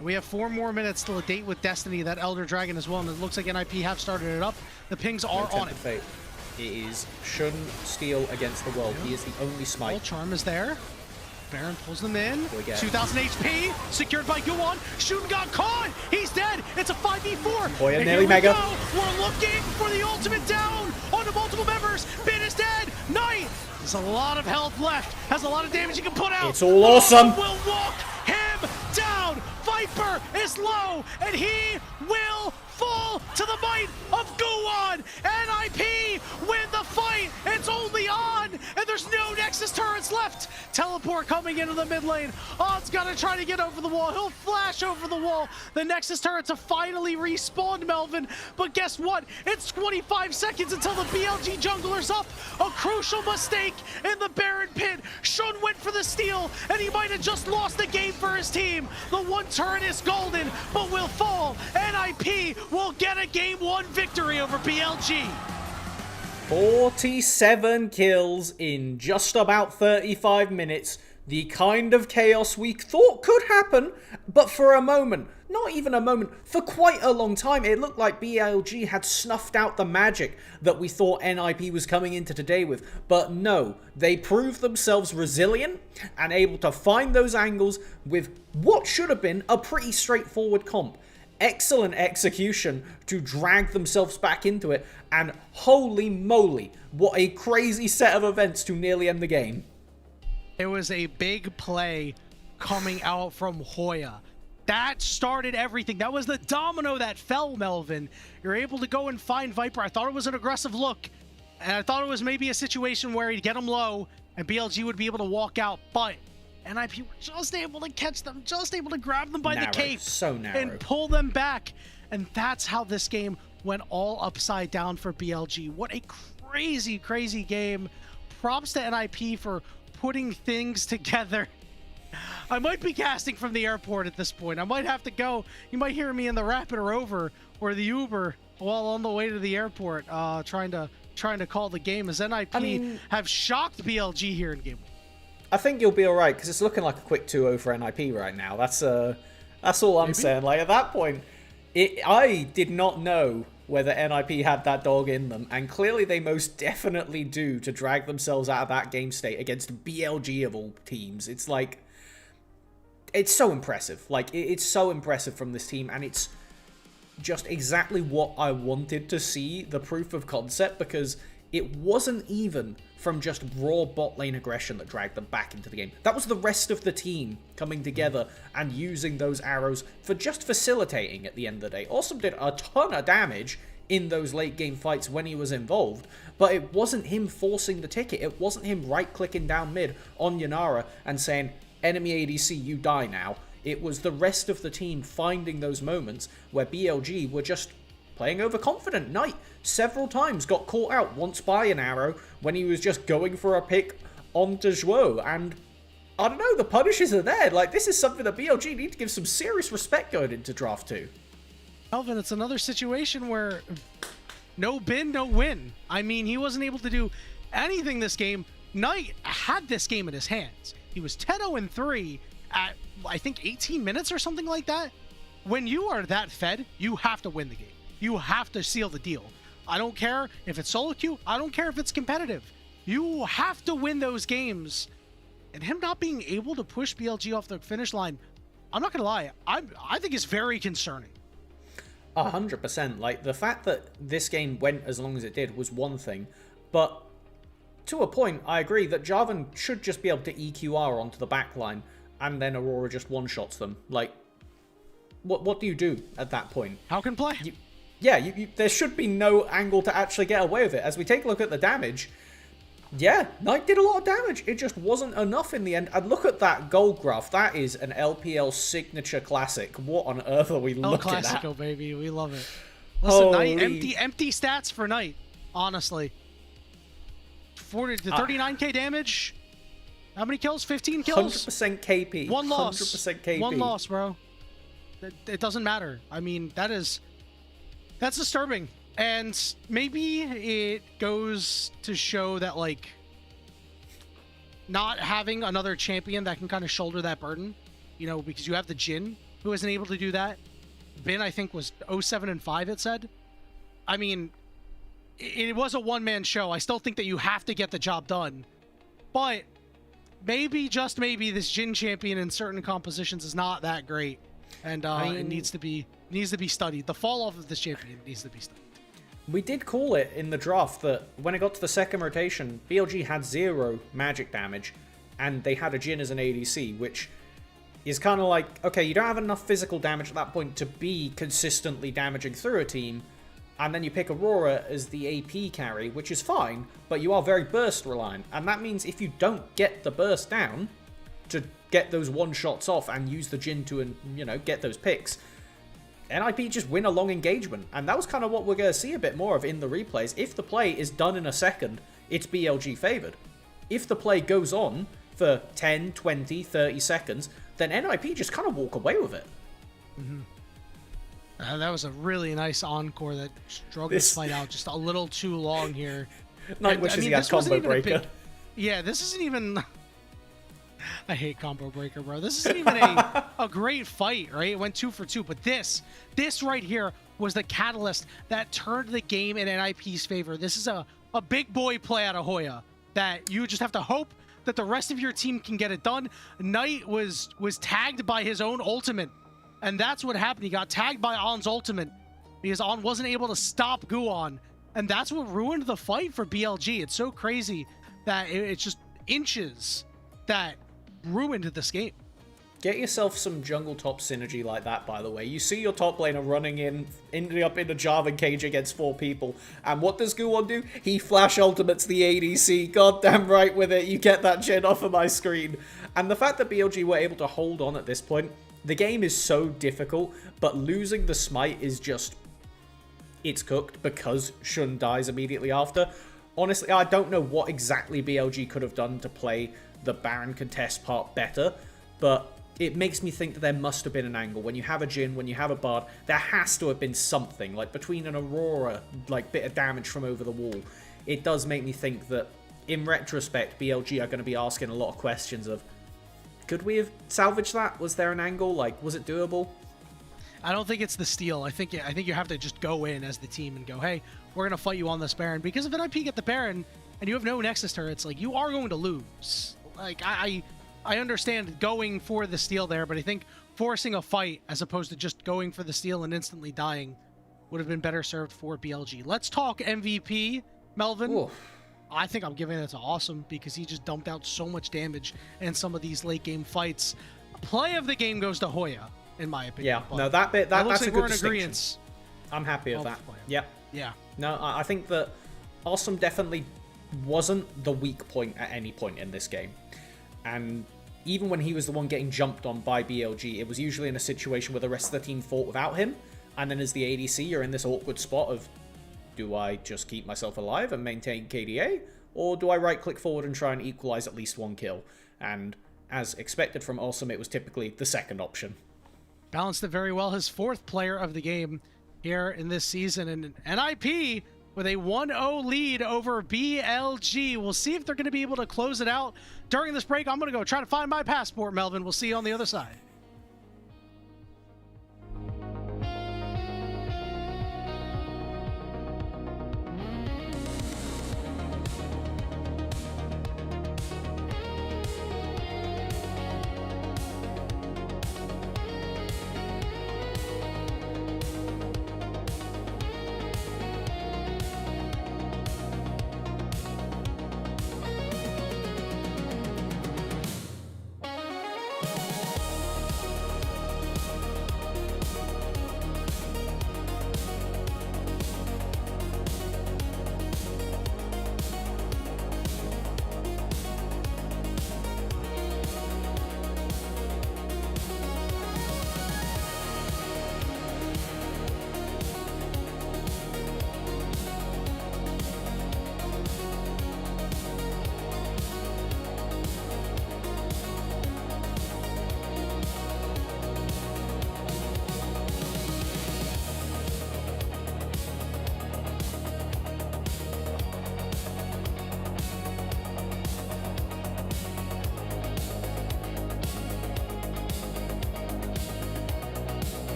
[SPEAKER 1] We have 4 more minutes till a date with Destiny, that Elder Dragon as well, and it looks like NIP have started it up. The pings are on it.
[SPEAKER 7] Fate. It is Shun Steel against the world. He is the only smite.
[SPEAKER 1] Full charm is there. Baron pulls them in. 2,000 HP, secured by Guwon. Shun got caught. He's dead. It's a 5v4.
[SPEAKER 7] Hoya nearly mega.
[SPEAKER 1] We're looking for the ultimate down onto multiple members. Bin is dead. Knight has a lot of health left. Has a lot of damage he can put out.
[SPEAKER 7] It's all awesome.
[SPEAKER 1] Will walk him down. Viper is low, and he will fall to the might of Guwon. NIP win the fight. It's only on, and there's no Nexus turrets left. Teleport coming into the mid lane. On's gonna try to get over the wall. He'll flash over the wall. The Nexus turrets have finally respawned, Melvin. But guess what? It's 25 seconds until the BLG jungler's up. A crucial mistake in the Baron pit. Shun went for the steal, and he might have just lost the game for his team. The one turret is golden, but will fall. NIP will get a game 1 victory over BLG.
[SPEAKER 7] 47 kills in just about 35 minutes. The kind of chaos we thought could happen, but for a moment, not even a moment, for quite a long time, it looked like BLG had snuffed out the magic that we thought NIP was coming into today with. But no, they proved themselves resilient and able to find those angles with what should have been a pretty straightforward comp. Excellent execution to drag themselves back into it, and holy moly, what a crazy set of events to nearly end the game.
[SPEAKER 1] It was a big play coming out from Hoya. That started everything. That was the domino that fell, Melvin. You're able to go and find Viper. I thought it was an aggressive look, and I thought it was maybe a situation where he'd get him low and BLG would be able to walk out, but NIP were just able to catch them, just able to grab them by the cape
[SPEAKER 7] so narrow,
[SPEAKER 1] and pull them back. And that's how this game went all upside down for BLG. What a crazy, crazy game. Props to NIP for putting things together. I might be casting from the airport at this point. I might have to go. You might hear me in the Rapid Rover or the Uber while on the way to the airport, trying to call the game, as NIP have shocked BLG here in game 1.
[SPEAKER 7] I think you'll be all right, because it's looking like a quick 2-0 for NIP right now. That's all I'm saying. Like, at that point, I did not know whether NIP had that dog in them, and clearly they most definitely do, to drag themselves out of that game state against BLG of all teams. It's like, it's so impressive. Like, it's so impressive from this team, and it's just exactly what I wanted to see, the proof of concept, because it wasn't even from just raw bot lane aggression that dragged them back into the game. That was the rest of the team coming together and using those arrows for just facilitating at the end of the day. Awesome did a ton of damage in those late game fights when he was involved, but it wasn't him forcing the ticket. It wasn't him right-clicking down mid on Yanara and saying, enemy ADC, you die now. It was the rest of the team finding those moments where BLG were just playing overconfident. Knight several times got caught out, once by an arrow when he was just going for a pick onto Zhuo, and I don't know, the punishes are there. Like, this is something that BLG need to give some serious respect going into Draft 2.
[SPEAKER 1] Melvin, it's another situation where no bin, no win. I mean, he wasn't able to do anything this game. Knight had this game in his hands. He was 10-0-3 at, I think, 18 minutes or something like that. When you are that fed, you have to win the game. You have to seal the deal. I don't care if it's solo queue. I don't care if it's competitive. You have to win those games. And him not being able to push BLG off the finish line, I'm not going to lie, I think it's very concerning.
[SPEAKER 7] 100%. Like, the fact that this game went as long as it did was one thing. But to a point, I agree that Jarvan should just be able to EQR onto the back line, and then Aurora just one-shots them. Like, what do you do at that point?
[SPEAKER 1] How can play?
[SPEAKER 7] There should be no angle to actually get away with it. As we take a look at the damage, yeah, Knight did a lot of damage. It just wasn't enough in the end. And look at that gold graph. That is an LPL signature classic. What on earth are we looking at?
[SPEAKER 1] El Clasico, baby. We love it. Listen, Knight, empty stats for Knight, honestly. 40 to 39k damage. How many kills? 15 kills?
[SPEAKER 7] 100% KP.
[SPEAKER 1] One loss.
[SPEAKER 7] 100% KP.
[SPEAKER 1] One loss, bro. It doesn't matter. I mean, that's disturbing. And maybe it goes to show that, like, not having another champion that can kind of shoulder that burden, you know, because you have the Jhin, who isn't able to do that. Bin, I think, was 0-7-5, it said. I mean, it was a one-man show. I still think that you have to get the job done. But maybe, just maybe, this Jhin champion in certain compositions is not that great. And it needs to be studied. The fall off of this champion needs to be studied.
[SPEAKER 7] We did call it in the draft that when it got to the second rotation, BLG had 0 magic damage, and they had a Jhin as an ADC, which is kind of like, okay, you don't have enough physical damage at that point to be consistently damaging through a team, and then you pick Aurora as the AP carry, which is fine, but you are very burst reliant, and that means if you don't get the burst down to get those one-shots off and use the Jhin to, you know, get those picks, NIP just win a long engagement, and that was kind of what we're going to see a bit more of in the replays. If the play is done in a second, it's BLG favored. If the play goes on for 10, 20, 30 seconds, then NIP just kind of walk away with it.
[SPEAKER 1] That was a really nice encore that struggled to fight out just a little too long here.
[SPEAKER 7] Knight wishes he had combo breaker.
[SPEAKER 1] Yeah, this isn't even... I hate combo breaker, bro. This isn't even a great fight, right? It went 2 for 2, but this right here was the catalyst that turned the game in NIP's favor. This is a big boy play out of Hoya that you just have to hope that the rest of your team can get it done. Knight was tagged by his own ultimate, and that's what happened. He got tagged by On's ultimate because On wasn't able to stop Guon, and that's what ruined the fight for BLG. It's so crazy that it's just inches that ruined this game.
[SPEAKER 7] Get yourself some jungle top synergy like that, by the way. You see your top laner running in, ending up in a Jarvan cage against 4 people. And what does Guon do? He flash ultimates the ADC. Goddamn right with it. You get that Jhin off of my screen. And the fact that BLG were able to hold on at this point, the game is so difficult, but losing the smite is just... it's cooked because Shun dies immediately after. Honestly, I don't know what exactly BLG could have done to play the Baron contest part better, but it makes me think that there must have been an angle. When you have a Jhin, when you have a Bard, there has to have been something, like between an Aurora, like bit of damage from over the wall. It does make me think that, in retrospect, BLG are going to be asking a lot of questions of, could we have salvaged that? Was there an angle? Like, was it doable?
[SPEAKER 1] I don't think it's the steal. I think you have to just go in as the team and go, hey, we're going to fight you on this Baron. Because if NIP get the Baron and you have no Nexus turrets, like, you are going to lose. Like, I understand going for the steal there, but I think forcing a fight as opposed to just going for the steal and instantly dying would have been better served for BLG. Let's talk MVP, Melvin.
[SPEAKER 7] Ooh.
[SPEAKER 1] I think I'm giving it to Awesome because he just dumped out so much damage in some of these late game fights. Play of the game goes to Hoya, in my opinion.
[SPEAKER 7] Yeah, no, that bit, that's a good distinction.
[SPEAKER 1] Agreeance.
[SPEAKER 7] I'm happy with that. Yep.
[SPEAKER 1] Yeah.
[SPEAKER 7] No, I think that Awesome definitely wasn't the weak point at any point in this game. And even when he was the one getting jumped on by BLG, it was usually in a situation where the rest of the team fought without him. And then as the ADC, you're in this awkward spot of, do I just keep myself alive and maintain KDA? Or do I right-click forward and try and equalize at least 1 kill? And as expected from Awesome, it was typically the second option.
[SPEAKER 1] Balanced it very well. His 4th player of the game here in this season. And NIP with a 1-0 lead over BLG. We'll see if they're going to be able to close it out during this break. I'm going to go try to find my passport, Melvin. We'll see you on the other side.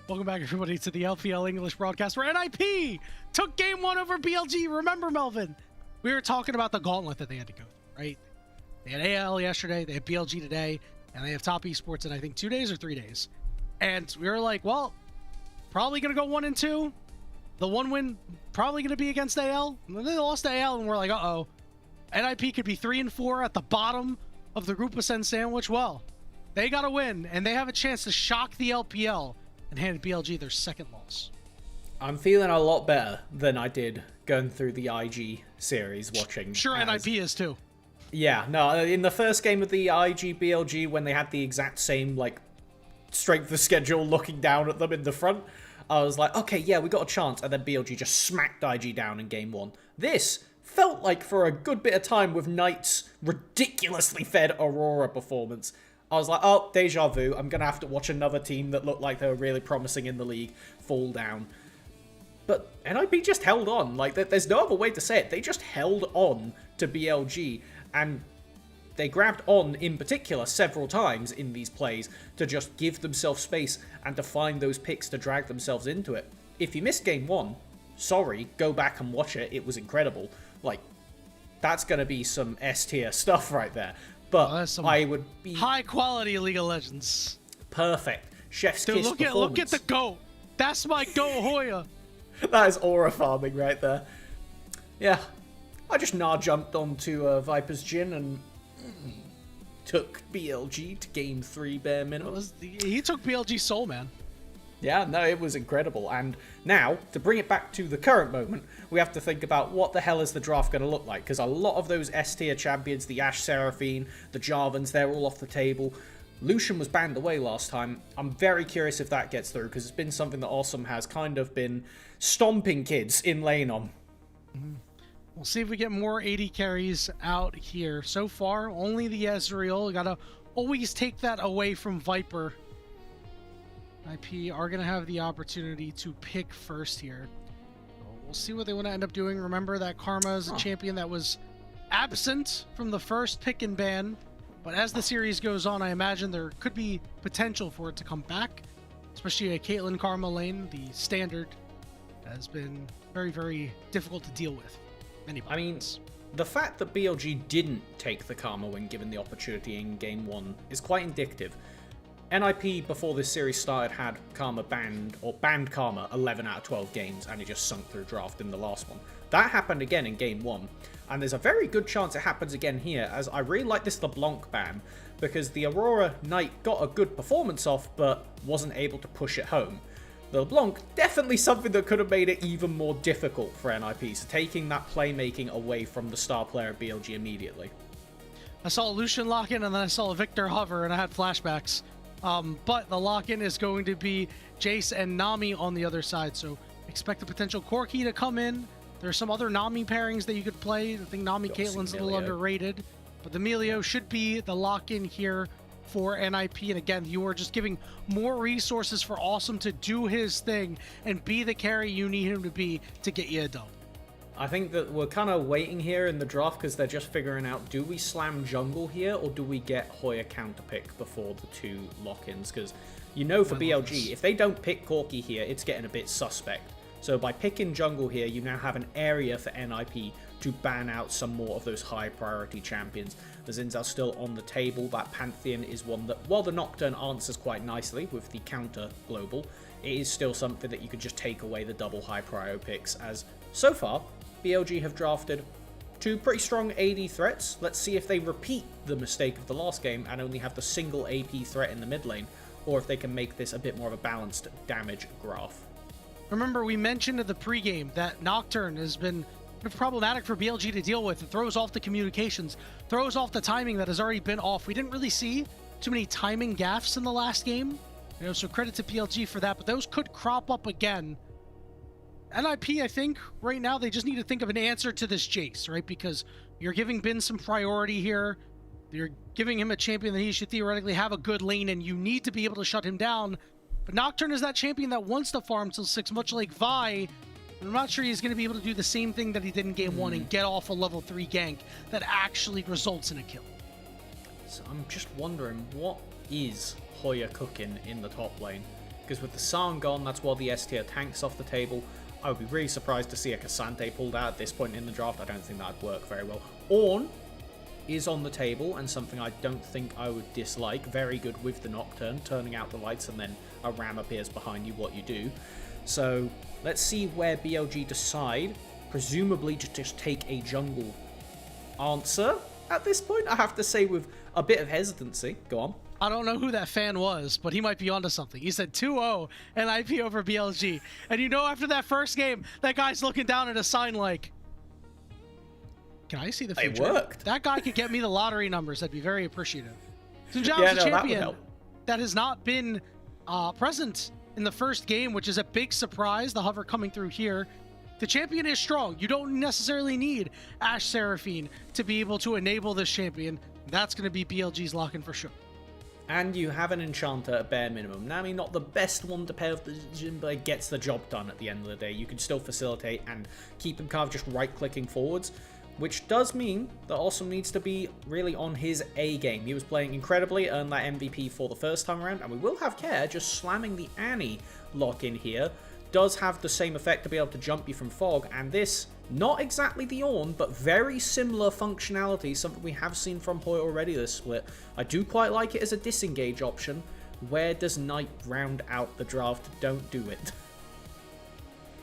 [SPEAKER 1] Welcome back, everybody, to the LPL English broadcast where NIP took game 1 over BLG. Remember, Melvin, we were talking about the gauntlet that they had to go through, right? They had AL yesterday, they have BLG today, and they have Top Esports in, I think, 2 days or 3 days. And we were like, well, probably going to go 1 and 2. The one win probably going to be against AL. And then they lost to AL, and we're like, uh-oh. NIP could be 3 and 4 at the bottom of the Group Ascend sandwich. Well, they got to win, and they have a chance to shock the LPL and hand BLG their second loss.
[SPEAKER 7] I'm feeling a lot better than I did going through the IG series watching.
[SPEAKER 1] Sure, NIP is too.
[SPEAKER 7] Yeah, no, in the first game of the IG BLG, when they had the exact same, like, strength of schedule looking down at them in the front, I was like, okay, yeah, we got a chance. And then BLG just smacked IG down in game 1. This felt like for a good bit of time with Knight's ridiculously fed Aurora performance. I was like, oh, deja vu. I'm going to have to watch another team that looked like they were really promising in the league fall down. But NIP just held on. Like, there's no other way to say it. They just held on to BLG. And they grabbed on, in particular, several times in these plays to just give themselves space and to find those picks to drag themselves into it. If you missed game 1, sorry, go back and watch it. It was incredible. Like, that's going to be some S-tier stuff right there. But I would be...
[SPEAKER 1] high-quality League of Legends.
[SPEAKER 7] Perfect. Chef's kiss
[SPEAKER 1] look
[SPEAKER 7] performance.
[SPEAKER 1] Look at the GOAT. That's my GOAT Hoya.
[SPEAKER 7] That is aura farming right there. Yeah. I just jumped onto Viper's Gin and took BLG to game 3 bare minimum.
[SPEAKER 1] He took BLG soul, man.
[SPEAKER 7] Yeah, no, it was incredible. And now, to bring it back to the current moment, we have to think about what the hell is the draft going to look like. Because a lot of those S-tier champions, the Ashe Seraphine, the Jarvans, they're all off the table. Lucian was banned away last time. I'm very curious if that gets through, because it's been something that Awesome has kind of been stomping kids in lane on.
[SPEAKER 1] We'll see if we get more AD carries out here. So far, only the Ezreal. You gotta always take that away from Viper. IP are going to have the opportunity to pick first here. We'll see what they want to end up doing. Remember that Karma is a champion that was absent from the first pick and ban. But as the series goes on, I imagine there could be potential for it to come back. Especially a Caitlyn Karma lane. The standard has been very, very difficult to deal with.
[SPEAKER 7] I mean, the fact that BLG didn't take the Karma when given the opportunity in game 1 is quite indicative. NIP, before this series started, had Karma banned Karma 11 out of 12 games, and it just sunk through draft in the last one. That happened again in game 1, and there's a very good chance it happens again here, as I really like this LeBlanc ban, because the Aurora Knight got a good performance off, but wasn't able to push it home. The LeBlanc, definitely something that could have made it even more difficult for NIP, so taking that playmaking away from the star player at BLG immediately.
[SPEAKER 1] I saw Lucian lock in, and then I saw Victor hover, and I had flashbacks. But the lock-in is going to be Jace and Nami on the other side, so expect a potential Corki to come in. There are some other Nami pairings that you could play. I think Nami Caitlyn's a little underrated, but the Melio should be the lock-in here for NIP. And again, you are just giving more resources for Awesome to do his thing and be the carry you need him to be to get you a dub.
[SPEAKER 7] I think that we're kind of waiting here in the draft because they're just figuring out, do we slam jungle here or do we get Hoya counterpick before the 2 lock-ins? Because you know for BLG, if they don't pick Corki here, it's getting a bit suspect. So by picking jungle here, you now have an area for NIP to ban out some more of those high priority champions. The Zinzal's still on the table. That Pantheon is one that, while the Nocturne answers quite nicely with the counter global, it is still something that you could just take away the double high prio picks, as so far, BLG have drafted 2 pretty strong AD threats. Let's see if they repeat the mistake of the last game and only have the single AP threat in the mid lane, or if they can make this a bit more of a balanced damage graph.
[SPEAKER 1] Remember, we mentioned at the pregame that Nocturne has been problematic for BLG to deal with. It throws off the communications, throws off the timing that has already been off. We didn't really see too many timing gaffes in the last game, so credit to BLG for that, but those could crop up again. NIP, I think, right now, they just need to think of an answer to this Jace, right? Because you're giving Bin some priority here. You're giving him a champion that he should theoretically have a good lane, and you need to be able to shut him down. But Nocturne is that champion that wants to farm till 6, much like Vi. I'm not sure he's going to be able to do the same thing that he did in game 1 and get off a level 3 gank that actually results in a kill.
[SPEAKER 7] So I'm just wondering, what is Hoya cooking in the top lane? because with the Sarn gone, that's why the S tier tank's off the table. I would be really surprised to see a Cassante pulled out at this point in the draft. I don't think that would work very well. Ornn is on the table, and something I don't think I would dislike. Very good with the Nocturne, turning out the lights, and then a ram appears behind you, what you do. So let's see where BLG decide. Presumably to just take a jungle answer at this point, I have to say, with a bit of hesitancy. Go on.
[SPEAKER 1] I don't know who that fan was, but he might be onto something. He said 2-0 and IP over BLG. And you know, after that first game, that guy's looking down at a sign like, can I see the future?
[SPEAKER 7] It worked.
[SPEAKER 1] That guy could get me the lottery numbers. I'd be very appreciative. Xin Zhao's
[SPEAKER 7] Yeah,
[SPEAKER 1] a
[SPEAKER 7] no, that would
[SPEAKER 1] champion
[SPEAKER 7] help.
[SPEAKER 1] that has not been present in the first game, which is a big surprise. The hover coming through here. The champion is strong. You don't necessarily need Ashe Seraphine to be able to enable this champion. That's going to be BLG's lock-in for sure.
[SPEAKER 7] And you have an Enchanter at bare minimum. Now, I mean, not the best one to pair with the Jin, but it gets the job done at the end of the day. You can still facilitate and keep him kind of just right-clicking forwards, which does mean that Awesome needs to be really on his A game. He was playing incredibly, earned that MVP for the first time around, and we will have Care just slamming the Annie lock in here. Does have the same effect to be able to jump you from fog, and this, not exactly the Ornn, but very similar functionality, something we have seen from Hoi already this split. I do quite like it as a disengage option. Where does Knight round out the draft? Don't do it.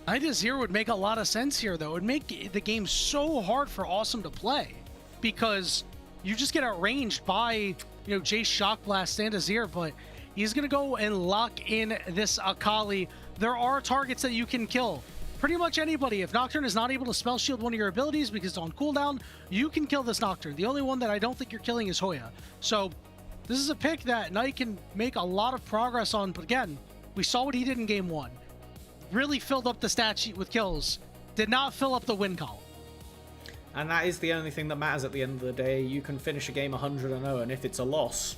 [SPEAKER 1] Knight Azir would make a lot of sense here, though. It would make the game so hard for Awesome to play, because you just get outranged by, you know, Jace, Shock Blast, and Azir, but he's going to go and lock in this Akali. There are targets that you can kill. Pretty much anybody. If Nocturne is not able to spell shield one of your abilities because it's on cooldown, you can kill this Nocturne. The only one that I don't think you're killing is Hoya. So this is a pick that Knight can make a lot of progress on, but again, we saw what he did in game one. Really filled up the stat sheet with kills. Did not fill up the win column.
[SPEAKER 7] And that is the only thing that matters at the end of the day. You can finish a game 100-0, and if it's a loss,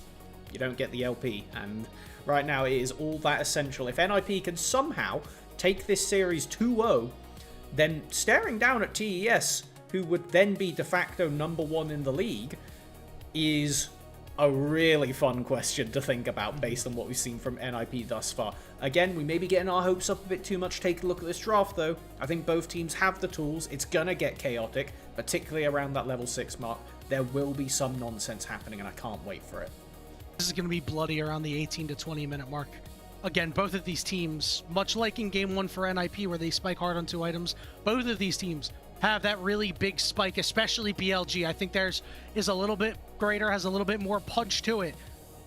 [SPEAKER 7] you don't get the LP. And right now, it is all that essential. If NIP can somehow take this series 2-0, then staring down at TES, who would then be de facto #1 in the league, is a really fun question to think about based on what we've seen from NIP thus far. Again, we may be getting our hopes up a bit too much. Take a look at this draft, though. I think both teams have the tools. It's going to get chaotic, particularly around that level 6 mark. There will be some nonsense happening, and I can't wait for it.
[SPEAKER 1] This is going to be bloody around the 18 to 20 minute mark. Again, both of these teams, much like in game 1 for NIP where they spike hard on 2 items, both of these teams have that really big spike, especially BLG. I think theirs is a little bit greater, has a little bit more punch to it.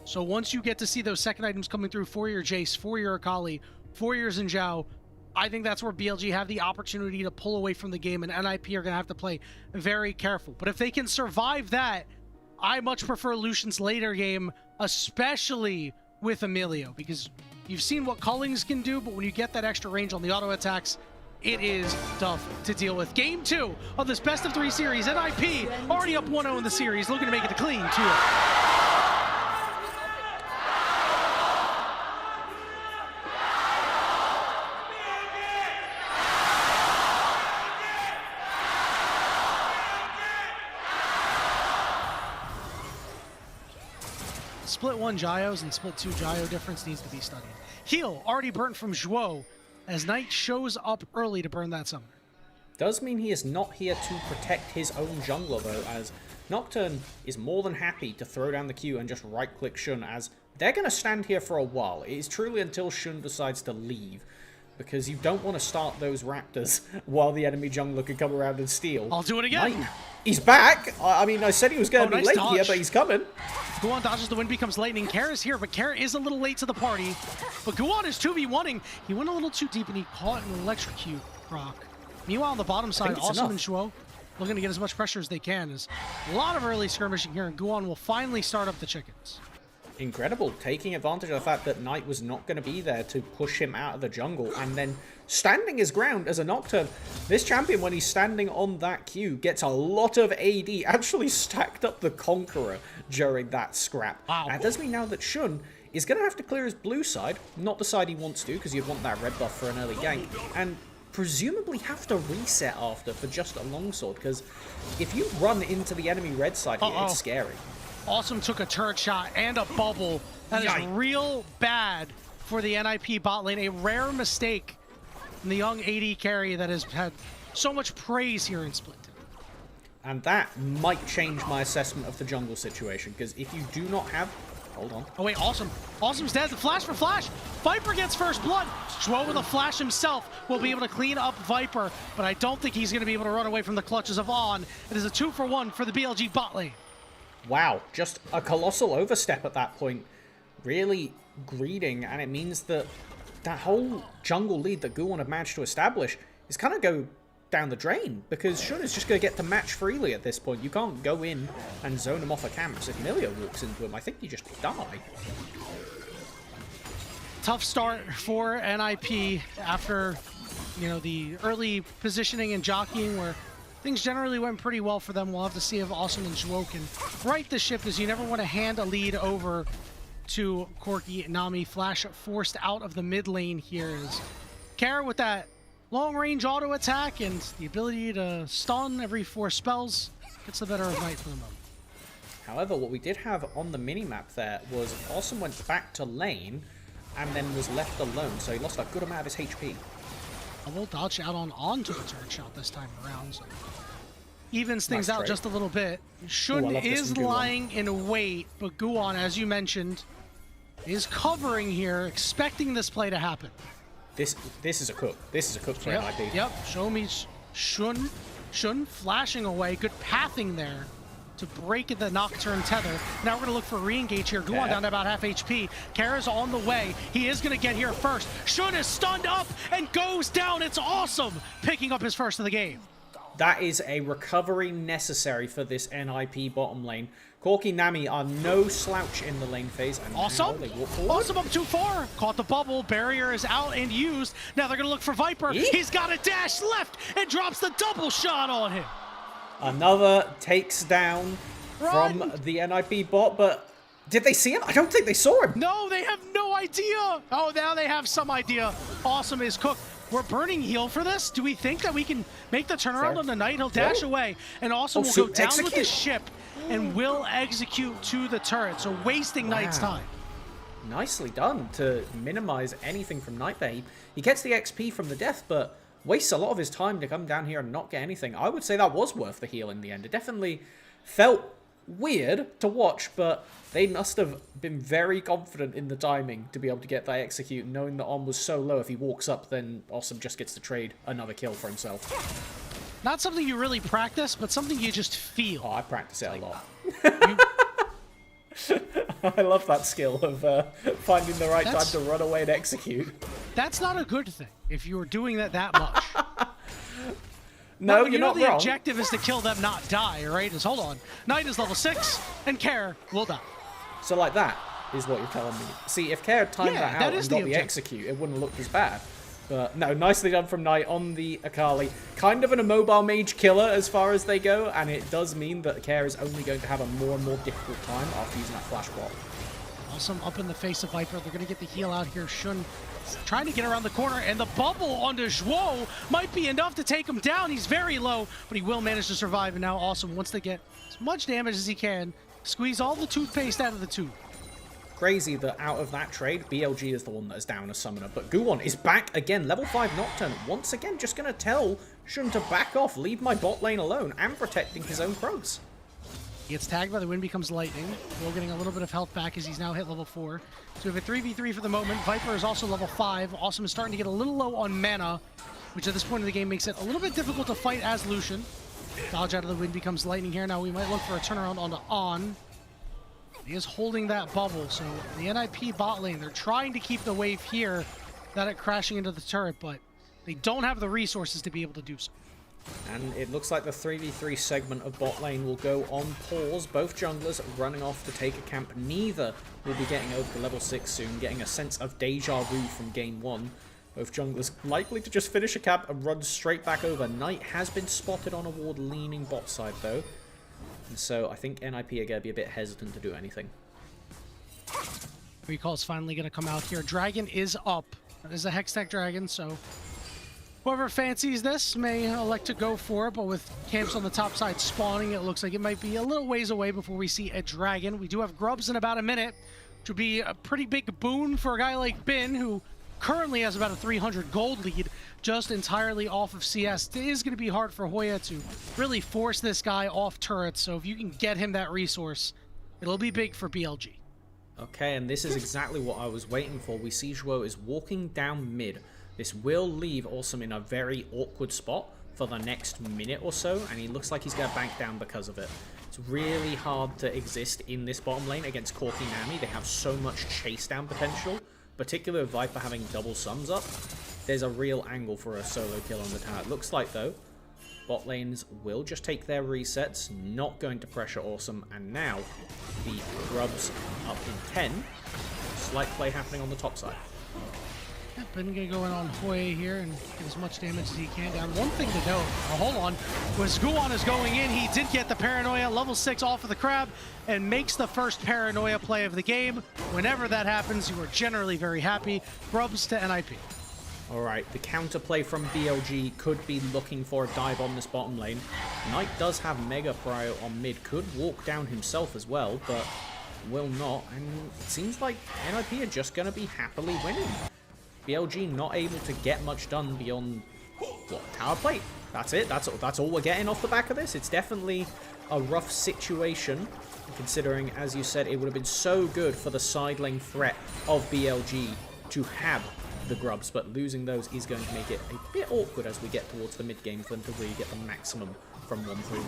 [SPEAKER 1] So once you get to see those second items coming through for your Jace, for your Akali, for your Xin Zhao, I think that's where BLG have the opportunity to pull away from the game, and NIP are going to have to play very careful. But if they can survive that, I much prefer Lucian's later game, especially with Emilio, because you've seen what Cullings can do, but when you get that extra range on the auto attacks, it is tough to deal with. Game 2 of this best of 3 series. NIP already up 1-0 in the series, looking to make it a clean 2-0. Split 1 Gyos and Split 2 Gyo difference needs to be studied. Heal already burnt from Zhuo as Knight shows up early to burn that summoner.
[SPEAKER 7] Does mean he is not here to protect his own jungler, though, as Nocturne is more than happy to throw down the Q and just right-click Shun, as they're going to stand here for a while. It is truly until Shun decides to leave, because you don't want to start those Raptors while the enemy jungler can come around and steal.
[SPEAKER 1] I'll do it again.
[SPEAKER 7] Knight, he's back. I mean, I said he was going to be
[SPEAKER 1] nice
[SPEAKER 7] late
[SPEAKER 1] dodge.
[SPEAKER 7] here, but he's coming.
[SPEAKER 1] Guan dodges, the wind becomes lightning. Kara is here, but Kara is a little late to the party. But Guan is 2v1ing. He went a little too deep and he caught an electrocute proc. Meanwhile, on the bottom side, Awesome and Zhuo looking to get as much pressure as they can. There's a lot of early skirmishing here, and Guan will finally start up the chickens.
[SPEAKER 7] Incredible, taking advantage of the fact that Knight was not going to be there to push him out of the jungle, and then standing his ground as a Nocturne. This champion, when he's standing on that Q, gets a lot of AD, actually stacked up the Conqueror during that scrap.
[SPEAKER 1] Wow.
[SPEAKER 7] And it does mean now that Shun is going to have to clear his blue side, not the side he wants to, because you'd want that red buff for an early gank, and presumably have to reset after for just a longsword, because if you run into the enemy red side here, it's scary.
[SPEAKER 1] Awesome took a turret shot and a bubble. That is real bad for the NIP bot lane. A rare mistake from the young AD carry that has had so much praise here in Split.
[SPEAKER 7] And that might change my assessment of the jungle situation, because if you do not have... Hold on.
[SPEAKER 1] Oh wait, Awesome. Awesome's dead. The flash for Flash. Viper gets first blood. Schwo with a flash himself will be able to clean up Viper, but I don't think he's going to be able to run away from the clutches of On. It is a 2-for-1 for the BLG bot lane.
[SPEAKER 7] Wow, just a colossal overstep at that point. Really greeding, and it means that that whole jungle lead that Guwon had managed to establish is kind of go down the drain, because Shun is just going to get to match freely at this point. You can't go in and zone him off a camps. If Milio walks into him, I think you just die.
[SPEAKER 1] Tough start for NIP after, you know, the early positioning and jockeying where things generally went pretty well for them. We'll have to see if Awesome and Zhuo can right the ship, as you never want to hand a lead over to Corki. Nami Flash forced out of the mid lane here is Kara with that long-range auto attack and the ability to stun every 4 spells gets the better of Knight for the moment.
[SPEAKER 7] However, what we did have on the minimap there was Awesome went back to lane and then was left alone, so he lost a good amount of his HP.
[SPEAKER 1] Double dodge out onto the turret shot this time around, so evens things
[SPEAKER 7] Nice
[SPEAKER 1] out
[SPEAKER 7] trade.
[SPEAKER 1] just a little bit. Shun
[SPEAKER 7] Ooh, I love this
[SPEAKER 1] is
[SPEAKER 7] from Guwon.
[SPEAKER 1] lying in wait, but Guwon, as you mentioned, is covering here, expecting this play to happen.
[SPEAKER 7] This is a cook. This is a cook for NIP.
[SPEAKER 1] Yep, show me Shun flashing away, good pathing there to break the Nocturne tether. Now we're going to look for re-engage here. Guwon down to about half HP. Kara's on the way. He is going to get here first. Shun is stunned up and goes down. It's Awesome, picking up his first of the game.
[SPEAKER 7] That is a recovery necessary for this NIP bottom lane. Corki Nami are no slouch in the lane phase. And
[SPEAKER 1] Awesome.
[SPEAKER 7] now they walk forward.
[SPEAKER 1] Awesome up 2-4. Caught the bubble. Barrier is out and used. Now they're going to look for Viper. He's got a dash left and drops the double shot on him.
[SPEAKER 7] Another takes down from the NIP bot, but did they see him? I don't think they saw him.
[SPEAKER 1] No, they have no idea. Oh, now they have some idea. Awesome is cooked. We're burning heal for this. Do we think that we can make the turnaround
[SPEAKER 7] Fair.
[SPEAKER 1] on the Knight? He'll dash away, and Awesome will
[SPEAKER 7] so
[SPEAKER 1] go down with the
[SPEAKER 7] execute.
[SPEAKER 1] ship and will execute to the turret, so wasting Knight's time.
[SPEAKER 7] Nicely done to minimize anything from Knight there. He gets the XP from the death, but wastes a lot of his time to come down here and not get anything. I would say that was worth the heal in the end. It definitely felt weird to watch, but they must have been very confident in the timing to be able to get that execute, knowing that On was so low. If he walks up, then Awesome just gets to trade another kill for himself.
[SPEAKER 1] Not something you really practice, but something you just feel.
[SPEAKER 7] Oh, I practice it a lot. I love that skill of finding the right time to run away and execute.
[SPEAKER 1] That's not a good thing if you were doing that much.
[SPEAKER 7] No,
[SPEAKER 1] you
[SPEAKER 7] you're
[SPEAKER 1] know
[SPEAKER 7] not
[SPEAKER 1] the
[SPEAKER 7] wrong.
[SPEAKER 1] objective is to kill them, not die, right? Hold on. Knight is level 6, and Care will die.
[SPEAKER 7] So like that is what you're telling me. See, if Care had timed
[SPEAKER 1] Yeah,
[SPEAKER 7] that
[SPEAKER 1] that
[SPEAKER 7] out
[SPEAKER 1] is
[SPEAKER 7] and
[SPEAKER 1] the
[SPEAKER 7] got the
[SPEAKER 1] objective.
[SPEAKER 7] execute, it wouldn't have looked as bad. But no, nicely done from Knight on the Akali. Kind of an immobile mage killer as far as they go, and it does mean that Care is only going to have a more and more difficult time after using that flash block.
[SPEAKER 1] Awesome up in the face of Viper. They're going to get the heal out here. Shun trying to get around the corner, and the bubble onto Zhuo might be enough to take him down. He's very low, but he will manage to survive, and now Awesome wants to get as much damage as he can. Squeeze all the toothpaste out of the tube.
[SPEAKER 7] Crazy that out of that trade, BLG is the one that is down a summoner, but Guwon is back again. Level 5 Nocturne, once again, just going to tell Shun to back off, leave my bot lane alone, and protecting his own crows.
[SPEAKER 1] He gets tagged by the wind, becomes lightning. Will getting a little bit of health back as he's now hit level 4. So we have a 3v3 for the moment. Viper is also level 5. Awesome is starting to get a little low on mana, which at this point in the game makes it a little bit difficult to fight as Lucian. Dodge out of the wind becomes lightning here. Now we might look for a turnaround onto On. He is holding that bubble, so the NIP bot lane, they're trying to keep the wave here without it crashing into the turret, but they don't have the resources to be able to do so.
[SPEAKER 7] And it looks like the 3v3 segment of bot lane will go on pause. Both junglers running off to take a camp. Neither will be getting over to level 6 soon, getting a sense of deja vu from game 1. Both junglers likely to just finish a camp and run straight back over. Knight has been spotted on a ward leaning bot side though. And so I think NIP are going to be a bit hesitant to do anything.
[SPEAKER 1] Recall's finally going to come out here. Dragon is up. That is a Hextech Dragon, so whoever fancies this may elect to go for it, but with camps on the top side spawning, it looks like it might be a little ways away before we see a dragon. We do have grubs in about a minute, which would be a pretty big boon for a guy like Bin, who currently has about a 300 gold lead just entirely off of CS. It is going to be hard for Hoya to really force this guy off turrets, so if you can get him that resource, it'll be big for BLG.
[SPEAKER 7] Okay, and this is exactly what I was waiting for. We see Zhuo is walking down mid. This will leave Awesome in a very awkward spot for the next minute or so, and he looks like he's going to bank down because of it. It's really hard to exist in this bottom lane against Corki Nami. They have so much chase down potential, particularly with Viper having double sums up. There's a real angle for a solo kill on the tower. It looks like, though, bot lanes will just take their resets, not going to pressure Awesome, and now the Grubs up in 10. Slight play happening on the top side.
[SPEAKER 1] Yep, Ben gonna go in on Hoya here and get as much damage as he can down. One thing to note, hold on, was Guwon is going in. He did get the Paranoia level 6 off of the Crab and makes the first Paranoia play of the game. Whenever that happens, you are generally very happy. Grubs to NIP.
[SPEAKER 7] Alright, the counterplay from BLG could be looking for a dive on this bottom lane. Knight does have Mega Prio on mid, could walk down himself as well, but will not. And it seems like NIP are just going to be happily winning. BLG not able to get much done beyond, what, tower plate? That's it, that's all we're getting off the back of this. It's definitely a rough situation, considering, as you said, it would have been so good for the side lane threat of BLG to have the Grubs, but losing those is going to make it a bit awkward as we get towards the mid game for them to really get the maximum from 1-3-1.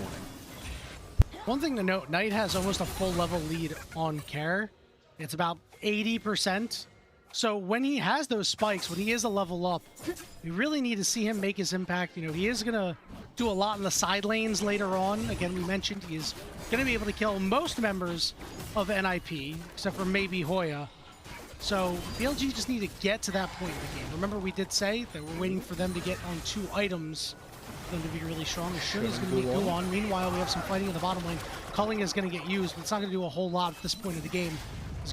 [SPEAKER 1] One thing to note, Knight has almost a full level lead on Care. It's about 80%. So when he has those spikes, when he is a level up, we really need to see him make his impact. You know, he is going to do a lot in the side lanes later on. Again, we mentioned he is going to be able to kill most members of NIP, except for maybe Hoya. So BLG just need to get to that point in the game. Remember, we did say that we're waiting for them to get on 2 items for them to be really strong. Shun is going to be Guwon. Meanwhile, we have some fighting in the bottom lane. Culling is going to get used, but it's not going to do a whole lot at this point of the game.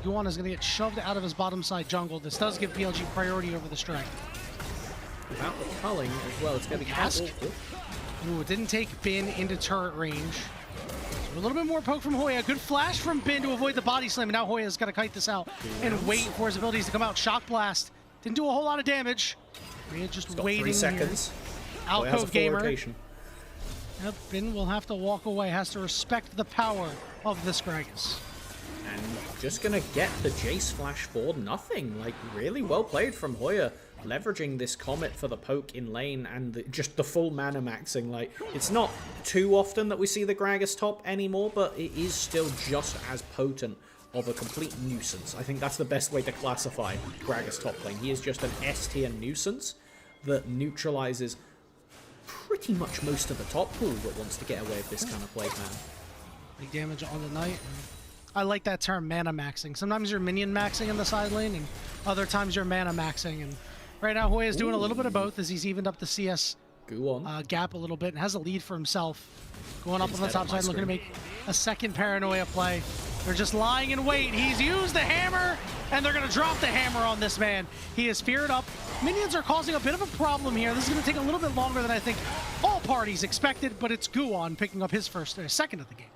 [SPEAKER 1] Guwon is going to get shoved out of his bottom side jungle. This does give BLG priority over the strike.
[SPEAKER 7] Without the culling as well, it's going to be
[SPEAKER 1] Ask. Ooh, it didn't take Bin into turret range. So a little bit more poke from Hoya. Good flash from Bin to avoid the body slam. And now Hoya's got to kite this out and wait for his abilities to come out. Shock blast. Didn't do a whole lot of damage. Hoya just waiting
[SPEAKER 7] 3 seconds.
[SPEAKER 1] Alcove gamer.
[SPEAKER 7] Rotation.
[SPEAKER 1] Yep, Bin will have to walk away. Has to respect the power of this Gragas.
[SPEAKER 7] And just gonna get the Jace flash for nothing. Like, really well played from Hoya, leveraging this Comet for the poke in lane and just the full mana maxing. Like, it's not too often that we see the Gragas top anymore, but it is still just as potent of a complete nuisance. I think that's the best way to classify Gragas top lane. He is just an S-tier nuisance that neutralizes pretty much most of the top pool that wants to get away with this kind of play plan.
[SPEAKER 1] Big damage on the Knight. I like that term, mana maxing. Sometimes you're minion maxing in the side lane, and other times you're mana maxing. And right now, Hoya is doing a little bit of both as he's evened up the CS gap a little bit and has a lead for himself. Going up on the top side, looking to make a second Paranoia play. They're just lying in wait. He's used the hammer, and they're going to drop the hammer on this man. He is feared up. Minions are causing a bit of a problem here. This is going to take a little bit longer than I think all parties expected, but it's Guwon picking up his second of the game.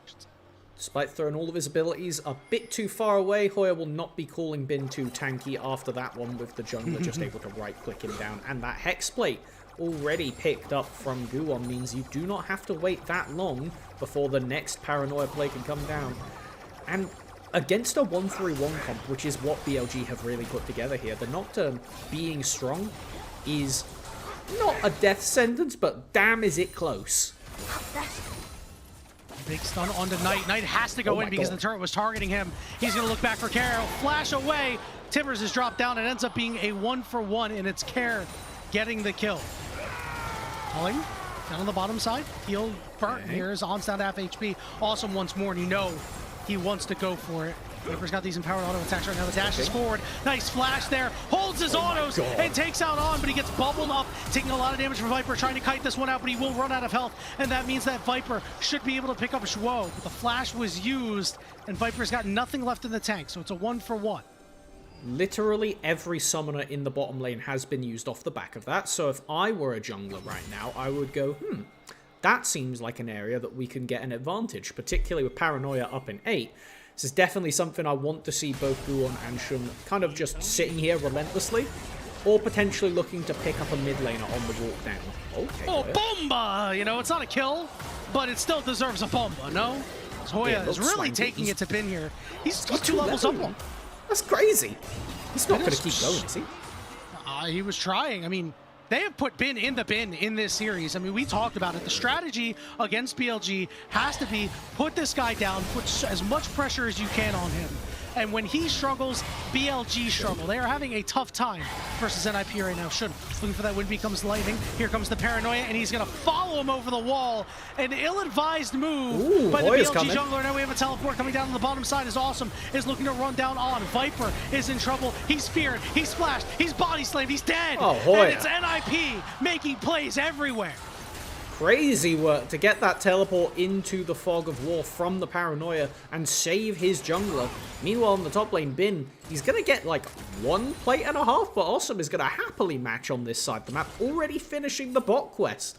[SPEAKER 7] Despite throwing all of his abilities a bit too far away, Hoya will not be calling Bin too tanky after that one, with the jungler just able to right-click him down. And that Hex Plate already picked up from Guwon means you do not have to wait that long before the next Paranoia play can come down. And against a 1-3-1 comp, which is what BLG have really put together here, the Nocturne being strong is not a death sentence, but damn is it close.
[SPEAKER 1] Big stun onto Knight. Knight has to go in because the turret was targeting him. He's going to look back for Care. Flash away. Timbers is dropped down. It ends up being a 1-for-1, and it's Care getting the kill. Culling down on the bottom side. Heal burnt here is On's down to half HP. Awesome once more, and you know he wants to go for it. Viper's got these empowered auto attacks right now. The dash is forward. Nice flash there. Holds his autos and takes out On, but he gets bubbled up, taking a lot of damage from Viper, trying to kite this one out, but he will run out of health, and that means that Viper should be able to pick up Zhuo. But the flash was used, and Viper's got nothing left in the tank, so it's a 1-for-1.
[SPEAKER 7] Literally every summoner in the bottom lane has been used off the back of that, so if I were a jungler right now, I would go, that seems like an area that we can get an advantage, particularly with Paranoia up in 8. This is definitely something I want to see both Guwon and Shun kind of just sitting here relentlessly, or potentially looking to pick up a mid laner on the walk down. Okay.
[SPEAKER 1] Oh, bomba! You know, it's not a kill, but it still deserves a bomba, no? Hoya is really taking it to Bin here. He's 2 levels up on.
[SPEAKER 7] That's crazy. He's not going to keep going, is he?
[SPEAKER 1] He was trying. I mean, they have put Bin in the bin in this series. I mean, we talked about it. The strategy against BLG has to be put this guy down, put as much pressure as you can on him. And when he struggles, BLG struggle. They are having a tough time versus NIP right now. Shun looking for that wind becomes lightning. Here comes the paranoia, and he's going to follow him over the wall. An ill-advised move by the BLG jungler. Now we have a teleport coming down on the bottom side. Is awesome. Is looking to run down on. Viper is in trouble. He's feared. He's splashed. He's body slammed. He's dead.
[SPEAKER 7] Oh, Hoya.
[SPEAKER 1] And it's NIP making plays everywhere.
[SPEAKER 7] Crazy work to get that teleport into the fog of war from the paranoia and save his jungler. Meanwhile, in the top lane, Bin, he's going to get like 1.5 plate, but Awesome is going to happily match on this side of the map, already finishing the bot quest.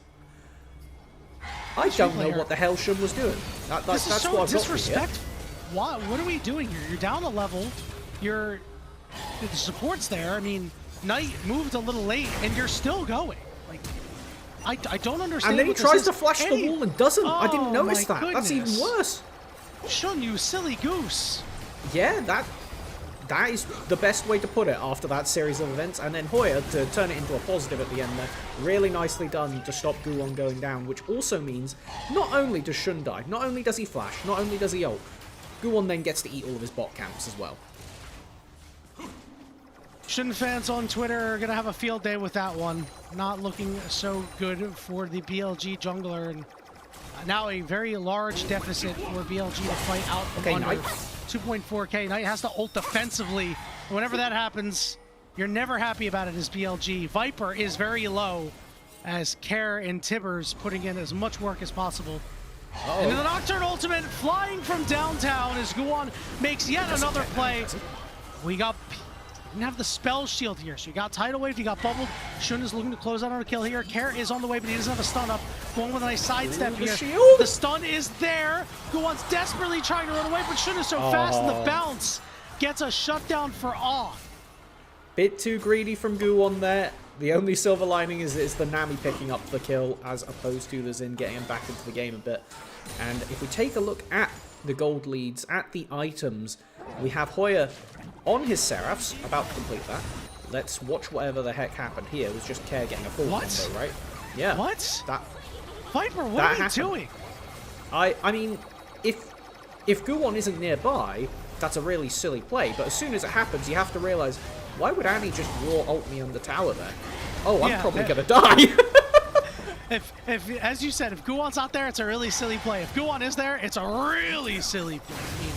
[SPEAKER 7] I don't know what the hell Shun was doing.
[SPEAKER 1] This is so disrespectful. What are we doing here? You're down a level. The support's there. I mean, Knight moved a little late, and you're still going. Like, I don't understand.
[SPEAKER 7] And then he tries to flash the wall and doesn't. I didn't notice that.
[SPEAKER 1] Goodness.
[SPEAKER 7] That's even worse.
[SPEAKER 1] Shun, you silly goose.
[SPEAKER 7] Yeah, that is the best way to put it after that series of events. And then Hoya to turn it into a positive at the end there. Really nicely done to stop Guwon going down, which also means not only does Shun die, not only does he flash, not only does he ult, Guwon then gets to eat all of his bot camps as well.
[SPEAKER 1] Shun fans on Twitter are going to have a field day with that one. Not looking so good for the BLG jungler. And now a very large deficit for BLG to fight out from under.
[SPEAKER 7] Knight.
[SPEAKER 1] 2.4k. Knight has to ult defensively. Whenever that happens, you're never happy about it as BLG. Viper is very low as Care and Tibbers putting in as much work as possible. Into the Nocturne ultimate, flying from downtown as Guwon makes yet another play. We didn't have the spell shield here, so you got tidal wave, you got bubbled. Shun is looking to close out on a kill here. Care is on the way, but he doesn't have a stun up. Going with a nice sidestep here. The stun is there. Guwon's desperately trying to run away, but Shun is so fast, and the bounce gets a shutdown for off.
[SPEAKER 7] Bit too greedy from Guwon there. The only silver lining is the Nami picking up the kill as opposed to the Xin getting him back into the game a bit. And if we take a look at the gold leads, at the items, we have Hoya on his Seraphs, about to complete that. Let's watch whatever the heck happened here. It was just Care getting a full combo, right? Yeah.
[SPEAKER 1] What? Viper, what
[SPEAKER 7] that
[SPEAKER 1] are you doing?
[SPEAKER 7] I mean, if Guwon isn't nearby, that's a really silly play. But as soon as it happens, you have to realize, why would Annie just raw ult me on the tower there? Oh, I'm probably gonna die.
[SPEAKER 1] If as you said, if Guwon's not there, it's a really silly play. If Guwon is there, it's a really silly play. I mean,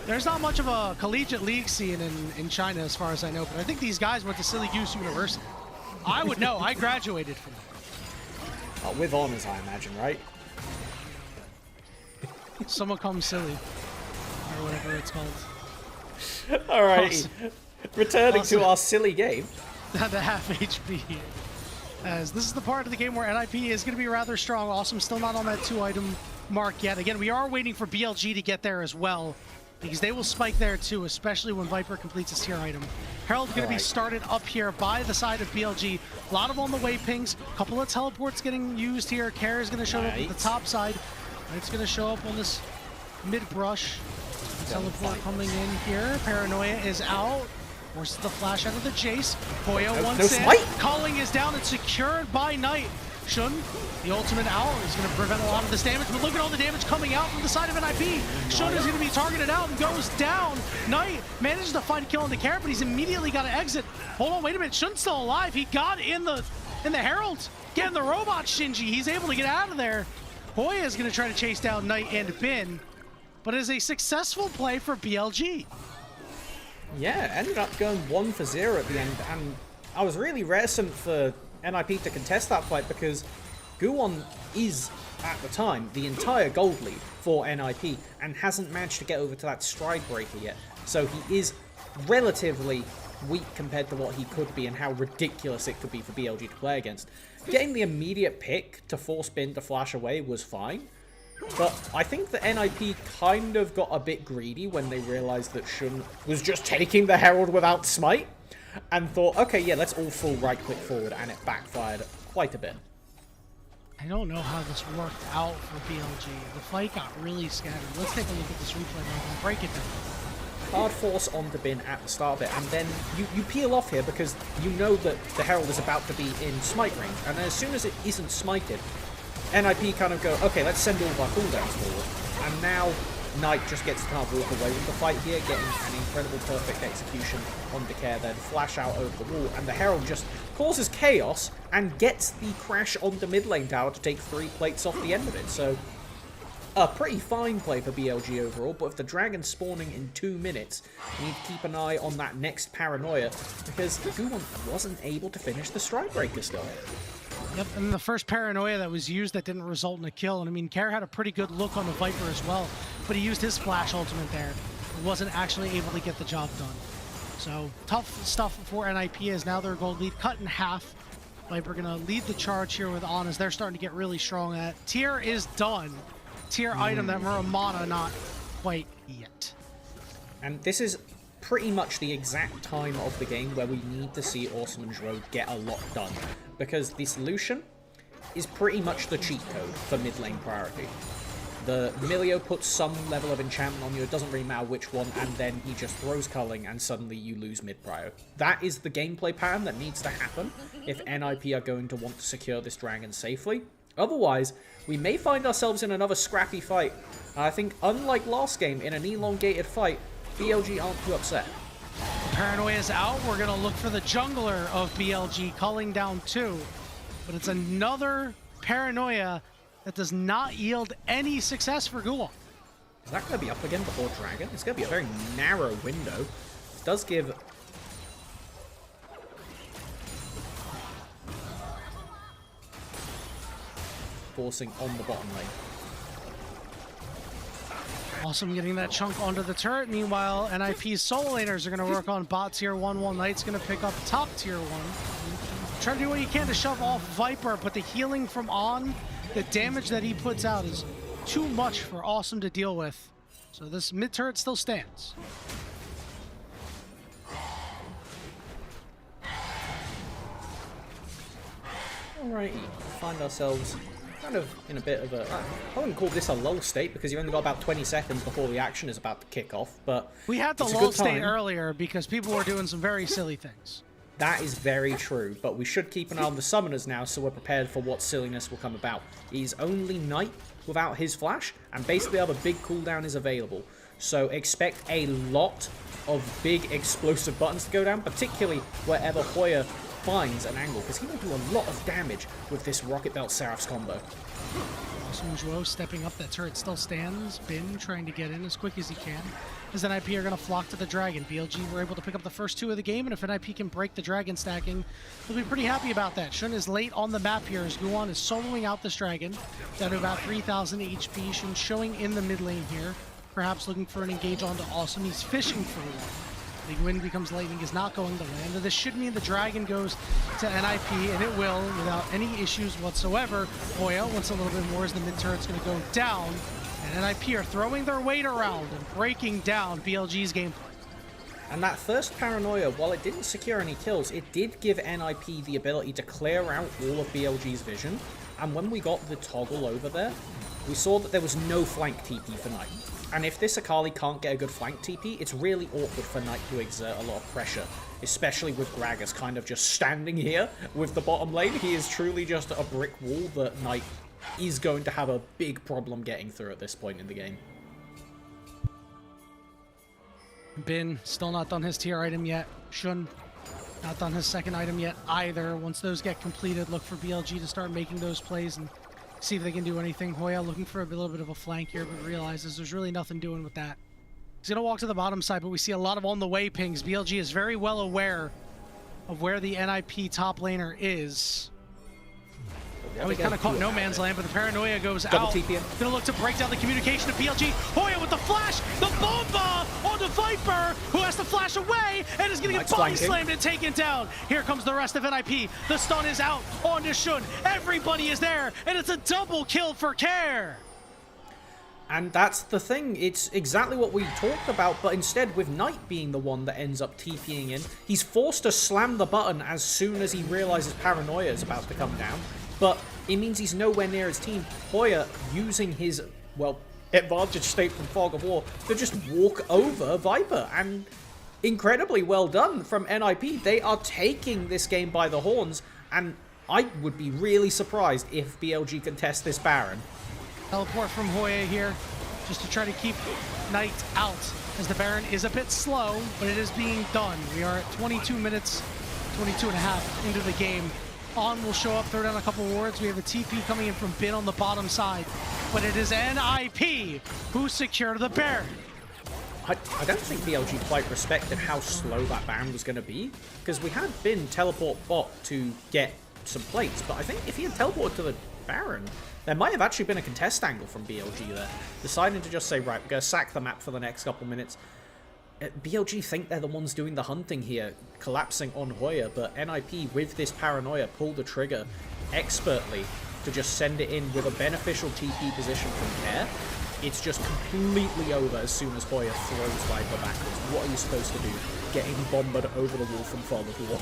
[SPEAKER 1] there's not much of a collegiate league scene in China as far as I know, but I think these guys went to Silly Goose University. I would know. I graduated from there.
[SPEAKER 7] With honors, I imagine, right?
[SPEAKER 1] Summa cum silly, or whatever it's called.
[SPEAKER 7] Alrighty. Returning to our silly game.
[SPEAKER 1] The half HP. As this is the part of the game where NIP is going to be rather strong. Awesome, still not on that 2-item mark yet. Again, we are waiting for BLG to get there as well, because they will spike there too, especially when Viper completes his tier item. Herald's going to be started up here by the side of BLG. A lot of on the way pings. A couple of teleports getting used here. Care is going to show up at the top side. It's going to show up on this mid brush. Teleport coming in here. Paranoia is out. Forces the flash out of the Jace. Hoya once in. Calling is down and secured by Knight. Shun, the ultimate out, is going to prevent a lot of this damage, but look at all the damage coming out from the side of NIP. Shun is going to be targeted out and goes down. Knight manages to find a kill on the Care, but he's immediately got to exit. Hold on, wait a minute. Shun's still alive. He got in the Herald. Getting the robot Shinji. He's able to get out of there. Hoya is going to try to chase down Knight and Bin, but it is a successful play for BLG.
[SPEAKER 7] Yeah, ended up going 1 for 0 at the end, and I was really reticent for NIP to contest that fight because Guwon is, at the time, the entire gold lead for NIP and hasn't managed to get over to that stride breaker yet. So he is relatively weak compared to what he could be and how ridiculous it could be for BLG to play against. Getting the immediate pick to force Bin to flash away was fine, But I think that NIP kind of got a bit greedy when they realized that Shun was just taking the Herald without Smite, and thought, okay, yeah, let's all full right-click forward, and it backfired quite a bit.
[SPEAKER 1] I don't know how this worked out for BLG. The fight got really scattered. Let's take a look at this replay and break it down.
[SPEAKER 7] Hard force onto Bin at the start of it, and then you peel off here because you know that the Herald is about to be in smite range, and as soon as it isn't smited, NIP kind of go, okay, let's send all of our cooldowns forward. And now Knight just gets to kind of walk away with the fight here, getting an incredible perfect execution on Decare, then flash out over the wall, and the Herald just causes chaos and gets the crash on the mid lane tower to take 3 plates off the end of it. So a pretty fine play for BLG overall, but if the Dragon's spawning in 2 minutes, you need to keep an eye on that next Paranoia, because Guwon wasn't able to finish the Strikebreaker still.
[SPEAKER 1] Yep, and the first Paranoia that was used that didn't result in a kill, and I mean, Kerr had a pretty good look on the Viper as well, but he used his flash ultimate there. He wasn't actually able to get the job done. So, tough stuff for NIP as now their gold lead cut in half. Viper gonna lead the charge here with On as they're starting to get really strong at. Tier is done. Tier item that Muramana not quite yet.
[SPEAKER 7] And this is pretty much the exact time of the game where we need to see Awesome and Zhuo get a lot done, because this Lucian is pretty much the cheat code for mid lane priority. The Milio puts some level of enchantment on you, it doesn't really matter which one, and then he just throws culling and suddenly you lose mid prio. That is the gameplay pattern that needs to happen if NIP are going to want to secure this dragon safely. Otherwise, we may find ourselves in another scrappy fight. I think, unlike last game, in an elongated fight, BLG aren't too upset.
[SPEAKER 1] Paranoia's out. We're going to look for the jungler of BLG, calling down 2. But it's another Paranoia that does not yield any success for Guwon.
[SPEAKER 7] Is that going to be up again before Dragon? It's going to be a very narrow window. It does give... forcing on the bottom lane.
[SPEAKER 1] Awesome getting that chunk onto the turret. Meanwhile, NIP's solo laners are going to work on bot tier 1 while Knight's going to pick up top tier 1. Try to do what you can to shove off Viper, but the healing from On, the damage that he puts out is too much for Awesome to deal with. So this mid turret still stands.
[SPEAKER 7] Alright, find ourselves kind of in a bit of a... I wouldn't call this a lull state because you've only got about 20 seconds before the action is about to kick off, but...
[SPEAKER 1] We had the lull state earlier because people were doing some very silly things.
[SPEAKER 7] That is very true, but we should keep an eye on the summoners now so we're prepared for what silliness will come about. He's only Knight without his flash, and basically other big cooldown is available. So expect a lot of big explosive buttons to go down, particularly wherever Hoya finds an angle, because he will do a lot of damage with this Rocket Belt Seraph's combo.
[SPEAKER 1] Awesome Zhuo stepping up, that turret still stands. Bin trying to get in as quick as he can. As NIP are going to flock to the Dragon. BLG were able to pick up the first 2 of the game, and if NIP can break the Dragon stacking, they'll be pretty happy about that. Shun is late on the map here as Guwon is soloing out this Dragon. Down to about 3,000 HP. Shun showing in the mid lane here. Perhaps looking for an engage onto Awesome. He's fishing for one. Big Wind becomes lightning, is not going to land. And this should mean the Dragon goes to NIP, and it will without any issues whatsoever. Hoya wants a little bit more as the mid turret's going to go down. And NIP are throwing their weight around and breaking down BLG's gameplay.
[SPEAKER 7] And that first Paranoia, while it didn't secure any kills, it did give NIP the ability to clear out all of BLG's vision. And when we got the toggle over there, we saw that there was no flank TP for Knight. And if this Akali can't get a good flank TP, it's really awkward for Knight to exert a lot of pressure, especially with Gragas kind of just standing here with the bottom lane. He is truly just a brick wall that Knight is going to have a big problem getting through at this point in the game.
[SPEAKER 1] Bin still not done his tier item yet. Shun not done his second item yet either. Once those get completed, look for BLG to start making those plays and see if they can do anything. Hoya looking for a little bit of a flank here, but realizes there's really nothing doing with that. He's going to walk to the bottom side, but we see a lot of on-the-way pings. BLG is very well aware of where the NIP top laner is. Oh, we kind of caught no man's land, but the Paranoia goes out. Gonna look to break down the communication of BLG. Hoya with the flash, the bomba onto Viper, who has to flash away and is gonna get body slammed and taken down. Here comes the rest of NIP. The stun is out onto Shun. Everybody is there, and it's a double kill for Care.
[SPEAKER 7] And that's the thing, it's exactly what we talked about, but instead with Knight being the one that ends up TPing in, he's forced to slam the button as soon as he realizes Paranoia is about to come down, but it means he's nowhere near his team. Hoya using his, well, advantage state from Fog of War to just walk over Viper, and incredibly well done from NIP. They are taking this game by the horns, and I would be really surprised if BLG can test this Baron.
[SPEAKER 1] Teleport from Hoya here, just to try to keep Knight out, as the Baron is a bit slow, but it is being done. We are at 22 minutes, 22 and a half into the game. On will show up, throw down a couple wards. We have a TP coming in from Bin on the bottom side, but it is NIP who secured the Baron.
[SPEAKER 7] I don't think BLG quite respected how slow that Baron was going to be, because we had Bin teleport bot to get some plates, but I think if he had teleported to the Baron, there might have actually been a contest angle from BLG there, deciding to just say, right, we're going to sack the map for the next couple minutes. BLG think they're the ones doing the hunting here, collapsing on Hoya, but NIP with this Paranoia pulled the trigger expertly to just send it in with a beneficial TP position from there. It's just completely over as soon as Hoya throws Viper backwards. What are you supposed to do? Getting bombarded over the wall from Fog of War.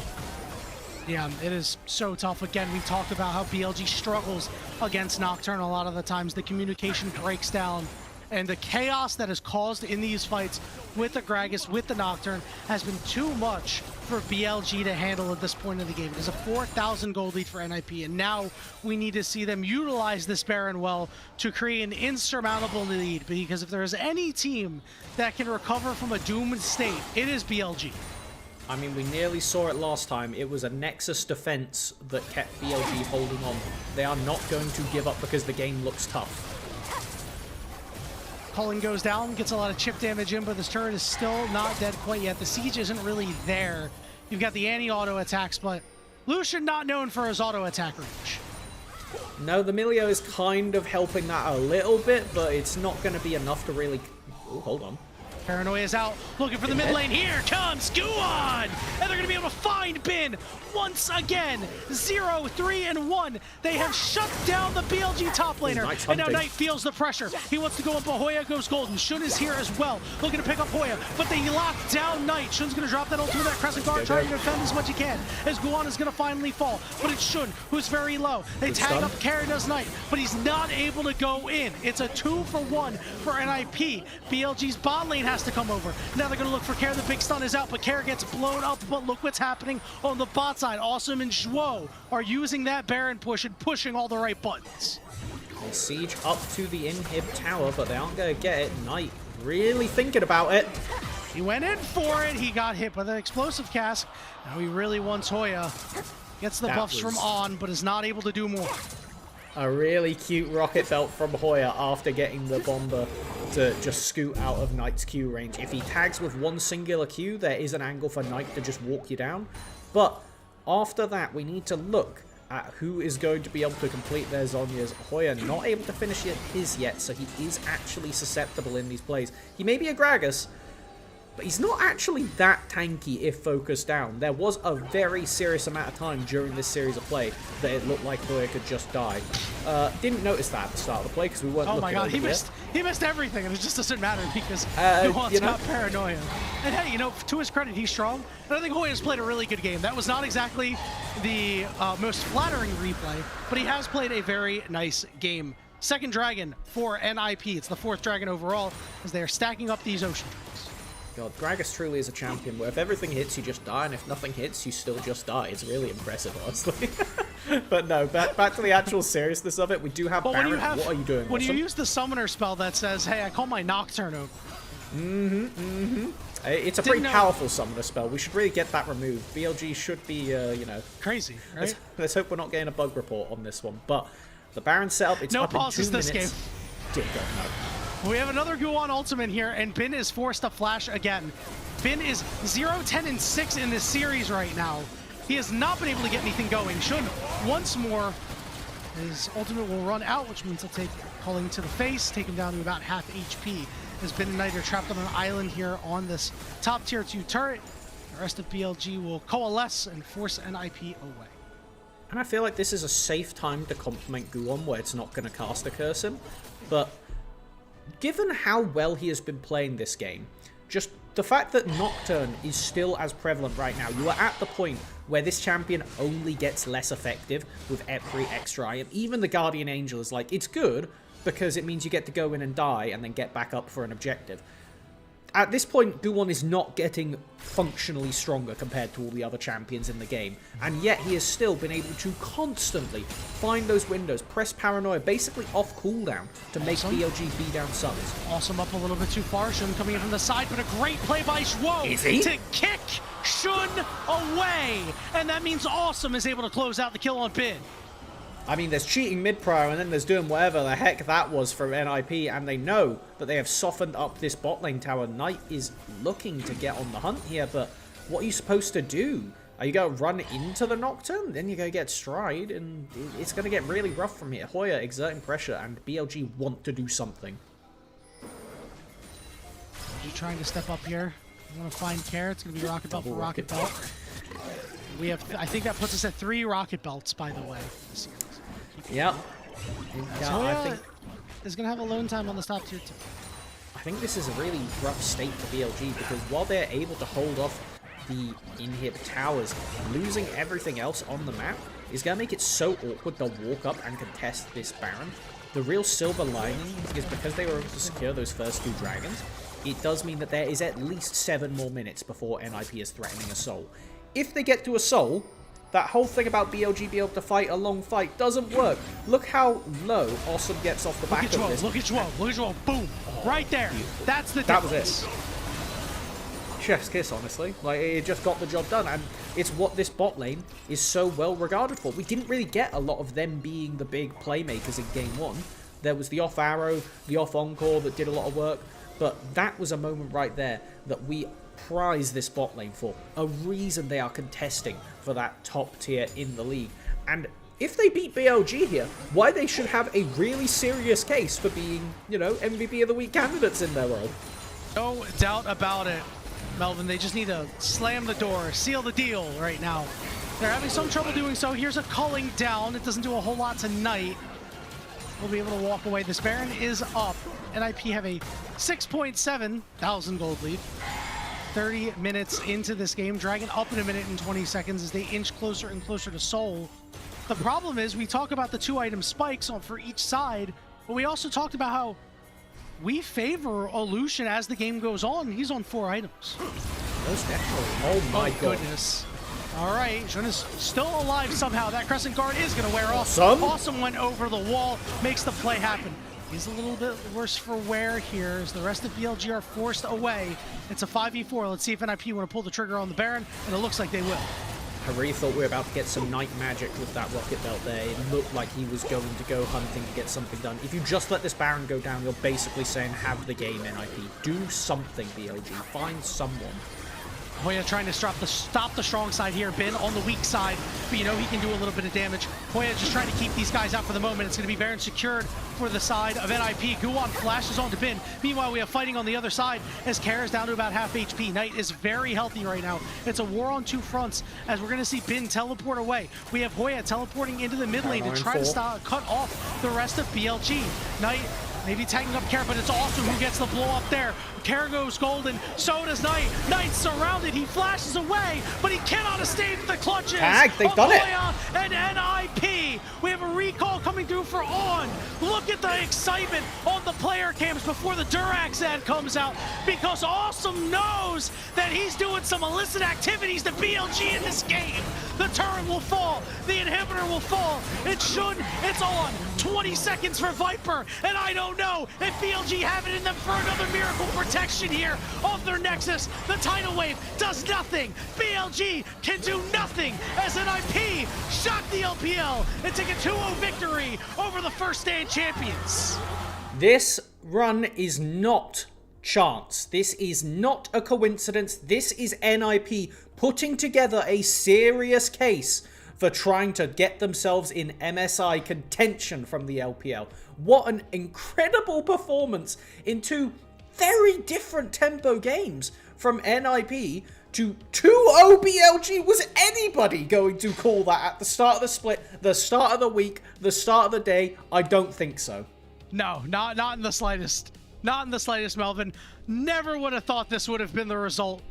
[SPEAKER 1] Yeah, it is so tough. Again, we talked about how BLG struggles against Nocturne a lot of the times. The communication breaks down, and the chaos that is caused in these fights with the Gragas, with the Nocturne, has been too much for BLG to handle at this point in the game. It is a 4,000 gold lead for NIP, and now we need to see them utilize this Baron well to create an insurmountable lead, because if there is any team that can recover from a doomed state, it is BLG.
[SPEAKER 7] I mean, we nearly saw it last time. It was a Nexus defense that kept BLG holding on. They are not going to give up because the game looks tough.
[SPEAKER 1] Cullen goes down, gets a lot of chip damage in, but this turret is still not dead quite yet. The siege isn't really there. You've got the anti-auto attacks, but Lucian not known for his auto attack range.
[SPEAKER 7] No, the Milio is kind of helping that a little bit, but it's not going to be enough to really... Oh, hold on.
[SPEAKER 1] Paranoia is out, looking for the mid lane. Here comes Guan! And they're going to be able to find Bin once again. 0, 3, and 1. They have shut down the BLG top laner. And now Knight feels the pressure. He wants to go up, but Hoya goes golden. Shun is here as well, looking to pick up Hoya, but they lock down Knight. Shun's going to drop that ultimate, that Crescent Guard, trying to defend as much as he can, as Guan is going to finally fall. But it's Shun, who's very low. They tag up Carry does Knight, but he's not able to go in. It's a 2-for-1 for NIP. BLG's bot lane has to come over. Now they're going to look for Care. The big stun is out, but Care gets blown up. But look what's happening on the bot side. Awesome and Zhuo are using that Baron push and pushing all the right buttons.
[SPEAKER 7] They siege up to the inhib tower, but they aren't going to get it. Knight really thinking about it.
[SPEAKER 1] He went in for it. He got hit by the explosive cask. Now he really wants Hoya. Gets the buffs from On, but is not able to do more.
[SPEAKER 7] A really cute rocket belt from Hoya after getting the bomber to just scoot out of Knight's Q range. If he tags with one singular Q, there is an angle for Knight to just walk you down. But after that, we need to look at who is going to be able to complete their Zhonya's. Hoya not able to finish his yet, so he is actually susceptible in these plays. He may be a Gragas, but he's not actually that tanky if focused down. There was a very serious amount of time during this series of play that it looked like Hoya could just die. Didn't notice that at the start of the play because we weren't looking.
[SPEAKER 1] Oh my god, he missed everything, and it just doesn't matter because Guan's got Paranoia. And hey, you know, to his credit, he's strong. And I think Hoya's played a really good game. That was not exactly the most flattering replay, but he has played a very nice game. Second dragon for NIP. It's the 4th dragon overall, as they are stacking up these ocean drakes.
[SPEAKER 7] God, Gragas truly is a champion where if everything hits, you just die, and if nothing hits, you still just die. It's really impressive, honestly. But no, back to the actual seriousness of it. We do have Baron. What are you doing?
[SPEAKER 1] When you use the summoner spell that says, hey, I call my Nocturne over.
[SPEAKER 7] It's a pretty powerful summoner spell. We should really get that removed. BLG should be, you know...
[SPEAKER 1] Crazy, right?
[SPEAKER 7] Let's hope we're not getting a bug report on this one. But the Baron setup, it's up in 2 minutes.
[SPEAKER 1] No pauses this game.
[SPEAKER 7] Dear God, no.
[SPEAKER 1] We have another Guan ultimate here, and Bin is forced to flash again. Bin is 0, 10, and 6 in this series right now. He has not been able to get anything going. Shun, once more, his ultimate will run out, which means he'll take Culling to the face, take him down to about half HP. Has Bin and Knight are trapped on an island here on this top tier 2 turret. The rest of BLG will coalesce and force NIP away.
[SPEAKER 7] And I feel like this is a safe time to compliment Guan, where it's not going to caster curse him. But given how well he has been playing this game, just the fact that Nocturne is still as prevalent right now, you are at the point where this champion only gets less effective with every extra item. Even the Guardian Angel is like, it's good because it means you get to go in and die and then get back up for an objective. At this point, Guwon is not getting functionally stronger compared to all the other champions in the game, and yet he has still been able to constantly find those windows, press Paranoia basically off cooldown to make BLG beat down summons.
[SPEAKER 1] Awesome up a little bit too far. Shun coming in from the side, but a great play by Zhuo to kick Shun away. And that means Awesome is able to close out the kill on Bin.
[SPEAKER 7] I mean, there's cheating mid-pro, and then there's doing whatever the heck that was from NIP, and they know that they have softened up this bot lane tower. Knight is looking to get on the hunt here, but what are you supposed to do? Are you going to run into the Nocturne? Then you're going to get Stride, and it's going to get really rough from here. Hoya exerting pressure, and BLG want to do something.
[SPEAKER 1] You're trying to step up here. You want to find Care. It's going to be Rocket Belt for Rocket Belt. We have, I think that puts us at 3 Rocket Belts, by the way.
[SPEAKER 7] Yep.
[SPEAKER 1] So I think is going to have a lone time on the top tier too.
[SPEAKER 7] I think this is a really rough state for BLG because while they're able to hold off the inhib towers, losing everything else on the map is going to make it so awkward to walk up and contest this Baron. The real silver lining is because they were able to secure those first 2 dragons, it does mean that there is at least 7 more minutes before NIP is threatening a soul. If they get to a soul, that whole thing about BLG being able to fight a long fight doesn't work. Look how low Awesome gets off the back of this.
[SPEAKER 1] Look at Zhuo, look at Zhuo, boom, right there. That's the difference.
[SPEAKER 7] That was it. Chef's kiss, honestly. Like, it just got the job done, and it's what this bot lane is so well regarded for. We didn't really get a lot of them being the big playmakers in Game 1. There was the off arrow, the off encore that did a lot of work, but that was a moment right there that we prize this bot lane for. A reason they are contesting for that top tier in the league. And if they beat BLG here, why they should have a really serious case for being, you know, MVP of the week candidates in their world.
[SPEAKER 1] No doubt about it, Melvin. They just need to slam the door, seal the deal right now. They're having some trouble doing so. Here's a culling down. It doesn't do a whole lot tonight. We'll be able to walk away. This Baron is up. NIP have a 6.7 thousand gold lead. 30 minutes into this game. Dragon up in 1 minute and 20 seconds as they inch closer and closer to Soul. The problem is we talk about the 2 item spikes for each side, but we also talked about how we favor Illusion as the game goes on. He's on 4 items.
[SPEAKER 7] Most definitely. Oh my
[SPEAKER 1] goodness. All right, Shun is still alive somehow. That Crescent Guard is going to wear off. Awesome went over the wall, makes the play happen. He's a little bit worse for wear here as the rest of BLG are forced away. It's a 5v4. Let's see if NIP want to pull the trigger on the Baron, and it looks like they will.
[SPEAKER 7] I really thought we were about to get some Night Magic with that Rocket Belt there. It looked like he was going to go hunting to get something done. If you just let this Baron go down, you're basically saying, have the game, NIP. Do something, BLG. Find someone.
[SPEAKER 1] Hoya trying to stop the strong side here. Bin on the weak side, but you know he can do a little bit of damage. Hoya just trying to keep these guys out for the moment. It's going to be Baron secured for the side of NIP. Guwon flashes onto Bin. Meanwhile, we have fighting on the other side as Kara is down to about half HP. Knight is very healthy right now. It's a war on 2 fronts as we're going to see Bin teleport away. We have Hoya teleporting into the mid lane to try to cut off the rest of BLG. Knight maybe tagging up Kara, but it's Awesome who gets the blow up there. Kara goes golden, so does Knight. Knight's surrounded, he flashes away, but he cannot escape the clutches
[SPEAKER 7] Tag, they've done it.
[SPEAKER 1] And NIP. We have a recall coming through for On. Look at the excitement on the player cams before the Durax ad comes out, because Awesome knows that he's doing some illicit activities to BLG in this game. The turret will fall, the inhibitor will fall. It should, it's On. 20 seconds for Viper, and I don't know if BLG have it in them for another miracle protection here of their Nexus. The tidal wave does nothing. BLG can do nothing as NIP shock the LPL and take a 2-0 victory over the first stand champions.
[SPEAKER 7] This run is not chance. This is not a coincidence. This is NIP putting together a serious case for trying to get themselves in MSI contention from the LPL. What an incredible performance in 2 very different tempo games from NIP to 2-0 BLG. Was anybody going to call that at the start of the split, the start of the week, the start of the day? I don't think so.
[SPEAKER 1] No, not in the slightest. Not in the slightest, Melvin. Never would have thought this would have been the result.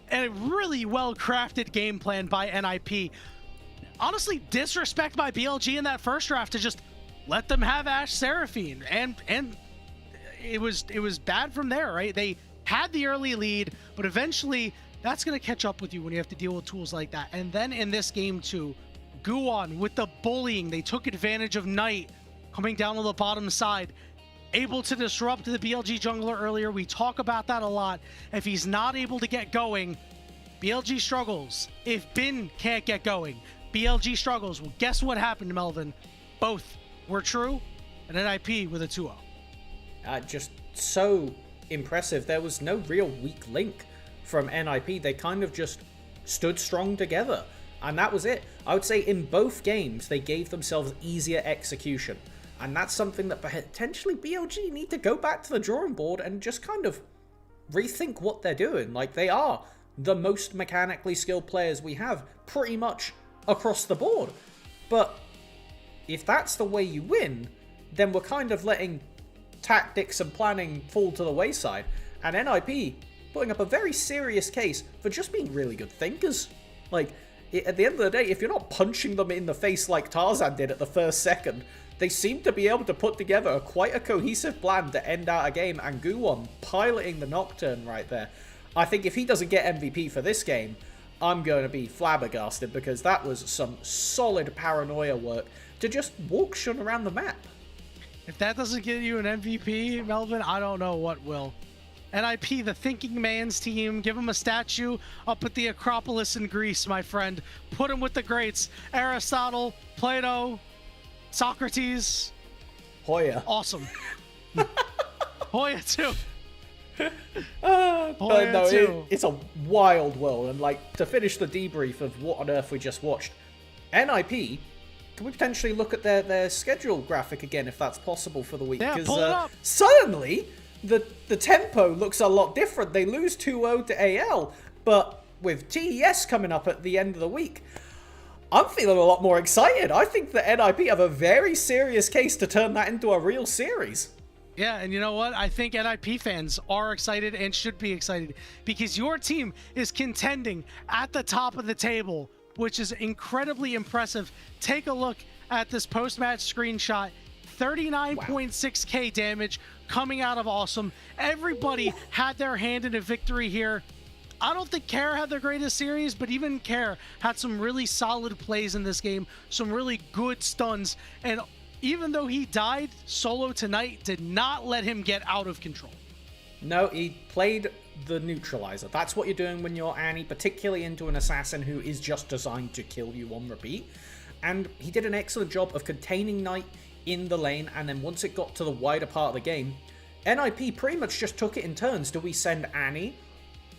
[SPEAKER 1] And a really well-crafted game plan by NIP. Honestly, disrespect by BLG in that first draft to just let them have Ashe Seraphine. And it was bad from there, right? They had the early lead, but eventually that's going to catch up with you when you have to deal with tools like that. And then in this game too, Guwon with the bullying, they took advantage of Knight coming down on the bottom side, able to disrupt the BLG jungler earlier. We talk about that a lot. If he's not able to get going, BLG struggles. If Bin can't get going, BLG struggles. Well, guess what happened, Melvin? Both were true, and NIP with a 2-0.
[SPEAKER 7] Just so impressive. There was no real weak link from NIP. They kind of just stood strong together, and that was it. I would say in both games, they gave themselves easier execution, and that's something that potentially BLG need to go back to the drawing board and just kind of rethink what they're doing. Like, they are the most mechanically skilled players we have pretty much across the board. But if that's the way you win, then we're kind of letting tactics and planning fall to the wayside. And NIP putting up a very serious case for just being really good thinkers. Like, at the end of the day, if you're not punching them in the face like Tarzan did at the first second, they seem to be able to put together quite a cohesive plan to end out a game, and Guwon piloting the Nocturne right there. I think if he doesn't get MVP for this game, I'm going to be flabbergasted, because that was some solid paranoia work to just walk Shun around the map.
[SPEAKER 1] If that doesn't get you an MVP, Melvin, I don't know what will. NIP, the thinking man's team, give him a statue up at the Acropolis in Greece, my friend. Put him with the greats. Aristotle, Plato, Socrates.
[SPEAKER 7] Hoya.
[SPEAKER 1] Awesome. Hoya too.
[SPEAKER 7] But no, it's a wild world. And like, to finish the debrief of what on earth we just watched, NIP, can we potentially look at their schedule graphic again, if that's possible, for the week?
[SPEAKER 1] Yeah, pull it up.
[SPEAKER 7] Suddenly, the tempo looks a lot different. They lose 2-0 to AL, but with TES coming up at the end of the week, I'm feeling a lot more excited. I think that NIP have a very serious case to turn that into a real series.
[SPEAKER 1] Yeah, and you know what? I think NIP fans are excited and should be excited, because your team is contending at the top of the table, which is incredibly impressive. Take a look at this post-match screenshot. 39.6k damage coming out of Awesome. Everybody had their hand in a victory here. I don't think Care had their greatest series, but even Care had some really solid plays in this game, some really good stuns, and even though he died solo tonight, did not let him get out of control.
[SPEAKER 7] No, he played the neutralizer. That's what you're doing when you're Annie, particularly into an assassin who is just designed to kill you on repeat. And he did an excellent job of containing Knight in the lane, and then once it got to the wider part of the game, NIP pretty much just took it in turns. Do we send Annie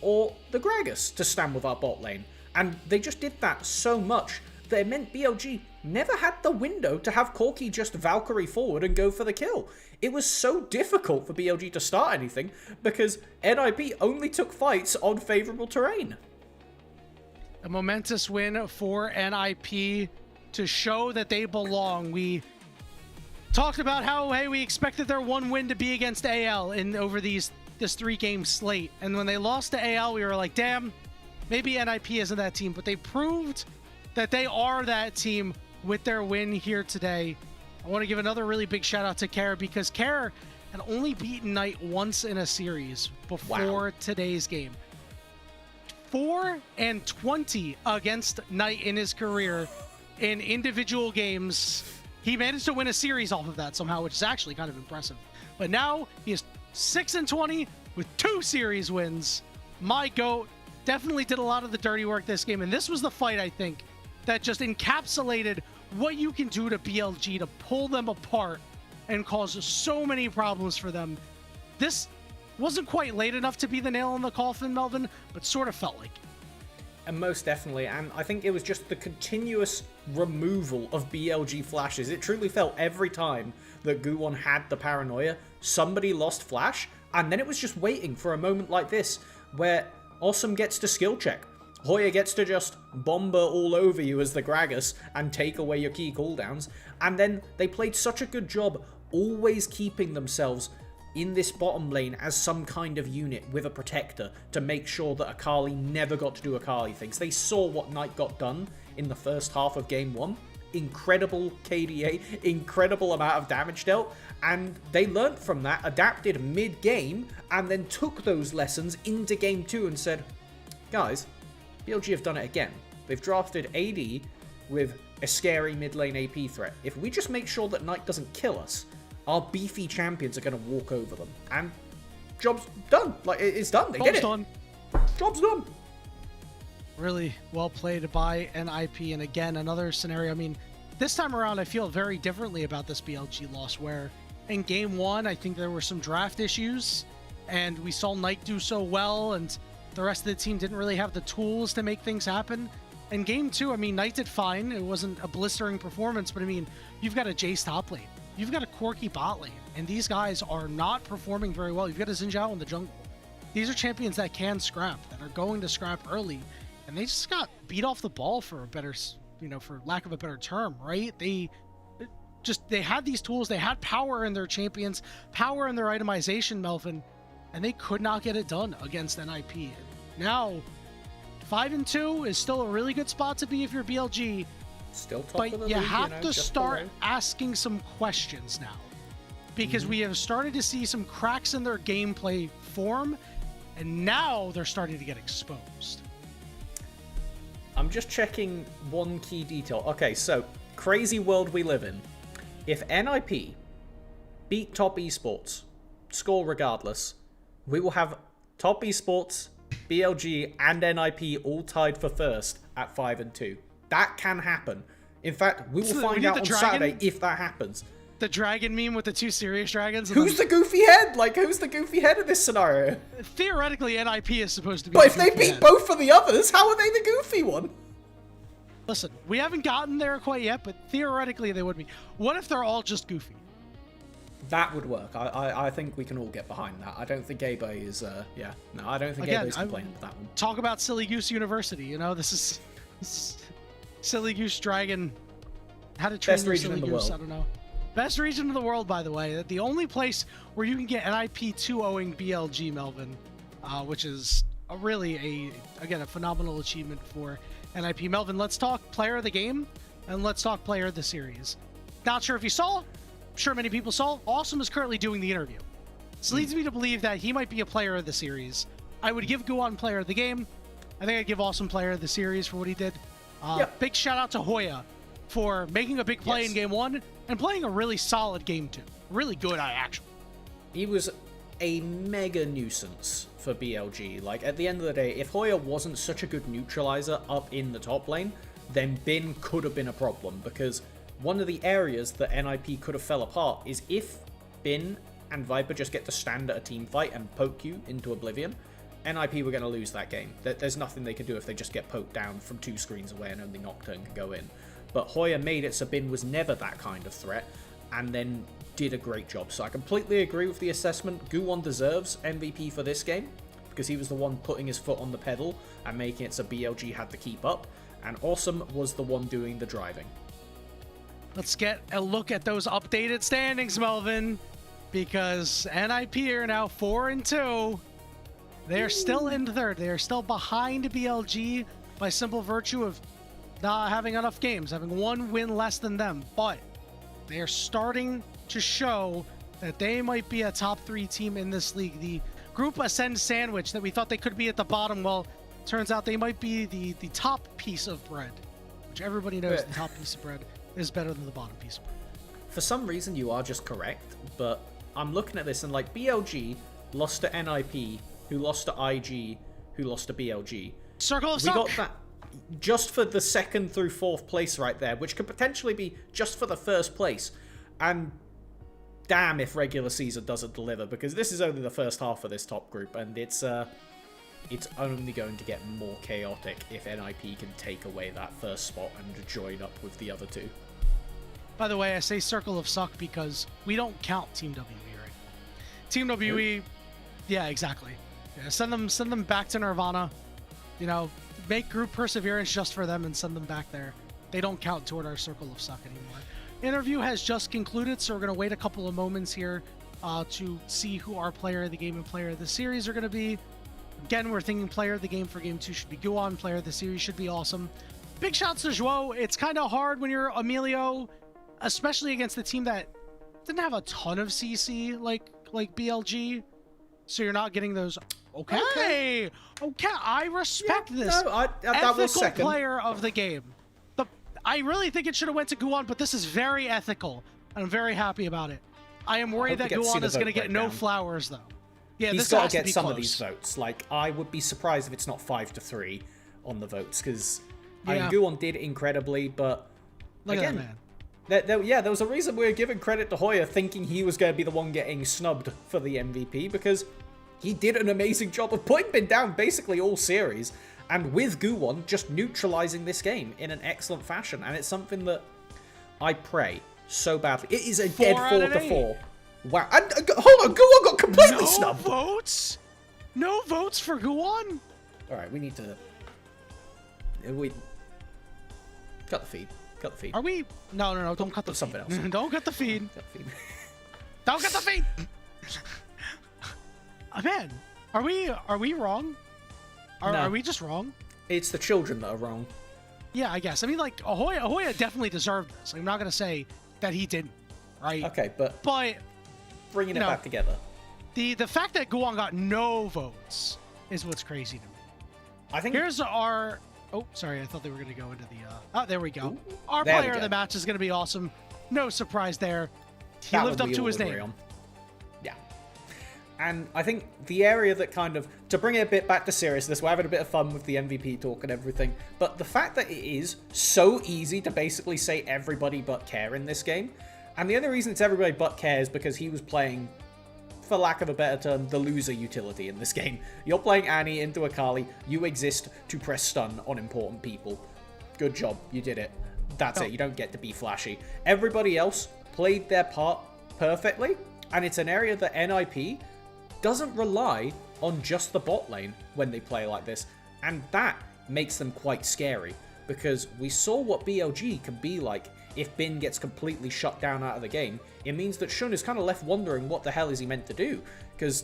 [SPEAKER 7] or the Gragas to stand with our bot lane? And they just did that so much that it meant BLG never had the window to have Corki just Valkyrie forward and go for the kill. It was so difficult for BLG to start anything because NIP only took fights on favorable terrain.
[SPEAKER 1] A momentous win for NIP to show that they belong. We talked about how, hey, we expected their one win to be against AL over this 3-game slate. And when they lost to AL, we were like, damn, maybe NIP isn't that team. But they proved that they are that team with their win here today. I want to give another really big shout out to Care, because Care had only beaten Knight once in a series before today's game. 4-20 against Knight in his career in individual games. He managed to win a series off of that somehow, which is actually kind of impressive. But now he is 6-20 with 2 series wins. My GOAT definitely did a lot of the dirty work this game, and this was the fight, I think, that just encapsulated what you can do to BLG to pull them apart and cause so many problems for them. This wasn't quite late enough to be the nail in the coffin, Melvin, but sort of felt like it.
[SPEAKER 7] And most definitely, and I think it was just the continuous removal of BLG flashes. It truly felt every time that Guwon had the paranoia, somebody lost flash, and then it was just waiting for a moment like this, where Awesome gets to skill check. Hoya gets to just bomber all over you as the Gragas and take away your key cooldowns, and then they played such a good job always keeping themselves in this bottom lane as some kind of unit with a protector to make sure that Akali never got to do Akali things. They saw what Knight got done in the first half of game 1. Incredible KDA, incredible amount of damage dealt, and they learnt from that, adapted mid-game, and then took those lessons into game 2 and said, guys, BLG have done it again. They've drafted AD with a scary mid lane AP threat. If we just make sure that Knight doesn't kill us, our beefy champions are going to walk over them. And job's done. Like, it's done. They did it.
[SPEAKER 1] Done.
[SPEAKER 7] Job's done.
[SPEAKER 1] Really well played by NIP. And again, another scenario. I mean, this time around, I feel very differently about this BLG loss, where in game 1, I think there were some draft issues, and we saw Knight do so well, and the rest of the team didn't really have the tools to make things happen. In game 2, I mean, Knight did fine. It wasn't a blistering performance, but I mean, you've got a Jace top lane. You've got a Corki bot lane, and these guys are not performing very well. You've got a Xin Zhao in the jungle. These are champions that can scrap, that are going to scrap early, and they just got beat off the ball for a better, for lack of a better term, right? They had these tools, they had power in their champions, power in their itemization, Melvin, and they could not get it done against NIP. Now, 5-2 is still a really good spot to be if you're BLG,
[SPEAKER 7] Still top
[SPEAKER 1] but
[SPEAKER 7] of the
[SPEAKER 1] you
[SPEAKER 7] league,
[SPEAKER 1] have to
[SPEAKER 7] just
[SPEAKER 1] start
[SPEAKER 7] below.
[SPEAKER 1] asking some questions now, because we have started to see some cracks in their gameplay form, and now they're starting to get exposed.
[SPEAKER 7] I'm just checking one key detail. Okay, so, crazy world we live in. If NIP beat top esports, score regardless, we will have top esports, BLG, and NIP all tied for first at 5-2. That can happen. In fact, we will
[SPEAKER 1] So we
[SPEAKER 7] find
[SPEAKER 1] need
[SPEAKER 7] out
[SPEAKER 1] the
[SPEAKER 7] on
[SPEAKER 1] dragon?
[SPEAKER 7] Saturday if that happens.
[SPEAKER 1] The dragon meme with the 2 serious dragons. And
[SPEAKER 7] Who's the goofy head? Like, who's the goofy head in this scenario?
[SPEAKER 1] theoretically, NIP is supposed to be.
[SPEAKER 7] But
[SPEAKER 1] the
[SPEAKER 7] if they
[SPEAKER 1] goofy
[SPEAKER 7] beat
[SPEAKER 1] head.
[SPEAKER 7] both of the others, how are they the goofy one?
[SPEAKER 1] Listen, we haven't gotten there quite yet, but theoretically they would be. What if they're all just goofy?
[SPEAKER 7] That would work. I think we can all get behind that. I don't think Gabe is, No, I don't think
[SPEAKER 1] Again,
[SPEAKER 7] Gabe is complaining with that one.
[SPEAKER 1] Talk about Silly Goose University. This is Silly Goose Dragon. How to train
[SPEAKER 7] Best
[SPEAKER 1] your
[SPEAKER 7] region
[SPEAKER 1] Silly
[SPEAKER 7] in the
[SPEAKER 1] Goose?
[SPEAKER 7] world.
[SPEAKER 1] I don't know. Best region in the world, by the way. The only place where you can get NIP 2-0ing BLG, Melvin, which is a phenomenal achievement for NIP. Melvin, let's talk player of the game, and let's talk player of the series. Not sure if you saw, I'm sure many people saw, Awesome is currently doing the interview. This leads me to believe that he might be a player of the series. I would give Guan player of the game. I think I'd give Awesome player of the series for what he did. Big shout out to Hoya for making a big play in game 1 and playing a really solid game 2. Really good, actually.
[SPEAKER 7] He was a mega nuisance for BLG. Like, at the end of the day, if Hoya wasn't such a good neutralizer up in the top lane, then Bin could have been a problem, because one of the areas that NIP could have fell apart is if Bin and Viper just get to stand at a team fight and poke you into oblivion, NIP were going to lose that game. There's nothing they could do if they just get poked down from 2 screens away and only Nocturne can go in. But Hoya made it so Bin was never that kind of threat, and then did a great job. So I completely agree with the assessment. Guwon deserves MVP for this game, because he was the one putting his foot on the pedal and making it so BLG had to keep up, and Awesome was the one doing the driving.
[SPEAKER 1] Let's get a look at those updated standings, Melvin, because NIP are now 4-2. They are still in third. They are still behind BLG by simple virtue of not having enough games, having 1 win less than them. But they are starting to show that they might be a top 3 team in this league. The group Ascend sandwich that we thought they could be at the bottom, well, turns out they might be the top piece of bread, which everybody knows the top piece of bread is better than the bottom piece of bread.
[SPEAKER 7] For some reason, you are just correct, but I'm looking at this and, like, BLG lost to NIP, who lost to IG, who lost to BLG.
[SPEAKER 1] Circle of
[SPEAKER 7] We
[SPEAKER 1] Suck!
[SPEAKER 7] got that just for the 2nd through 4th place right there, which could potentially be just for the 1st place. And damn if regular season doesn't deliver, because this is only the first half of this top group, and it's only going to get more chaotic if NIP can take away that 1st spot and join up with the other 2.
[SPEAKER 1] By the way, I say Circle of Suck because we don't count Team WE right now. Team WE, yeah, exactly. Yeah, send them back to Nirvana. Make group Perseverance just for them and send them back there. They don't count toward our Circle of Suck anymore. Interview has just concluded, so we're going to wait a couple of moments here to see who our player of the game and player of the series are going to be. Again, we're thinking player of the game for Game 2 should be Guon. Player of the series should be Awesome. Big shots to Zhuo. It's kind of hard when you're Emilio, especially against the team that didn't have a ton of CC like BLG. So you're not getting those. Okay. I respect this.
[SPEAKER 7] No, that was second.
[SPEAKER 1] Player of the game. I really think it should have went to Guon, but this is very ethical. And I'm very happy about it. I am worried that Guon is going to get no flowers, though. Yeah,
[SPEAKER 7] he's
[SPEAKER 1] this
[SPEAKER 7] got
[SPEAKER 1] has
[SPEAKER 7] to get some
[SPEAKER 1] close.
[SPEAKER 7] of these votes. Like, I would be surprised if it's not 5-3 on the votes, because I mean, Guon did incredibly, but
[SPEAKER 1] Look
[SPEAKER 7] again,
[SPEAKER 1] at that, man.
[SPEAKER 7] there was a reason we were giving credit to Hoya, thinking he was going to be the one getting snubbed for the MVP, because he did an amazing job of putting Bin down basically all series, and with Guon just neutralizing this game in an excellent fashion. And it's something that I pray so badly. It is a dead 4-4. Wow. And, hold on, Guon got completely snubbed.
[SPEAKER 1] No votes for Guon?
[SPEAKER 7] Alright, we need to... Cut the feed.
[SPEAKER 1] Are we... No, don't cut the
[SPEAKER 7] something
[SPEAKER 1] feed.
[SPEAKER 7] else.
[SPEAKER 1] Don't cut the feed.
[SPEAKER 7] Cut the feed.
[SPEAKER 1] Don't cut the feed! Man, are we wrong?
[SPEAKER 7] No.
[SPEAKER 1] Are we just wrong?
[SPEAKER 7] It's the children that are wrong.
[SPEAKER 1] Yeah, I guess. I mean, like, Ahoya definitely deserved this. I'm not going to say that he didn't, right?
[SPEAKER 7] Okay, but bringing it back together.
[SPEAKER 1] The fact that Guon got no votes is what's crazy to me.
[SPEAKER 7] I think
[SPEAKER 1] here's our... Oh, sorry. I thought they were going to go into the... Oh, there we go.
[SPEAKER 7] Ooh,
[SPEAKER 1] our player of the match is going to be Awesome. No surprise there. He lived up to his name.
[SPEAKER 7] Yeah. And I think the area that kind of... To bring it a bit back to seriousness, we're having a bit of fun with the MVP talk and everything, but the fact that it is so easy to basically say everybody but Care in this game, and the only reason it's everybody but Care is because he was playing, for lack of a better term, the loser utility in this game. You're playing Annie into Akali, you exist to press stun on important people. Good job, you did it. That's it, you don't get to be flashy. Everybody else played their part perfectly, and it's an area that NIP doesn't rely on just the bot lane when they play like this, and that makes them quite scary, because we saw what BLG can be like if Bin gets completely shut down out of the game. It means that Shun is kind of left wondering what the hell is he meant to do, because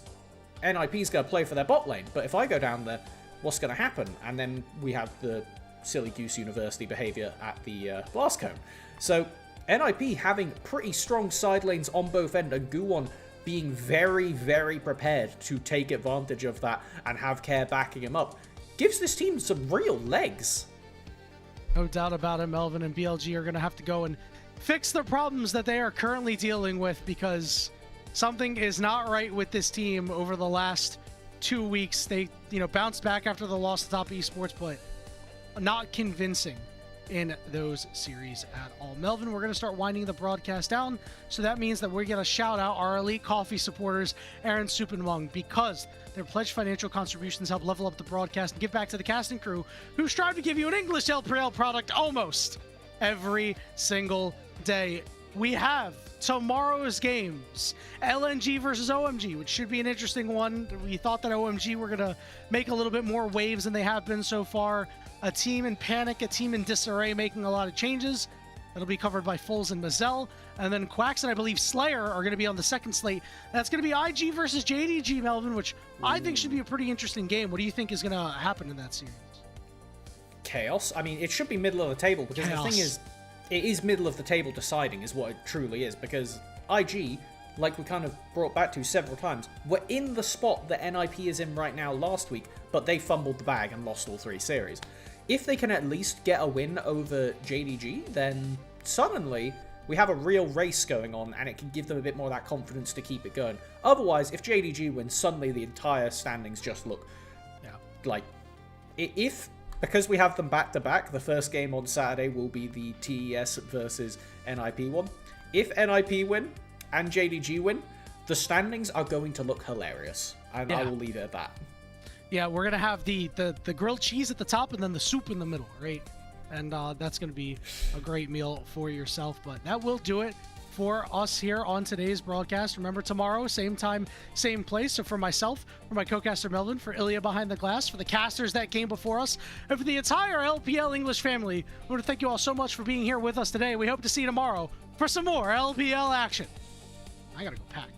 [SPEAKER 7] NIP's going to play for their bot lane, but if I go down there, what's going to happen? And then we have the silly goose university behavior at the blast cone. So NIP having pretty strong side lanes on both end, and Guon being very, very prepared to take advantage of that and have Care backing him up, gives this team some real legs.
[SPEAKER 1] No doubt about it. Melvin and BLG are going to have to go and fix the problems that they are currently dealing with, because something is not right with this team over the last 2 weeks. They, bounced back after the loss to Top Esports, but not convincing in those series at all. Melvin, we're going to start winding the broadcast down, so that means that we're going to shout out our Elite Coffee supporters, Aaron, Soup, and Mung, because their pledged financial contributions help level up the broadcast and give back to the cast and crew who strive to give you an English LPL product almost every single day. We have tomorrow's games, LNG versus OMG, which should be an interesting one. We thought that OMG were going to make a little bit more waves than they have been so far. A team in panic, a team in disarray, making a lot of changes. That'll be covered by Foles and Mazel. And then Quacks and I believe Slayer are going to be on the second slate. That's going to be IG versus JDG, Melvin, which I think should be a pretty interesting game. What do you think is going to happen in that series?
[SPEAKER 7] Chaos. I mean, it should be middle of the table, because the thing is, it is middle of the table deciding is what it truly is, because IG, like we kind of brought back to several times, were in the spot that NIP is in right now last week, but they fumbled the bag and lost all 3 series. If they can at least get a win over JDG, then suddenly we have a real race going on, and it can give them a bit more of that confidence to keep it going. Otherwise, if JDG wins, suddenly the entire standings just look like... Because we have them back-to-back, the first game on Saturday will be the TES versus NIP one. If NIP win and JDG win, the standings are going to look hilarious, and I will leave it at that. Yeah, we're going to have the grilled cheese at the top and then the soup in the middle, right? And that's going to be a great meal for yourself. But that will do it for us here on today's broadcast. Remember, tomorrow, same time, same place. So for myself, for my co-caster Melvin, for Ilya behind the glass, for the casters that came before us, and for the entire LPL English family, I want to thank you all so much for being here with us today. We hope to see you tomorrow for some more LPL action. I got to go pack.